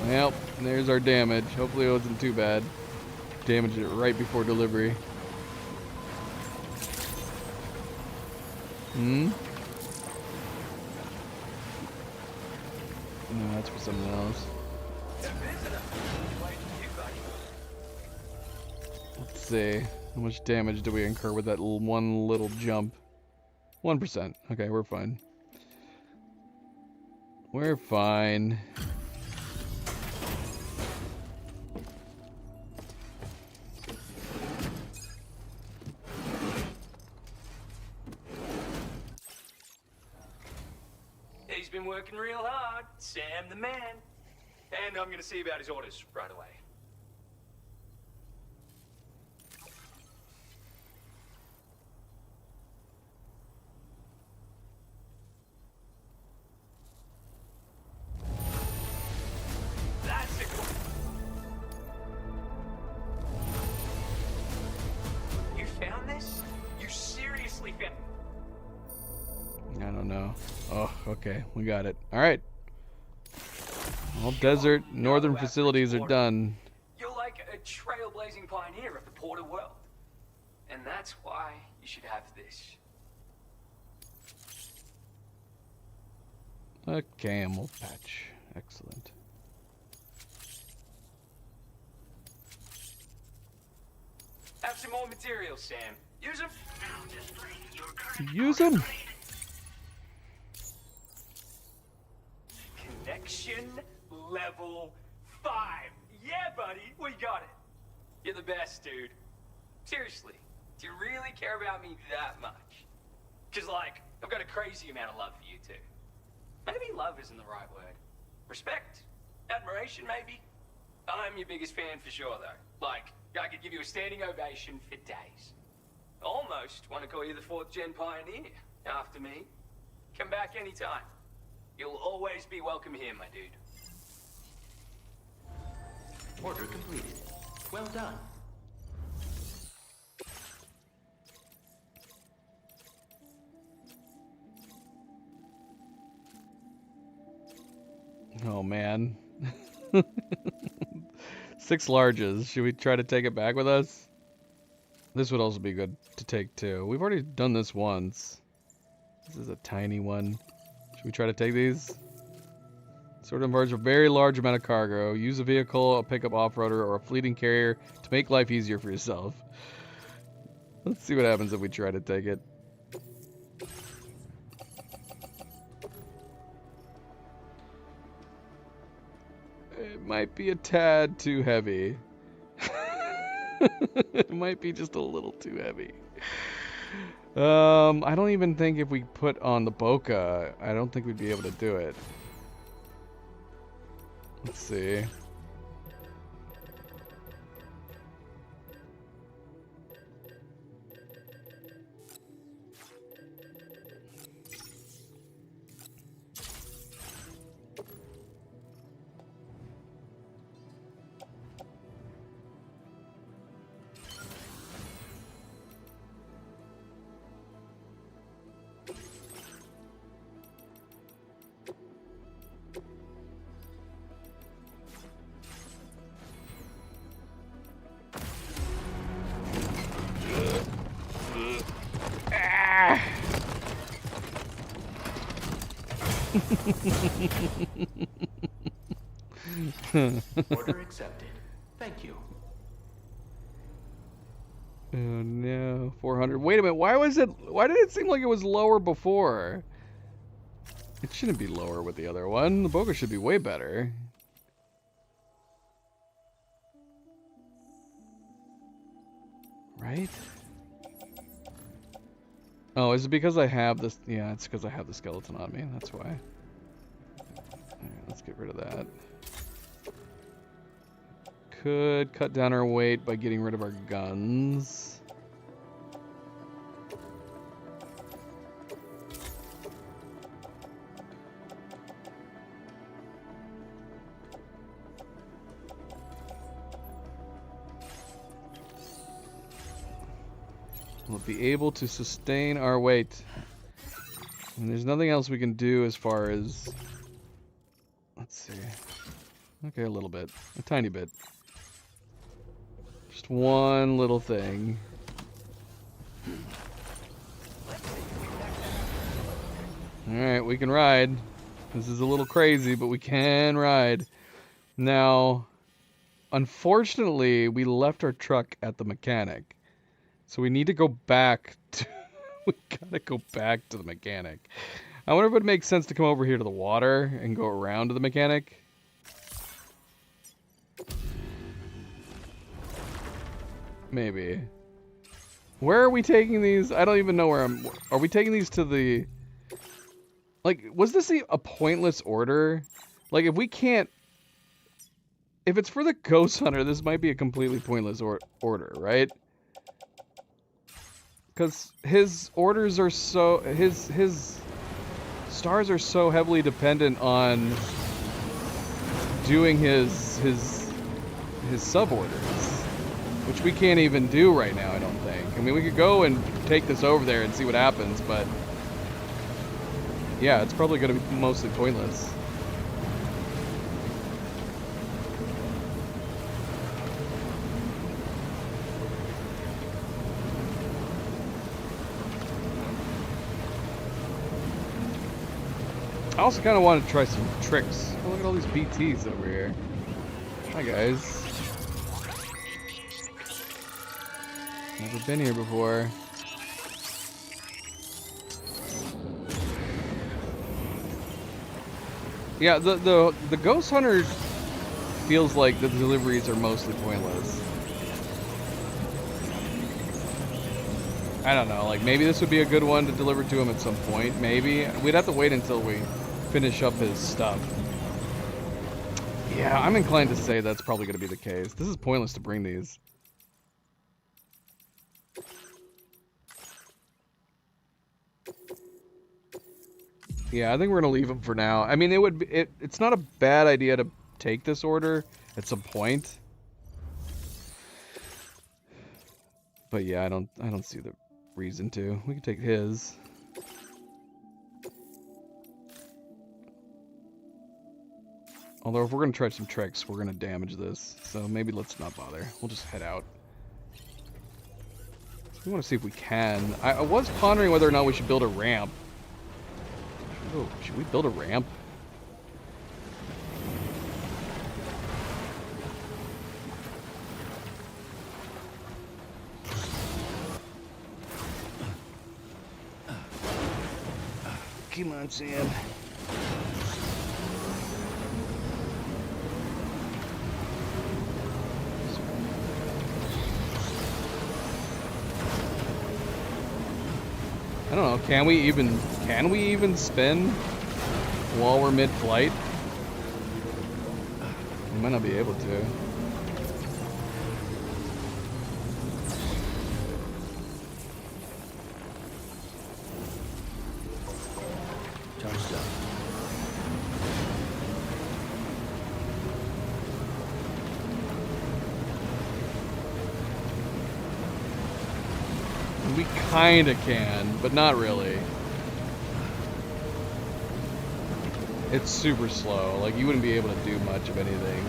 S1: Well, there's our damage. Hopefully it wasn't too bad. Damaged it right before delivery. No, that's for something else. Let's see. How much damage do we incur with that one little jump? 1%. Okay, we're fine. We're fine.
S18: He's been working real hard. Sam the man. And I'm gonna see about his orders right away. That's it. You found this? You seriously found...
S1: I don't know. Oh, okay. We got it. All right. All desert northern facilities are done.
S18: You're like a trailblazing pioneer of the Porter world. And that's why you should have this.
S1: A camel patch. Excellent.
S18: Have some more materials, Sam. Use them.
S1: Use them.
S18: Connection level 5. Yeah, buddy, we got it. You're the best, dude. Seriously, do you really care about me that much? Cause like, I've got a crazy amount of love for you too. Maybe love isn't the right word. Respect? Admiration, maybe? I'm your biggest fan for sure, though. Like, I could give you a standing ovation for days. Almost want to call you the 4th gen pioneer after me. Come back anytime. You'll always be welcome here, my dude.
S3: Order completed. Well done.
S1: Oh man. 6 larges. Should we try to take it back with us? This would also be good to take too. We've already done this once. This is a tiny one. Should we try to take these? Sort of emerge a very large amount of cargo. Use a vehicle, a pickup off-roader, or a fleeting carrier to make life easier for yourself. Let's see what happens if we try to take it. It might be a tad too heavy. It might be just a little too heavy. I don't even think if we put on the Boca, I don't think we'd be able to do it. Let's see.
S3: Order accepted. Thank you.
S1: Oh no, 400. Wait a minute, why did it seem like it was lower before? It shouldn't be lower with the other one. The Boca should be way better. Right? Oh, is it because I have this? Yeah, it's because I have the skeleton on me. That's why. Alright, let's get rid of that. Could cut down our weight by getting rid of our guns. We'll be able to sustain our weight. And there's nothing else we can do as far as... Let's see. Okay, a little bit. A tiny bit. Just one little thing. Alright, we can ride. This is a little crazy, but we can ride. Now, unfortunately, we left our truck at the mechanic. So we need to go back to... we gotta go back to the mechanic. I wonder if it would make sense to come over here to the water and go around to the mechanic. Maybe. Where are we taking these? I don't even know where I'm... Are we taking these to the... Like, was this a pointless order? Like, if we can't... If it's for the Ghost Hunter, this might be a completely pointless order, right? Because his orders are so... His stars are so heavily dependent on doing his sub-orders. Which we can't even do right now, I don't think. I mean, we could go and take this over there and see what happens, but... Yeah, it's probably going to be mostly pointless. I also kind of want to try some tricks. Oh, look at all these BTs over here. Hi, guys. Never been here before. Yeah, the Ghost Hunter feels like the deliveries are mostly pointless. I don't know, like maybe this would be a good one to deliver to him at some point, maybe. We'd have to wait until we finish up his stuff. Yeah, I'm inclined to say that's probably going to be the case. This is pointless to bring these. Yeah, I think we're going to leave them for now. I mean, it's not a bad idea to take this order at some point. But yeah, I don't see the reason to. We can take his. Although if we're going to try some tricks, we're going to damage this. So maybe let's not bother. We'll just head out. We want to see if we can. I was pondering whether or not we should build a ramp. Oh, should we build a ramp? Come on, Sam. I don't know, can we even spin while we're mid-flight? We might not be able to.
S12: Charged up.
S1: We kinda can, but not really. It's super slow, like you wouldn't be able to do much of anything.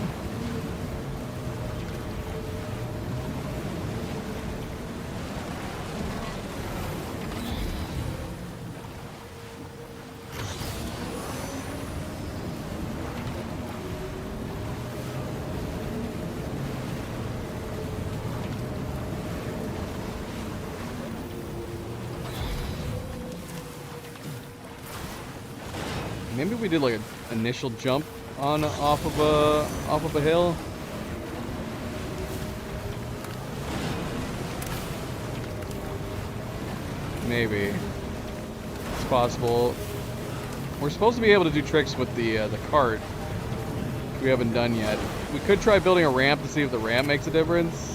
S1: Maybe we did like an initial jump on off of a hill. Maybe it's possible. We're supposed to be able to do tricks with the cart, which we haven't done yet. We could try building a ramp to see if the ramp makes a difference.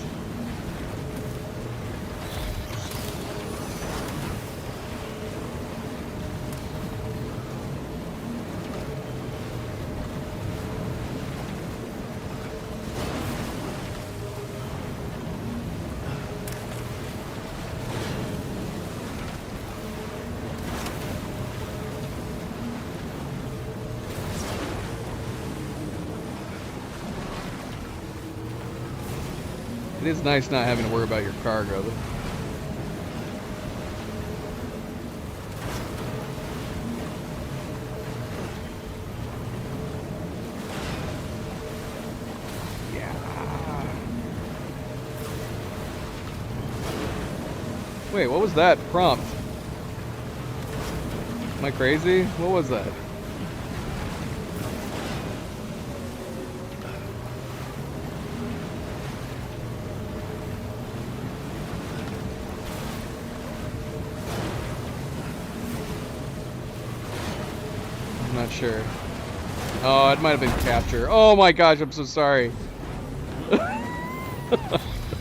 S1: It is nice not having to worry about your cargo. Wait, what was that prompt? Am I crazy? What was that? I'm not sure. Oh, it might have been capture. Oh my gosh, I'm so sorry.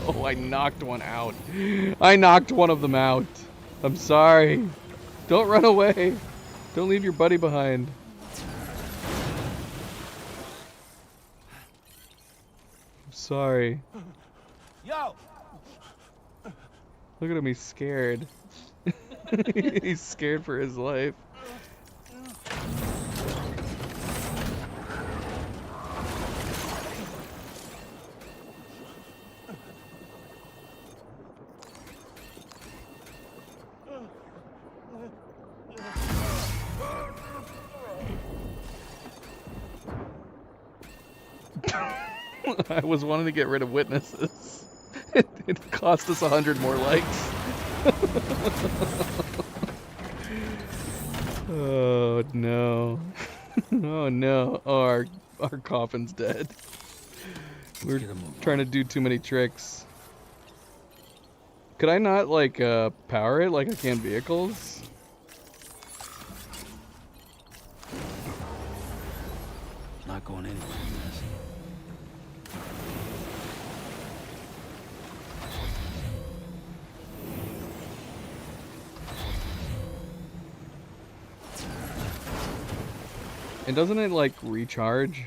S1: Oh, I knocked one out. I knocked one of them out. I'm sorry. Don't run away. Don't leave your buddy behind. I'm sorry.
S19: Yo.
S1: Look at him, he's scared. He's scared for his life. I was wanting to get rid of witnesses. It cost us 100 more likes. Oh no. Oh no. Oh, our coffin's dead. We're trying to do too many tricks. Could I not like power it like I can vehicles?
S12: Not going anywhere from this.
S1: And doesn't it like recharge?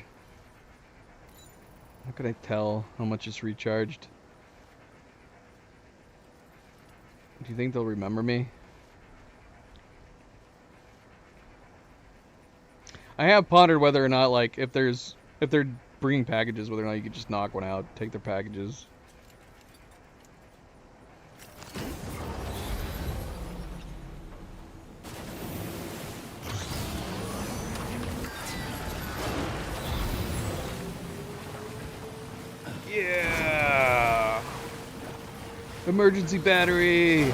S1: How could I tell how much it's recharged? Do you think they'll remember me? I have pondered whether or not, like, if they're bringing packages, whether or not you could just knock one out, take their packages. Yeah! Emergency battery!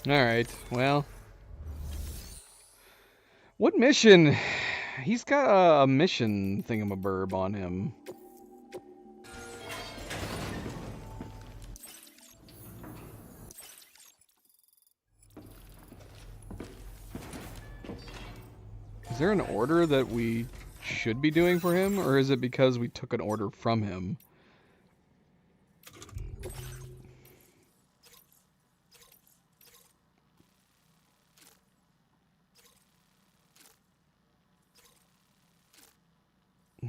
S1: Alright, well. What mission? He's got a mission thingamaburb on him. Is there an order that we should be doing for him, or is it because we took an order from him?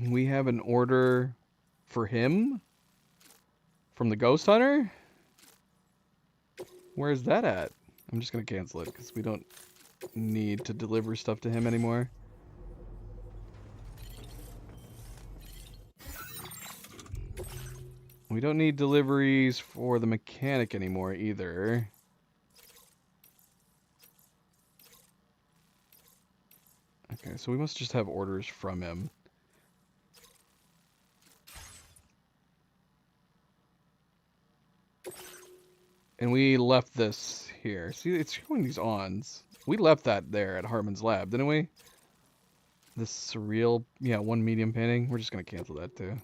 S1: We have an order for him? From the Ghost Hunter? Where's that at? I'm just gonna cancel it because we don't need to deliver stuff to him anymore. We don't need deliveries for the mechanic anymore either. Okay, so we must just have orders from him. And we left this here. See, it's showing these ons. We left that there at Hartman's lab, didn't we? This surreal, yeah, one medium painting. We're just gonna cancel that too.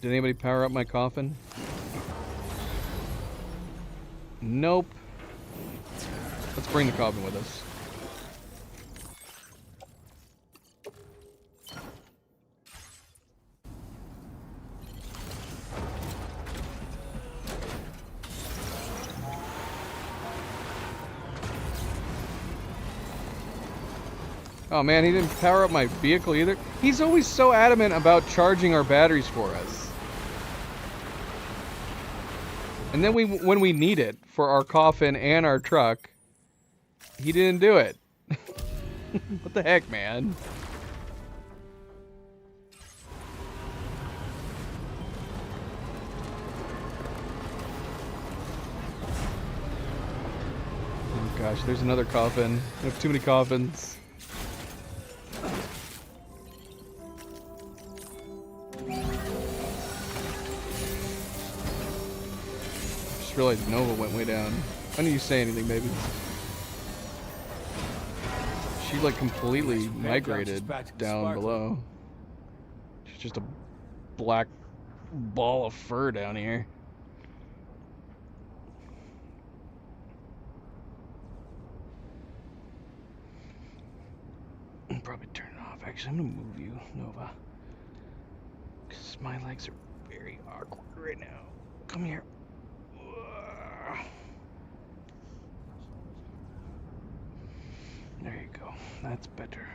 S1: Did anybody power up my coffin? Nope. Let's bring the coffin with us. Oh man, he didn't power up my vehicle either. He's always so adamant about charging our batteries for us. And then when we need it for our coffin and our truck, he didn't do it. What the heck, man? Oh gosh, there's another coffin. We have too many coffins. Just realized Nova went way down. Why didn't you say anything, baby? She like completely migrated down below. She's just a black ball of fur down here. I'll probably turn it off. Actually, I'm gonna move you, Nova, because my legs are very awkward right now. Come here. There you go. That's better.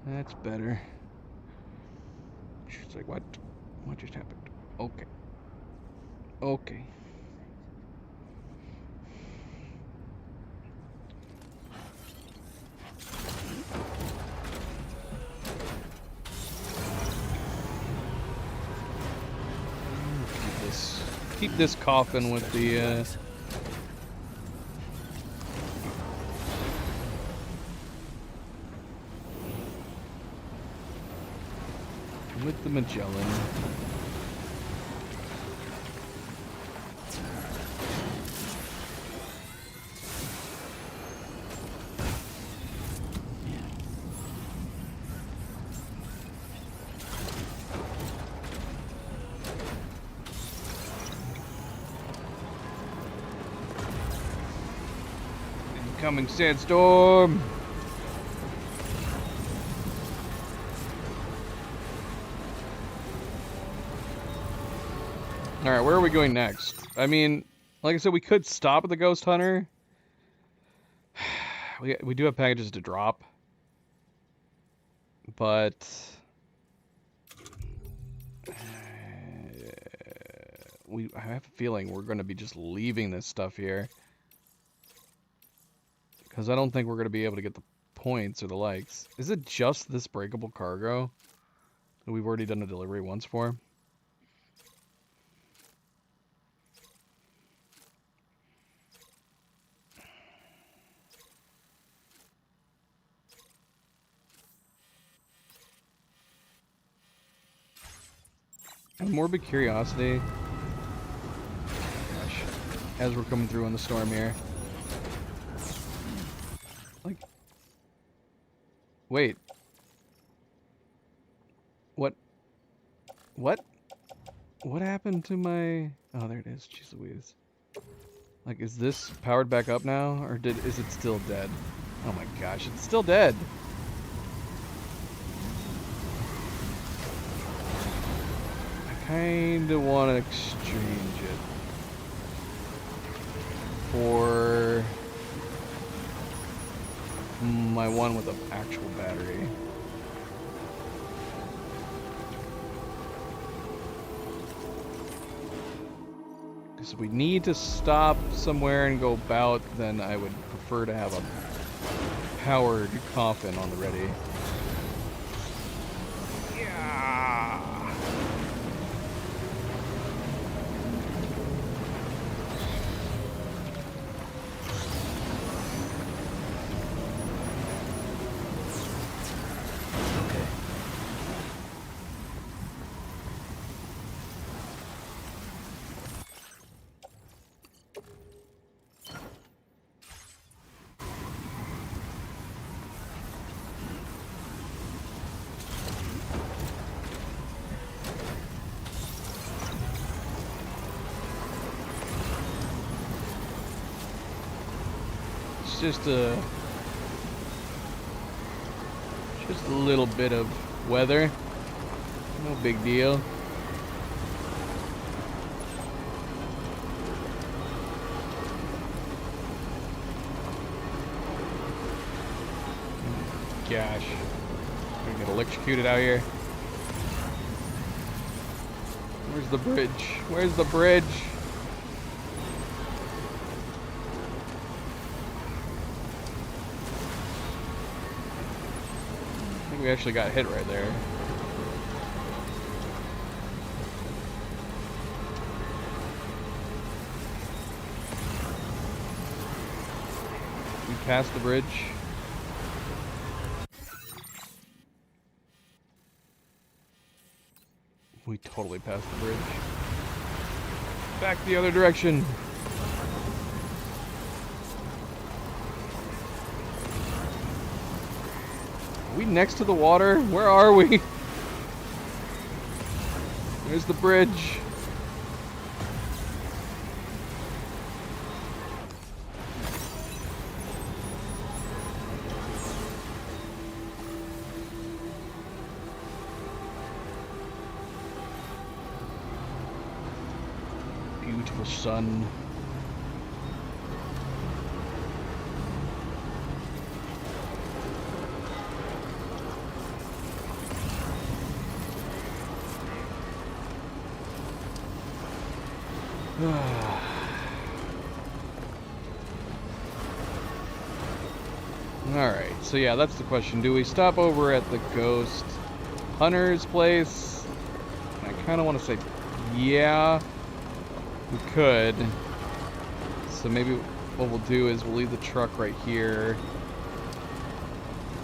S1: That's better. She's like, what? What just happened? Okay. Okay. Keep this coffin with the with the Magellan. Incoming sandstorm. Alright, where are we going next? I mean, like I said, we could stop at the Ghost Hunter. We do have packages to drop. But I have a feeling we're going to be just leaving this stuff here. Because I don't think we're going to be able to get the points or the likes. Is it just this breakable cargo that we've already done a delivery once for? And morbid curiosity. Gosh, as we're coming through on the storm here. Like, wait. What? What happened to my? Oh, there it is. Jeez Louise. Like, is this powered back up now, or is it still dead? Oh my gosh, it's still dead. Kinda want to exchange it for my one with an actual battery. Because if we need to stop somewhere and go about, then I would prefer to have a powered coffin on the ready. Just a little bit of weather, no big deal. Gosh, we're gonna get electrocuted out here. Where's the bridge? Where's the bridge? We actually got hit right there. We passed the bridge. We totally passed the bridge. Back the other direction. Are we next to the water? Where are we? There's the bridge. Beautiful sun. Alright, so yeah, that's the question. Do we stop over at the Ghost Hunter's place? I kind of want to say, yeah, we could. So maybe what we'll do is we'll leave the truck right here.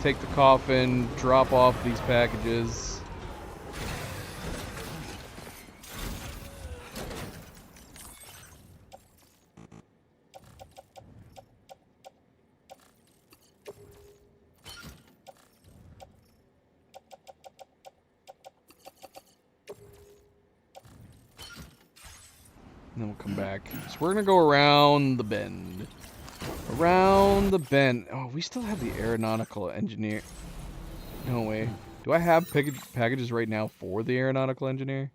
S1: Take the coffin, drop off these packages. And then we'll come back. So we're gonna go around the bend. Around the bend. Oh, we still have the aeronautical engineer. No way. Do I have packages right now for the aeronautical engineer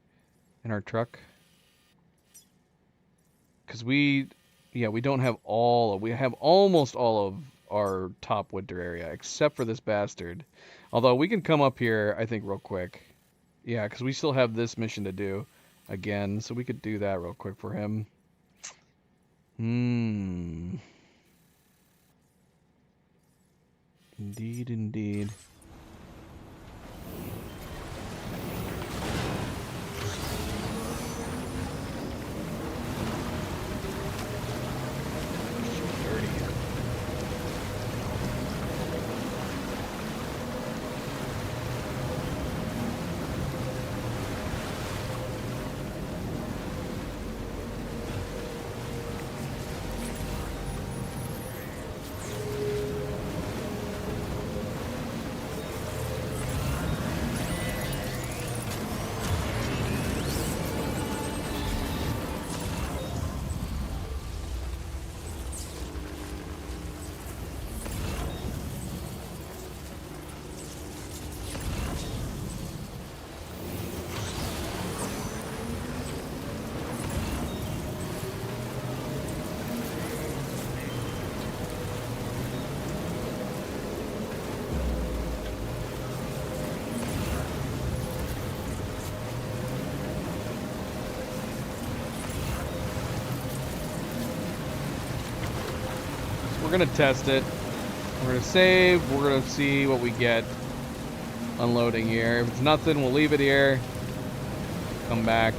S1: in our truck? Because we don't have all. We have almost all of our top winter area, except for this bastard. Although we can come up here, I think, real quick. Yeah, because we still have this mission to do. Again, so we could do that real quick for him. Indeed, indeed. We're gonna test it. We're gonna save. We're gonna see what we get unloading here. If it's nothing, we'll leave it here. Come back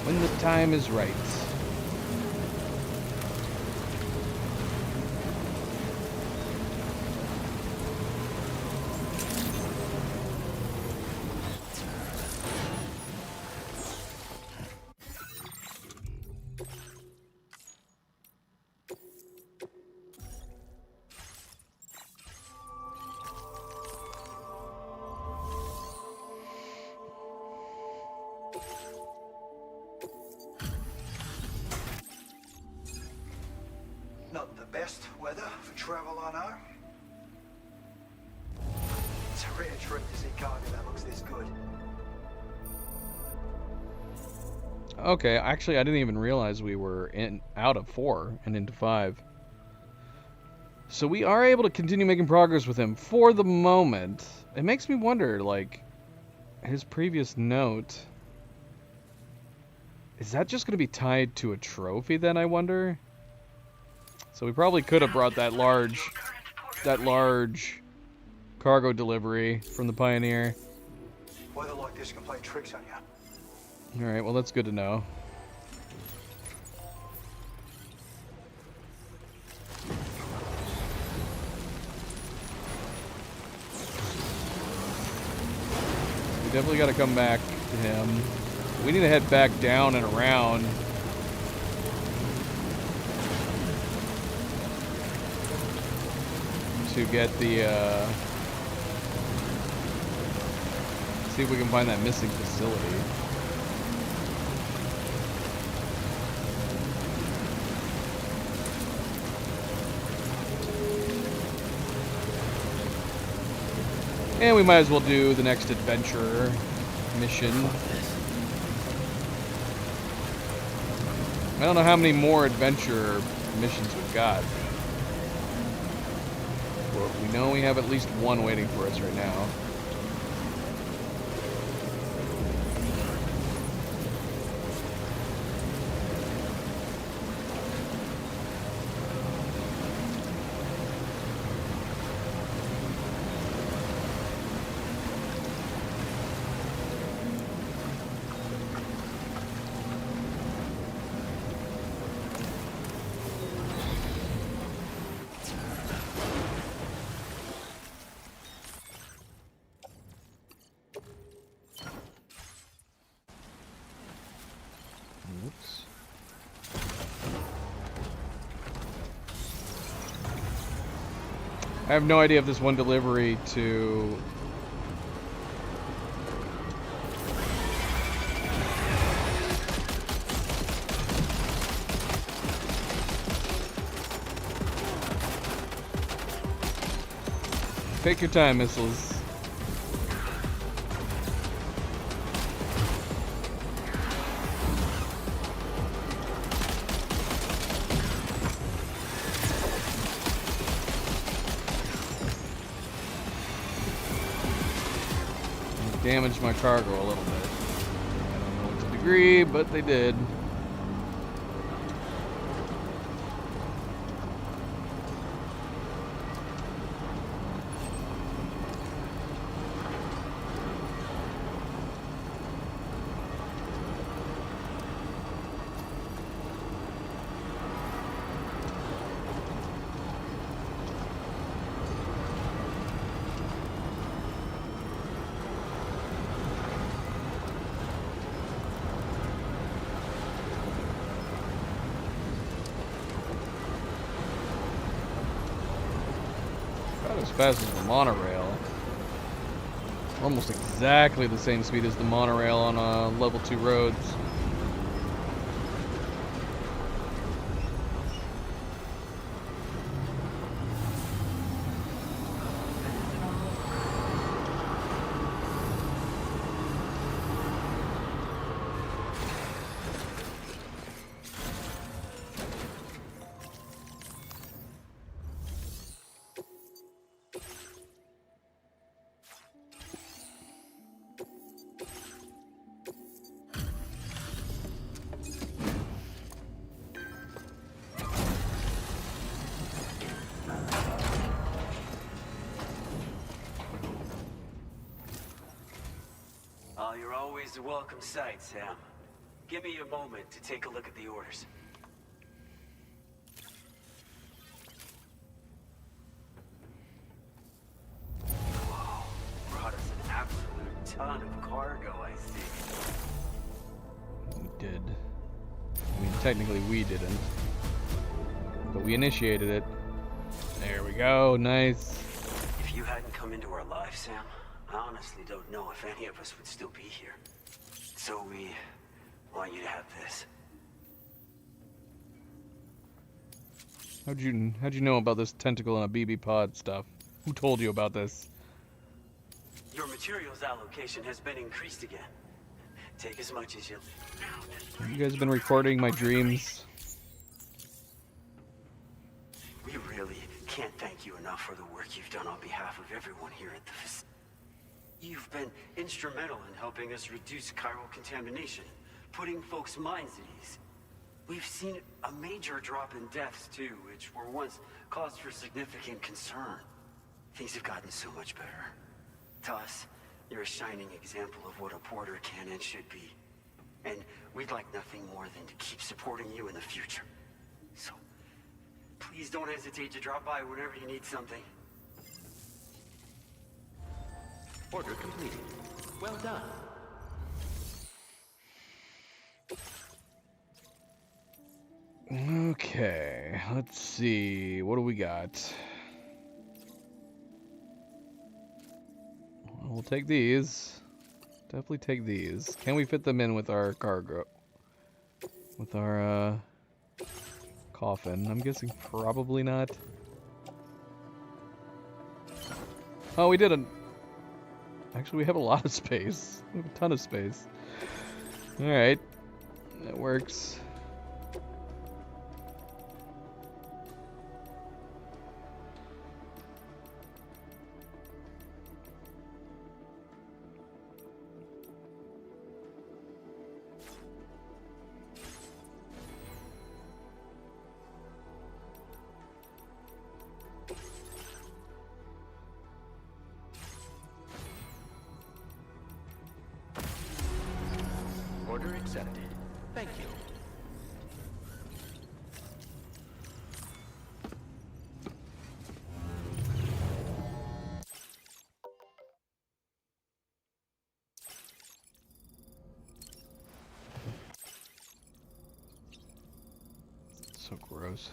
S1: when the time is right.
S13: Not the best weather for travel, I know. It's a rare treat to see cargo that looks this good.
S1: Okay, actually, I didn't even realize we were out of 4 and into 5. So we are able to continue making progress with him for the moment. It makes me wonder, like, his previous note. Is that just going to be tied to a trophy then, I wonder? So we probably could have brought that large cargo delivery from the Pioneer.
S13: Weather like this can play tricks on you.
S1: Alright, well that's good to know. We definitely gotta come back to him. We need to head back down and around. To get the, see if we can find that missing facility. And we might as well do the next adventure mission. I don't know how many more adventure missions we've got. But we know we have at least one waiting for us right now. Oops. I have no idea if this one delivery to... Take your time, missiles. Damaged my cargo a little bit. I don't know what to degree, but they did. As fast as the monorail. Almost exactly the same speed as the monorail on level 2 roads.
S12: You're always a welcome sight, Sam. Give me a moment to take a look at the orders. Whoa, brought us an absolute ton of cargo, I see.
S1: We did. I mean, technically we didn't. But we initiated it. There we go, nice.
S12: If you hadn't come into our lives, Sam, I honestly don't know if any of us would still be here. So we want you to have this.
S1: How'd you know about this tentacle and a BB pod stuff? Who told you about this?
S12: Your materials allocation has been increased again. Take as much as you...
S1: Have you guys been recording my dreams?
S12: We really can't thank you enough for the work you've done on behalf of everyone here at the facility. You've been instrumental in helping us reduce chiral contamination, putting folks' minds at ease. We've seen a major drop in deaths too, which were once cause for significant concern. things have gotten so much better. To us, you're a shining example of what a porter can and should be. And we'd like nothing more than to keep supporting you in the future. So, please don't hesitate to drop by whenever you need something.
S3: Order completed. Well done.
S1: Okay, let's see. What do we got? We'll take these. Definitely take these. Can we fit them in with our cargo? With our coffin? I'm guessing probably not. Oh, we didn't. Actually, we have a lot of space. We have a ton of space. Alright. That works.
S3: Order accepted. Thank you.
S1: So gross.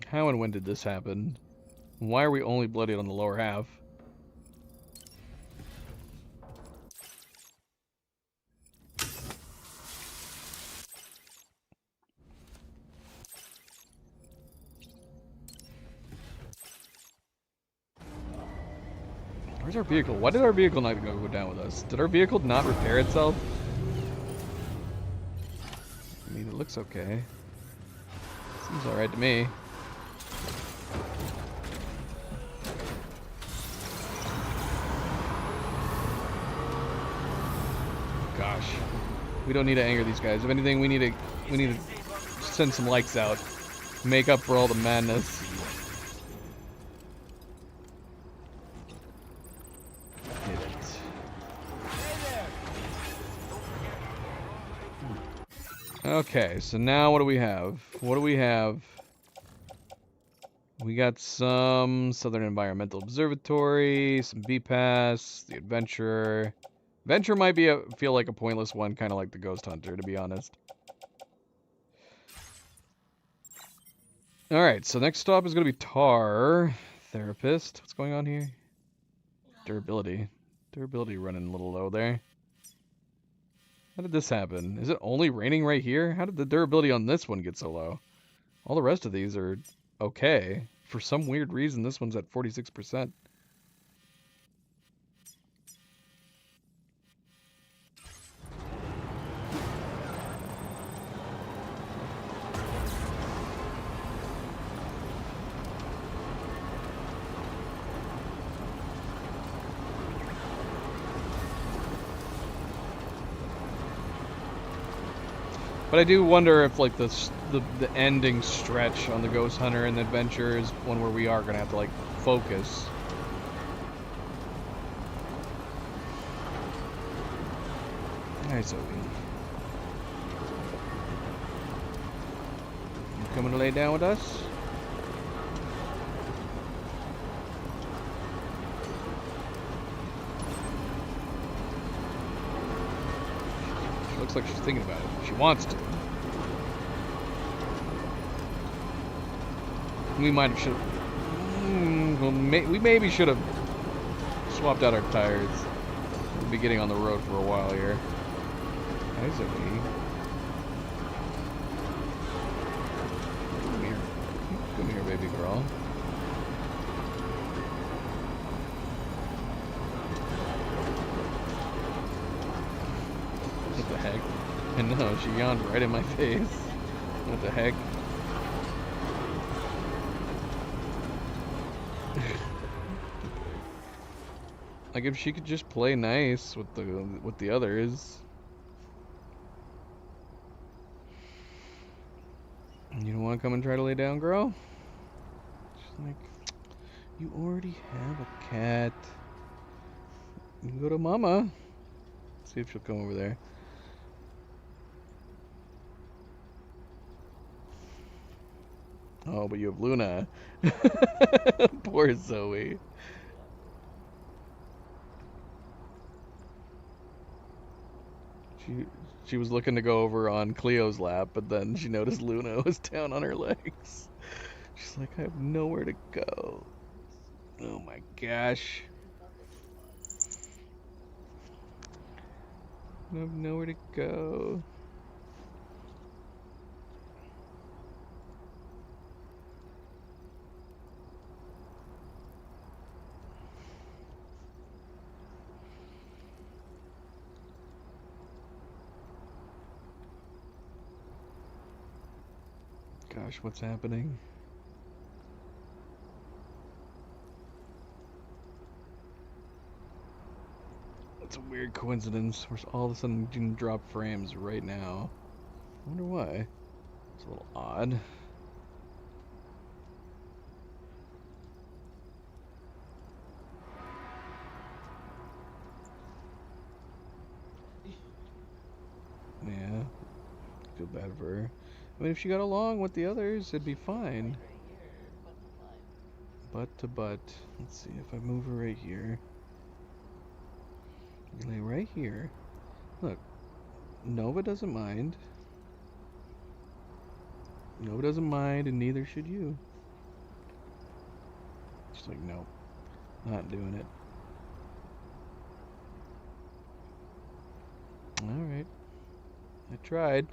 S1: How and when did this happen? Why are we only bloodied on the lower half? Where's our vehicle? Why did our vehicle not go down with us? Did our vehicle not repair itself? I mean, it looks okay. Seems alright to me. Gosh. We don't need to anger these guys. If anything, we need to send some likes out. Make up for all the madness. Did it. Okay, so now what do we have? What do we have? We got some Southern Environmental Observatory, some B-Pass, the Adventurer. Adventure might feel like a pointless one, kind of like the Ghost Hunter, to be honest. Alright, so next stop is going to be Tar. Therapist. What's going on here? Durability. Durability running a little low there. How did this happen? Is it only raining right here? How did the durability on this one get so low? All the rest of these are okay. For some weird reason, this one's at 46%. But I do wonder if like the ending stretch on the Ghost Hunter and the Adventure is one where we are gonna have to like focus. Hi, Zoe. You coming to lay down with us? Looks like she's thinking about it. She wants to. We might have should. Well, we maybe should have swapped out our tires. We'll be getting on the road for a while here. Hi, Zoe. Come here. Come here, baby girl. What the heck? I know, she yawned right in my face. What the heck? Like if she could just play nice with the others. You don't want to come and try to lay down, girl? She's like, you already have a cat. You can go to mama. See if she'll come over there. Oh, but you have Luna. Poor Zoe. She was looking to go over on Cleo's lap, but then she noticed Luna was down on her legs. She's like, I have nowhere to go. Oh my gosh. I have nowhere to go. Gosh, what's happening? It's a weird coincidence. We're all of a sudden doing drop frames right now. I wonder why. It's a little odd. Yeah. Feel bad for her. I mean, if she got along with the others, it'd be fine. Butt to butt. Let's see if I move her right here. You lay right here. Look, Nova doesn't mind. Nova doesn't mind, and neither should you. Just like, nope, not doing it. Alright. I tried.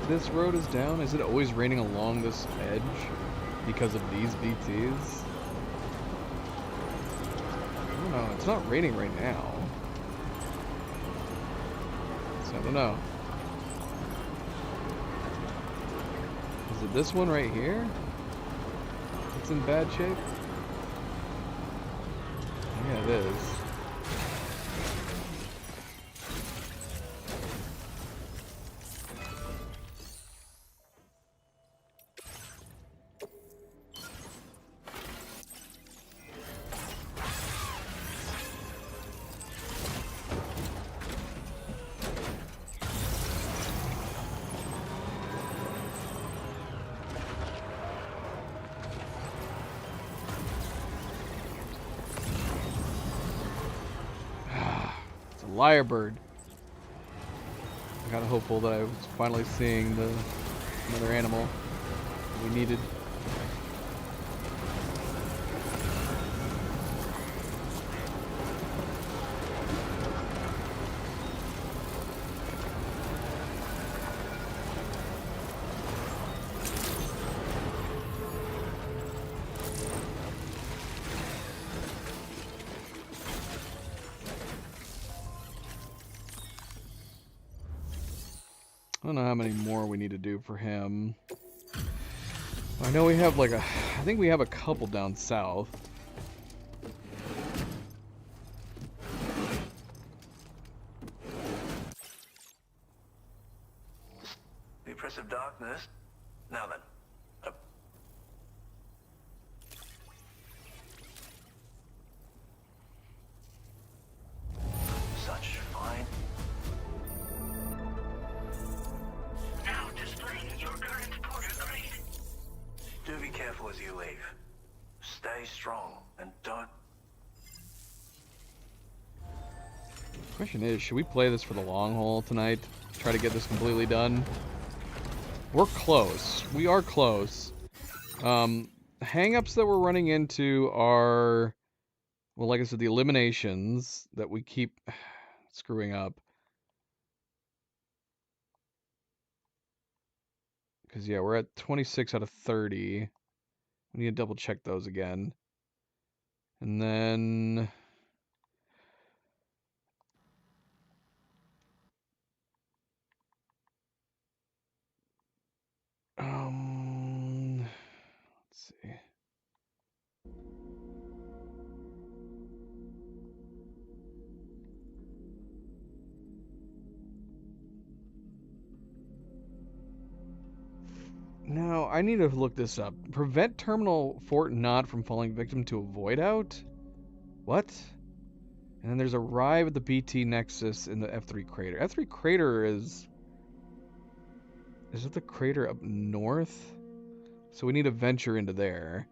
S1: This road is down? Is it always raining along this edge because of these BTs? I don't know. It's not raining right now. So I don't know. Is it this one right here? It's in bad shape? Yeah, it is. Lyrebird. I got hopeful that I was finally seeing another animal we needed. I don't know how many more we need to do for him. I know we have I think we have a couple down south.
S13: The oppressive darkness. Now then. Such fine. stay strong and don't.
S1: Question is, should we play this for the long haul tonight? Try to get this completely done? We're close. We are close. Hang-ups that we're running into are, well, like I said, the eliminations that we keep screwing up. Because, yeah, we're at 26 out of 30. We need to double check those again. And then... let's see. No, I need to look this up. Prevent terminal Fort Knot from falling victim to a void out? What? And then there's arrive at the BT Nexus in the F3 crater. F3 crater is... Is it the crater up north? So we need to venture into there.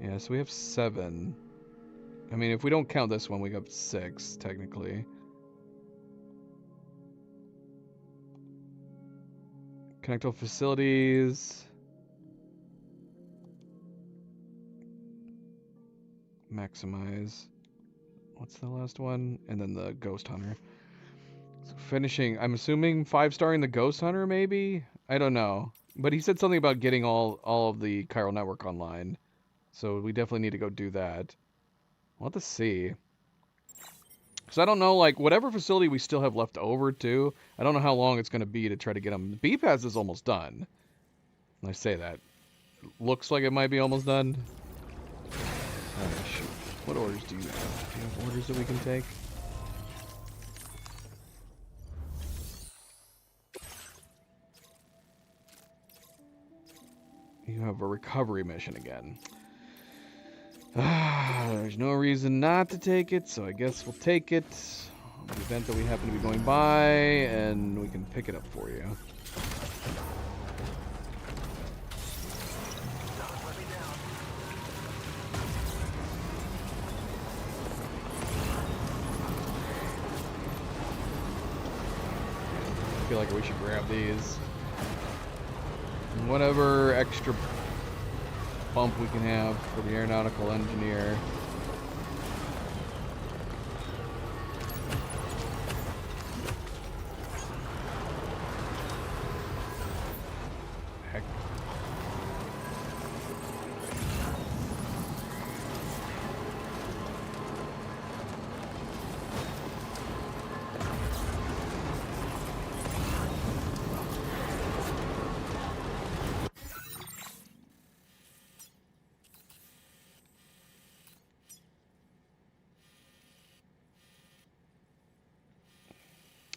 S1: Yeah, so we have 7. I mean, if we don't count this one, we got 6, technically. Connect all facilities. Maximize. What's the last one? And then the Ghost Hunter. So finishing, I'm assuming 5-starring the Ghost Hunter, maybe? I don't know. But he said something about getting all of the chiral network online. So we definitely need to go do that. We'll have to see. Because I don't know, like, whatever facility we still have left over, too, I don't know how long it's going to be to try to get them. The B-Pass is almost done. When I say that. Looks like it might be almost done. Oh, shoot. What orders do you have? Do you have orders that we can take? You have a recovery mission again. There's no reason not to take it, so I guess we'll take it. The event that we happen to be going by, and we can pick it up for you. I feel like we should grab these. And whatever extra bump we can have for the aeronautical engineer. Heck.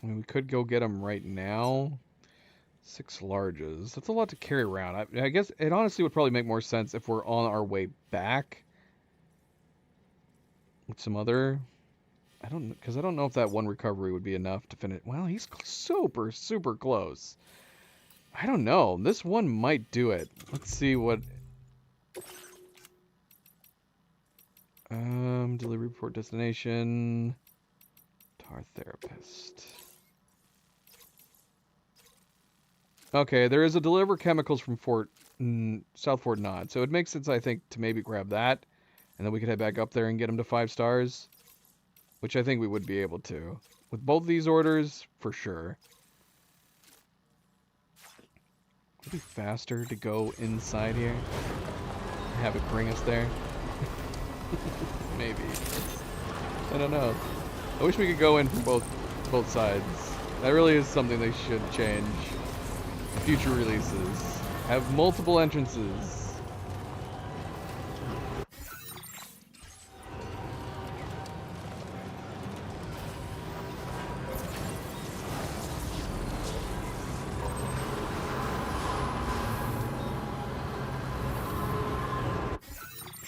S1: I mean, we could go get them right now. 6 larges. That's a lot to carry around. I guess it honestly would probably make more sense if we're on our way back with some other... because I don't know if that one recovery would be enough to finish. Well, he's super, super close. I don't know. This one might do it. Let's see what... Delivery report destination... Tar Therapist. Okay, there is a deliver chemicals from South Fort Knot, so it makes sense, I think, to maybe grab that, and then we could head back up there and get them to 5 stars, which I think we would be able to. With both these orders, for sure. Would it be faster to go inside here? Have it bring us there? Maybe. I don't know. I wish we could go in from both sides. That really is something they should change. Future releases. Have multiple entrances.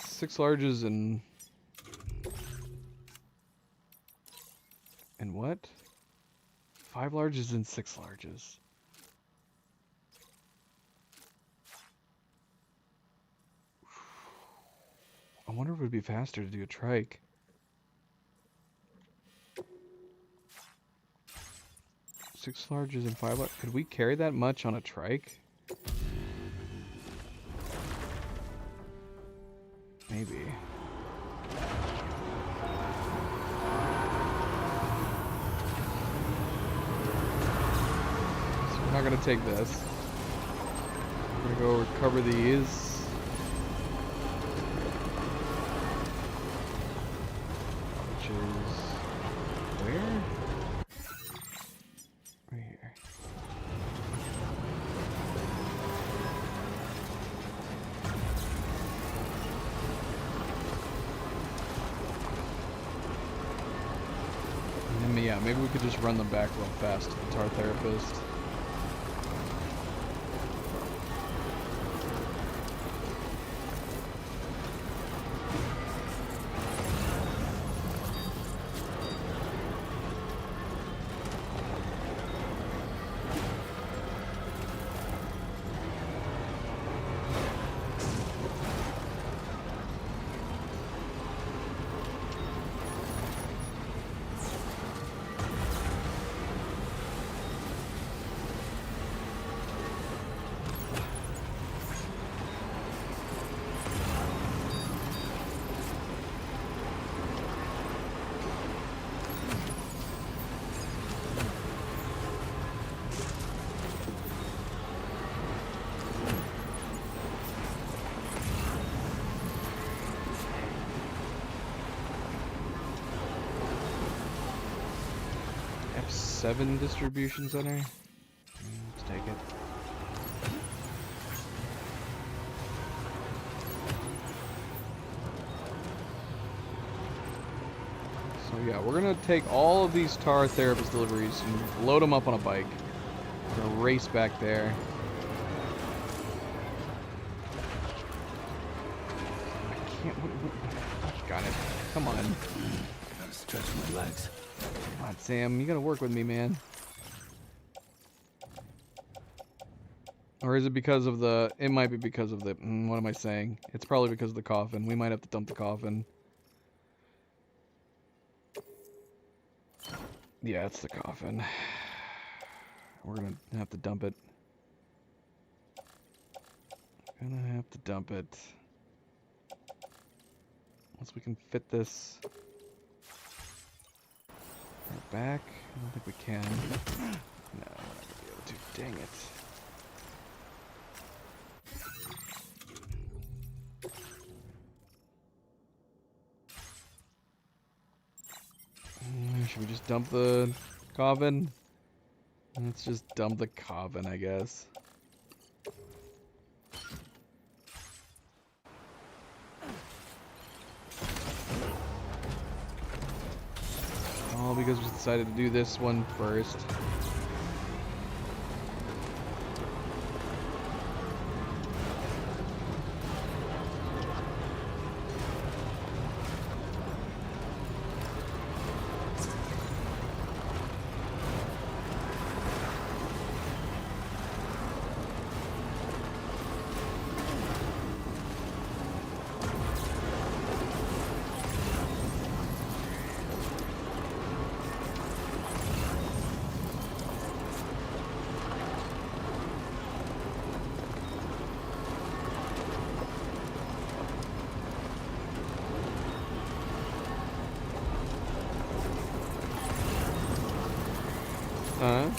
S1: Six larges and what? 5 larges and 6 larges. I wonder if it would be faster to do a trike. 6 larges and 5 large. Could we carry that much on a trike? Maybe. So we're not gonna take this. We're gonna go recover these. Which is where? Right here. And then, yeah, maybe we could just run them back real fast to the Tar Therapist. F7 distribution center. Let's take it. So yeah, we're gonna take all of these Tar Therapist deliveries and load them up on a bike. We're gonna race back there. I can't. Got it. Come on.
S19: Gotta stretch my legs.
S1: Come on, Sam. You gotta work with me, man. Or is it because of the... It might be because of the... what am I saying? It's probably because of the coffin. We might have to dump the coffin. Yeah, it's the coffin. We're gonna have to dump it. Gonna have to dump it. Once we can fit this... back? I don't think we can. No, we're not gonna be able to. Dang it. Should we just dump the coffin? Let's just dump the coffin, I guess. All because we decided to do this one first. Huh?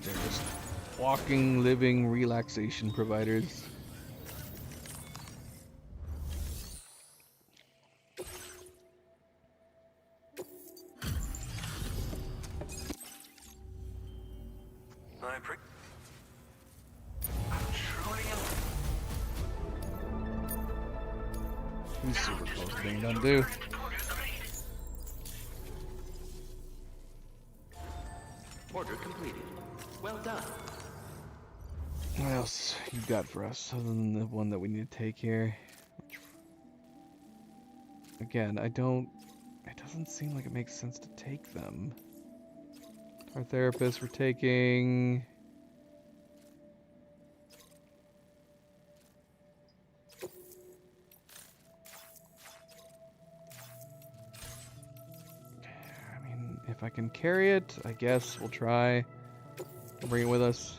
S1: They're just walking, living relaxation providers. He's super close to being done, too.
S3: Order completed. Well done.
S1: What else you got for us other than the one that we need to take here? Again, I don't... It doesn't seem like it makes sense to take them. Our therapist, we're taking... I mean, if I can carry it, I guess we'll try. Bring it with us.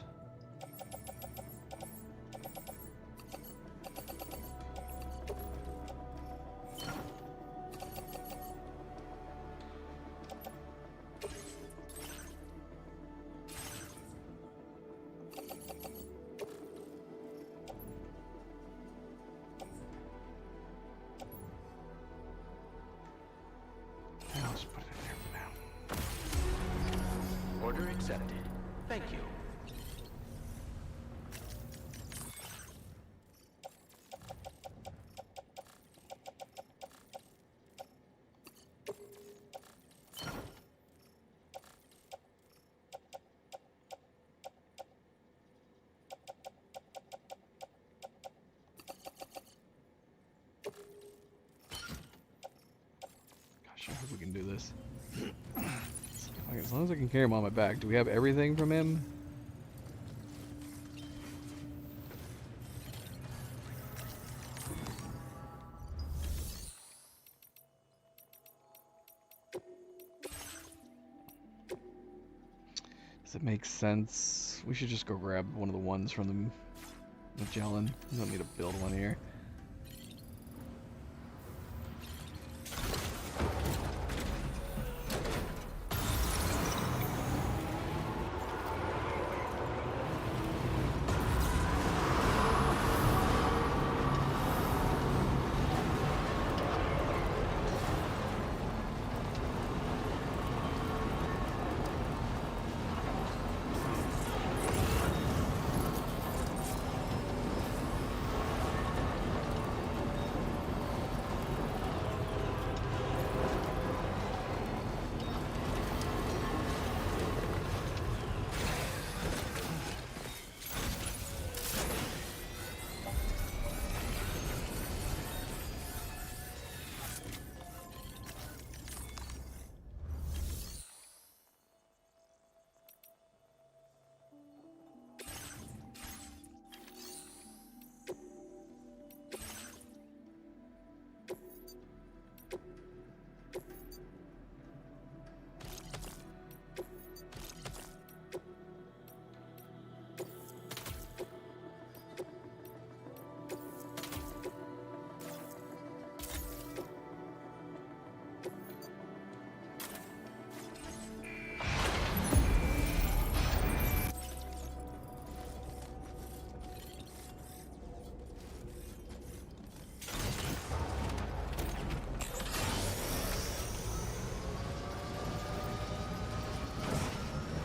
S3: Order accepted. Thank you.
S1: Gosh, I hope we can do this. As long as I can carry him on my back. Do we have everything from him? Does it make sense? We should just go grab one of the ones from the Magellan. We don't need to build one here.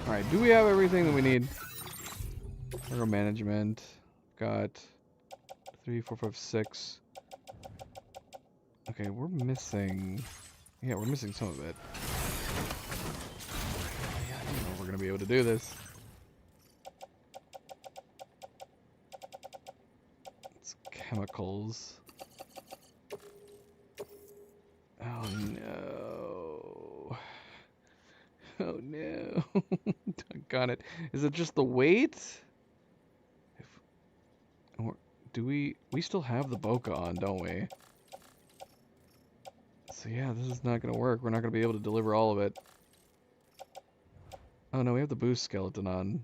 S1: Alright, do we have everything that we need? Cargo management. Got 3, 4, 5, 6. Okay, we're missing... Yeah, we're missing some of it. I don't know if we're gonna be able to do this. It's chemicals. Oh no. Oh no. Got it. Is it just the weight? Do we still have the bokeh on, don't we? So yeah, this is not gonna work. We're not gonna be able to deliver all of it. Oh no, we have the boost skeleton on.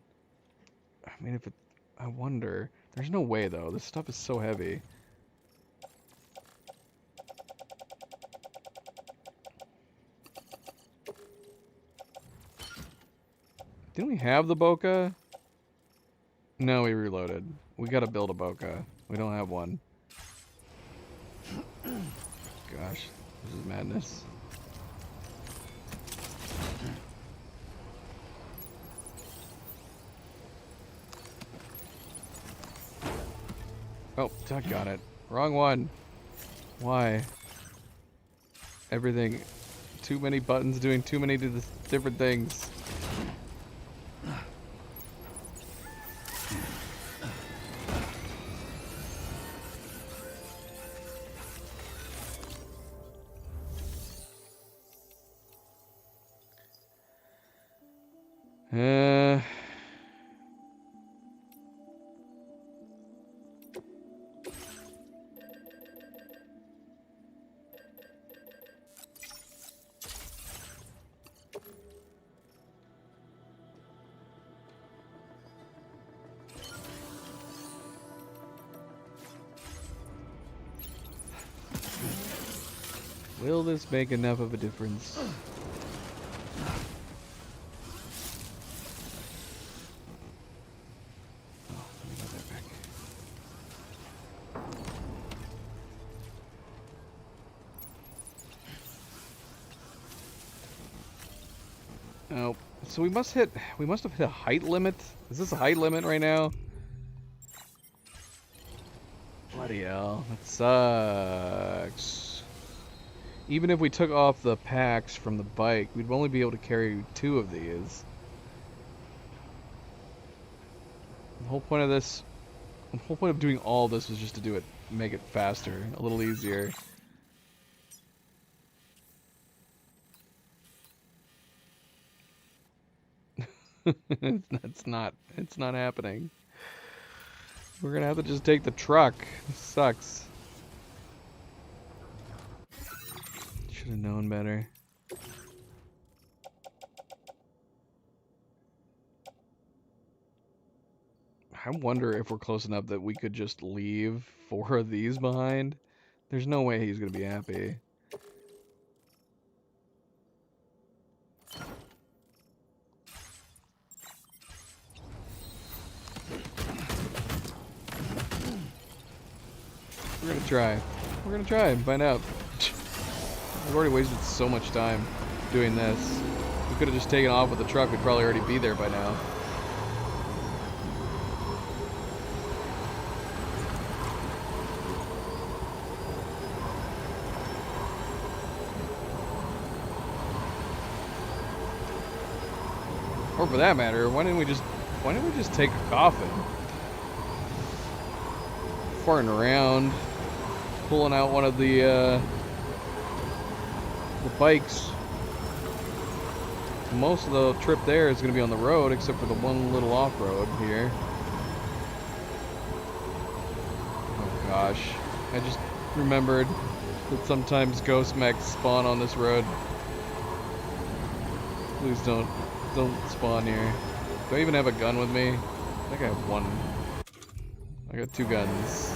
S1: I mean, if it... I wonder. There's no way though. This stuff is so heavy. Didn't we have the bokeh? No, we reloaded. We gotta build a bokeh. We don't have one. Gosh, this is madness. Oh, Tuck got it. Wrong one. Why? Everything. Too many buttons doing too many different things. Will this make enough of a difference? Oh, so we must have hit a height limit. Is this a height limit right now? Bloody hell, that sucks. Even if we took off the packs from the bike, we'd only be able to carry 2 of these. The whole point of doing all this was just to make it faster, a little easier. it's not happening. We're gonna have to just take the truck. This sucks. Should have known better. I wonder if we're close enough that we could just leave 4 of these behind. There's no way he's gonna be happy. We're gonna try and find out. We've already wasted so much time doing this. We could have just taken off with the truck. We'd probably already be there by now. Or for that matter, why didn't we just take a coffin? Farting around, pulling out one of the bikes. Most of the trip there is going to be on the road, except for the one little off-road here. Oh gosh, I just remembered that sometimes ghost mechs spawn on this road. Please don't spawn here. Do I even have a gun with me? I think I have one. I got 2 guns.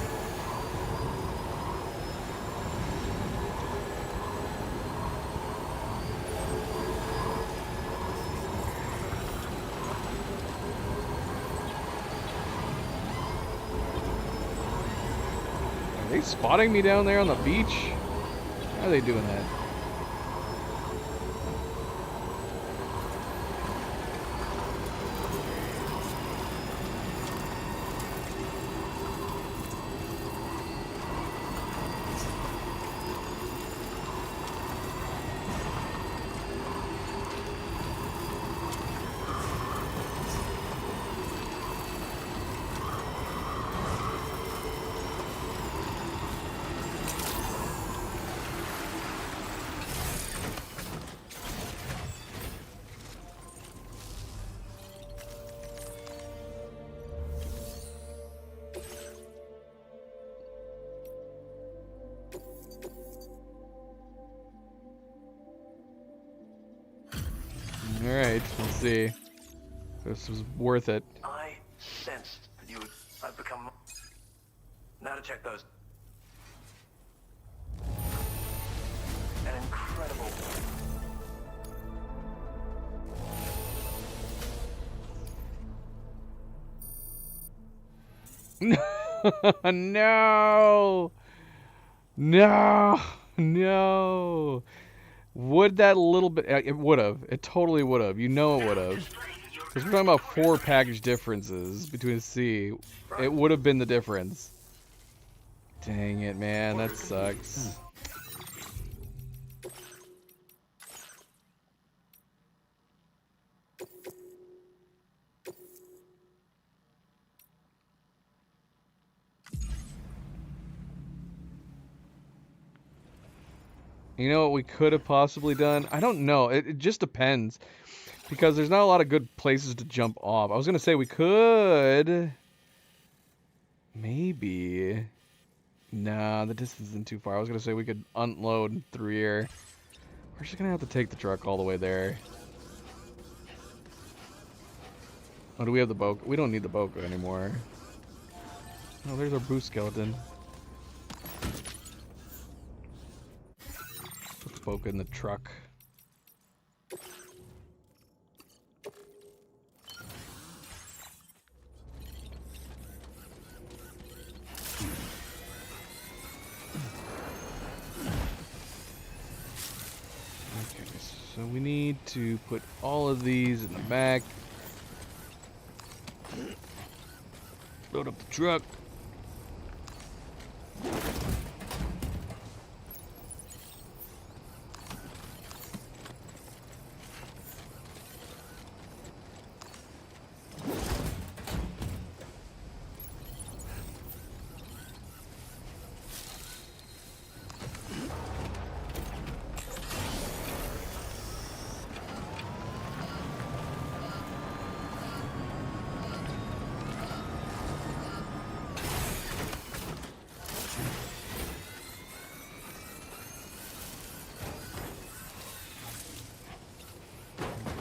S1: Are they spotting me down there on the beach? How are they doing that? Alright, let's see. This was worth it.
S13: I sensed that you would. I've become. Now to check those. An incredible.
S1: No! No! No! Would that a little bit... It would have. It totally would have. You know it would have. Because we're talking about 4 package differences between C. It would have been the difference. Dang it, man. That sucks. You know what we could have possibly done? I don't know. It just depends. Because there's not a lot of good places to jump off. I was gonna say we could... Maybe... Nah, the distance isn't too far. I was gonna say we could unload through here. We're just gonna have to take the truck all the way there. Oh, do we have the Boca? We don't need the Boca anymore. Oh, there's our boost skeleton. Put the Boca in the truck. So we need to put all of these in the back. Load up the truck.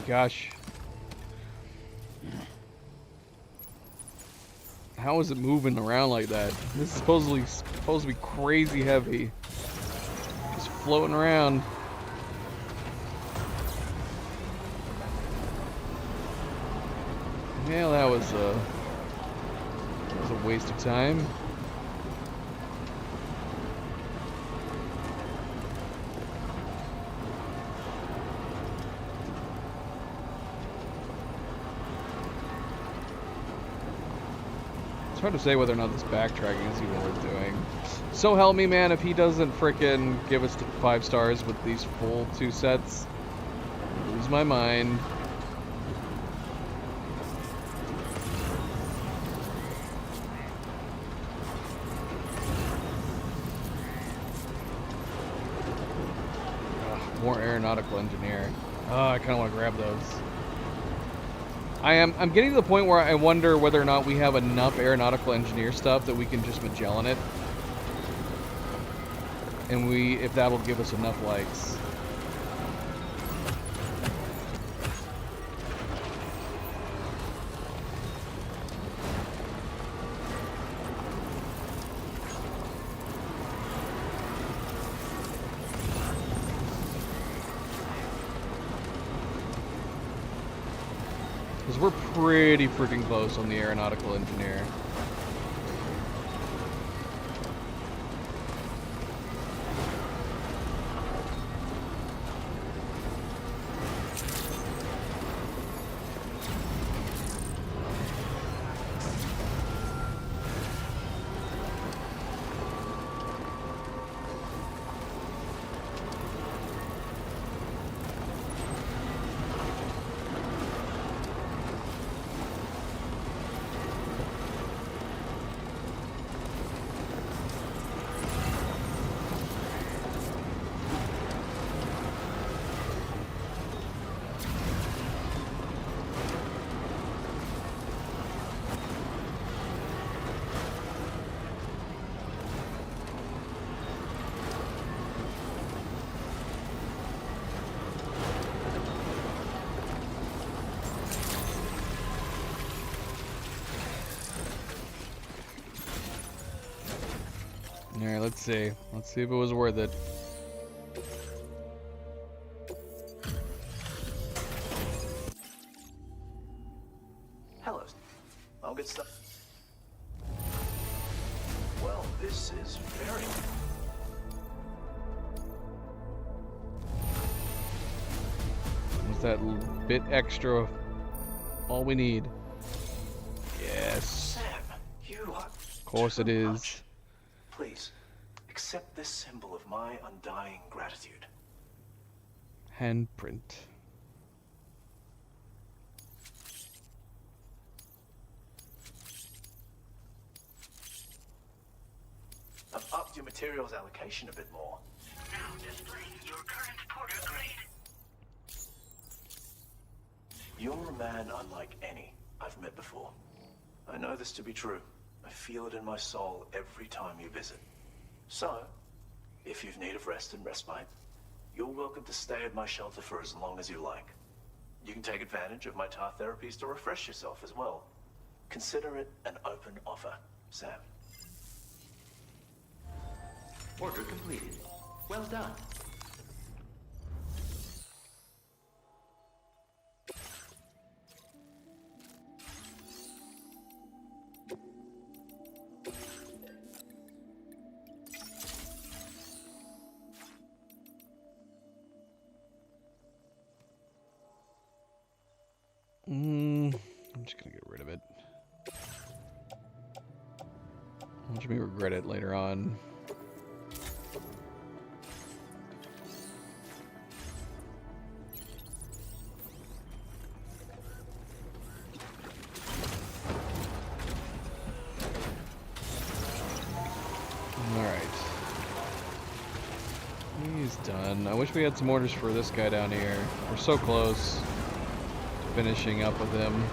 S1: Gosh. How is it moving around like that? This is supposed to be crazy heavy. Just floating around. Yeah, that was a waste of time. It's hard to say whether or not this backtracking is even worth doing. So help me, man, if he doesn't frickin' give us 5 stars with these full 2 sets, I'll lose my mind. Ugh, more aeronautical engineer. Oh, I kind of want to grab those. I'm getting to the point where I wonder whether or not we have enough aeronautical engineer stuff that we can just Magellan it. And if that'll give us enough likes. Because we're pretty freaking close on the aeronautical engineer. Alright, let's see. Let's see if it was worth it.
S3: Hello. I'll get stuff. Well, this is very...
S1: Was that bit extra all we need? Yes.
S3: Sam, you are...
S1: Of course it is.
S3: Please, accept this symbol of my undying gratitude.
S1: Handprint.
S3: I've upped your materials allocation a bit more.
S8: Now displaying your current porter grade.
S3: You're a man unlike any I've met before. I know this to be true. I feel it in my soul every time you visit. So, if you've need of rest and respite, you're welcome to stay at my shelter for as long as you like. You can take advantage of my tar therapies to refresh yourself as well. Consider it an open offer, Sam.
S20: Order completed. Well done.
S1: I'm just gonna get rid of it. Watch me regret it later on. Alright. He's done. I wish we had some orders for this guy down here. We're so close to finishing up with him.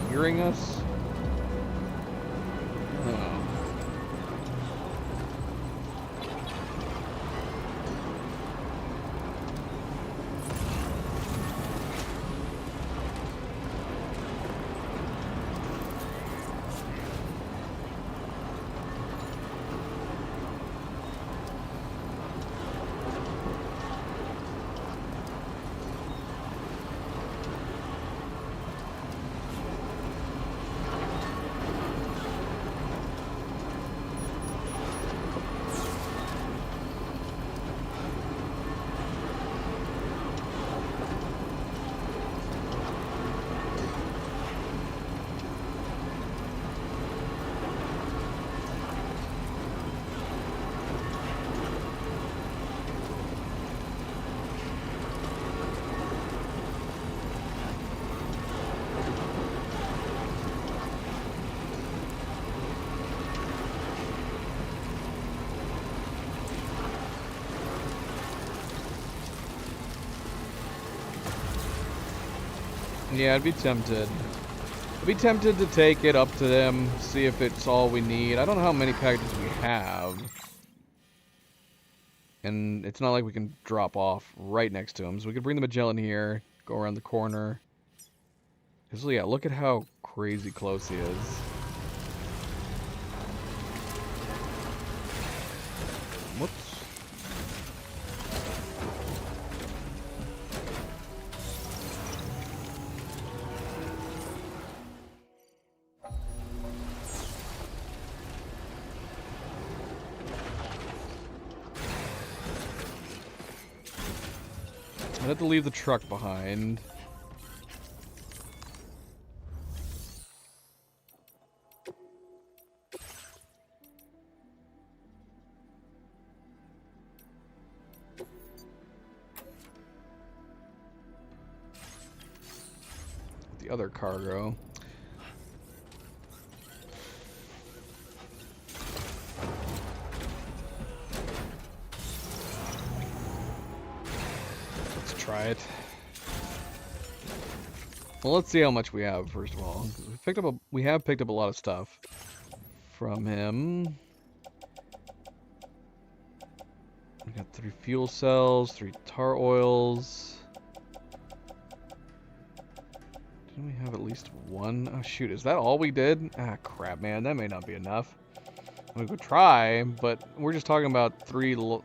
S1: Hearing us? Oh. Yeah, I'd be tempted. I'd be tempted to take it up to them, see if it's all we need. I don't know how many packages we have. And it's not like we can drop off right next to him. So we could bring the Magellan here, go around the corner. Because, yeah, look at how crazy close he is. Whoops. I had to leave the truck behind. The other cargo. Try it. Well, let's see how much we have first of all. We have picked up a lot of stuff from him. We got 3 fuel cells, 3 tar oils. Didn't we have at least 1? Oh shoot, is that all we did? Ah crap, man, that may not be enough. We could try, but we're just talking about 2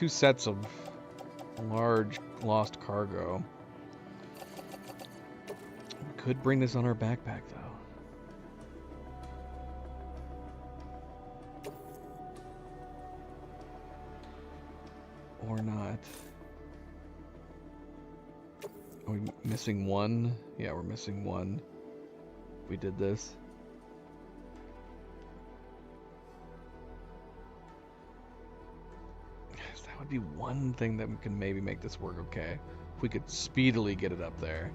S1: sets of large lost cargo. We could bring this on our backpack though. Or not. Are we missing one? Yeah, we're missing one. We did this. That would be one thing that can maybe make this work okay. If we could speedily get it up there.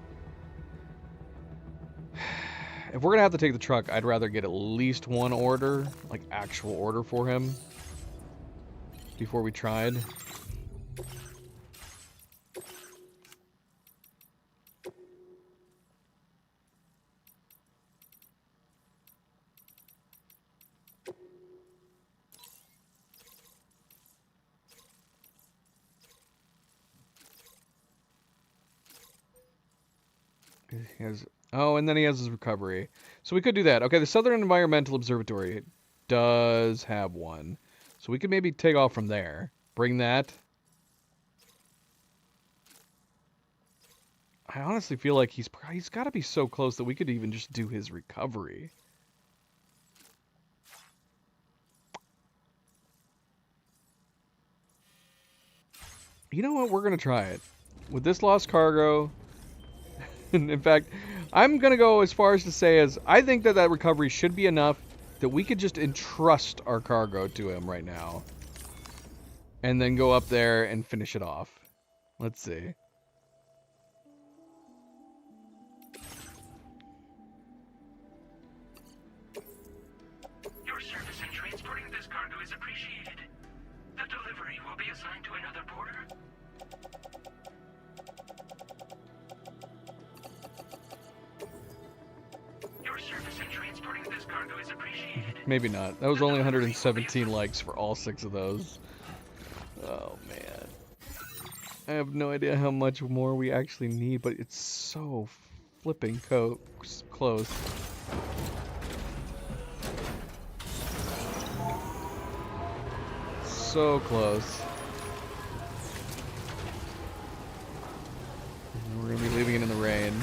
S1: If we're gonna have to take the truck, I'd rather get at least one order, like actual order for him, before we tried. He has, oh, and then he has his recovery. So we could do that. Okay, the Southern Environmental Observatory does have one. So we could maybe take off from there. Bring that. I honestly feel like he's got to be so close that we could even just do his recovery. You know what? We're going to try it. With this lost cargo... In fact, I'm going to go as far as to say as I think that recovery should be enough that we could just entrust our cargo to him right now. And then go up there and finish it off. Let's see.
S8: Your service in transporting this cargo is appreciated. The delivery will be assigned to another porter.
S1: Maybe not. That was only 117 likes for all 6 of those. Oh, man. I have no idea how much more we actually need, but it's so flipping close. So close. We're going to be leaving it in the rain.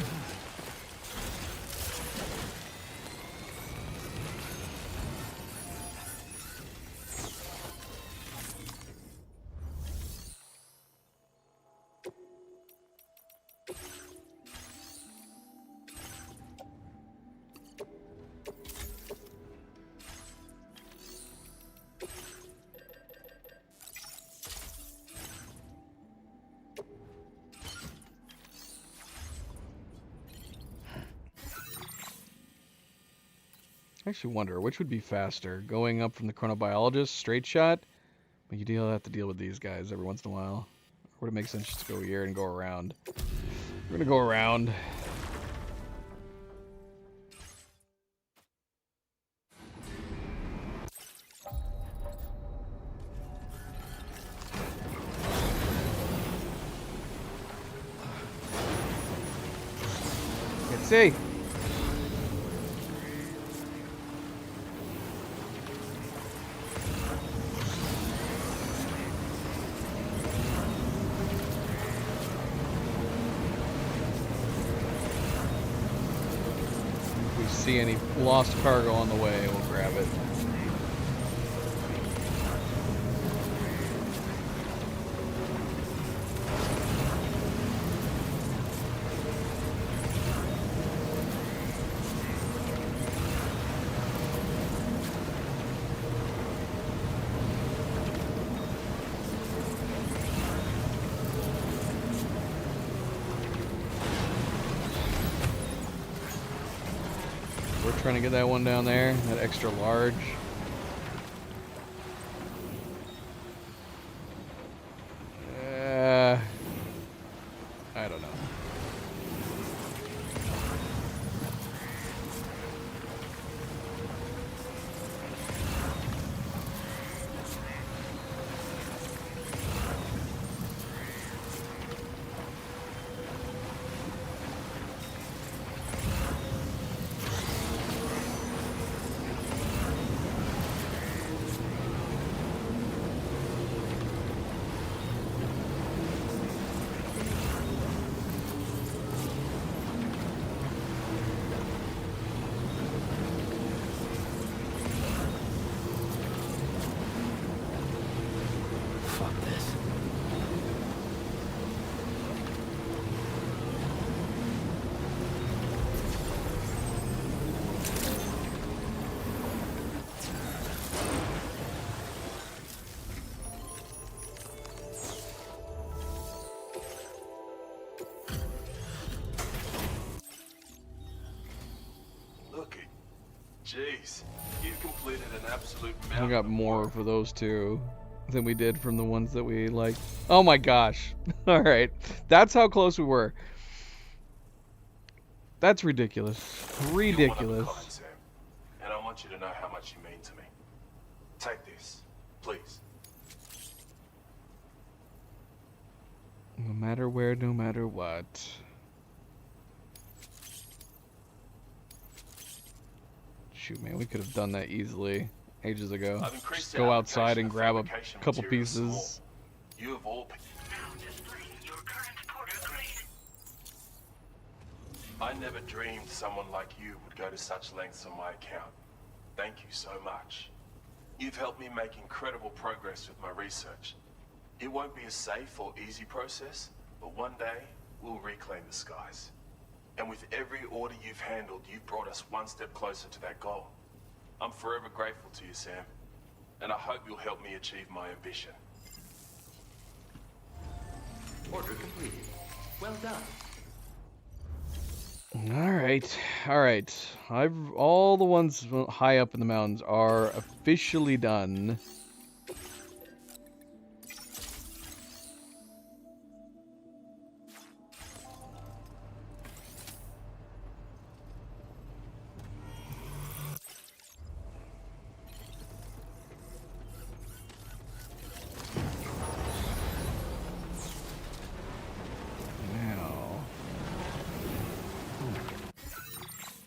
S1: I actually wonder which would be faster, going up from the chronobiologist straight shot, but you have to deal with these guys every once in a while. Or would it make sense just to go here and go around? We're gonna go around. Let's see. See any lost cargo on the way, we'll grab it. Trying to get that one down there, that extra large. I don't know.
S11: Jeez, you've completed an absolute
S1: We
S11: mountain.
S1: got more for those two than we did from the ones that we liked. Oh my gosh. All right. That's how close we were. That's ridiculous. Ridiculous.
S11: You're one of a kind, Sam, and I want you to know how much you mean to me. Take this, please.
S1: No matter where, no matter what. Shoot, man, we could have done that easily ages ago.
S11: I've increased
S1: Just
S11: the
S1: go outside
S11: application
S1: and
S11: of
S1: grab a
S11: fabrication
S1: couple
S11: materials some
S1: pieces.
S11: more. You have all. I never dreamed someone like you would go to such lengths on my account. Thank you so much. You've helped me make incredible progress with my research. It won't be a safe or easy process, but one day we'll reclaim the skies. And with every order you've handled, you've brought us one step closer to that goal. I'm forever grateful to you, Sam. And I hope you'll help me achieve my ambition.
S20: Order completed. Well done.
S1: All right. All the ones high up in the mountains are officially done.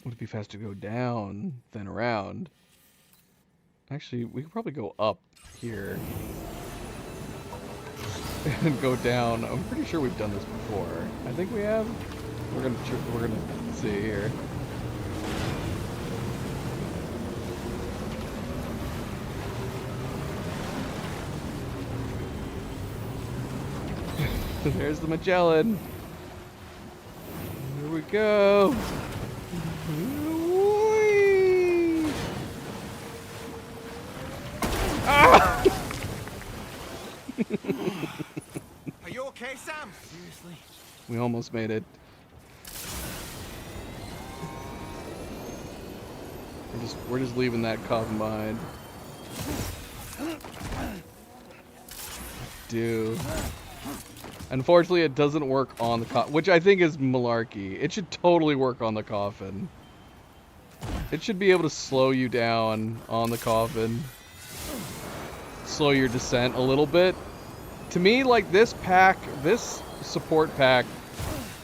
S1: Would it be faster to go down than around? Actually, we could probably go up here and go down. I'm pretty sure we've done this before. I think we have. We're gonna see here. There's the Magellan. Here we go. Ah!
S4: Are you okay, Sam? Seriously?
S1: We almost made it. We're just leaving that coffin behind. Dude. Unfortunately, it doesn't work on the coffin, which I think is malarkey. It should totally work on the coffin. It should be able to slow you down on the coffin. Slow your descent a little bit. To me, like, this pack, this support pack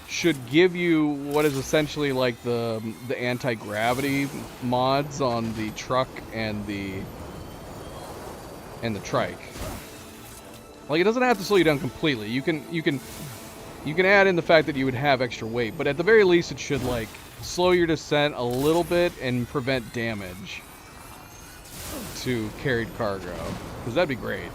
S1: should give you what is essentially like the anti-gravity mods on the truck and the trike. Like, it doesn't have to slow you down completely. You can add in the fact that you would have extra weight, but at the very least it should, like, slow your descent a little bit and prevent damage to carried cargo, because that'd be great.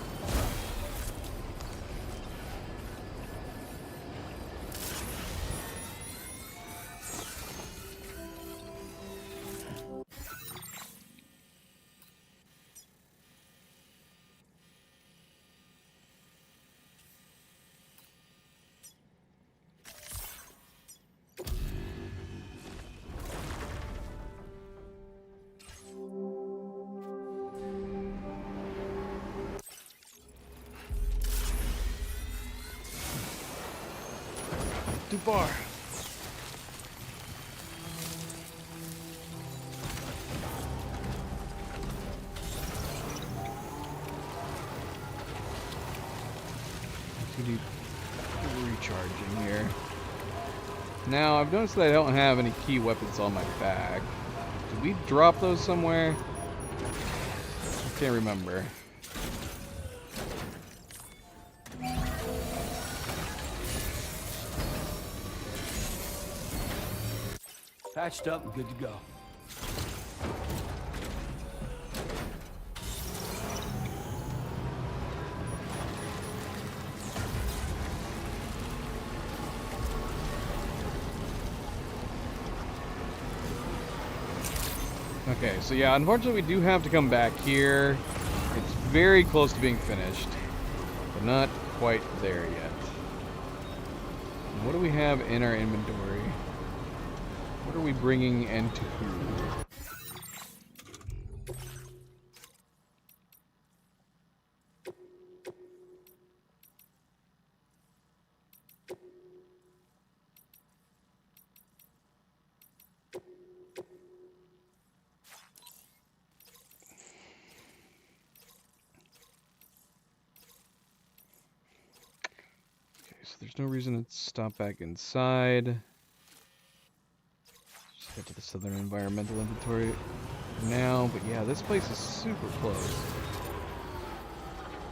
S1: Too far. We need recharging here. Now, I've noticed that I don't have any key weapons on my back. Did we drop those somewhere? I can't remember.
S19: Patched up and good to go.
S1: Okay, so yeah, unfortunately we do have to come back here. It's very close to being finished, but not quite there yet. And what do we have in our inventory? What are we bringing and to who? there's no reason to stop back inside. Just head to the Southern Environmental Inventory now. But yeah, this place is super close.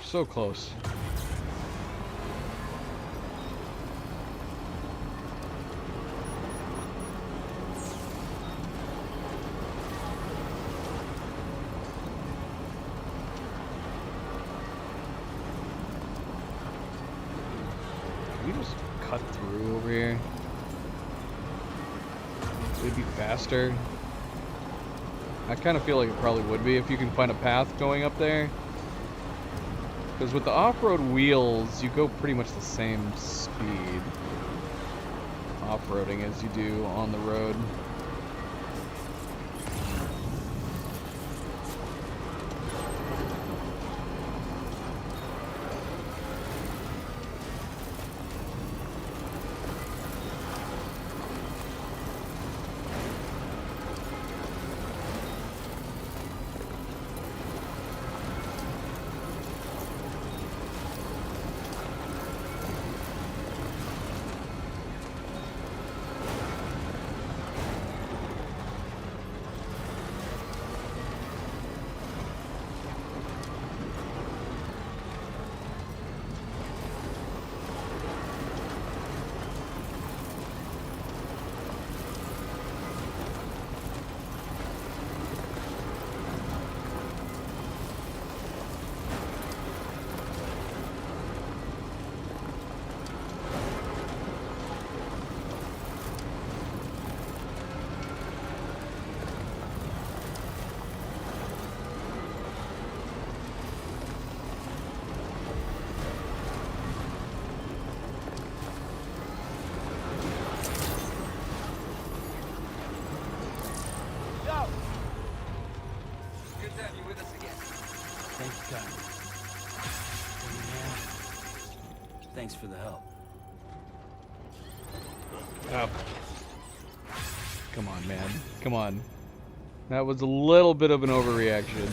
S1: So close. Can we just cut through over here? Would it be faster? I kind of feel like it probably would be if you can find a path going up there. Because with the off-road wheels, you go pretty much the same speed off-roading as you do on the road.
S19: Thanks for the help.
S1: Up. Come on, man. Come on. That was a little bit of an overreaction.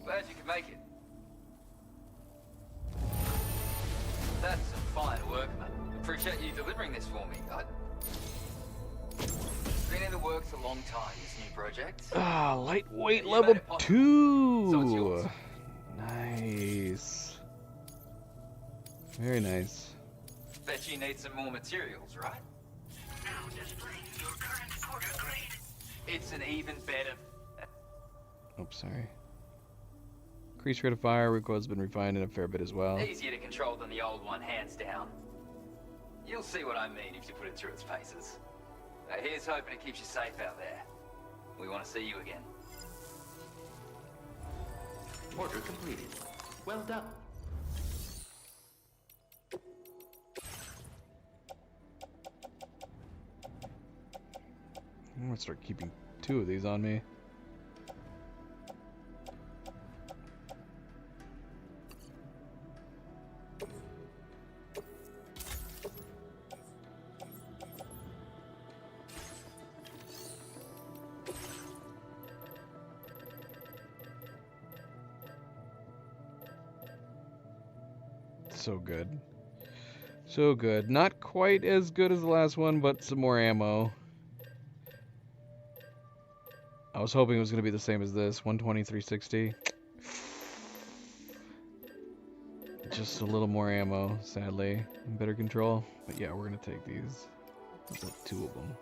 S18: Glad you could make it. That's some fine work, man. Appreciate you delivering this for me. Been in the works a long time, this new project.
S1: Ah, lightweight
S18: You
S1: level
S18: made it possible.
S1: 2.
S18: So it's yours.
S1: Nice. Very nice.
S18: Bet you need some more materials, right?
S8: Now displaying your current Porter grade.
S18: It's an even better...
S1: Oops, sorry. Increased rate of fire, recoil's been refined in a fair bit as well.
S18: Easier to control than the old one, hands down. You'll see what I mean if you put it through its paces. Here's hoping it keeps you safe out there. We want to see you again.
S20: Order completed. Well done.
S1: I'm gonna start keeping 2 of these on me. So good. So good. Not quite as good as the last one, but some more ammo. I was hoping it was going to be the same as this. 120, 360. Just a little more ammo, sadly. And better control. But yeah, we're going to take these. There's like 2 of them.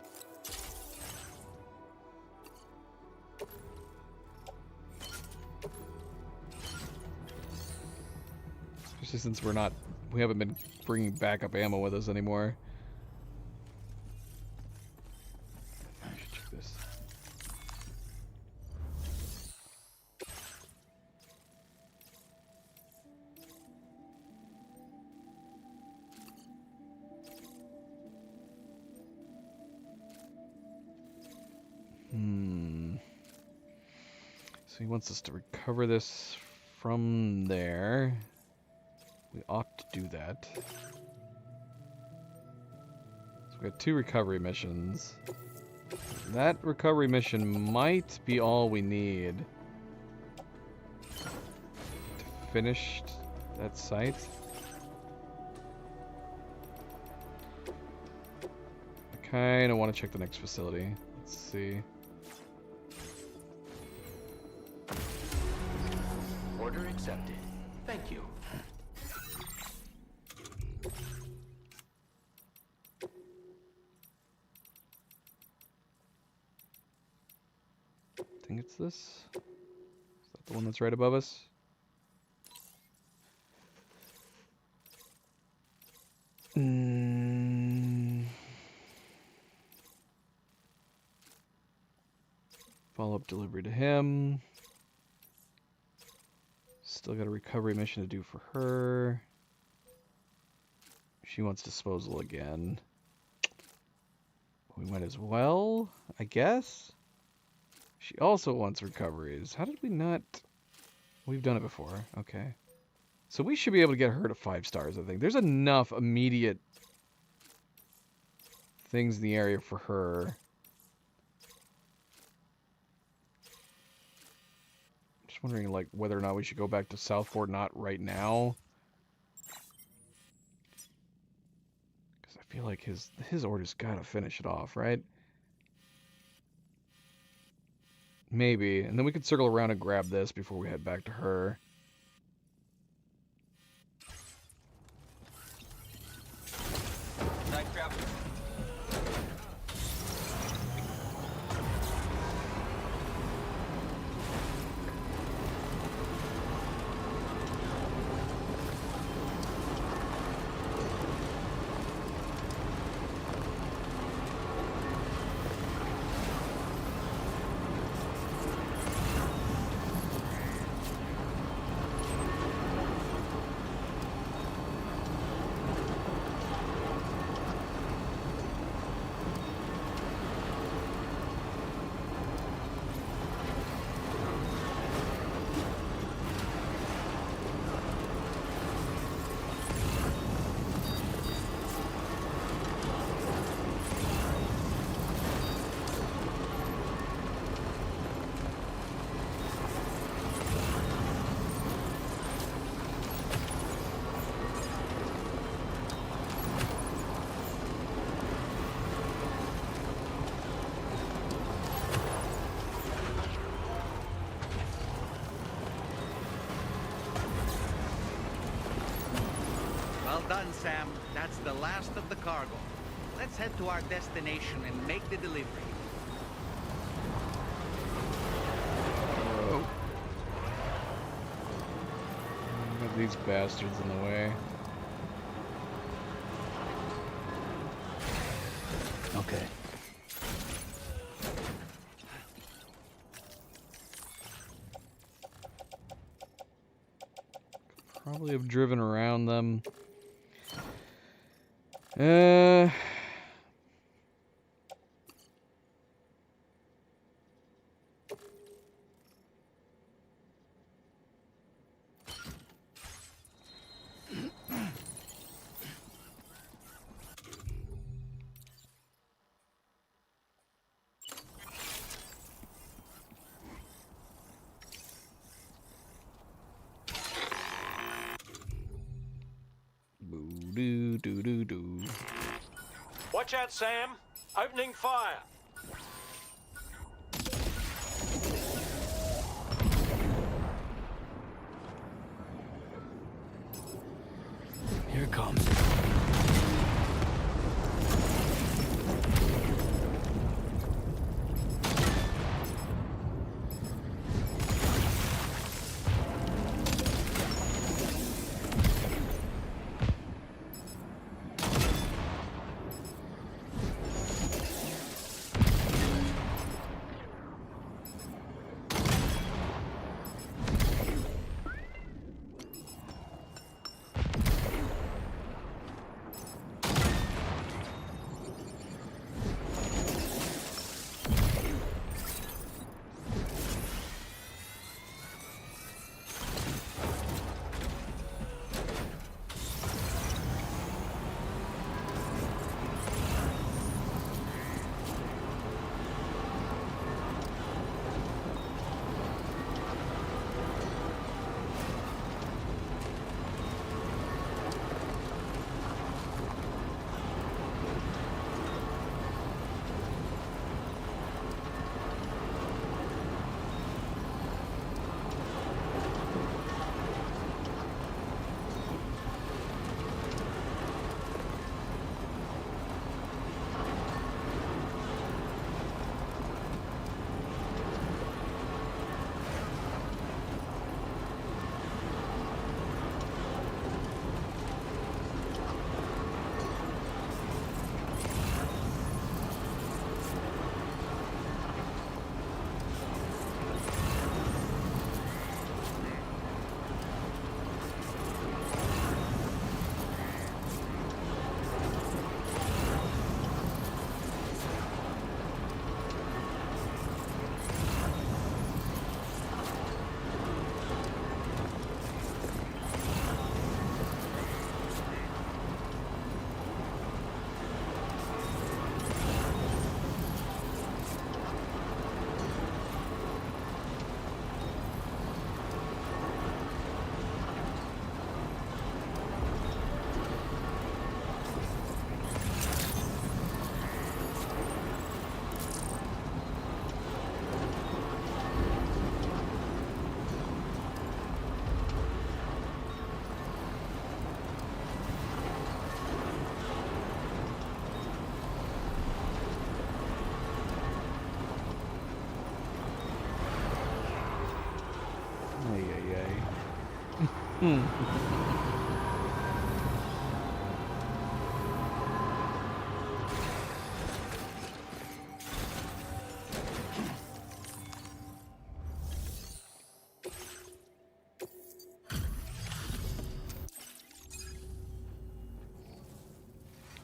S1: Especially since we haven't been bringing backup ammo with us anymore. I should check this. So he wants us to recover this from there. We ought to do that. So we got 2 recovery missions. That recovery mission might be all we need to finish that site. I kind of want to check the next facility. Let's see.
S20: Order accepted. Thank you.
S1: I think it's this. Is that the one that's right above us? Follow-up delivery to him. Still got a recovery mission to do for her. She wants disposal again. We might as well, I guess. She also wants recoveries. How did we not... We've done it before. Okay. So we should be able to get her to 5 stars, I think. There's enough immediate things in the area for her. Just wondering, like, whether or not we should go back to Southport, not right now. Because I feel like his order's got to finish it off, right? Maybe. And then we could circle around and grab this before we head back to her.
S18: Night travel.
S4: Well done, Sam. That's the last of the cargo. Let's head to our destination and make the delivery.
S1: Oh. Got these bastards in the way.
S19: Okay.
S1: Probably have driven around them. Boo-doo-doo-doo-doo.
S7: Watch out, Sam. Opening fire.
S19: Here it comes.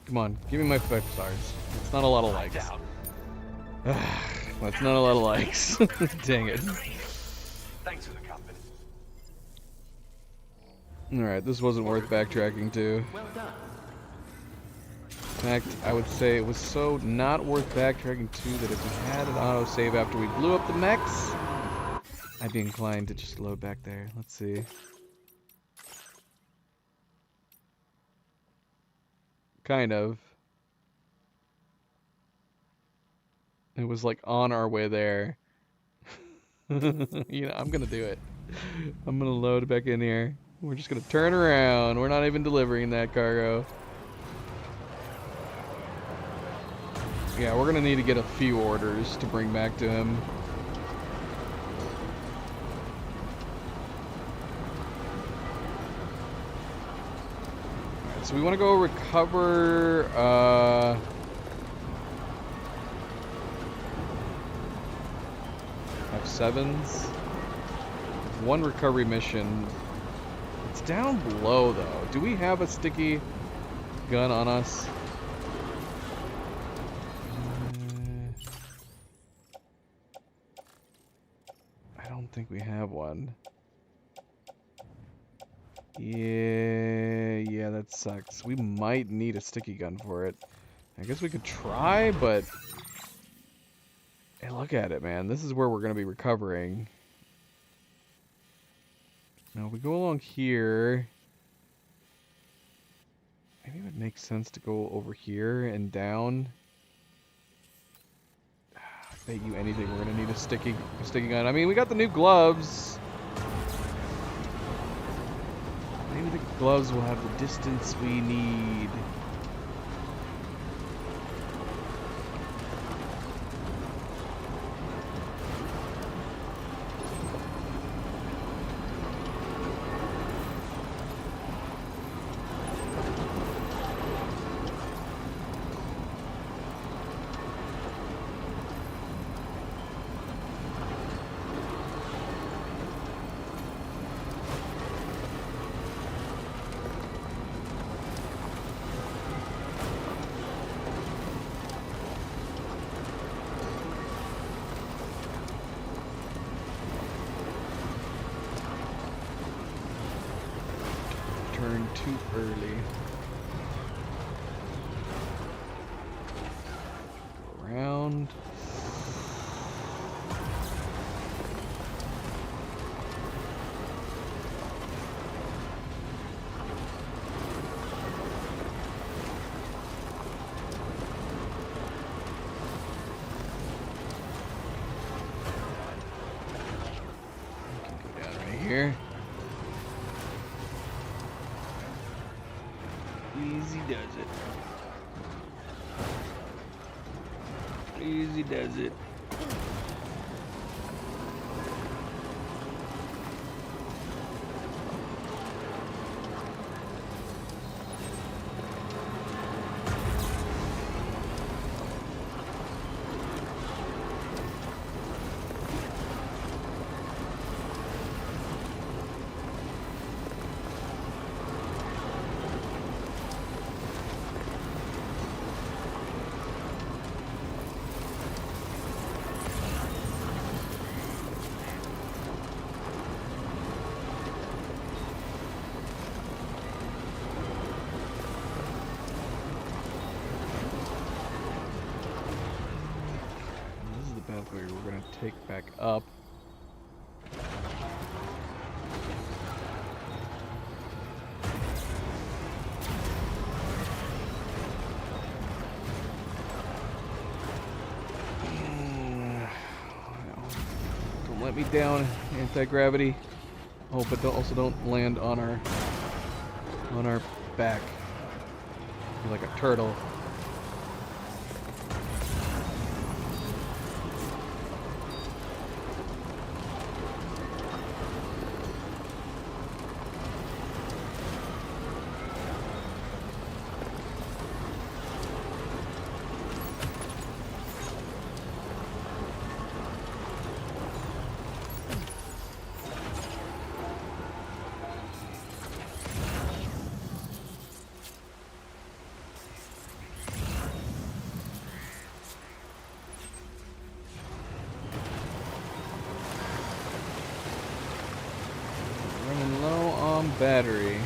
S1: Come on, give me my 5 stars. It's not a lot of likes. That's not a lot of likes. Dang it.
S6: Thanks for the company.
S1: Alright, this wasn't worth backtracking to.
S20: Well done.
S1: In fact, I would say it was so not worth backtracking to that if we had an autosave after we blew up the mechs, I'd be inclined to just load back there. Let's see. Kind of. It was like on our way there. You know, I'm gonna do it. I'm gonna load back in here. We're just gonna turn around. We're not even delivering that cargo. Yeah, we're gonna need to get a few orders to bring back to him. Alright, so we wanna go recover F7s. One recovery mission. It's down below though. Do we have a sticky gun on us? I don't think we have one. Yeah, that sucks. We might need a sticky gun for it. I guess we could try, but hey, look at it, man. This is where we're going to be recovering. Now, if we go along here, maybe it would make sense to go over here and down. I bet you anything we're going to need a sticky gun. I mean, we got the new gloves. Maybe the gloves will have the distance we need. Turn too early. Go around. We can go down right here. Easy does it. Easy does it. We're going to take back up. Don't let me down, anti-gravity. Oh, but don't land on our back. You're like a turtle. battery.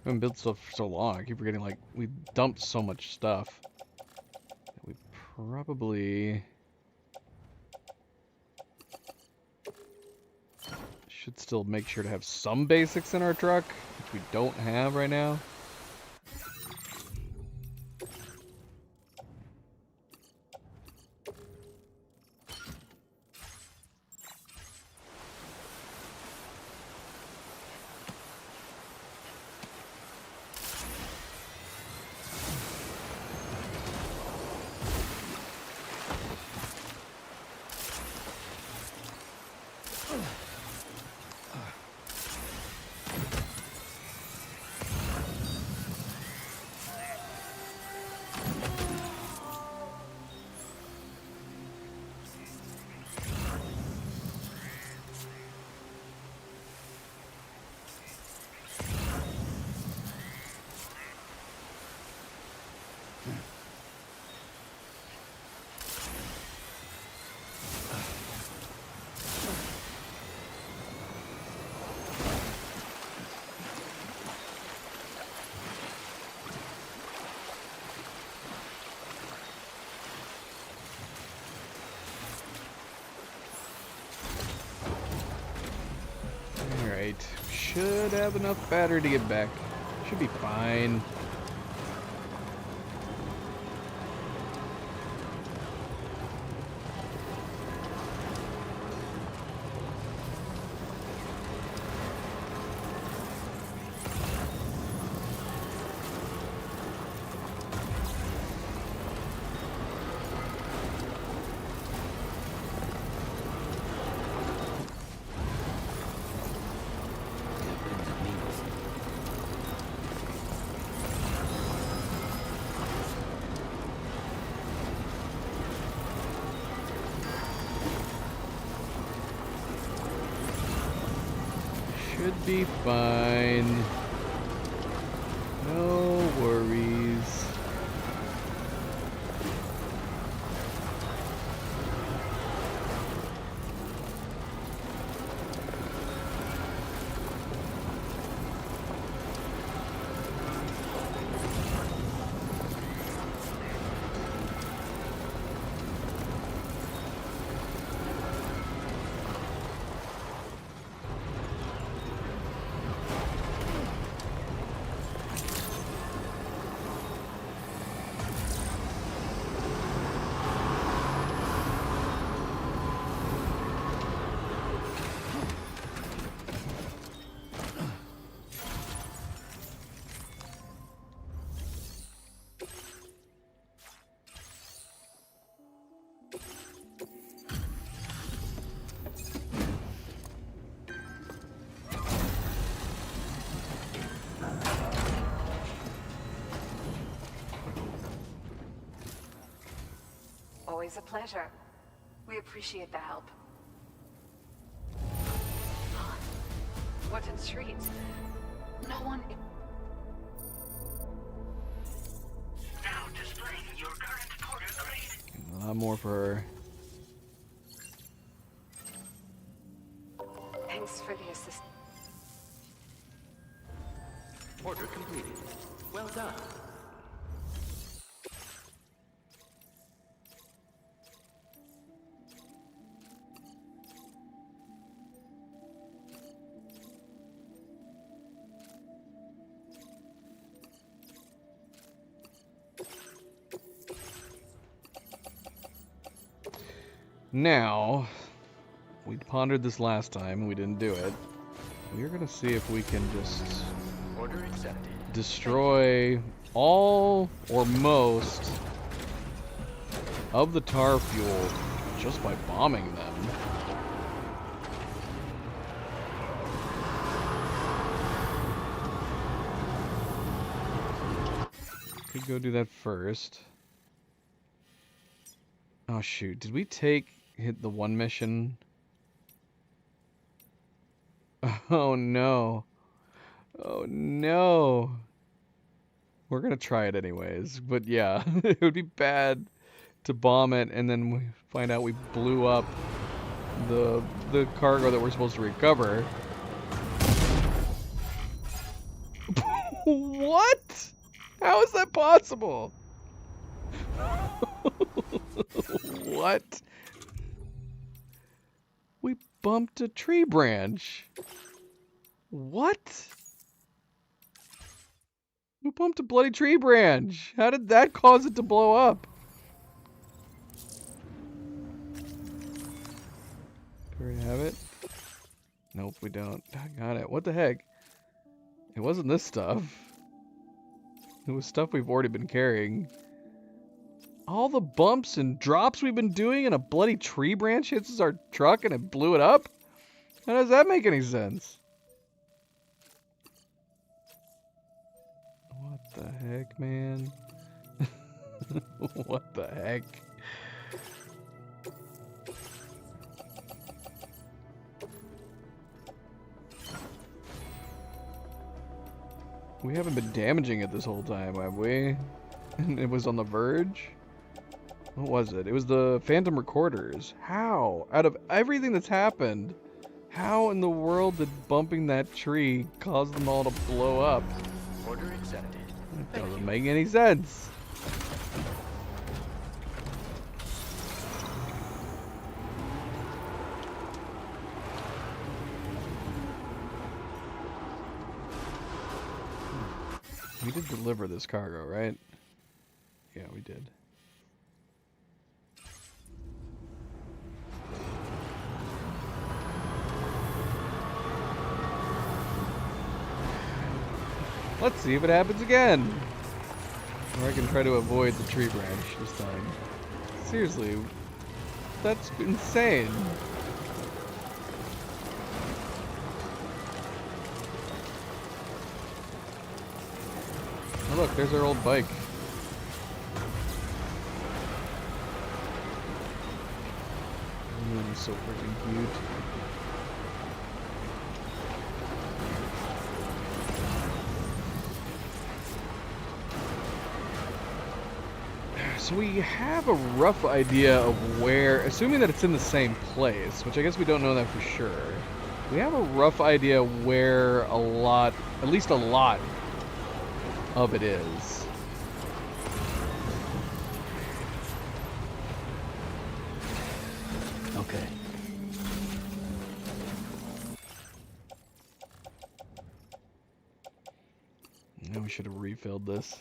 S1: We haven't built stuff for so long. I keep forgetting, like, we dumped so much stuff that we probably should still make sure to have some basics in our truck, which we don't have right now. Alright, should have enough battery to get back. Should be fine. Should be fine. No worries.
S15: Always a pleasure. We appreciate the help. What a treat. No one...
S8: Now displaying your current porter grade.
S1: A lot more for her.
S15: Thanks for the assist.
S20: Order completed. Well done.
S1: Now, we pondered this last time, we didn't do it. We're gonna see if we can just
S20: Order accepted.
S1: destroy all or most of the tar fuel just by bombing them. Could go do that first. Oh shoot, did we hit the one mission? Oh no. Oh no. We're gonna try it anyways, but yeah, it would be bad to bomb it and then we find out we blew up the cargo that we're supposed to recover. What? How is that possible? What? We bumped a tree branch. What? We bumped a bloody tree branch. How did that cause it to blow up? Do we have it? Nope, we don't. I got it. What the heck? It wasn't this stuff. It was stuff we've already been carrying. All the bumps and drops we've been doing and a bloody tree branch hits our truck and it blew it up? How does that make any sense? What the heck, man? What the heck? We haven't been damaging it this whole time, have we? And it was on the verge? What was it? It was the Phantom Recorders. How? Out of everything that's happened, how in the world did bumping that tree cause them all to blow up?
S20: Order accepted.
S1: It doesn't make any sense. We did deliver this cargo, right? Yeah, we did. Let's see if it happens again. Or I can try to avoid the tree branch this time. Seriously, that's insane. Oh look, there's our old bike. So freaking cute. So we have a rough idea of where, assuming that it's in the same place, which I guess we don't know that for sure. We have a rough idea where at least a lot of it is.
S19: Okay.
S1: Now we should have refilled this.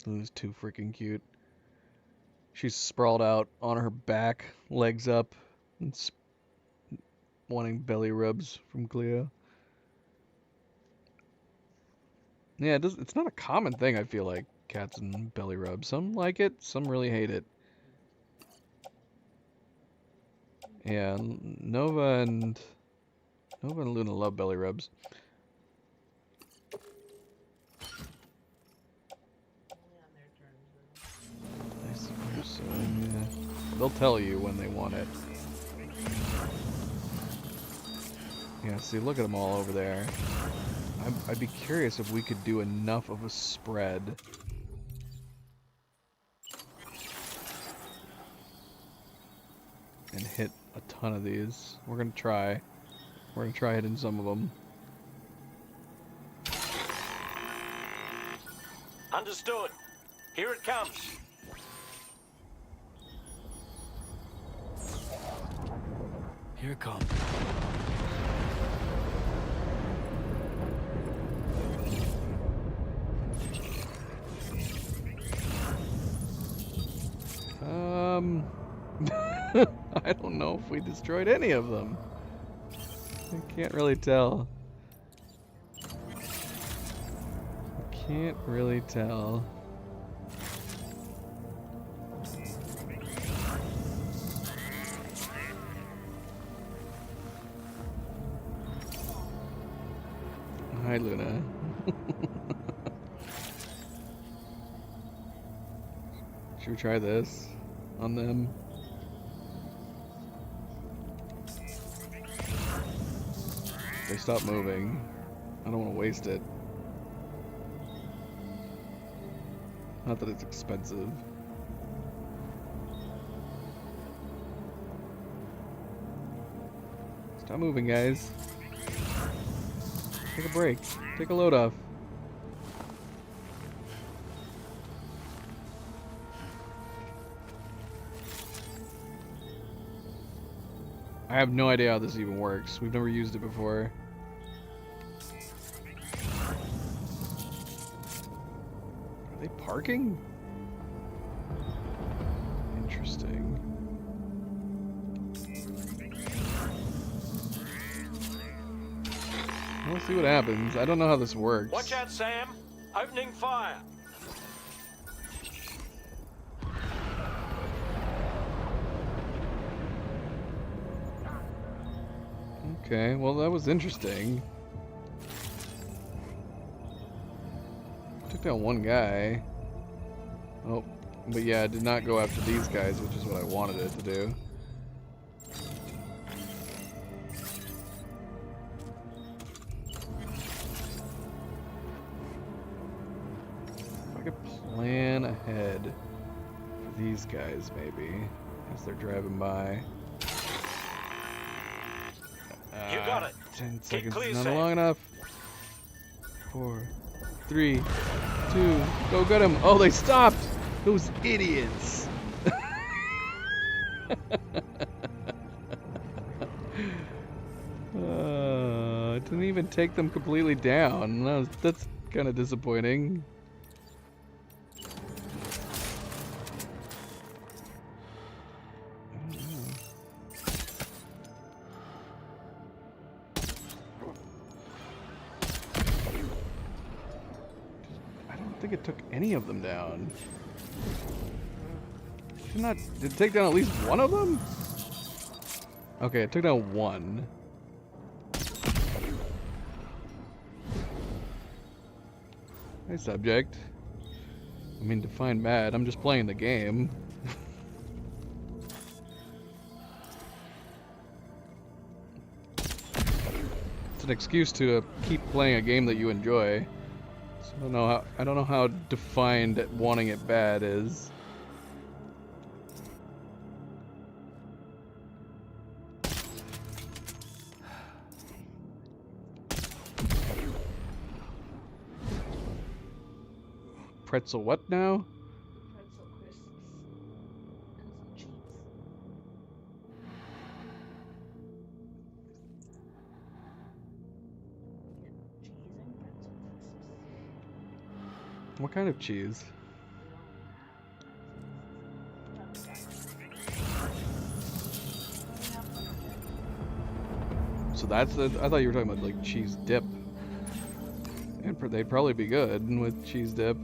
S1: This is too freaking cute. She's sprawled out on her back, legs up, and wanting belly rubs from Cleo. Yeah, it's not a common thing, I feel like, cats and belly rubs. Some like it, some really hate it. Yeah, Nova and Luna love belly rubs. So, yeah, they'll tell you when they want it. Yeah, see, look at them all over there. I'd be curious if we could do enough of a spread. And hit a ton of these. We're gonna try. We're gonna try hitting some of them.
S7: Understood. Here it comes.
S19: Here it comes.
S1: I don't know if we destroyed any of them. I can't really tell. Can't really tell. Hi, Luna. Should we try this on them? They stop moving. I don't want to waste it. Not that it's expensive. Stop moving, guys. Take a break. Take a load off. I have no idea how this even works. We've never used it before. Are they parking? Interesting. We'll see what happens. I don't know how this works.
S7: Watch out, Sam. Opening fire.
S1: Okay, well that was interesting. Took down one guy. Oh, but yeah, it did not go after these guys, which is what I wanted it to do. If I could plan ahead for these guys, maybe, as they're driving by.
S7: You got it.
S1: 10
S7: Keep
S1: seconds
S7: clear,
S1: is not
S7: Sam.
S1: long enough. 4, 3, 2, go get him. Oh, they stopped. Those idiots. It didn't even take them completely down. That's kind of disappointing. I think it took any of them down. Did it take down at least one of them? Okay, it took down one. Hey, subject. I mean, define mad. I'm just playing the game. It's an excuse to keep playing a game that you enjoy. So I don't know how defined wanting it bad is. Pretzel what now?
S2: Pretzel crisps and some cheese. Cheese and pretzel crisps.
S1: What kind of cheese? So that's the. I thought you were talking about like cheese dip. And they'd probably be good with cheese dip.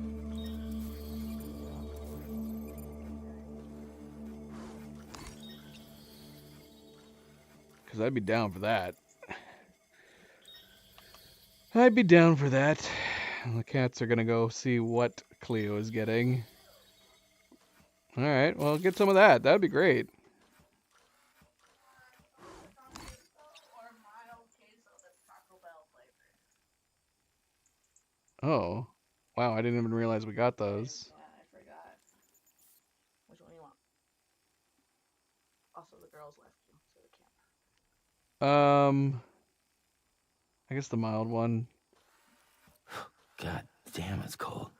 S1: Because I'd be down for that. I'd be down for that. And the cats are gonna go see what Cleo is getting. Alright, well, get some of that. That'd be great. Oh. Wow, I didn't even realize we got those.
S2: Yeah, I forgot. Which one do you want? Also, the girls left you, so they can't.
S1: I guess the mild one.
S19: God damn, it's cold.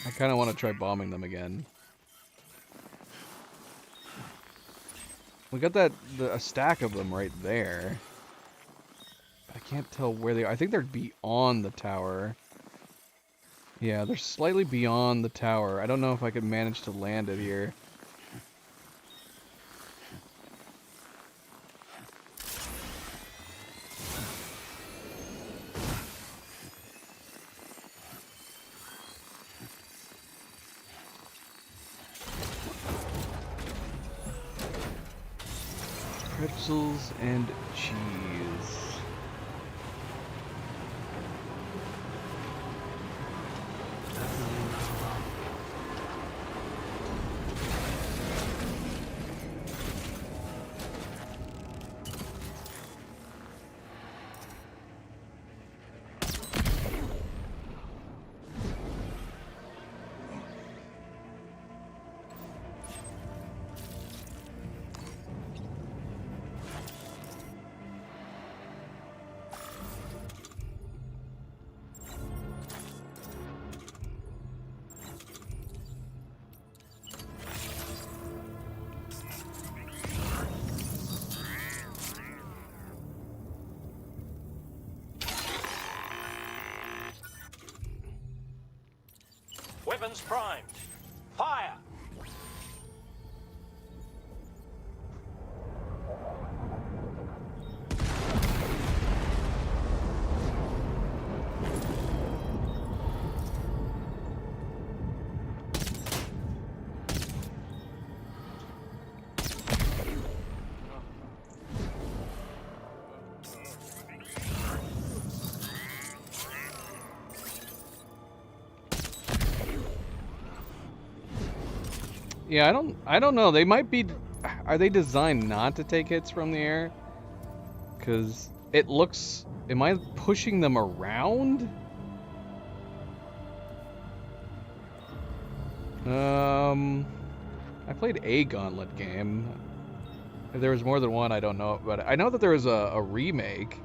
S1: I kind of want to try bombing them again. We got a stack of them right there. I can't tell where they are. I think they're beyond the tower. Yeah, they're slightly beyond the tower. I don't know if I could manage to land it here. Pretzels and cheese.
S7: Weapons primed. Fire!
S1: Yeah, I don't know. They might be. Are they designed not to take hits from the air? Because it looks. Am I pushing them around? I played a Gauntlet game. If there was more than one, I don't know. But I know that there was a remake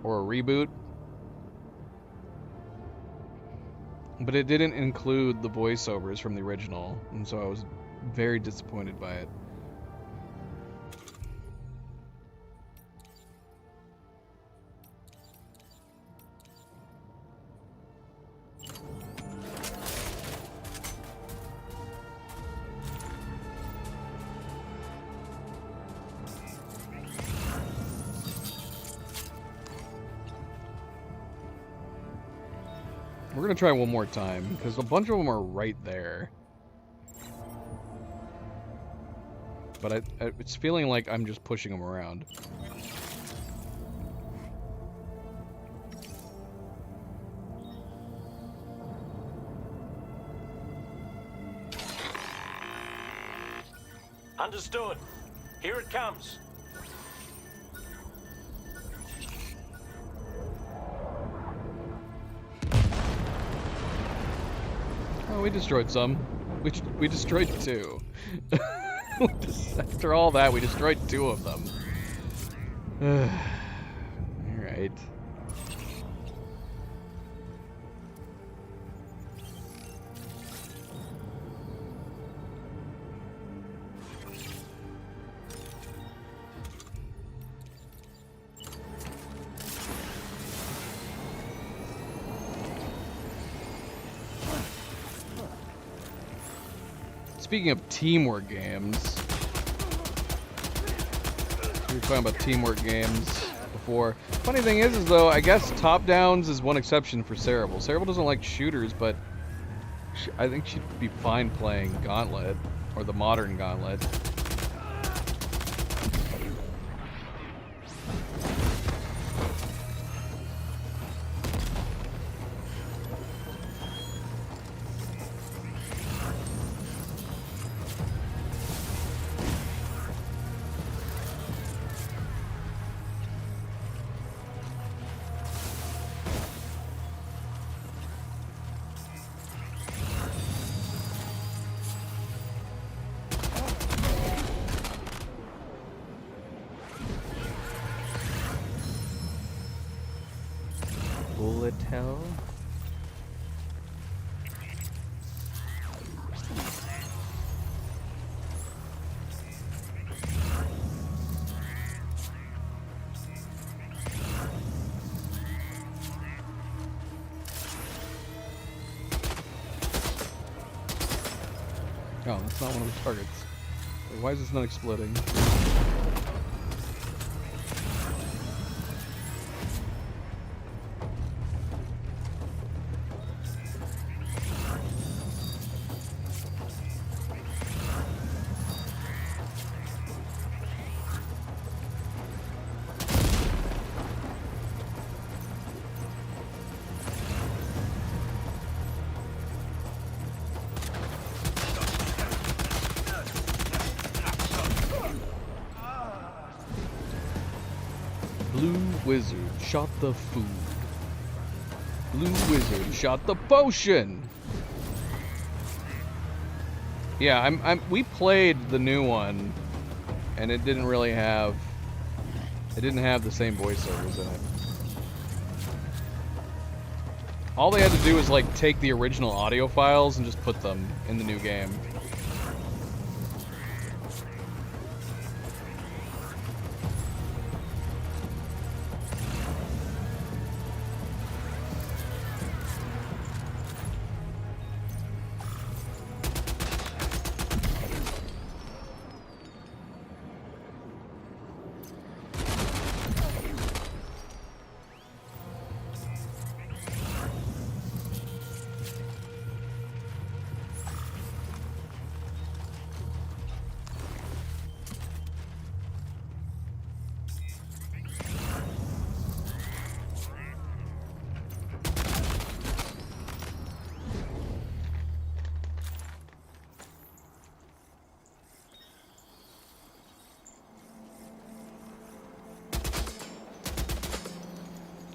S1: or a reboot. But it didn't include the voiceovers from the original, and so I was very disappointed by it. We're gonna try one more time, because a bunch of them are right there. But it's feeling like I'm just pushing them around.
S7: Understood. Here it comes.
S1: Oh, we destroyed some. We destroyed 2. After all that, we destroyed 2 of them. Alright. Speaking of teamwork games, we were talking about teamwork games before. Funny thing is though, I guess top downs is one exception for Cerebral. Cerebral doesn't like shooters, but I think she'd be fine playing Gauntlet, or the modern Gauntlet. Bullet hell. Oh, that's not one of the targets. Wait, why is this not exploding? Blue Wizard shot the food. Blue Wizard shot the potion. Yeah, we played the new one, and it didn't really have. It didn't have the same voiceovers in it. All they had to do was like take the original audio files and just put them in the new game.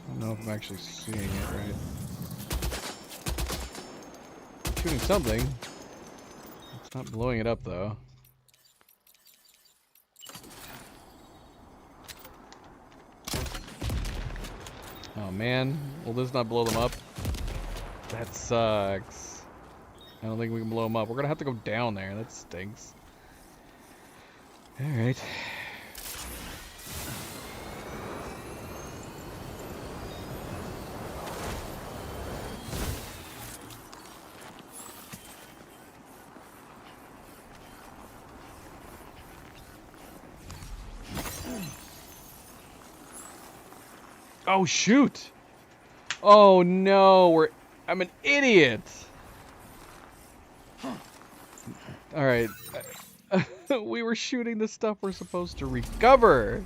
S1: I don't know if I'm actually seeing it right. I'm shooting something. It's not blowing it up though. Oh man, will this not blow them up? That sucks. I don't think we can blow them up. We're gonna have to go down there. That stinks. Alright. Oh shoot! Oh no, I'm an idiot! Alright. We were shooting the stuff we're supposed to recover!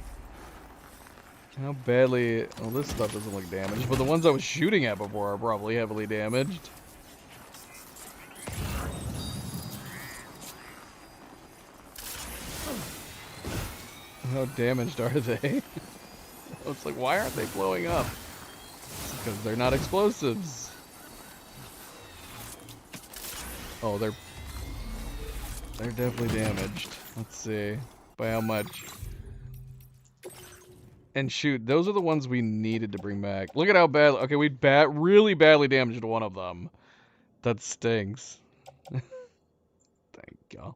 S1: How badly... Well, this stuff doesn't look damaged, but the ones I was shooting at before are probably heavily damaged. How damaged are they? It's like, why aren't they blowing up? Because they're not explosives. Oh, they're definitely damaged. Let's see. By how much? And shoot, those are the ones we needed to bring back. Look at how bad... Okay, we really badly damaged one of them. That stinks. Thank you.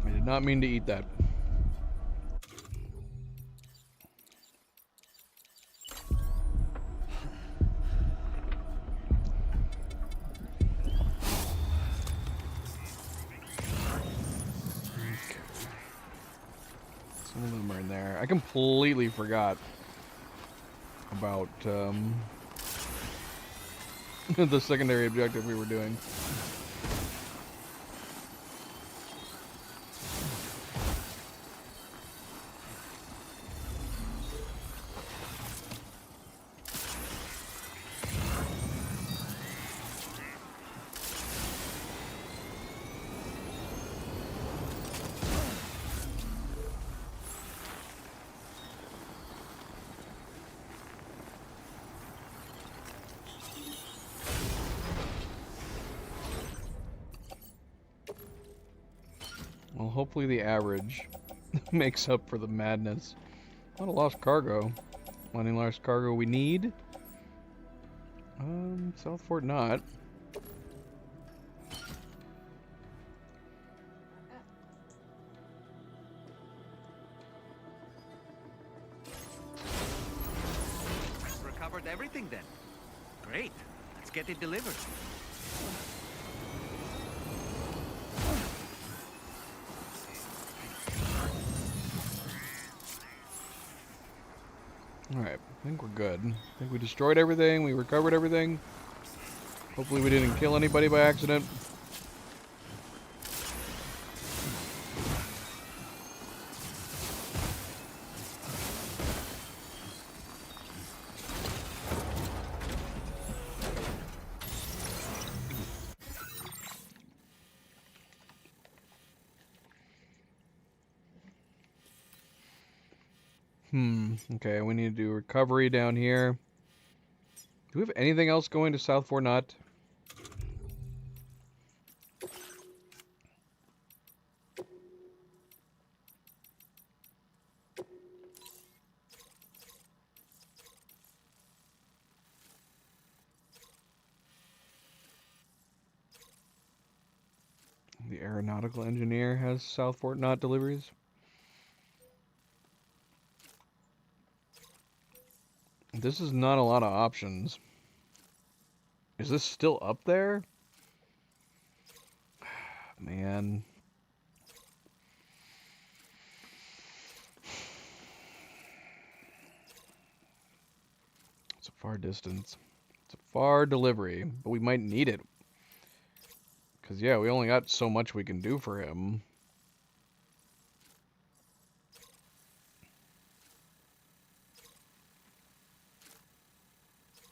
S1: Did not mean to eat that. Some of them are in there. I completely forgot about the secondary objective we were doing. Well, hopefully the average makes up for the madness. Not a lost cargo. Any lost cargo we need? South Fort not.
S4: Recovered everything then. Great. Let's get it delivered.
S1: Alright, I think we're good. I think we destroyed everything, we recovered everything. Hopefully we didn't kill anybody by accident. Okay, we need to do recovery down here. Do we have anything else going to South Fort Knot? The aeronautical engineer has South Fort Knot deliveries. This is not a lot of options. Is this still up there? Man. It's a far distance. It's a far delivery, but we might need it. Because, yeah, we only got so much we can do for him.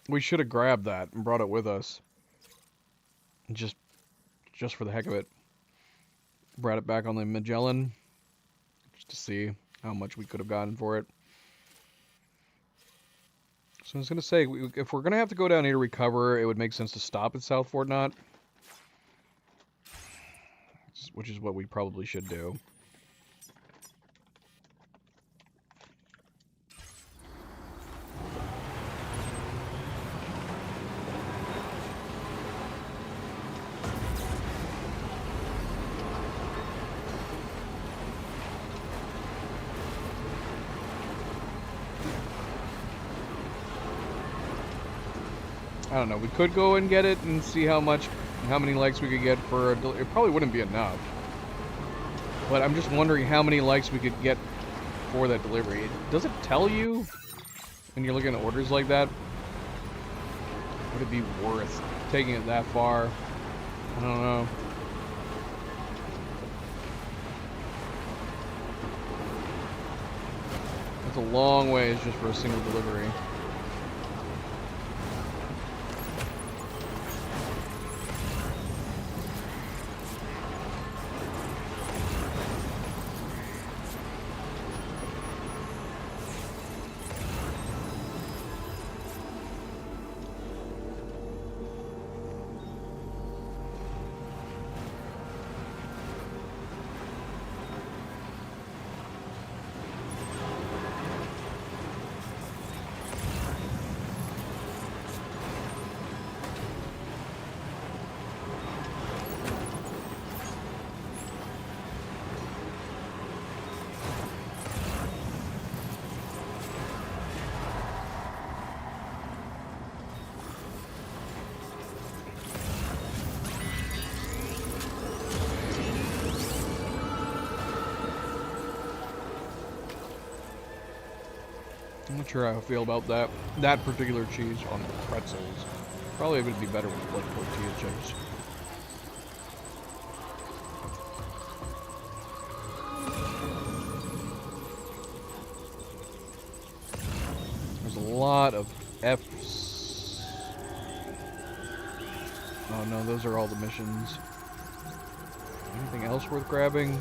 S1: We should have grabbed that and brought it with us. Just for the heck of it. Brought it back on the Magellan. Just to see how much we could have gotten for it. So I was going to say, if we're going to have to go down here to recover, it would make sense to stop at South Fort Knot. Which is what we probably should do. I don't know, we could go and get it and see how many likes we could get for it probably wouldn't be enough. But I'm just wondering how many likes we could get for that delivery. Does it tell you when you're looking at orders like that? Would it be worth taking it that far? I don't know. That's a long ways just for a single delivery. I'm not sure how I feel about that particular cheese on pretzels. Probably would be better with like tortilla chips. There's a lot of F's. Oh no, those are all the missions. Anything else worth grabbing?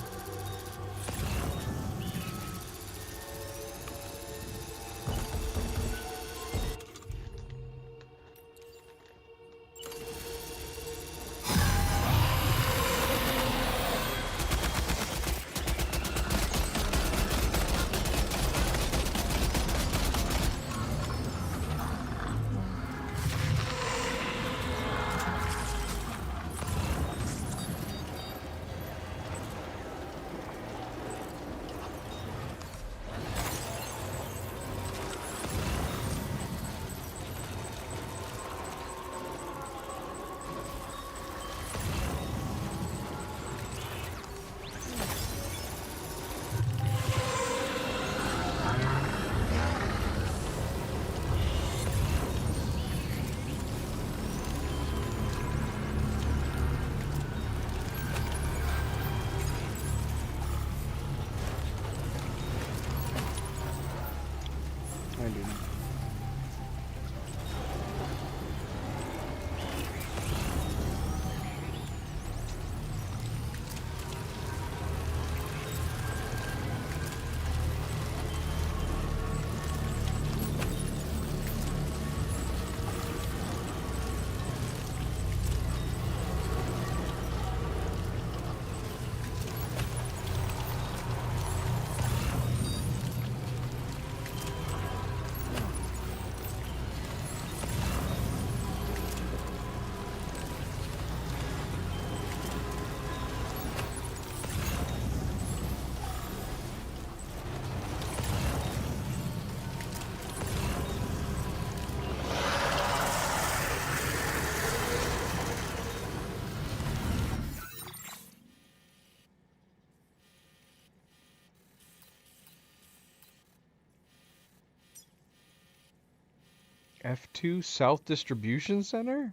S1: F2 South Distribution Center?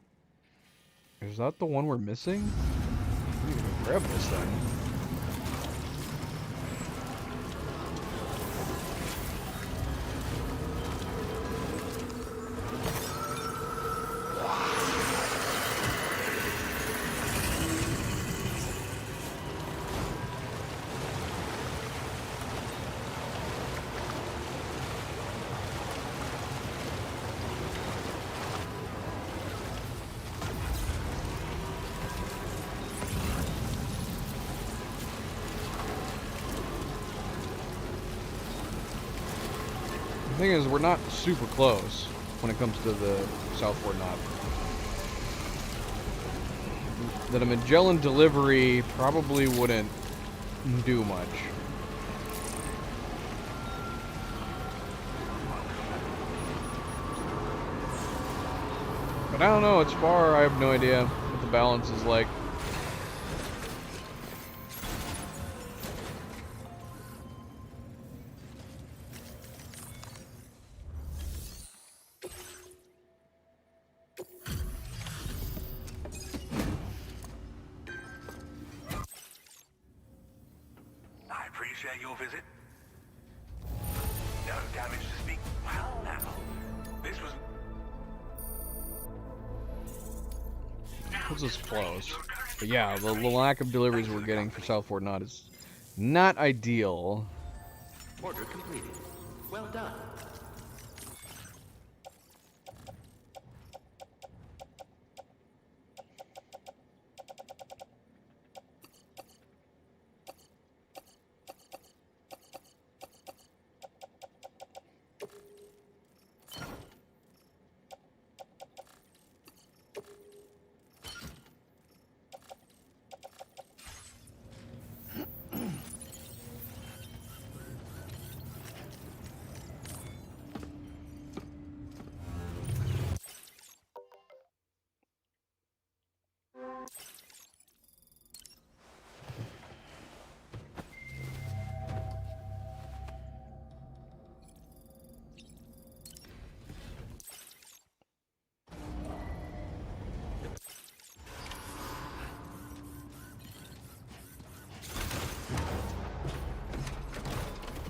S1: Is that the one we're missing? We need to go grab this then. The thing is, we're not super close when it comes to the South Fort Knot. That a Magellan delivery probably wouldn't do much. But I don't know, it's far, I have no idea what the balance is like.
S13: Your visit. No damage to speak. Well, now, this was.
S1: This is close. But yeah, the lack of deliveries we're getting for South Fort Knot is not ideal.
S20: Order completed. Well done.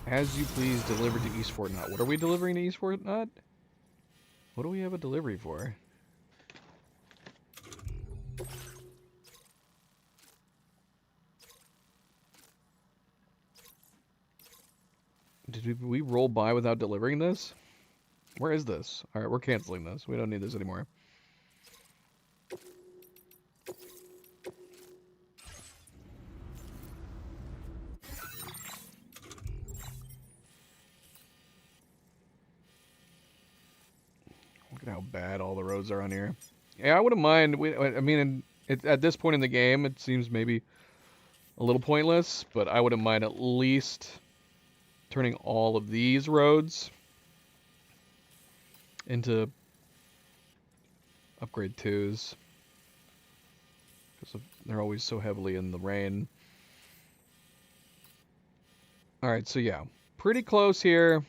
S1: As you please, deliver to East Fort Knot. What are we delivering to East Fort Knot? What do we have a delivery for? Did we roll by without delivering this? Where is this? Alright, we're canceling this. We don't need this anymore. Look at how bad all the roads are on here. Yeah, I wouldn't mind. I mean, at this point in the game, it seems maybe a little pointless, but I wouldn't mind at least turning all of these roads into upgrade 2s. Because they're always so heavily in the rain. Alright, so yeah. Pretty close here.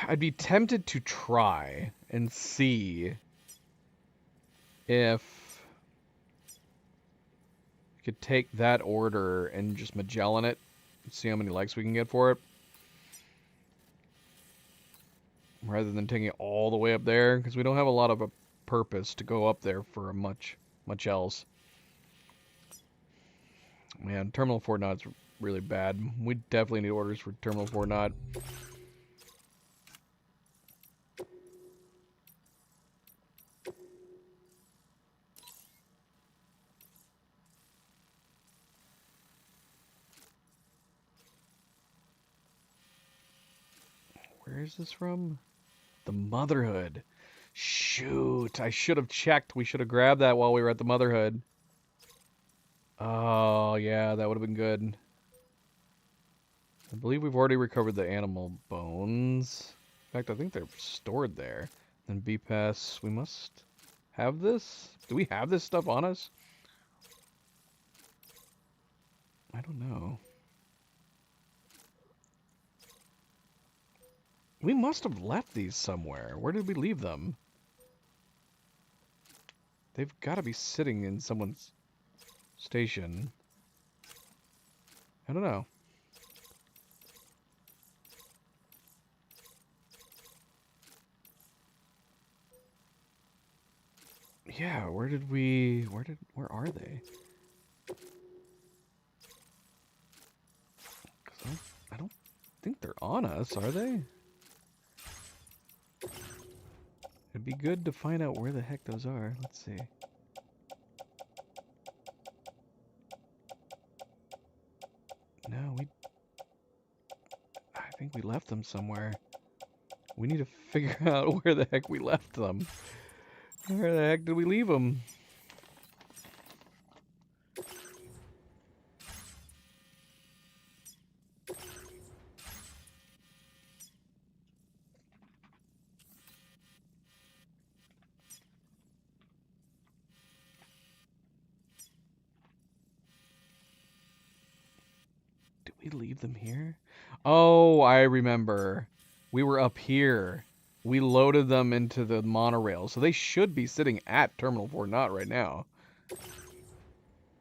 S1: I'd be tempted to try and see if we could take that order and just Magellan it and see how many likes we can get for it. Rather than taking it all the way up there, because we don't have a lot of a purpose to go up there for much else. Man, Terminal Fort Knot's really bad. We definitely need orders for Terminal Fort Knot. Where is this from? The Motherhood. Shoot, I should have checked. We should have grabbed that while we were at the Motherhood. Oh, yeah, that would have been good. I believe we've already recovered the animal bones. In fact, I think they're stored there. Then B-Pass, we must have this? Do we have this stuff on us? I don't know. We must have left these somewhere. Where did we leave them? They've got to be sitting in someone's station. I don't know. Yeah, where are they? 'Cause I don't think they're on us, are they? It'd be good to find out where the heck those are. Let's see. No, I think we left them somewhere. We need to figure out where the heck we left them. Where the heck did we leave them? Did we leave them here? Oh, I remember. We were up here. We loaded them into the monorail, so they should be sitting at Terminal Fort Knott right now.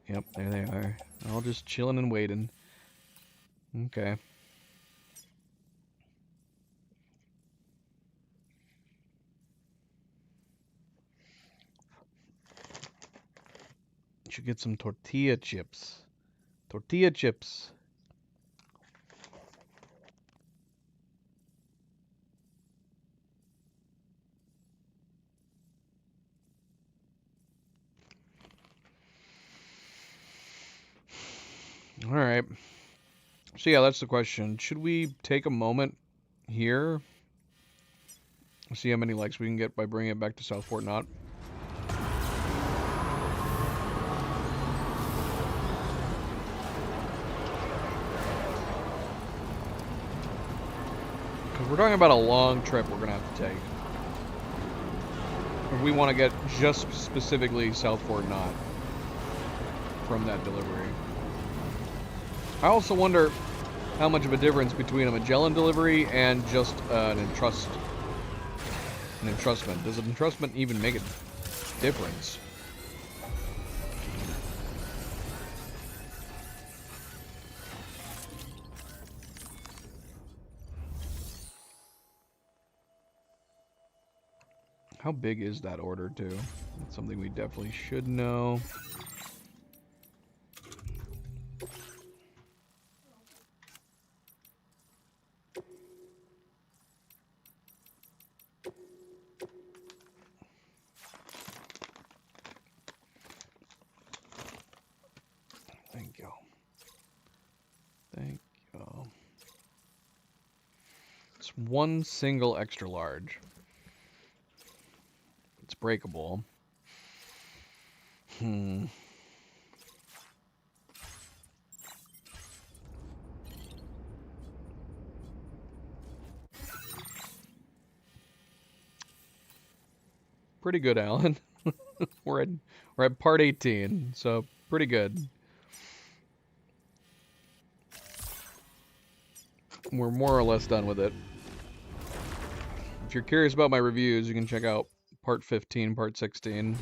S1: Yep, there they are. All just chilling and waiting. Okay. Should get some tortilla chips. Tortilla chips. All right. So yeah, that's the question. Should we take a moment here? See how many likes we can get by bringing it back to South Fort Knott. Because we're talking about a long trip we're going to have to take. If we want to get just specifically South Fort Knott from that delivery. I also wonder how much of a difference between a Magellan delivery and just an entrustment. Does an entrustment even make a difference? How big is that order, too? That's something we definitely should know. Thank you. Thank you. It's one single extra large. It's breakable. Pretty good, Alan. we're at part 18, so pretty good. We're more or less done with it. If you're curious about my reviews, you can check out part 15, part 16.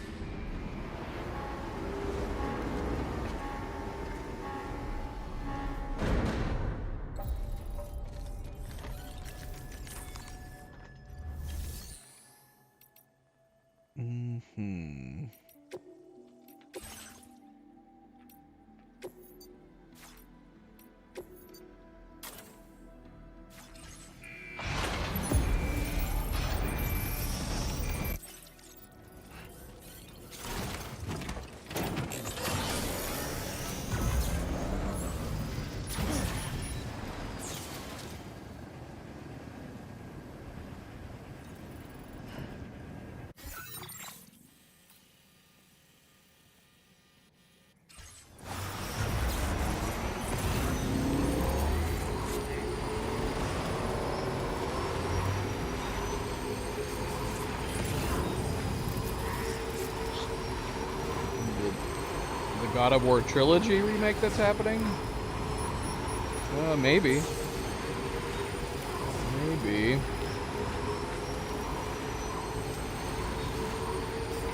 S1: God of War trilogy remake that's happening? Maybe. Maybe.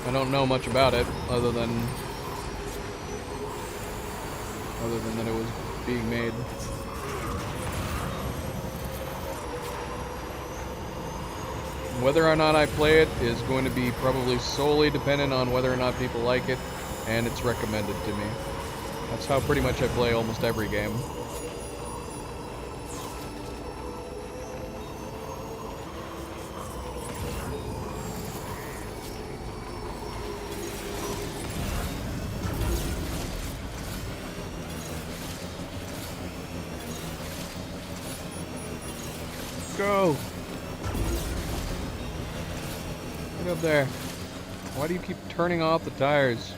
S1: I don't know much about it other than that it was being made. Whether or not I play it is going to be probably solely dependent on whether or not people like it, and it's recommended to me. That's how pretty much I play almost every game. Go! Get up there. Why do you keep turning off the tires?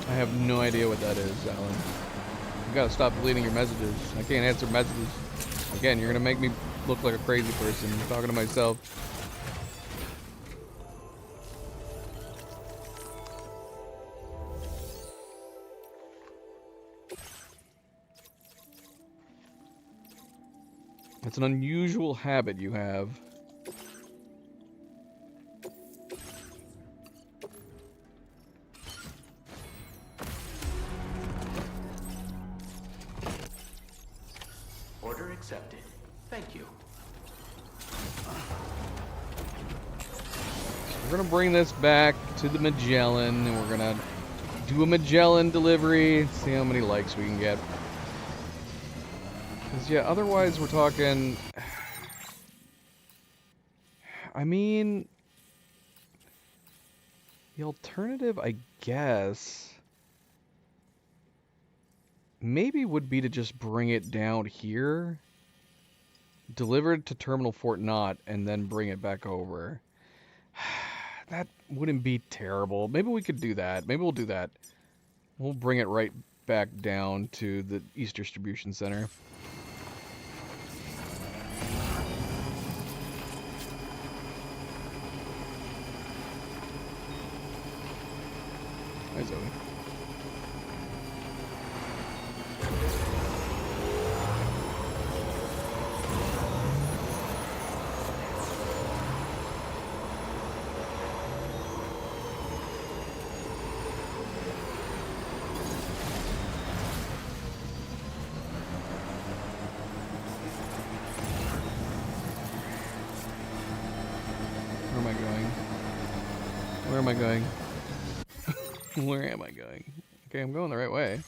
S1: I have no idea what that is, Alan. You gotta stop deleting your messages. I can't answer messages. Again, you're gonna make me look like a crazy person talking to myself. It's an unusual habit you have.
S20: Order accepted. Thank you.
S1: We're gonna bring this back to the Magellan, and we're gonna do a Magellan delivery, see how many likes we can get. Because, yeah, otherwise we're talking... I mean... The alternative, I guess... maybe would be to just bring it down here, deliver it to Terminal Fort Knott, and then bring it back over. That wouldn't be terrible. Maybe we could do that. Maybe we'll do that. We'll bring it right back down to the East Distribution Center. Hi, Zoe. Where am I going? Where am I going? Okay, I'm going the right way.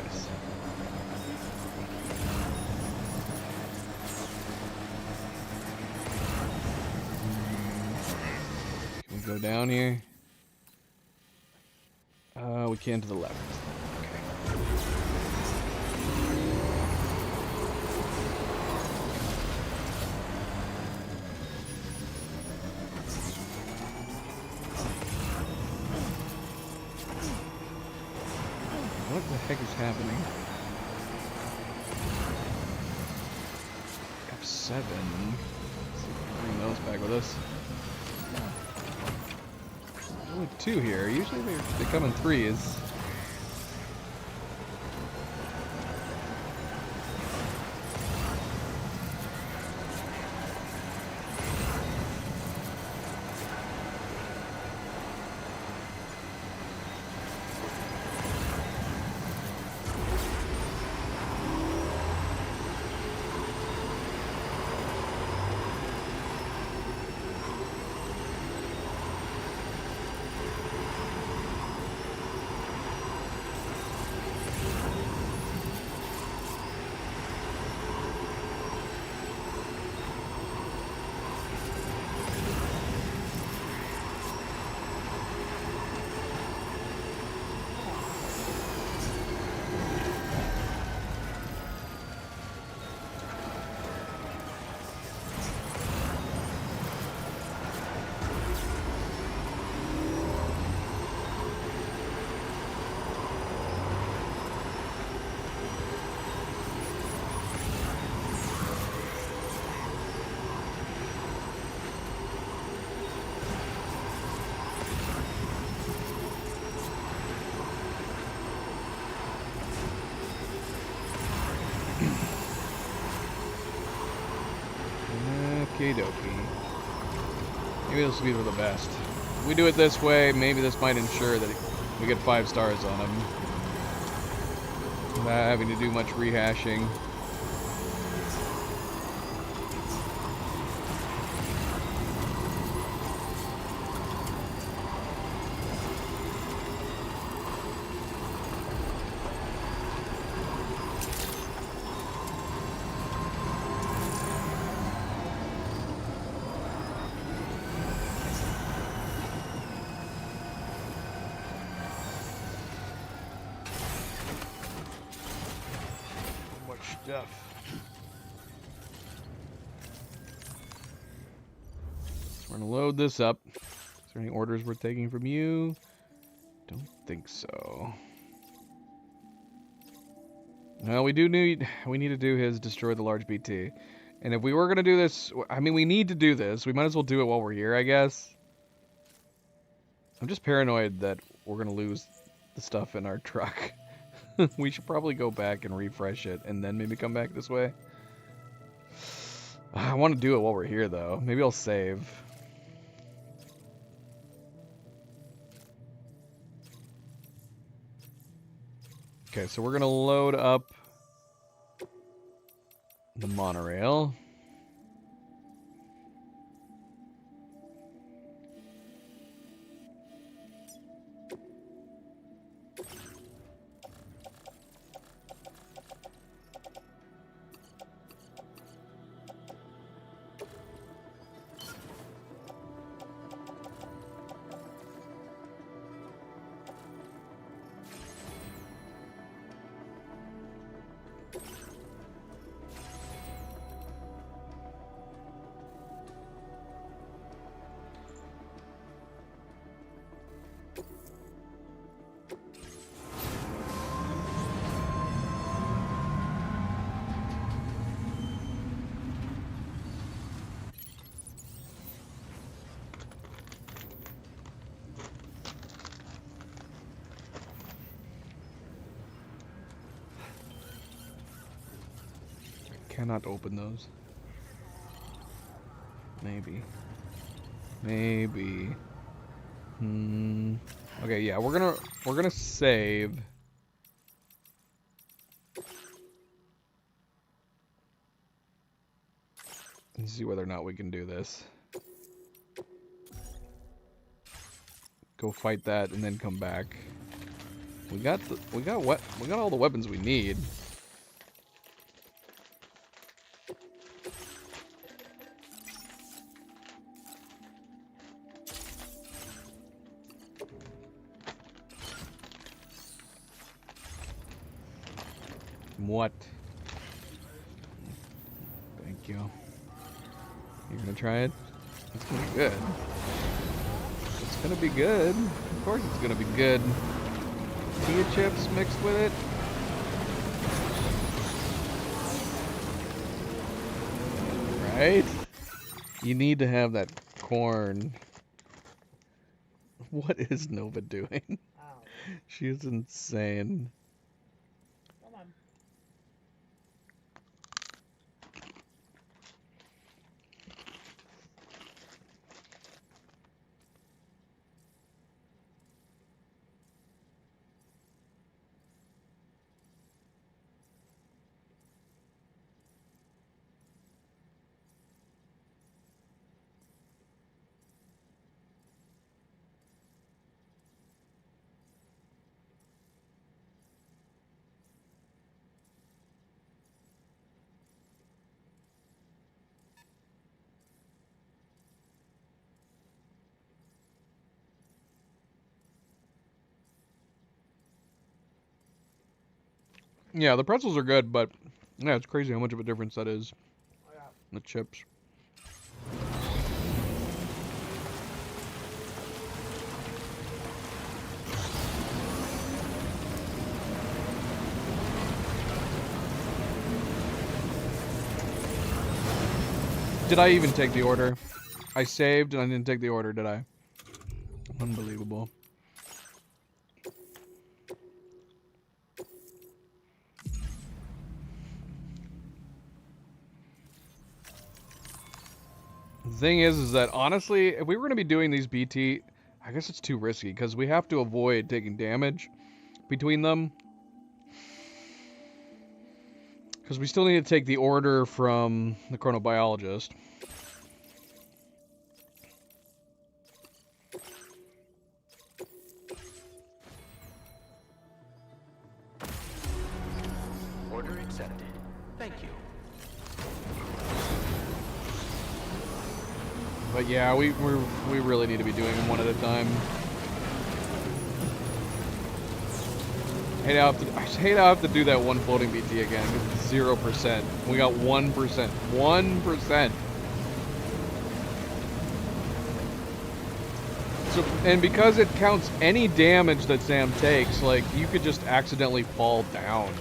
S1: Nice. Can we go down here? We can to the left. What the heck is happening? F7. Let's see if we can bring those back with us. There's only two here. Usually they come in threes. Okie dokie. Maybe this will be for the best. If we do it this way, maybe this might ensure that we get 5 stars on him. Without having to do much rehashing. Stuff. So we're gonna load this up. Is there any orders we're taking from you? Don't think so. No, we need to do his destroy the large BT. And if we were gonna do this, I mean, we need to do this. We might as well do it while we're here, I guess. I'm just paranoid that we're gonna lose the stuff in our truck. We should probably go back and refresh it and then maybe come back this way. I want to do it while we're here, though. Maybe I'll save. Okay, so we're going to load up the monorail. Cannot open those. Maybe. Okay, yeah, we're gonna save. And see whether or not we can do this. Go fight that and then come back. We got all the weapons we need. What? Thank you. You're gonna try it? It's gonna be good. It's gonna be good. Of course it's gonna be good. Chia chips mixed with it. Right? You need to have that corn. What is Nova doing? She is insane. Yeah, the pretzels are good, but yeah, it's crazy how much of a difference that is. The chips. Did I even take the order? I saved and I didn't take the order, did I? Unbelievable. The thing is that honestly, if we were going to be doing these BT, I guess it's too risky because we have to avoid taking damage between them. Because we still need to take the order from the chronobiologist.
S20: Order accepted. Thank you.
S1: But yeah, we really need to be doing them one at a time. I just hate how I have to do that one floating BT again. 0%. We got 1%. 1%. So, and because it counts any damage that Sam takes, like, you could just accidentally fall down.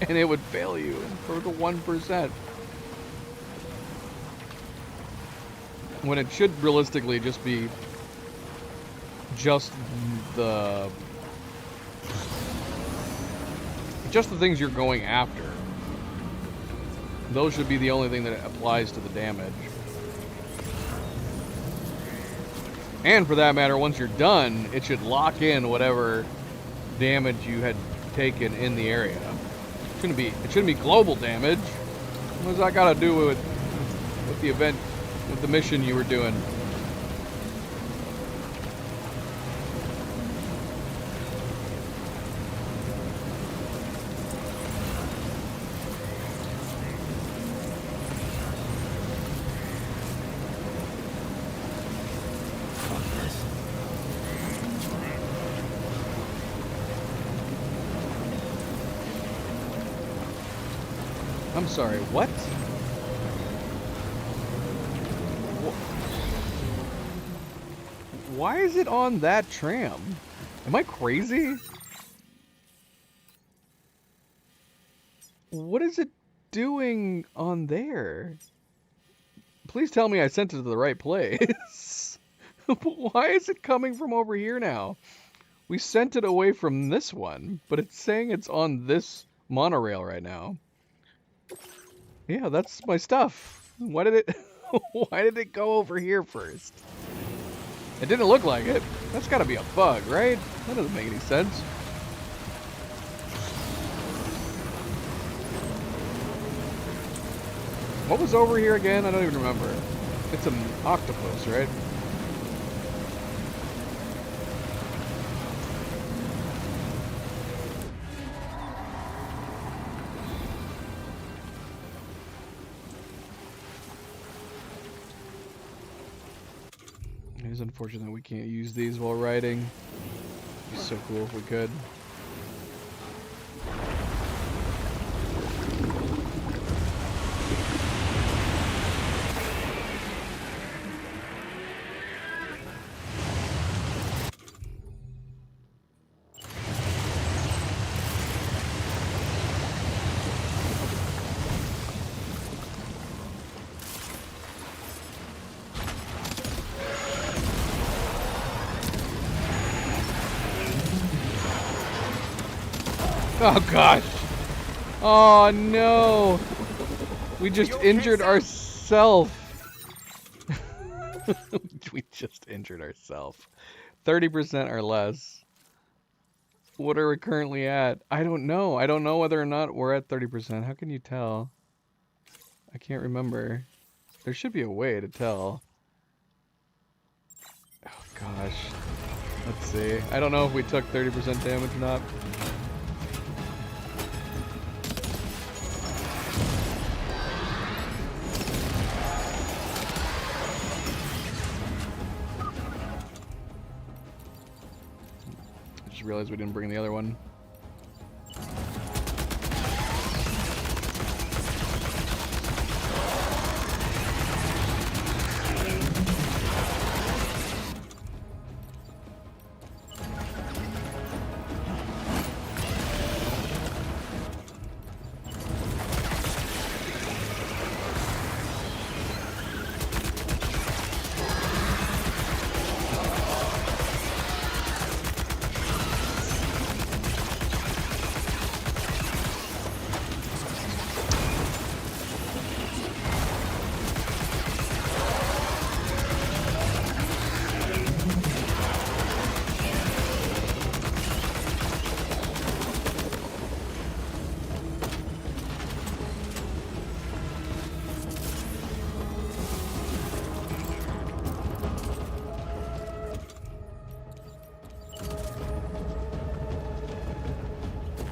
S1: And it would fail you for the 1%. When it should realistically just be just the things you're going after. Those should be the only thing that applies to the damage. And for that matter, once you're done, it should lock in whatever damage you had taken in the area. It shouldn't be global damage. What does that got to do with the event, with the mission you were doing? I'm sorry, what? Why is it on that tram? Am I crazy? What is it doing on there? Please tell me I sent it to the right place. Why is it coming from over here now? We sent it away from this one, but it's saying it's on this monorail right now. Yeah, that's my stuff. Why did it go over here first? It didn't look like it. That's gotta be a bug, right? That doesn't make any sense. What was over here again? I don't even remember. It's an octopus, right? It is unfortunate we can't use these while riding. It'd be so cool if we could. Oh gosh. Oh no. We just injured ourselves. We just injured ourselves. 30% or less. What are we currently at? I don't know. I don't know whether or not we're at 30%. How can you tell? I can't remember. There should be a way to tell. Oh gosh. Let's see. I don't know if we took 30% damage or not. Realized we didn't bring the other one.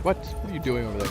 S1: What? What are you doing over there?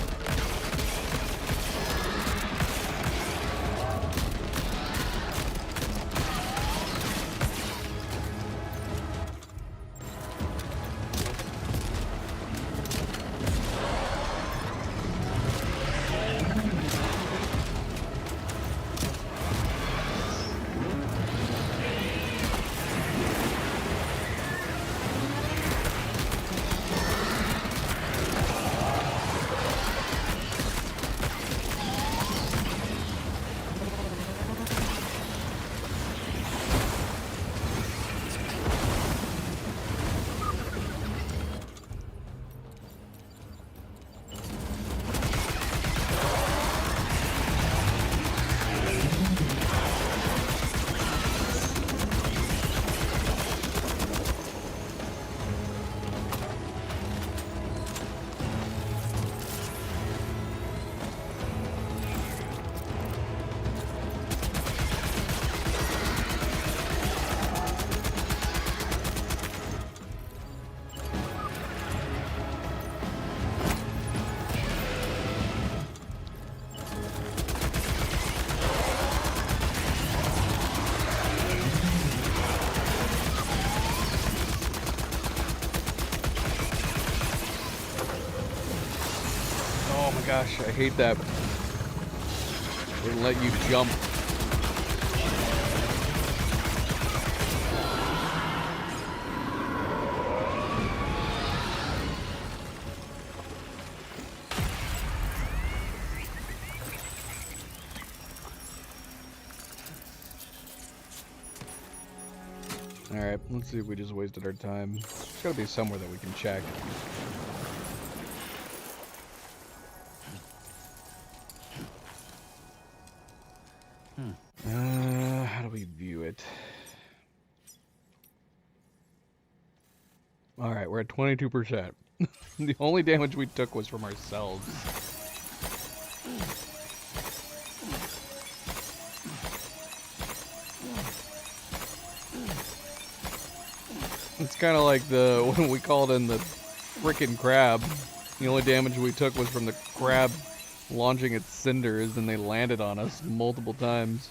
S1: Oh my gosh, I hate that. They let you jump. Alright, let's see if we just wasted our time. There's gotta be somewhere that we can check. How do we view it? Alright, we're at 22%. The only damage we took was from ourselves. It's kind of like the when we called in the frickin' crab. The only damage we took was from the crab launching its cinders, and they landed on us multiple times.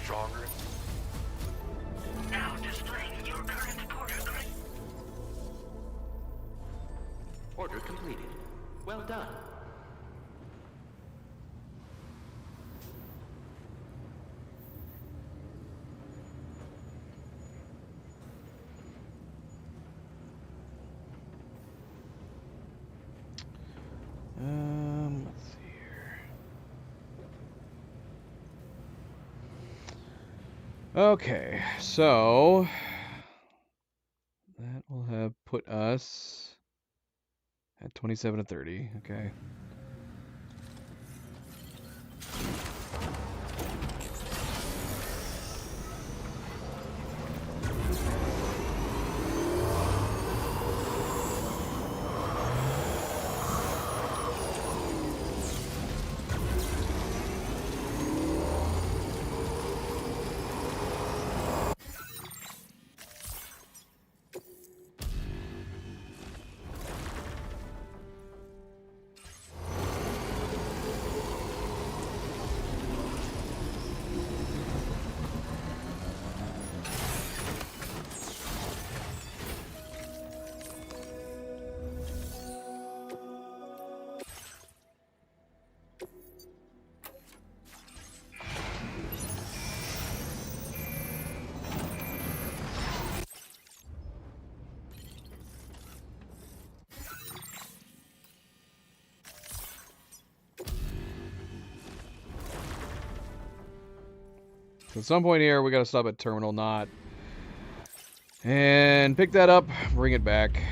S5: Stronger.
S8: Now displaying your current order grade.
S20: Order completed. Well done.
S1: Okay, so that will have put us at 27 to 30. Okay. So at some point here, we got to stop at Terminal Knot and pick that up, bring it back.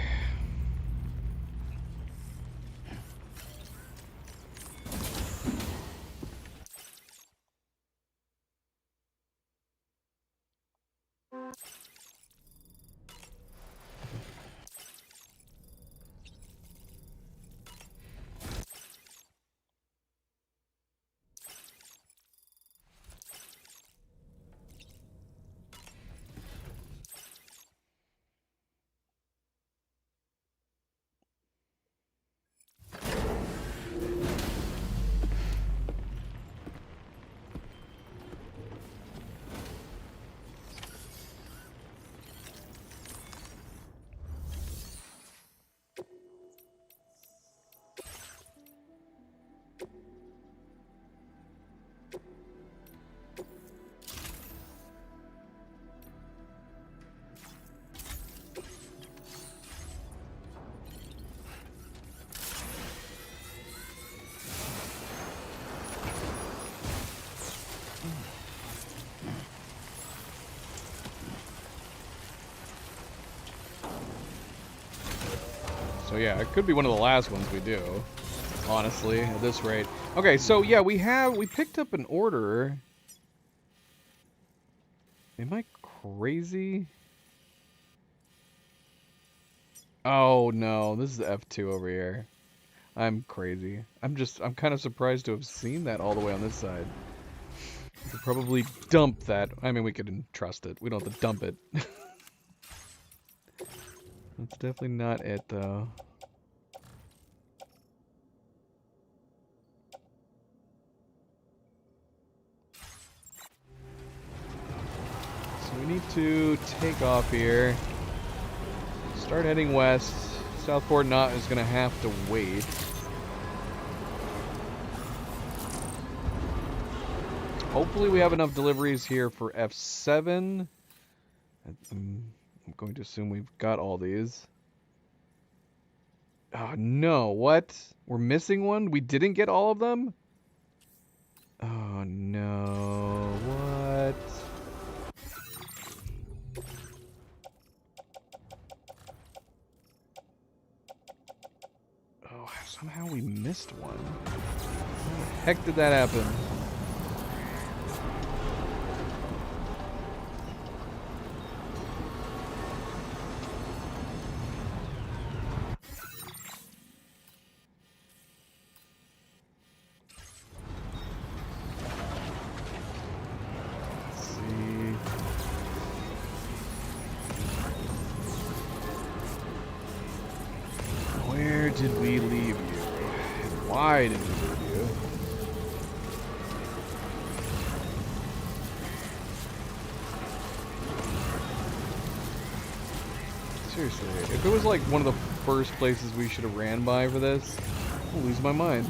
S1: So yeah, it could be one of the last ones we do, honestly, at this rate. Okay, so yeah, we picked up an order. Am I crazy? Oh no, this is the F2 over here. I'm crazy. I'm kind of surprised to have seen that all the way on this side. We could probably dump that. I mean, we could entrust it. We don't have to dump it. That's definitely not it, though. So we need to take off here. Start heading west. Southport Knot is going to have to wait. Hopefully we have enough deliveries here for F7. I'm going to assume we've got all these. Oh, no. What? We're missing one? We didn't get all of them? Oh, no. What? Oh, somehow we missed one. How the heck did that happen? Did we leave you? And why did we leave you? Seriously, if it was like one of the first places we should have ran by for this, I'll lose my mind.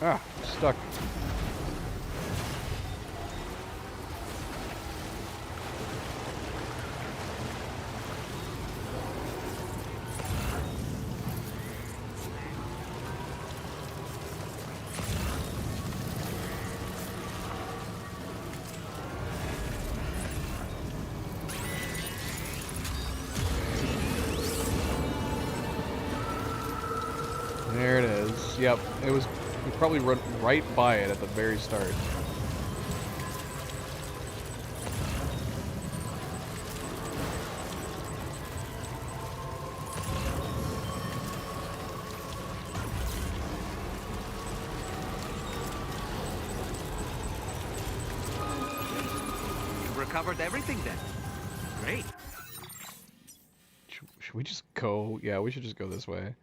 S1: Ah, stuck. Yep, it was. We probably run right by it at the very start.
S4: Recovered everything then. Great.
S1: Should we just go? Yeah, we should just go this way.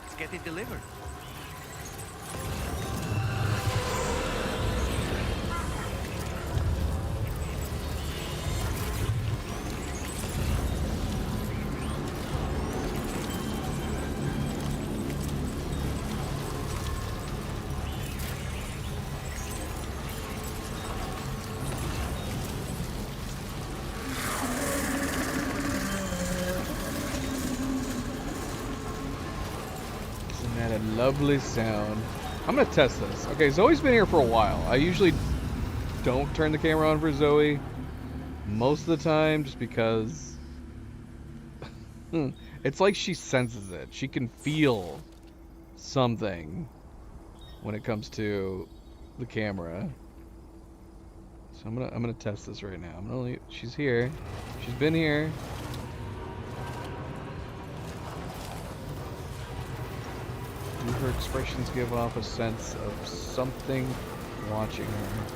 S4: Let's get it delivered.
S1: Lovely sound. I'm gonna test this. Okay, Zoe's been here for a while. I usually don't turn the camera on for Zoe most of the time just because it's like she senses it. She can feel something when it comes to the camera. So I'm gonna test this right now. She's here. She's been here. Do her expressions give off a sense of something watching her?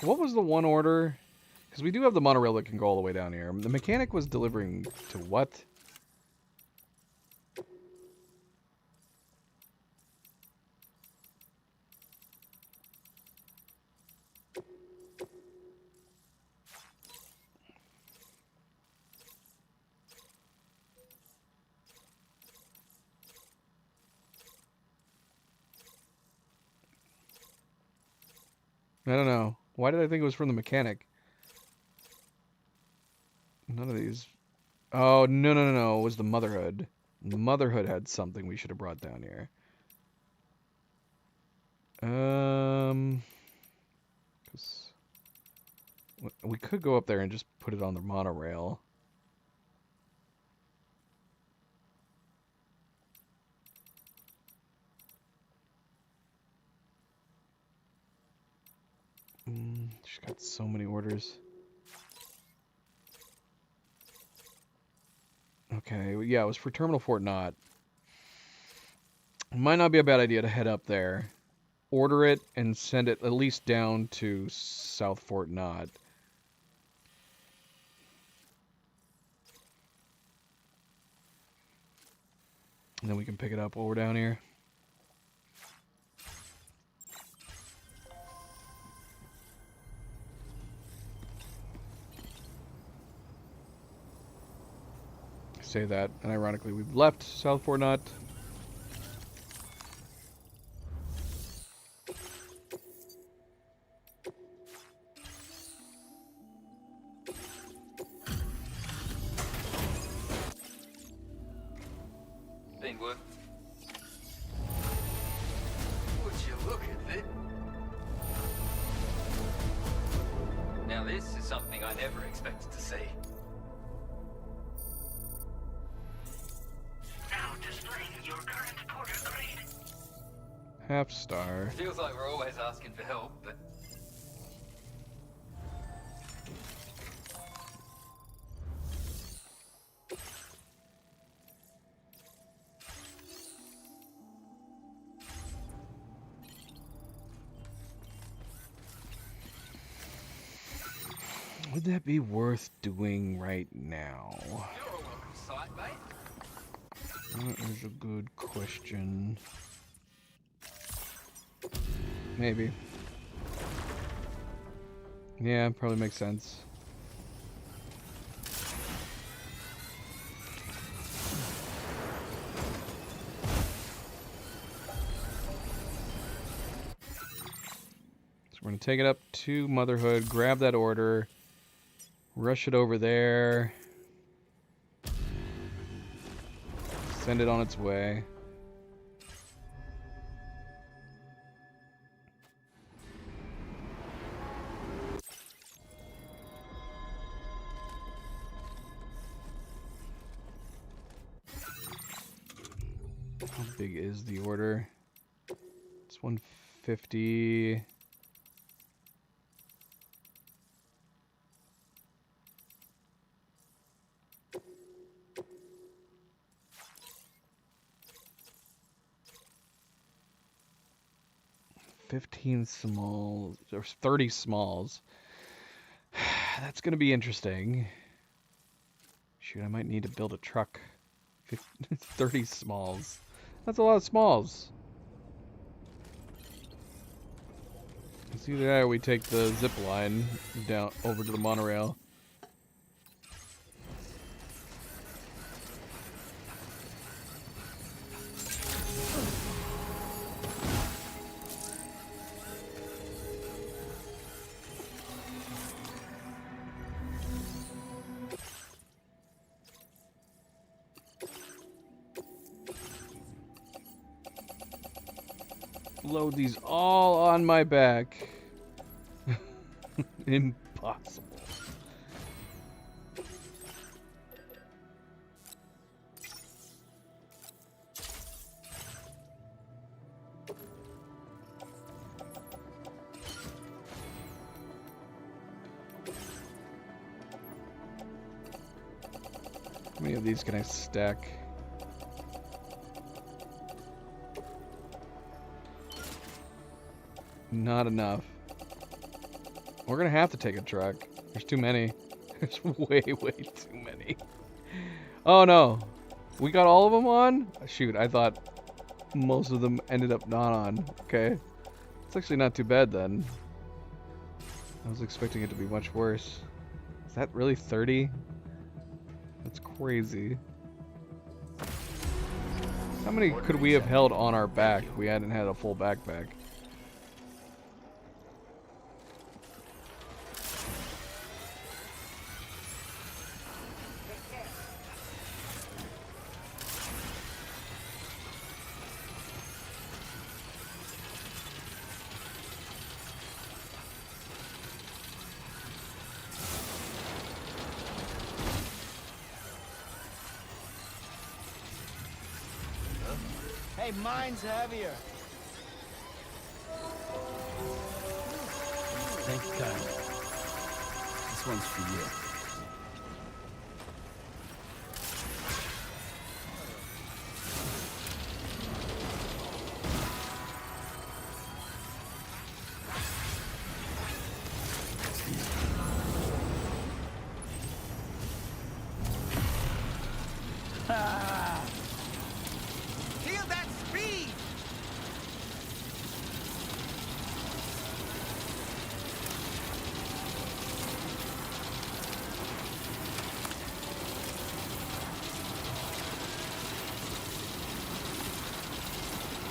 S1: What was the one order? Because we do have the monorail that can go all the way down here. The mechanic was delivering to what? I don't know. Why did I think it was from the mechanic? None of these. Oh, no. It was the Motherhood. The Motherhood had something we should have brought down here. We could go up there and just put it on the monorail. She's got so many orders. Okay, yeah, it was for Terminal Fort Knott. Might not be a bad idea to head up there, order it, and send it at least down to South Fort Knott. And then we can pick it up while we're down here. Say that, and ironically we've left South Fort Knott.
S18: Ain't what?
S20: Would you look at it? Now this is something I never expected to see.
S1: Half star.
S20: Feels like we're always asking for help, but...
S1: Would that be worth doing right now?
S20: You're a welcome sight, mate.
S1: That is a good question. Maybe. Yeah, probably makes sense. we're going to take it up to Motherhood, grab that order, rush it over there, send it on its way. How big is the order? It's 150. $15 smalls, or 30 smalls. That's going to be interesting. Shoot, I might need to build a truck. 30 smalls. That's a lot of smalls. It's either that or we take the zip line down over to the monorail. Load these all on my back. Impossible. How many of these can I stack? Not enough. We're gonna have to take a truck. There's too many. There's way too many. Oh no. We got all of them on? Shoot, I thought most of them ended up not on. Okay. It's actually not too bad then. I was expecting it to be much worse. Is that really 30? That's crazy. How many could we have held on our back if we hadn't had a full backpack?
S21: Hey, mine's heavier.
S19: Thanks, Kyle. This one's for you.
S4: Feel that speed!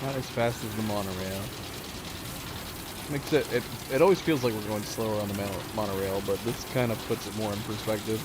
S1: Not as fast as the monorail. Makes it always feels like we're going slower on the monorail, but this kind of puts it more in perspective.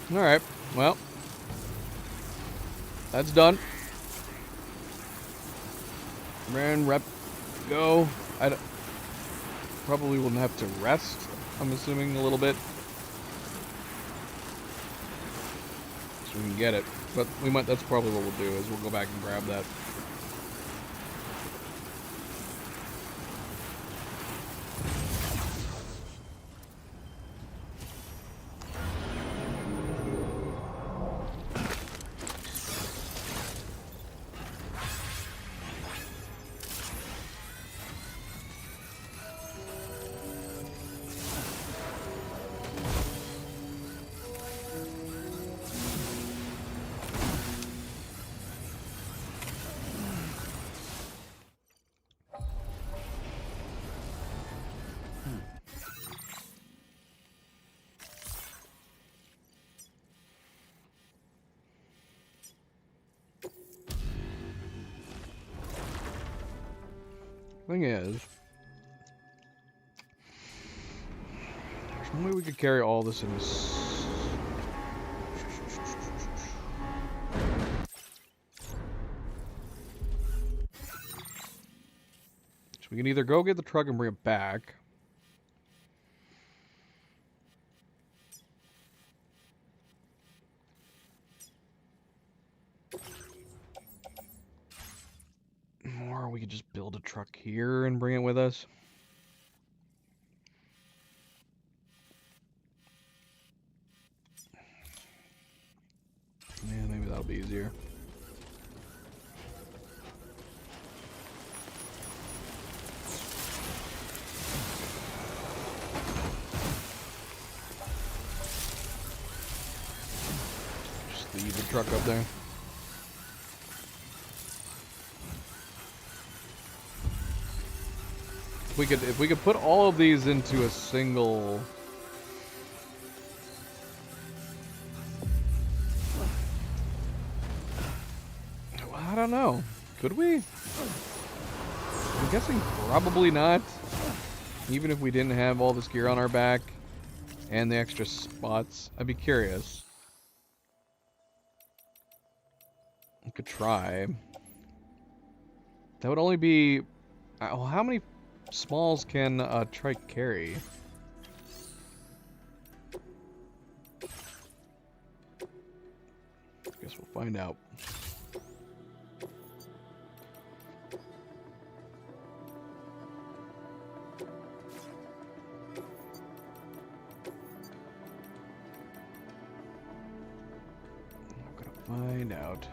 S1: Alright, well. That's done. Ran, rep, go. Probably wouldn't have to rest, I'm assuming, a little bit. So we can get it. But we might, that's probably what we'll do, is we'll go back and grab that. Thing is, there's no way we could carry all this in this. So we can either go get the truck and bring it back. Or we could just build a truck here and bring it with us. Yeah, maybe that'll be easier. Just leave the truck up there. If we could put all of these into a single. I don't know. Could we? I'm guessing probably not. Even if we didn't have all this gear on our back and the extra spots, I'd be curious. We could try. That would only be. Well, how many smalls can a trike carry? Guess we'll find out. I'm gonna find out.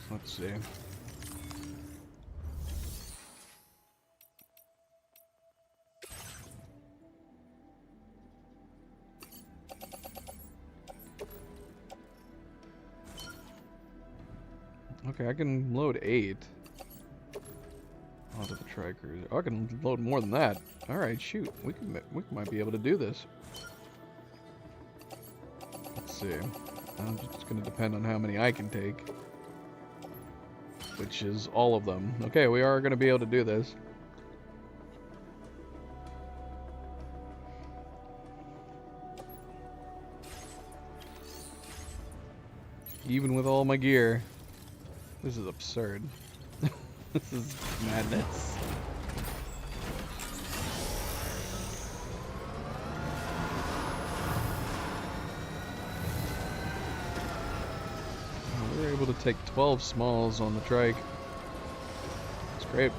S1: Let's see. Okay, I can load 8 onto the tri-cruiser. Oh, I can load more than that. All right, shoot, we might be able to do this. Let's see. It's going to depend on how many I can take, which is all of them. Okay, we are going to be able to do this. Even with all my gear. This is absurd. This is madness. We were able to take 12 smalls on the trike. It's great.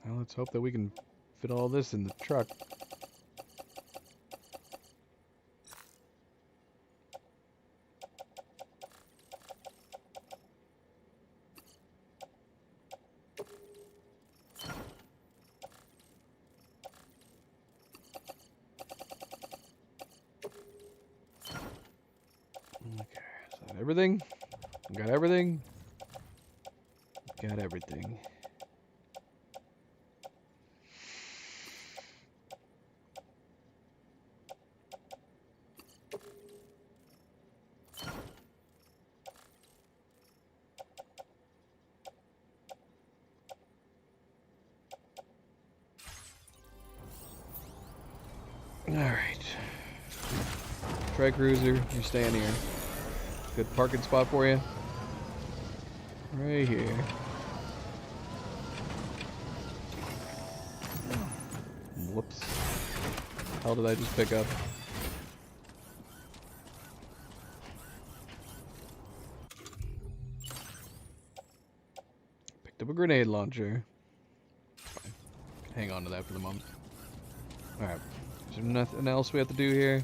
S1: Well, let's hope that we can fit all this in the truck. Okay, so everything? Got everything? Got everything. Alright. Trike Cruiser, you're staying here. Good parking spot for you. Right here. Whoops. How did I just pick up? Picked up a grenade launcher. Fine. Hang on to that for the moment. Alright. Is there nothing else we have to do here?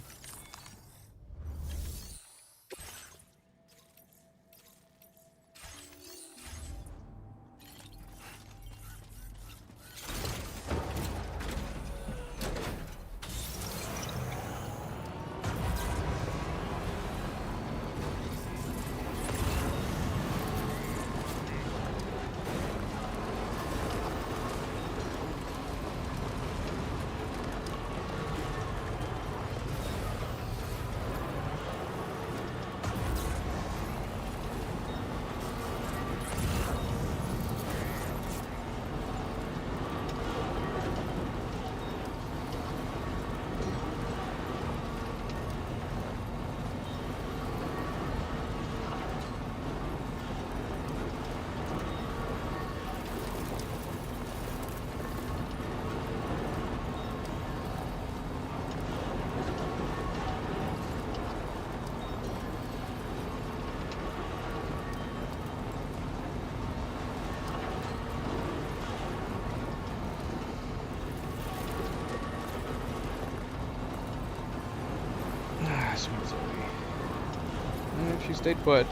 S1: She stayed put.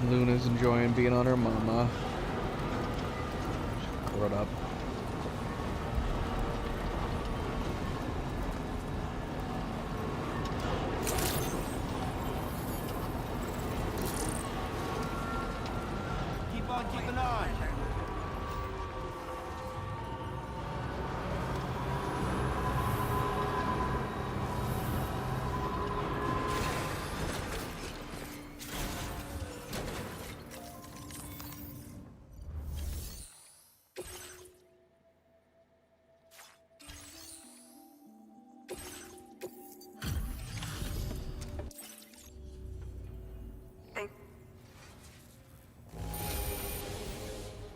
S1: Luna's enjoying being on her mama. She's grown up.
S21: Keep on keeping on.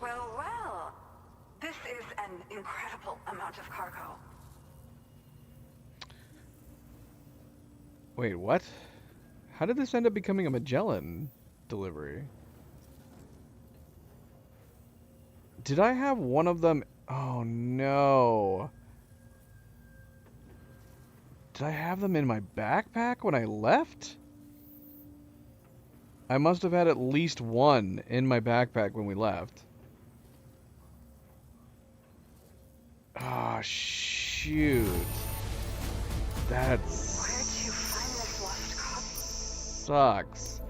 S10: Well, well. This is an incredible amount of cargo.
S1: Wait, what? How did this end up becoming a Magellan delivery? Did I have one of them? Oh no. Did I have them in my backpack when I left? I must have had at least one in my backpack when we left. Ah, shoot. That's... sucks.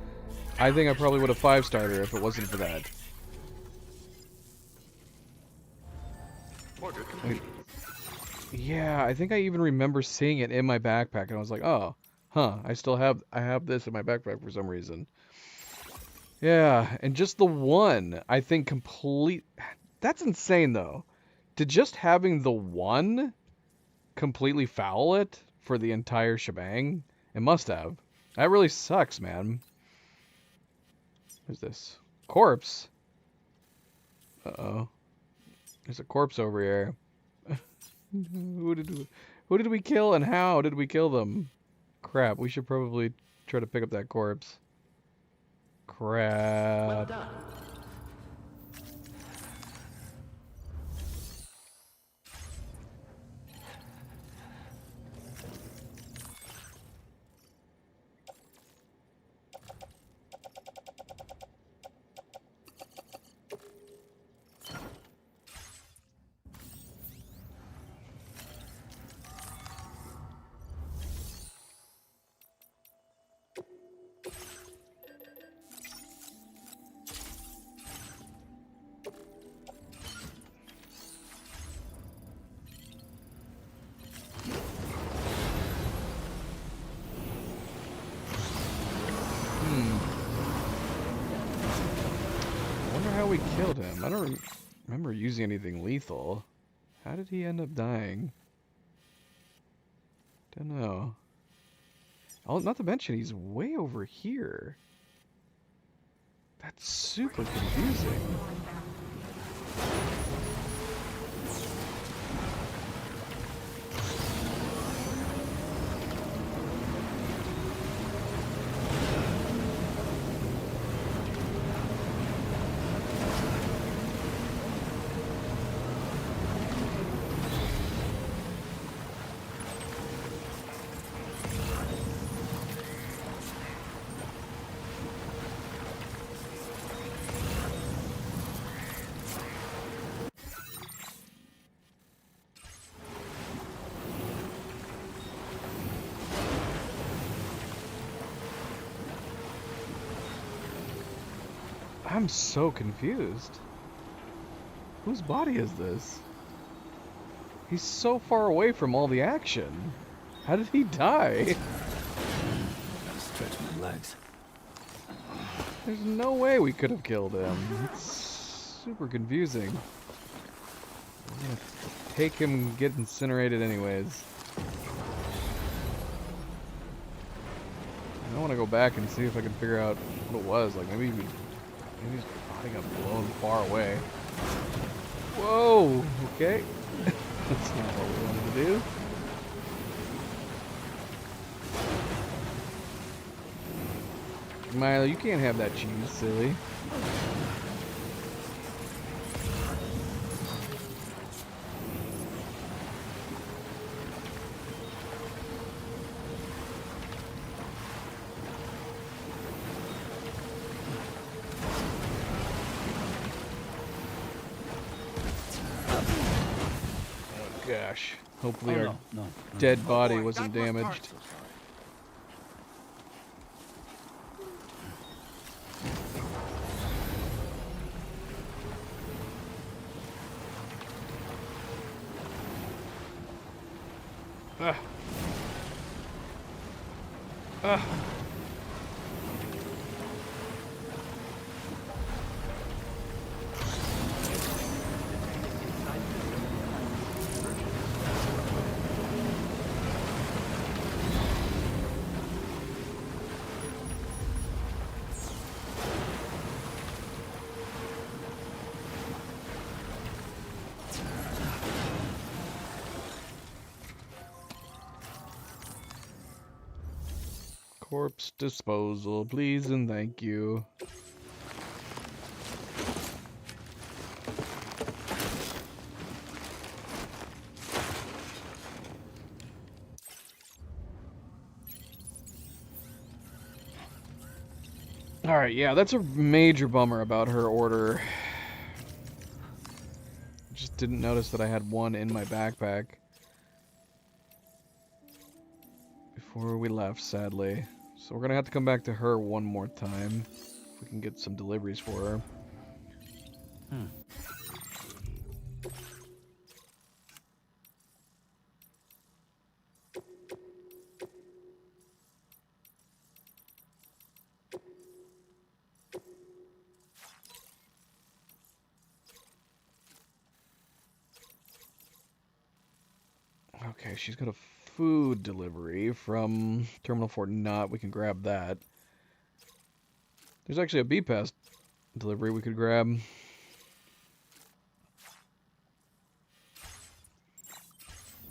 S1: I think I probably would have 5-starred her if it wasn't for that. Wait. Yeah, I think I even remember seeing it in my backpack, and I was like, oh, huh, I have this in my backpack for some reason. Yeah, and just the one, I think that's insane, though. To just having the one completely foul it for the entire shebang? It must have. That really sucks, man. What's this? Corpse? Uh-oh. There's a corpse over here. Who did we kill and how did we kill them? Crap, we should probably try to pick up that corpse. Crap.
S22: Well done.
S1: We killed him. I don't remember using anything lethal. How did he end up dying? Don't know. Oh, not to mention he's way over here. That's super confusing. I'm so confused. Whose body is this? He's so far away from all the action. How did he die?
S19: Gotta stretch my legs.
S1: There's no way we could have killed him. It's super confusing. I'm gonna take him and get incinerated anyways. I want to go back and see if I can figure out what it was. Like maybe his body got blown far away. Whoa! Okay. That's not what we wanted to do. Milo, you can't have that cheese, silly. gosh. Hopefully
S19: Oh,
S1: our
S19: no.
S1: dead body
S4: boy,
S1: wasn't
S4: that was
S1: damaged. Ah. Ah. Corpse disposal, please and thank you. Alright, yeah, that's a major bummer about her order. Just didn't notice that I had one in my backpack before we left, sadly. So we're gonna have to come back to her one more time if we can get some deliveries for her. Okay, she's got a food delivery from Terminal Fort Knott. We can grab that. There's actually a B-Pass delivery we could grab.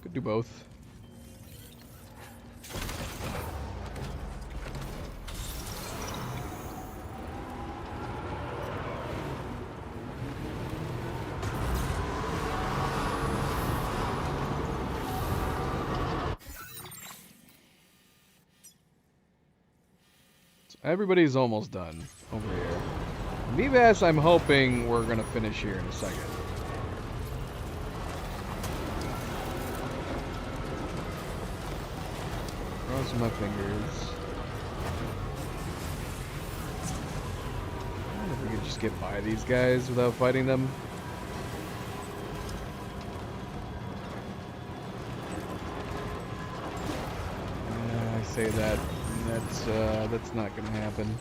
S1: Could do both. Everybody's almost done over here. B-Bass, I'm hoping we're gonna finish here in a second. Crossing my fingers. I wonder if we could just get by these guys without fighting them. I say that. That's not gonna happen.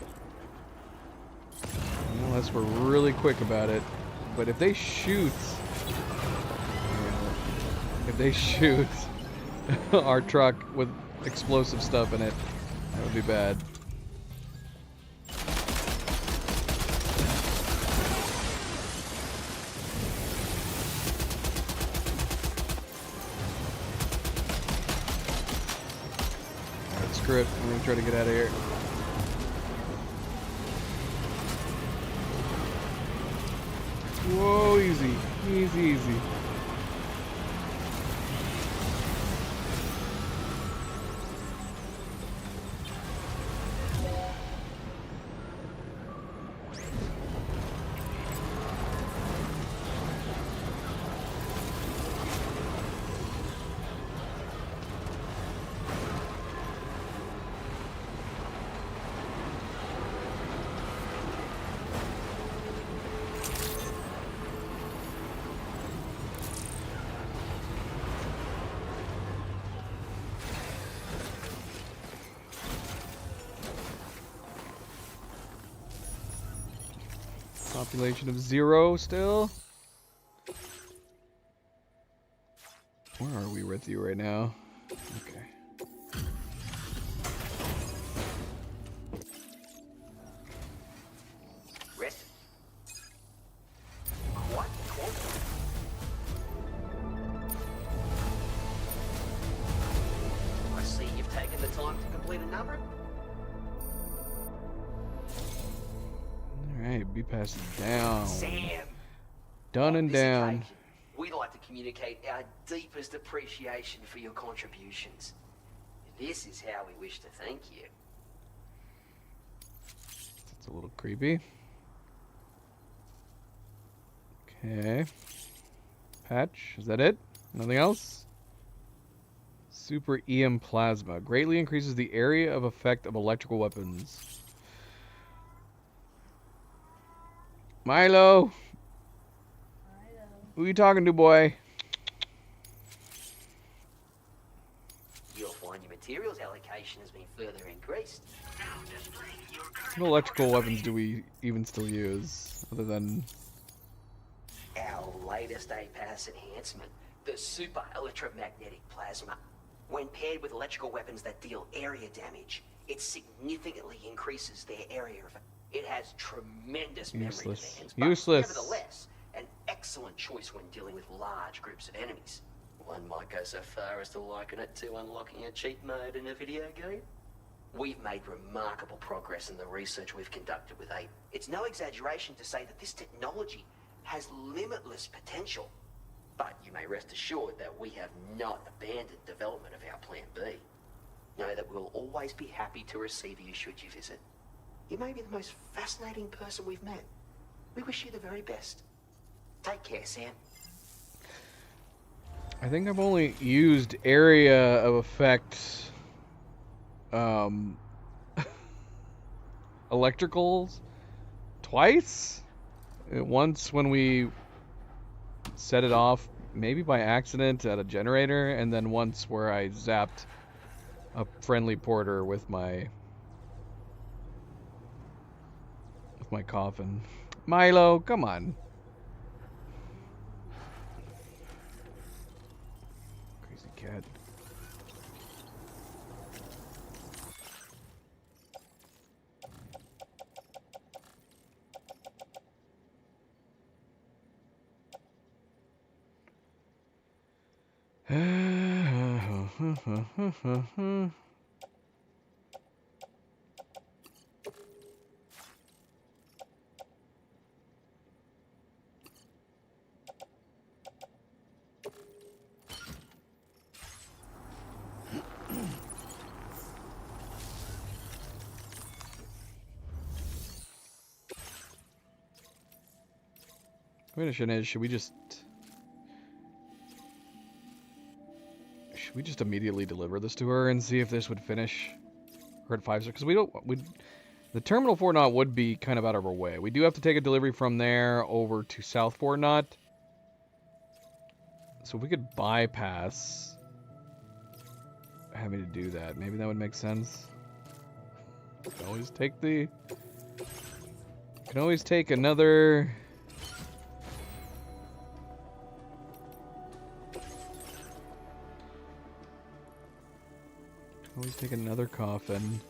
S1: Unless we're really quick about it. But if they shoot... our truck with explosive stuff in it, that would be bad. Screw it, I'm gonna try to get out of here. Whoa, easy. Easy, easy. Population of 0 still. Where are we with you right now? Okay.
S14: Rest. What? I see you've taken the time to complete a number.
S1: Alright, B-Pass is down.
S14: Sam.
S1: Done and down.
S14: Occasion, we'd like to communicate our deepest appreciation for your contributions. This is how we wish to thank you.
S1: That's a little creepy. Okay. Patch, is that it? Nothing else? Super EM plasma. Greatly increases the area of effect of electrical weapons. Milo! Who you talking to, boy?
S14: You'll find your materials allocation has been further increased.
S1: What electrical weapons do we even still use, other than...
S14: Our latest APAS enhancement, the Super Electromagnetic Plasma. When paired with electrical weapons that deal area damage, it significantly increases their area of... It has tremendous memory demands, but
S1: Useless.
S14: nevertheless, an excellent choice when dealing with large groups of enemies. One might go so far as to liken it to unlocking a cheat mode in a video game. We've made remarkable progress in the research we've conducted with APE. It's no exaggeration to say that this technology has limitless potential. But you may rest assured that we have not abandoned development of our Plan B. Know that we'll always be happy to receive you should you visit. You may be the most fascinating person we've met. We wish you the very best. Take care, Sam.
S1: I think I've only used area of effect electricals twice. Once when we set it off maybe by accident at a generator, and then once where I zapped a friendly porter with my coffin. Milo, come on. Crazy cat. Question is, should we just immediately deliver this to her and see if this would finish her at 5 stars? Because the terminal Fort Knott would be kind of out of our way. We do have to take a delivery from there over to South Fort Knott. So if we could bypass having to do that, maybe that would make sense. Can always take another. Always take another coffin.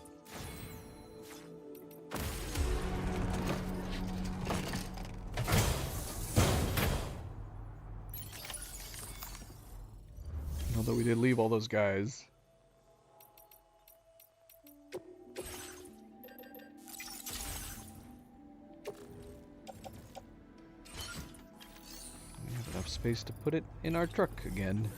S1: Although we did leave all those guys. We have enough space to put it in our truck again.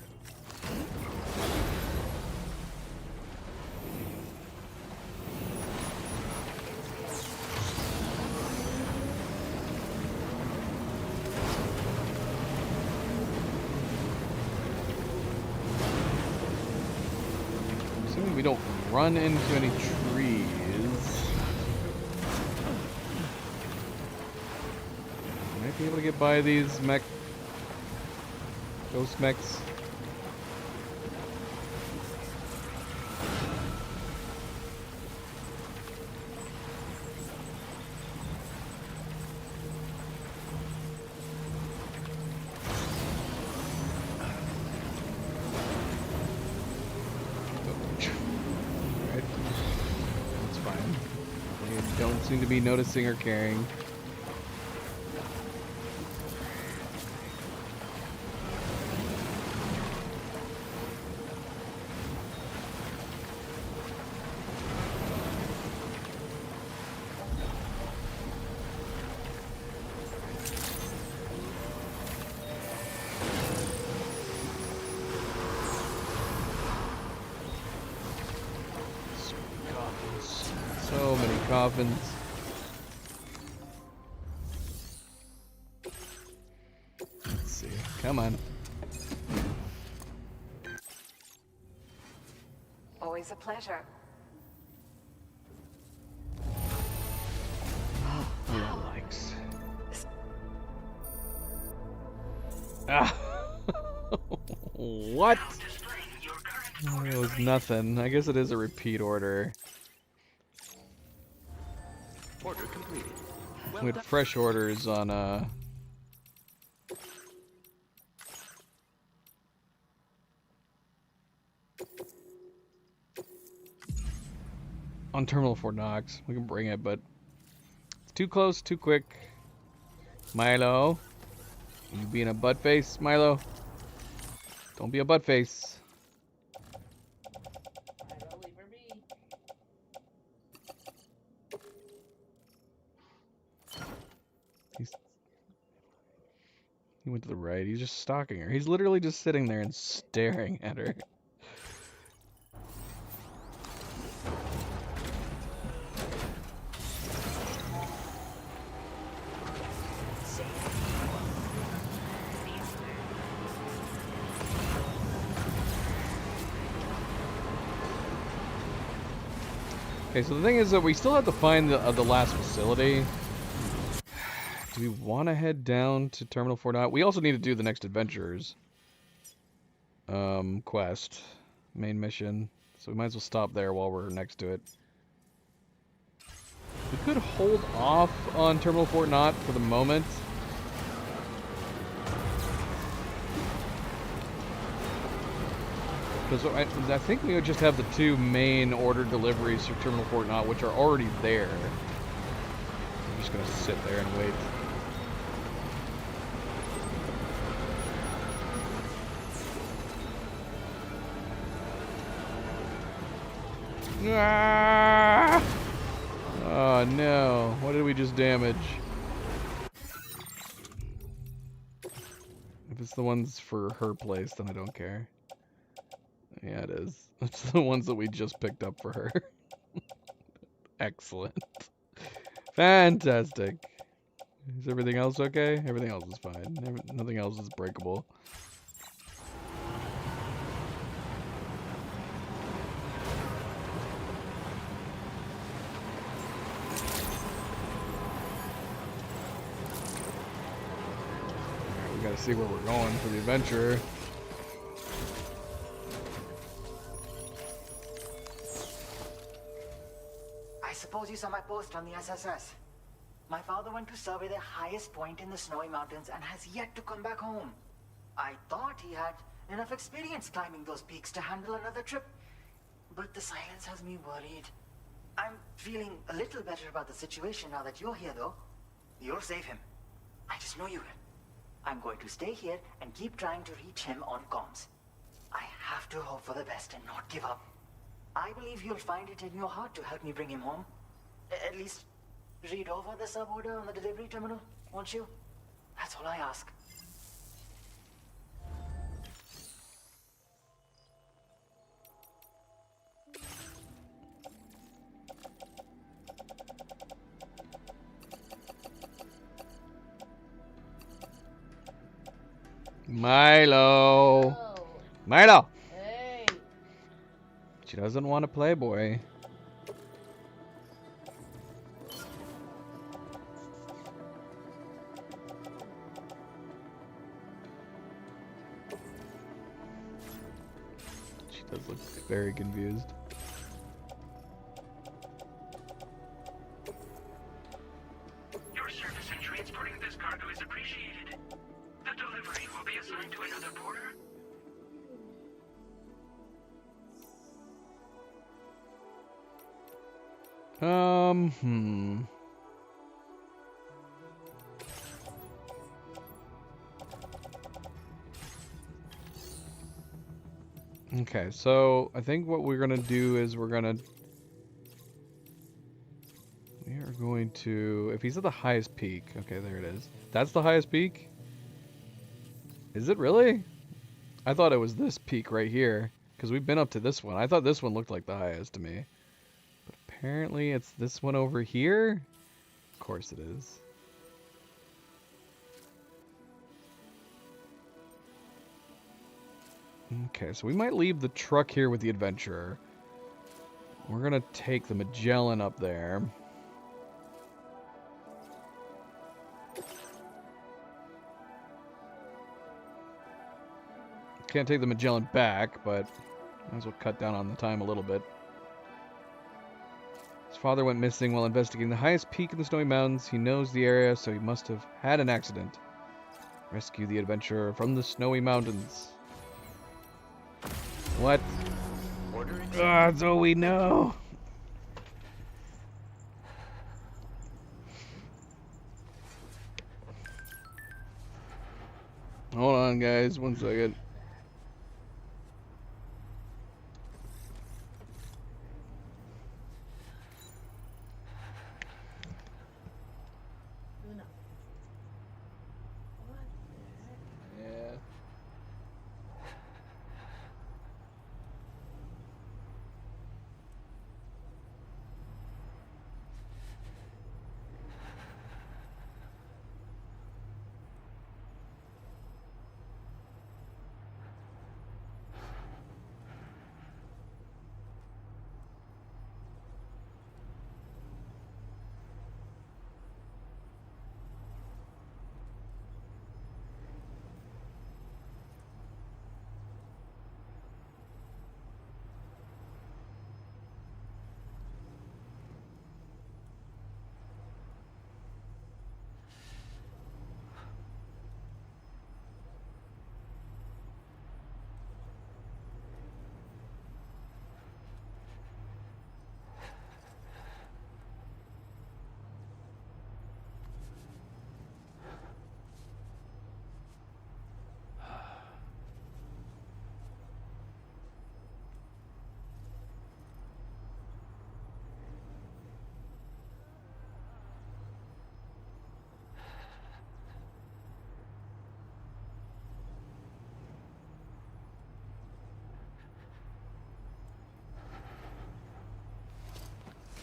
S1: We don't run into any trees. Might be able to get by these ghost mechs. Seem to be noticing or caring. So many coffins. Come on.
S10: always a pleasure.
S1: Likes. Ah. What? It was nothing. I guess it is a repeat order.
S16: Order completed.
S1: We had fresh orders on Terminal Fort Knox. We can bring it, but it's too close, too quick. Milo, you being a butt face, Milo? Don't be a butt face. He went to the right. He's just stalking her. He's literally just sitting there and staring at her. Okay, so the thing is that we still have to find the last facility. Do we want to head down to Terminal Fort Knox? We also need to do the next Adventurers quest, main mission. So we might as well stop there while we're next to it. We could hold off on Terminal Fort Knox for the moment. Because I think we would just have the two main order deliveries for Terminal Fort Knox, which are already there. I'm just going to sit there and wait. Ah! Oh no, what did we just damage? If it's the ones for her place, then I don't care. Yeah, it is. It's the ones that we just picked up for her. Excellent. Fantastic. Is everything else okay? Everything else is fine. Nothing else is breakable. We gotta see where we're going for the adventure.
S22: I suppose you saw my post on the SSS. My father went to survey the highest point in the Snowy Mountains and has yet to come back home. I thought he had enough experience climbing those peaks to handle another trip, but the silence has me worried. I'm feeling a little better about the situation now that you're here, though. You'll save him. I just know you will. I'm going to stay here and keep trying to reach him on comms. I have to hope for the best and not give up. I believe you'll find it in your heart to help me bring him home. At least read over the sub-order on the delivery terminal, won't you? That's all I ask.
S1: Milo! Milo!
S2: Hey!
S1: She doesn't want a Playboy. She does look very confused.
S8: Your service in transporting this cargo is appreciated. The delivery will be assigned to another porter.
S1: Okay, so I think what we're gonna do is we are going to, if he's at the highest peak, okay, there it is. That's the highest peak? Is it really? I thought it was this peak right here, because we've been up to this one. I thought this one looked like the highest to me. But apparently it's this one over here? Of course it is. Okay, so we might leave the truck here with the adventurer. We're gonna take the Magellan up there. Can't take the Magellan back, but might as well cut down on the time a little bit. His father went missing while investigating the highest peak in the Snowy Mountains. He knows the area, so he must have had an accident. Rescue the adventurer from the Snowy Mountains. What? That's all we know. Hold on, guys. 1 second. Yeah.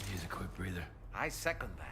S19: Here's a quick breather.
S4: I second that.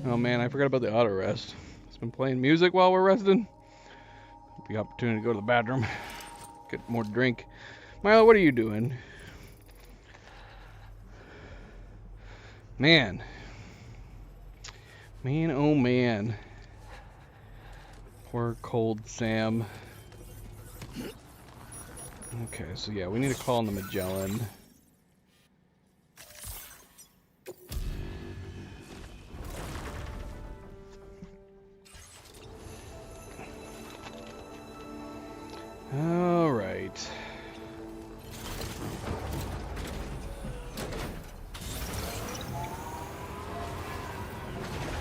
S1: Oh man, I forgot about the auto rest. It's been playing music while we're resting. The opportunity to go to the bathroom, get more drink. Milo, what are you doing? Man, oh man. Poor cold Sam. Okay, so yeah, we need to call on the Magellan. All right.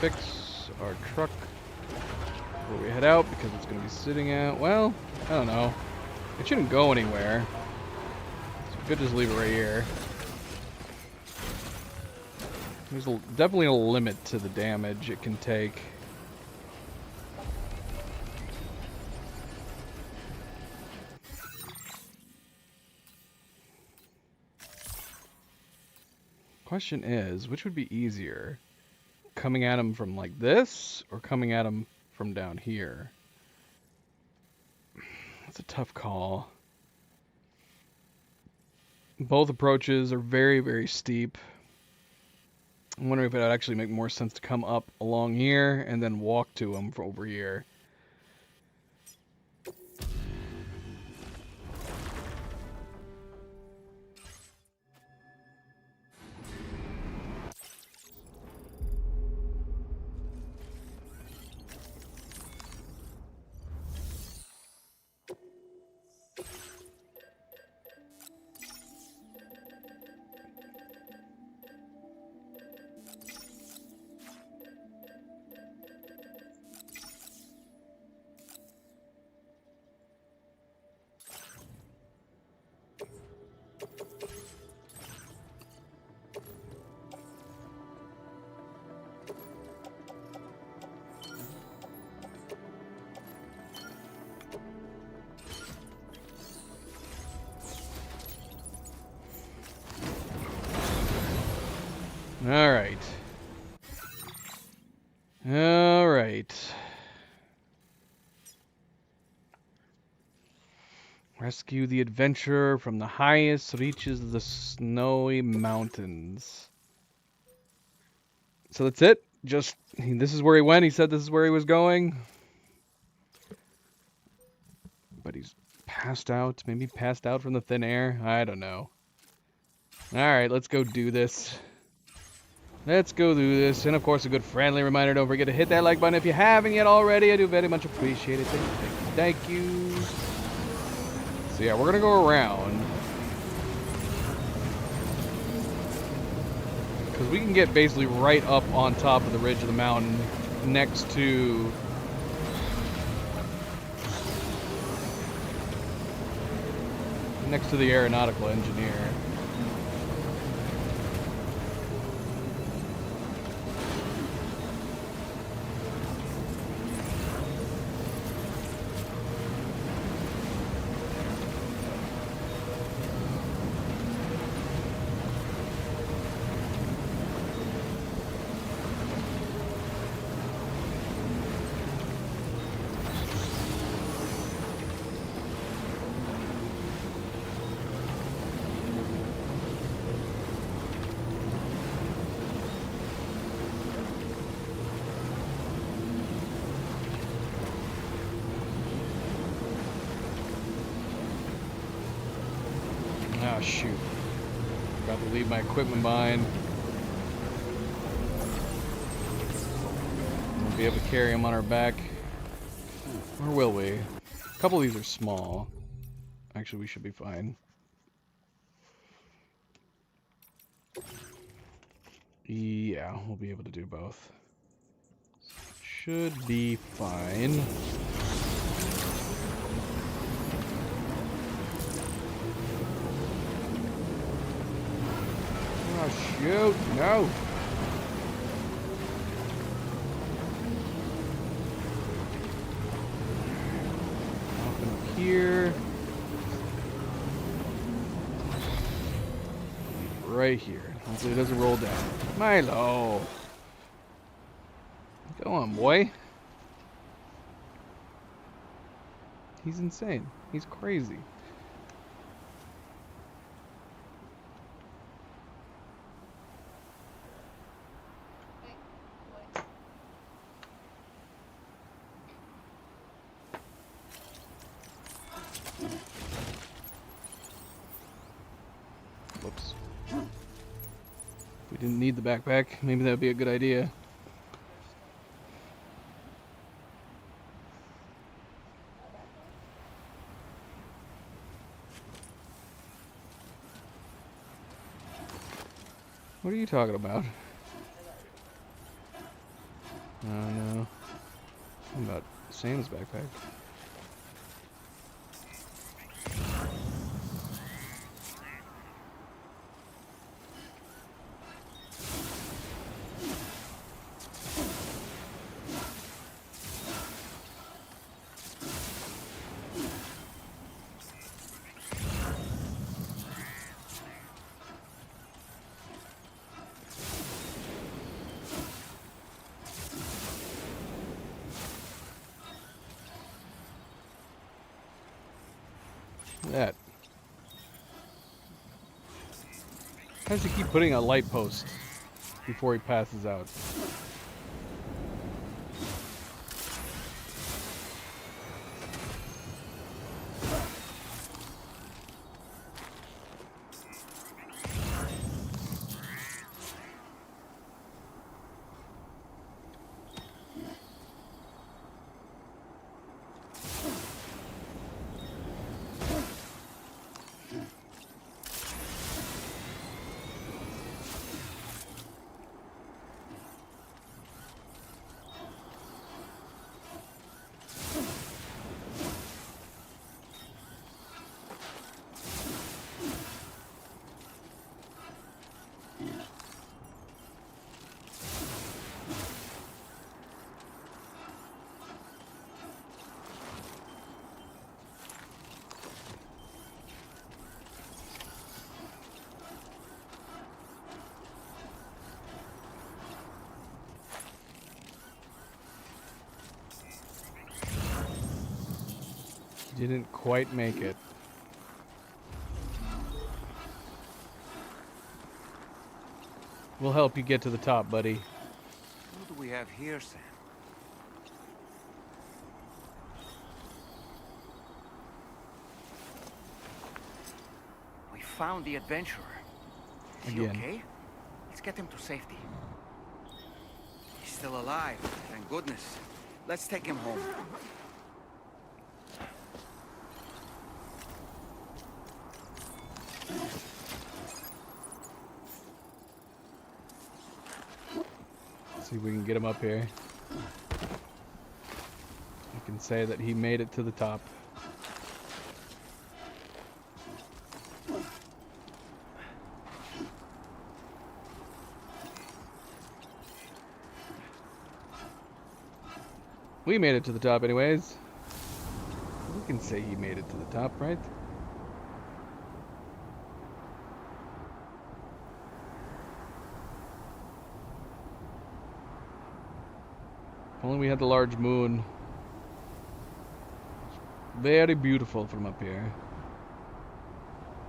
S1: Fix our truck before we head out because it's going to be sitting out. Well, I don't know. It shouldn't go anywhere. So we could just leave it right here. There's definitely a limit to the damage it can take. Question is, which would be easier? Coming at him from like this or coming at him from down here? That's a tough call. Both approaches are very, very steep. I'm wondering if it would actually make more sense to come up along here and then walk to him from over here. All right. Rescue the adventurer from the highest reaches of the snowy mountains. So that's it? Just, this is where he went. He said this is where he was going. But he's passed out. Maybe passed out from the thin air. I don't know. Alright, let's go do this. Let's go do this. And of course, a good friendly reminder, don't forget to hit that like button if you haven't yet already. I do very much appreciate it. Thank you. So yeah, we're going to go around. Because we can get basically right up on top of the ridge of the mountain next to... the aeronautical engineer. Oh shoot. Got to leave my equipment behind. We'll be able to carry them on our back. Or will we? A couple of these are small. Actually, we should be fine. Yeah, we'll be able to do both. Should be fine. Oh shoot, no! Up here. Right here. Hopefully it doesn't roll down. Milo! Go on, boy. He's insane. He's crazy. Whoops. If we didn't need the backpack, maybe that would be a good idea. What are you talking about? No. What about Sam's backpack? That. How does he keep putting a light post before he passes out? Didn't quite make it. We'll help you get to the top, buddy.
S4: What do we have here, Sam? We found the adventurer. Is he okay? Let's get him to safety. He's still alive, thank goodness. Let's take him home.
S1: See if we can get him up here. We can say that he made it to the top. We made it to the top anyways. We can say he made it to the top, right? If only we had the large moon. Very beautiful from up here.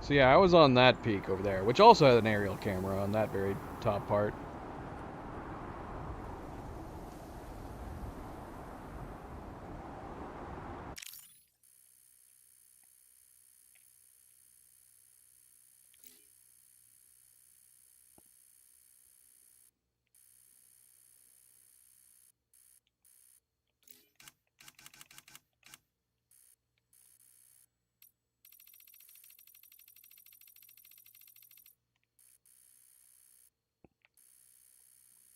S1: So yeah, I was on that peak over there, which also had an aerial camera on that very top part.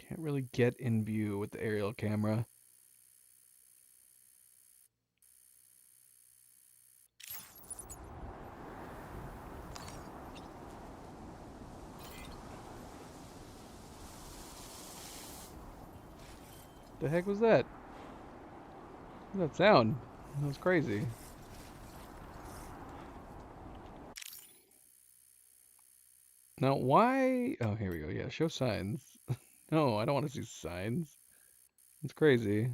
S1: Can't really get in view with the aerial camera. The heck was that? What was that sound? That was crazy. Now why? Oh, here we go. Yeah, show signs. No, I don't want to see signs. It's crazy.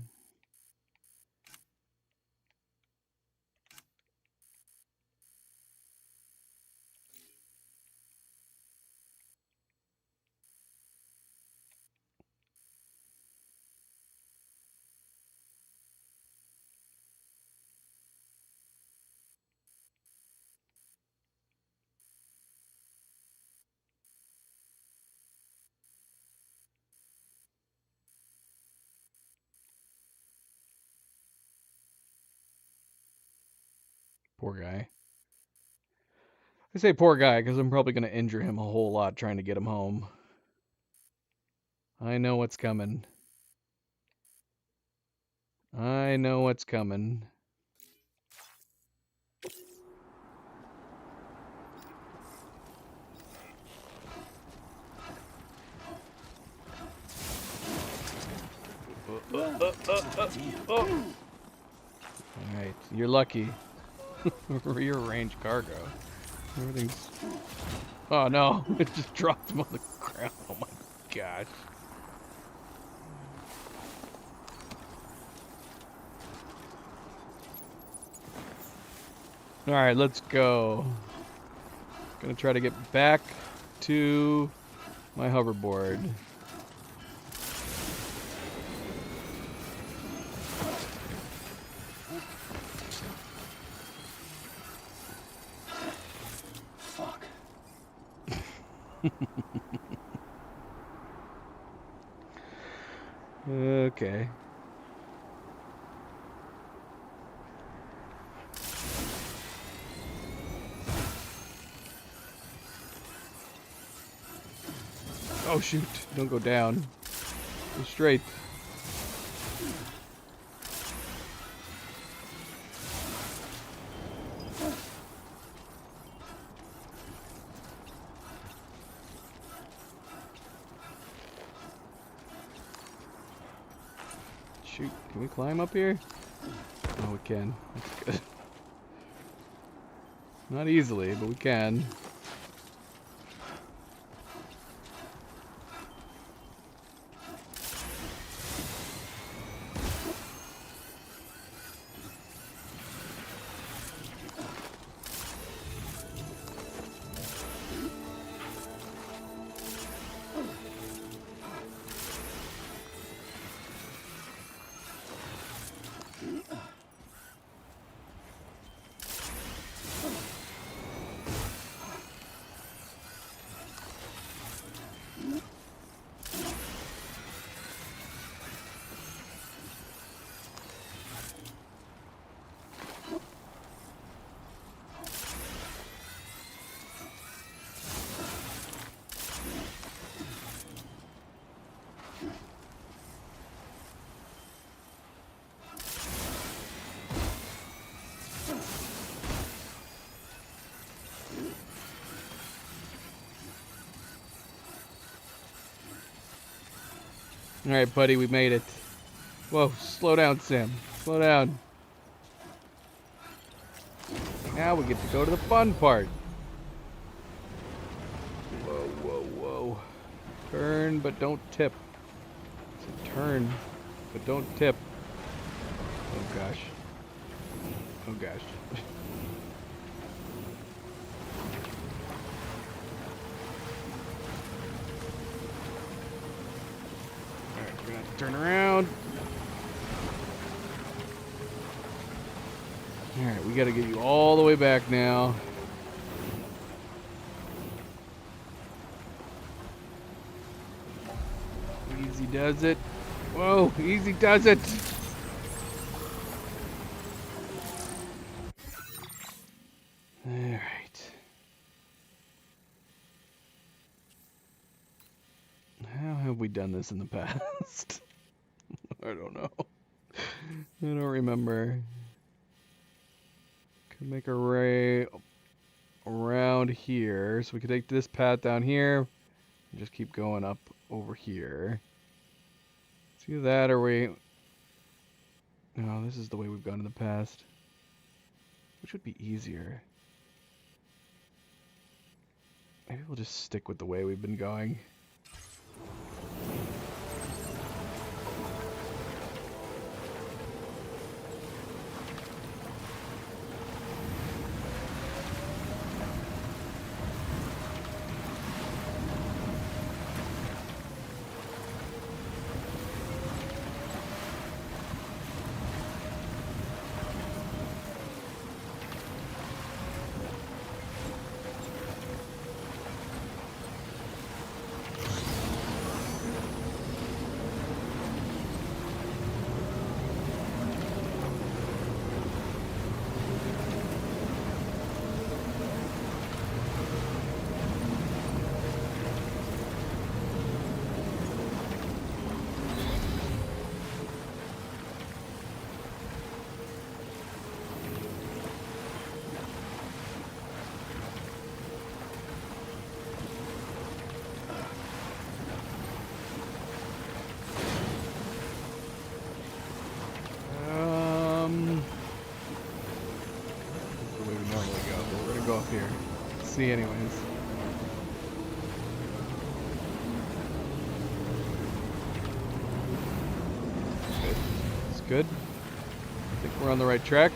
S1: Poor guy. I say poor guy because I'm probably going to injure him a whole lot trying to get him home. I know what's coming. I know what's coming. Alright, you're lucky. Rearrange cargo. Everything's... Oh no, it just dropped him on the ground. Oh my gosh. Alright, let's go. Gonna try to get back to my hoverboard.
S12: Fuck.
S1: Okay. Oh shoot, don't go down. Go straight. Shoot, can we climb up here? Oh, we can. That's good. Not easily, but we can. Alright, buddy, we made it. Whoa, slow down, Sam. Slow down. Now we get to go to the fun part. Whoa, whoa, whoa. Turn, but don't tip. So turn, but don't tip. Oh, gosh. Oh, gosh. Turn around. Alright, we gotta get you all the way back now. Easy does it. Whoa, easy does it. Alright. How have we done this in the past? I don't know. I don't remember. Could make a ray around here. So we could take this path down here and just keep going up over here. It's either that or we... No, this is the way we've gone in the past. Which would be easier. Maybe we'll just stick with the way we've been going. see anyways. Good. It's good. I think we're on the right track.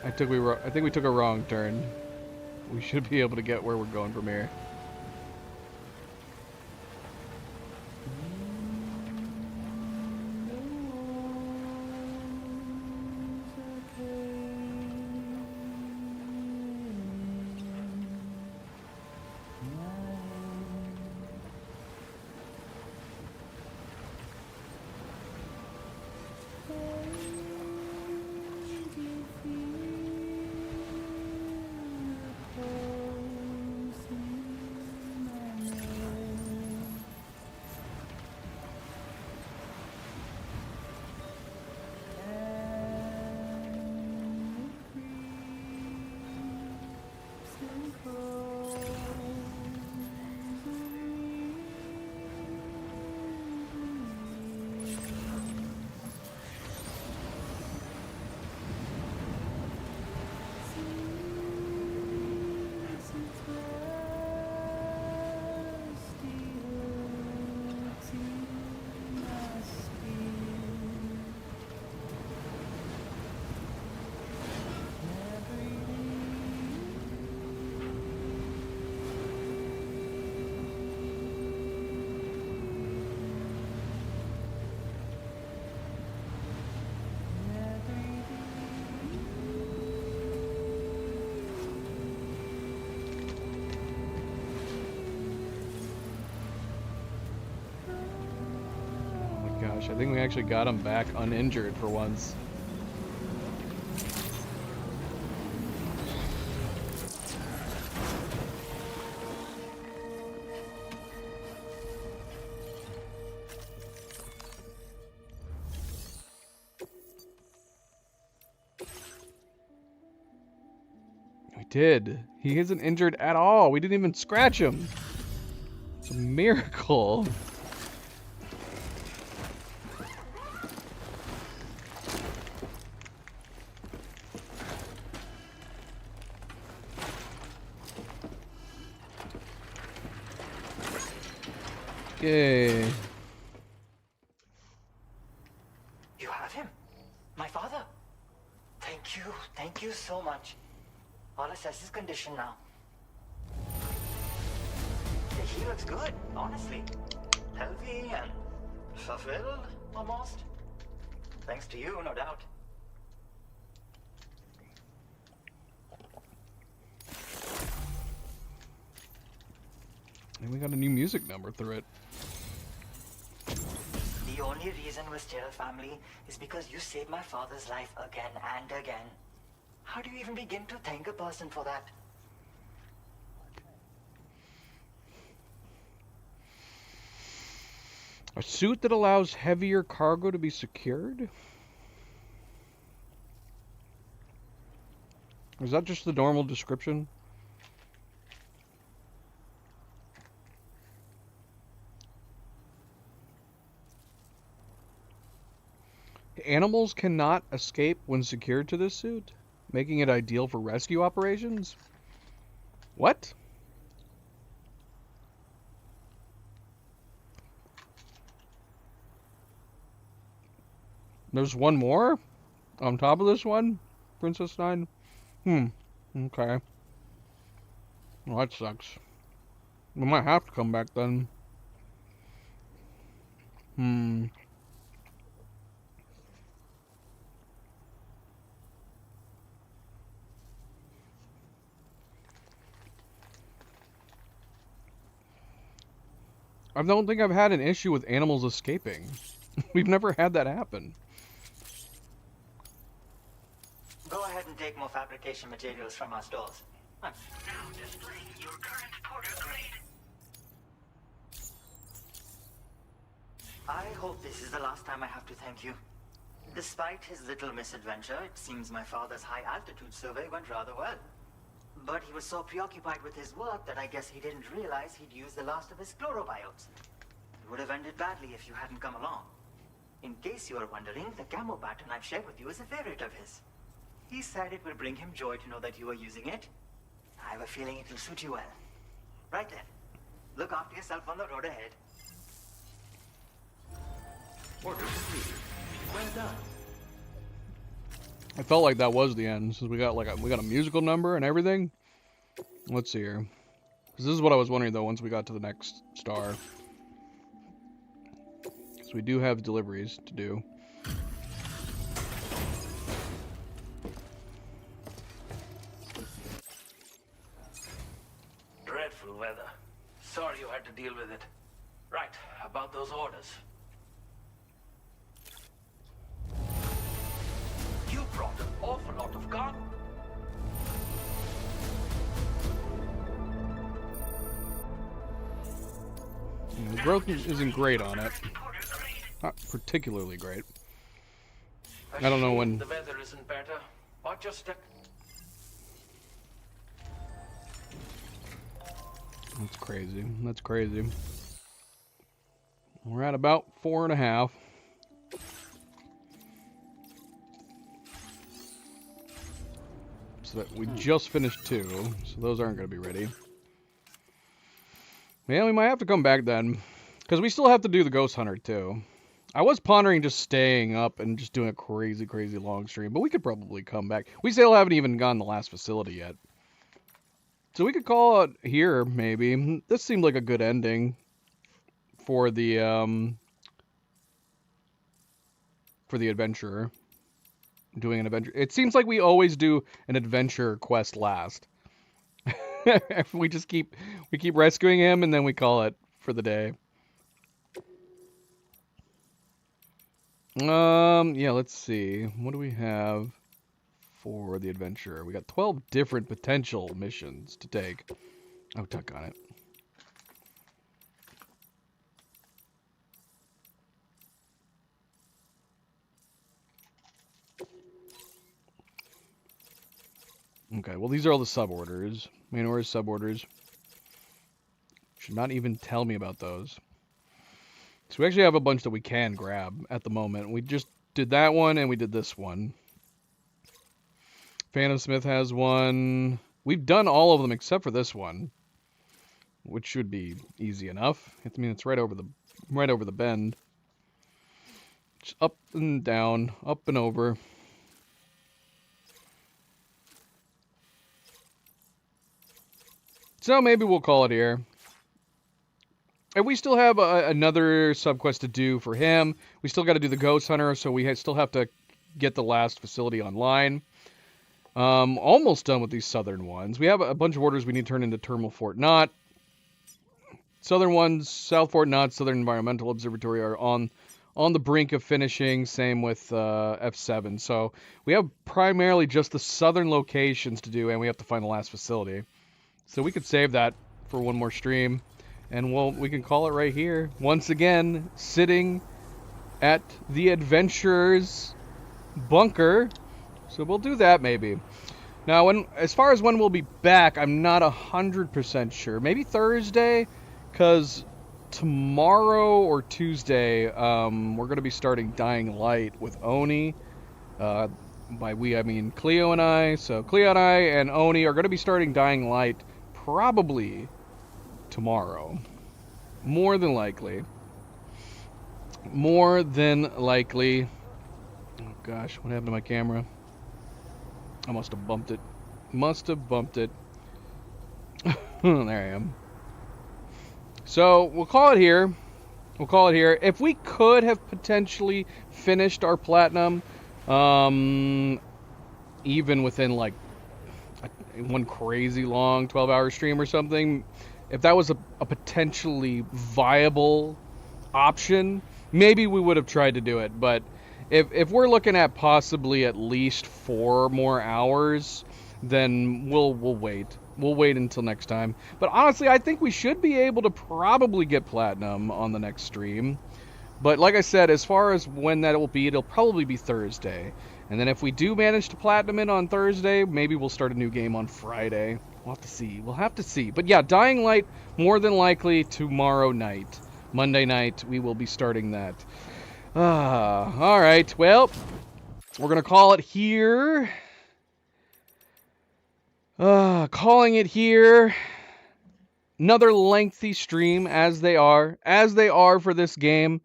S1: I think we took a wrong turn. We should be able to get where we're going from here. I think we actually got him back uninjured for once. We did. He isn't injured at all. We didn't even scratch him. It's a miracle. Yay.
S22: You have him? My father? Thank you so much. I'll assess his condition now. He looks good, honestly. Healthy and fulfilled, almost. Thanks to you, no doubt.
S1: And we got a new music number through it.
S22: The only reason we're still a family is because you saved my father's life again and again. How do you even begin to thank a person for that?
S1: A suit that allows heavier cargo to be secured? Is that just the normal description? Animals cannot escape when secured to this suit, making it ideal for rescue operations? What? There's one more? On top of this one? Princess 9? Okay. Well, that sucks. We might have to come back then. I don't think I've had an issue with animals escaping. We've never had that happen.
S22: Go ahead and take more fabrication materials from our stores.
S8: Now displaying your current Porter grade.
S22: I hope this is the last time I have to thank you. Despite his little misadventure, it seems my father's high-altitude survey went rather well. but he was so preoccupied with his work that I guess he didn't realize he'd used the last of his chlorobiotes. It would have ended badly if you hadn't come along. In case you are wondering, the camo pattern I've shared with you is a favorite of his. He said it will bring him joy to know that you are using it. I have a feeling it will suit you well. Right then. Look after yourself on the road ahead.
S16: Order completed. Well done.
S1: I felt like that was the end, since we got a musical number and everything. Let's see here. Because this is what I was wondering though once we got to the next star. Because we do have deliveries to do.
S7: Dreadful weather. Sorry you had to deal with it. Right, about those orders. You brought an awful lot of cargo.
S1: The growth isn't great on it. Not particularly great. I don't know when...
S7: The weather isn't better. Or just a...
S1: That's crazy. That's crazy. We're at about 4.5. So that we just finished 2, so those aren't going to be ready. Yeah, we might have to come back then, because we still have to do the Ghost Hunter too. I was pondering just staying up and just doing a crazy, crazy long stream, but we could probably come back. We still haven't even gone the last facility yet. So we could call it here, maybe. This seemed like a good ending for the adventurer. Doing an adventure. It seems like we always do an adventure quest last. we keep rescuing him and then we call it for the day. Yeah, let's see. What do we have for the adventurer? We got 12 different potential missions to take. Oh, tuck on it. Okay, well these are all the suborders. Main orders, suborders. Should not even tell me about those. So we actually have a bunch that we can grab at the moment. We just did that one and we did this one. Phantom Smith has one. We've done all of them except for this one, which should be easy enough. I mean, it's right over the bend. Just up and down, up and over. So maybe we'll call it here. And we still have another subquest to do for him. We still got to do the Ghost Hunter, so we still have to get the last facility online. Almost done with these southern ones. We have a bunch of orders we need to turn into Terminal Fort Knott. Southern ones, South Fort Knott, Southern Environmental Observatory are on the brink of finishing. Same with F7. So we have primarily just the southern locations to do, and we have to find the last facility. So we could save that for one more stream, and we can call it right here. Once again, sitting at the Adventurer's bunker. So we'll do that maybe. Now, as far as when we'll be back, I'm not 100% sure. Maybe Thursday, because tomorrow or Tuesday, we're going to be starting Dying Light with Oni. By we, I mean Cleo and I. So Cleo and I and Oni are going to be starting Dying Light probably tomorrow. More than likely. More than likely. Oh gosh, what happened to my camera? I must have bumped it. Must have bumped it. There I am. So, we'll call it here. We'll call it here. If we could have potentially finished our platinum, even within like one crazy long 12-hour stream or something, if that was a potentially viable option, maybe we would have tried to do it. But if we're looking at possibly at least 4 more hours, then we'll wait. We'll wait until next time. But honestly, I think we should be able to probably get platinum on the next stream. But like I said, as far as when that will be, it'll probably be Thursday. And then if we do manage to platinum it on Thursday, maybe we'll start a new game on Friday. We'll have to see. We'll have to see. But yeah, Dying Light, more than likely tomorrow night. Monday night, we will be starting that. All right. Well, we're going to call it here. Calling it here. Another lengthy stream, as they are for this game.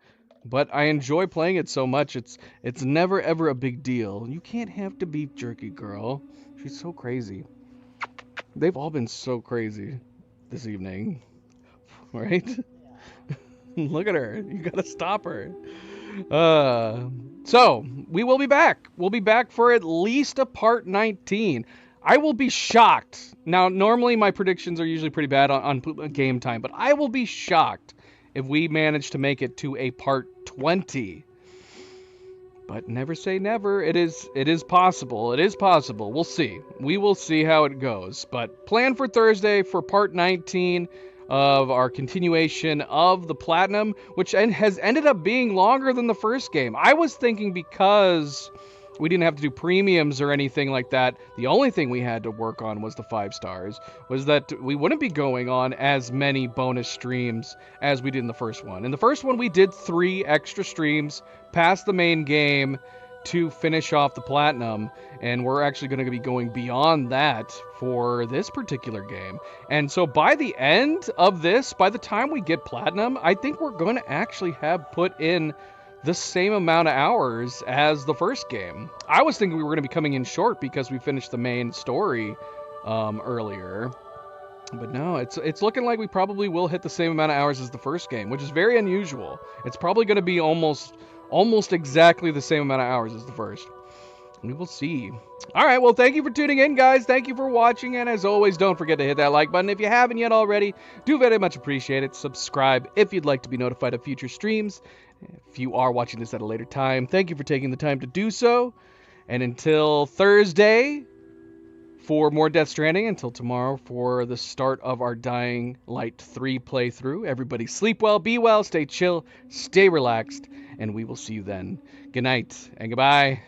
S1: But I enjoy playing it so much. It's never ever a big deal. You can't have to beat Jerky Girl. She's so crazy. They've all been so crazy this evening, right? Look at her. You gotta stop her. So we will be back. We'll be back for at least a part 19. I will be shocked. Now, normally my predictions are usually pretty bad on game time, but I will be shocked if we manage to make it to a part 20. But never say never. It is possible. It is possible. We'll see. We will see how it goes. But plan for Thursday for part 19 of our continuation of the Platinum, which has ended up being longer than the first game. I was thinking because we didn't have to do premiums or anything like that, the only thing we had to work on was the 5 stars, was that we wouldn't be going on as many bonus streams as we did in the first one. In the first one, we did 3 extra streams past the main game to finish off the Platinum, and we're actually going to be going beyond that for this particular game. And so by the end of this, by the time we get Platinum, I think we're going to actually have put in the same amount of hours as the first game. I was thinking we were going to be coming in short because we finished the main story earlier. But no, it's looking like we probably will hit the same amount of hours as the first game, which is very unusual. It's probably going to be almost exactly the same amount of hours as the first. We will see. All right, well, thank you for tuning in, guys. Thank you for watching, and as always, don't forget to hit that like button if you haven't yet already. Do very much appreciate it. Subscribe if you'd like to be notified of future streams. If you are watching this at a later time, thank you for taking the time to do so. And until Thursday for more Death Stranding, until tomorrow for the start of our Dying Light 3 playthrough, everybody sleep well, be well, stay chill, stay relaxed, and we will see you then. Good night and goodbye.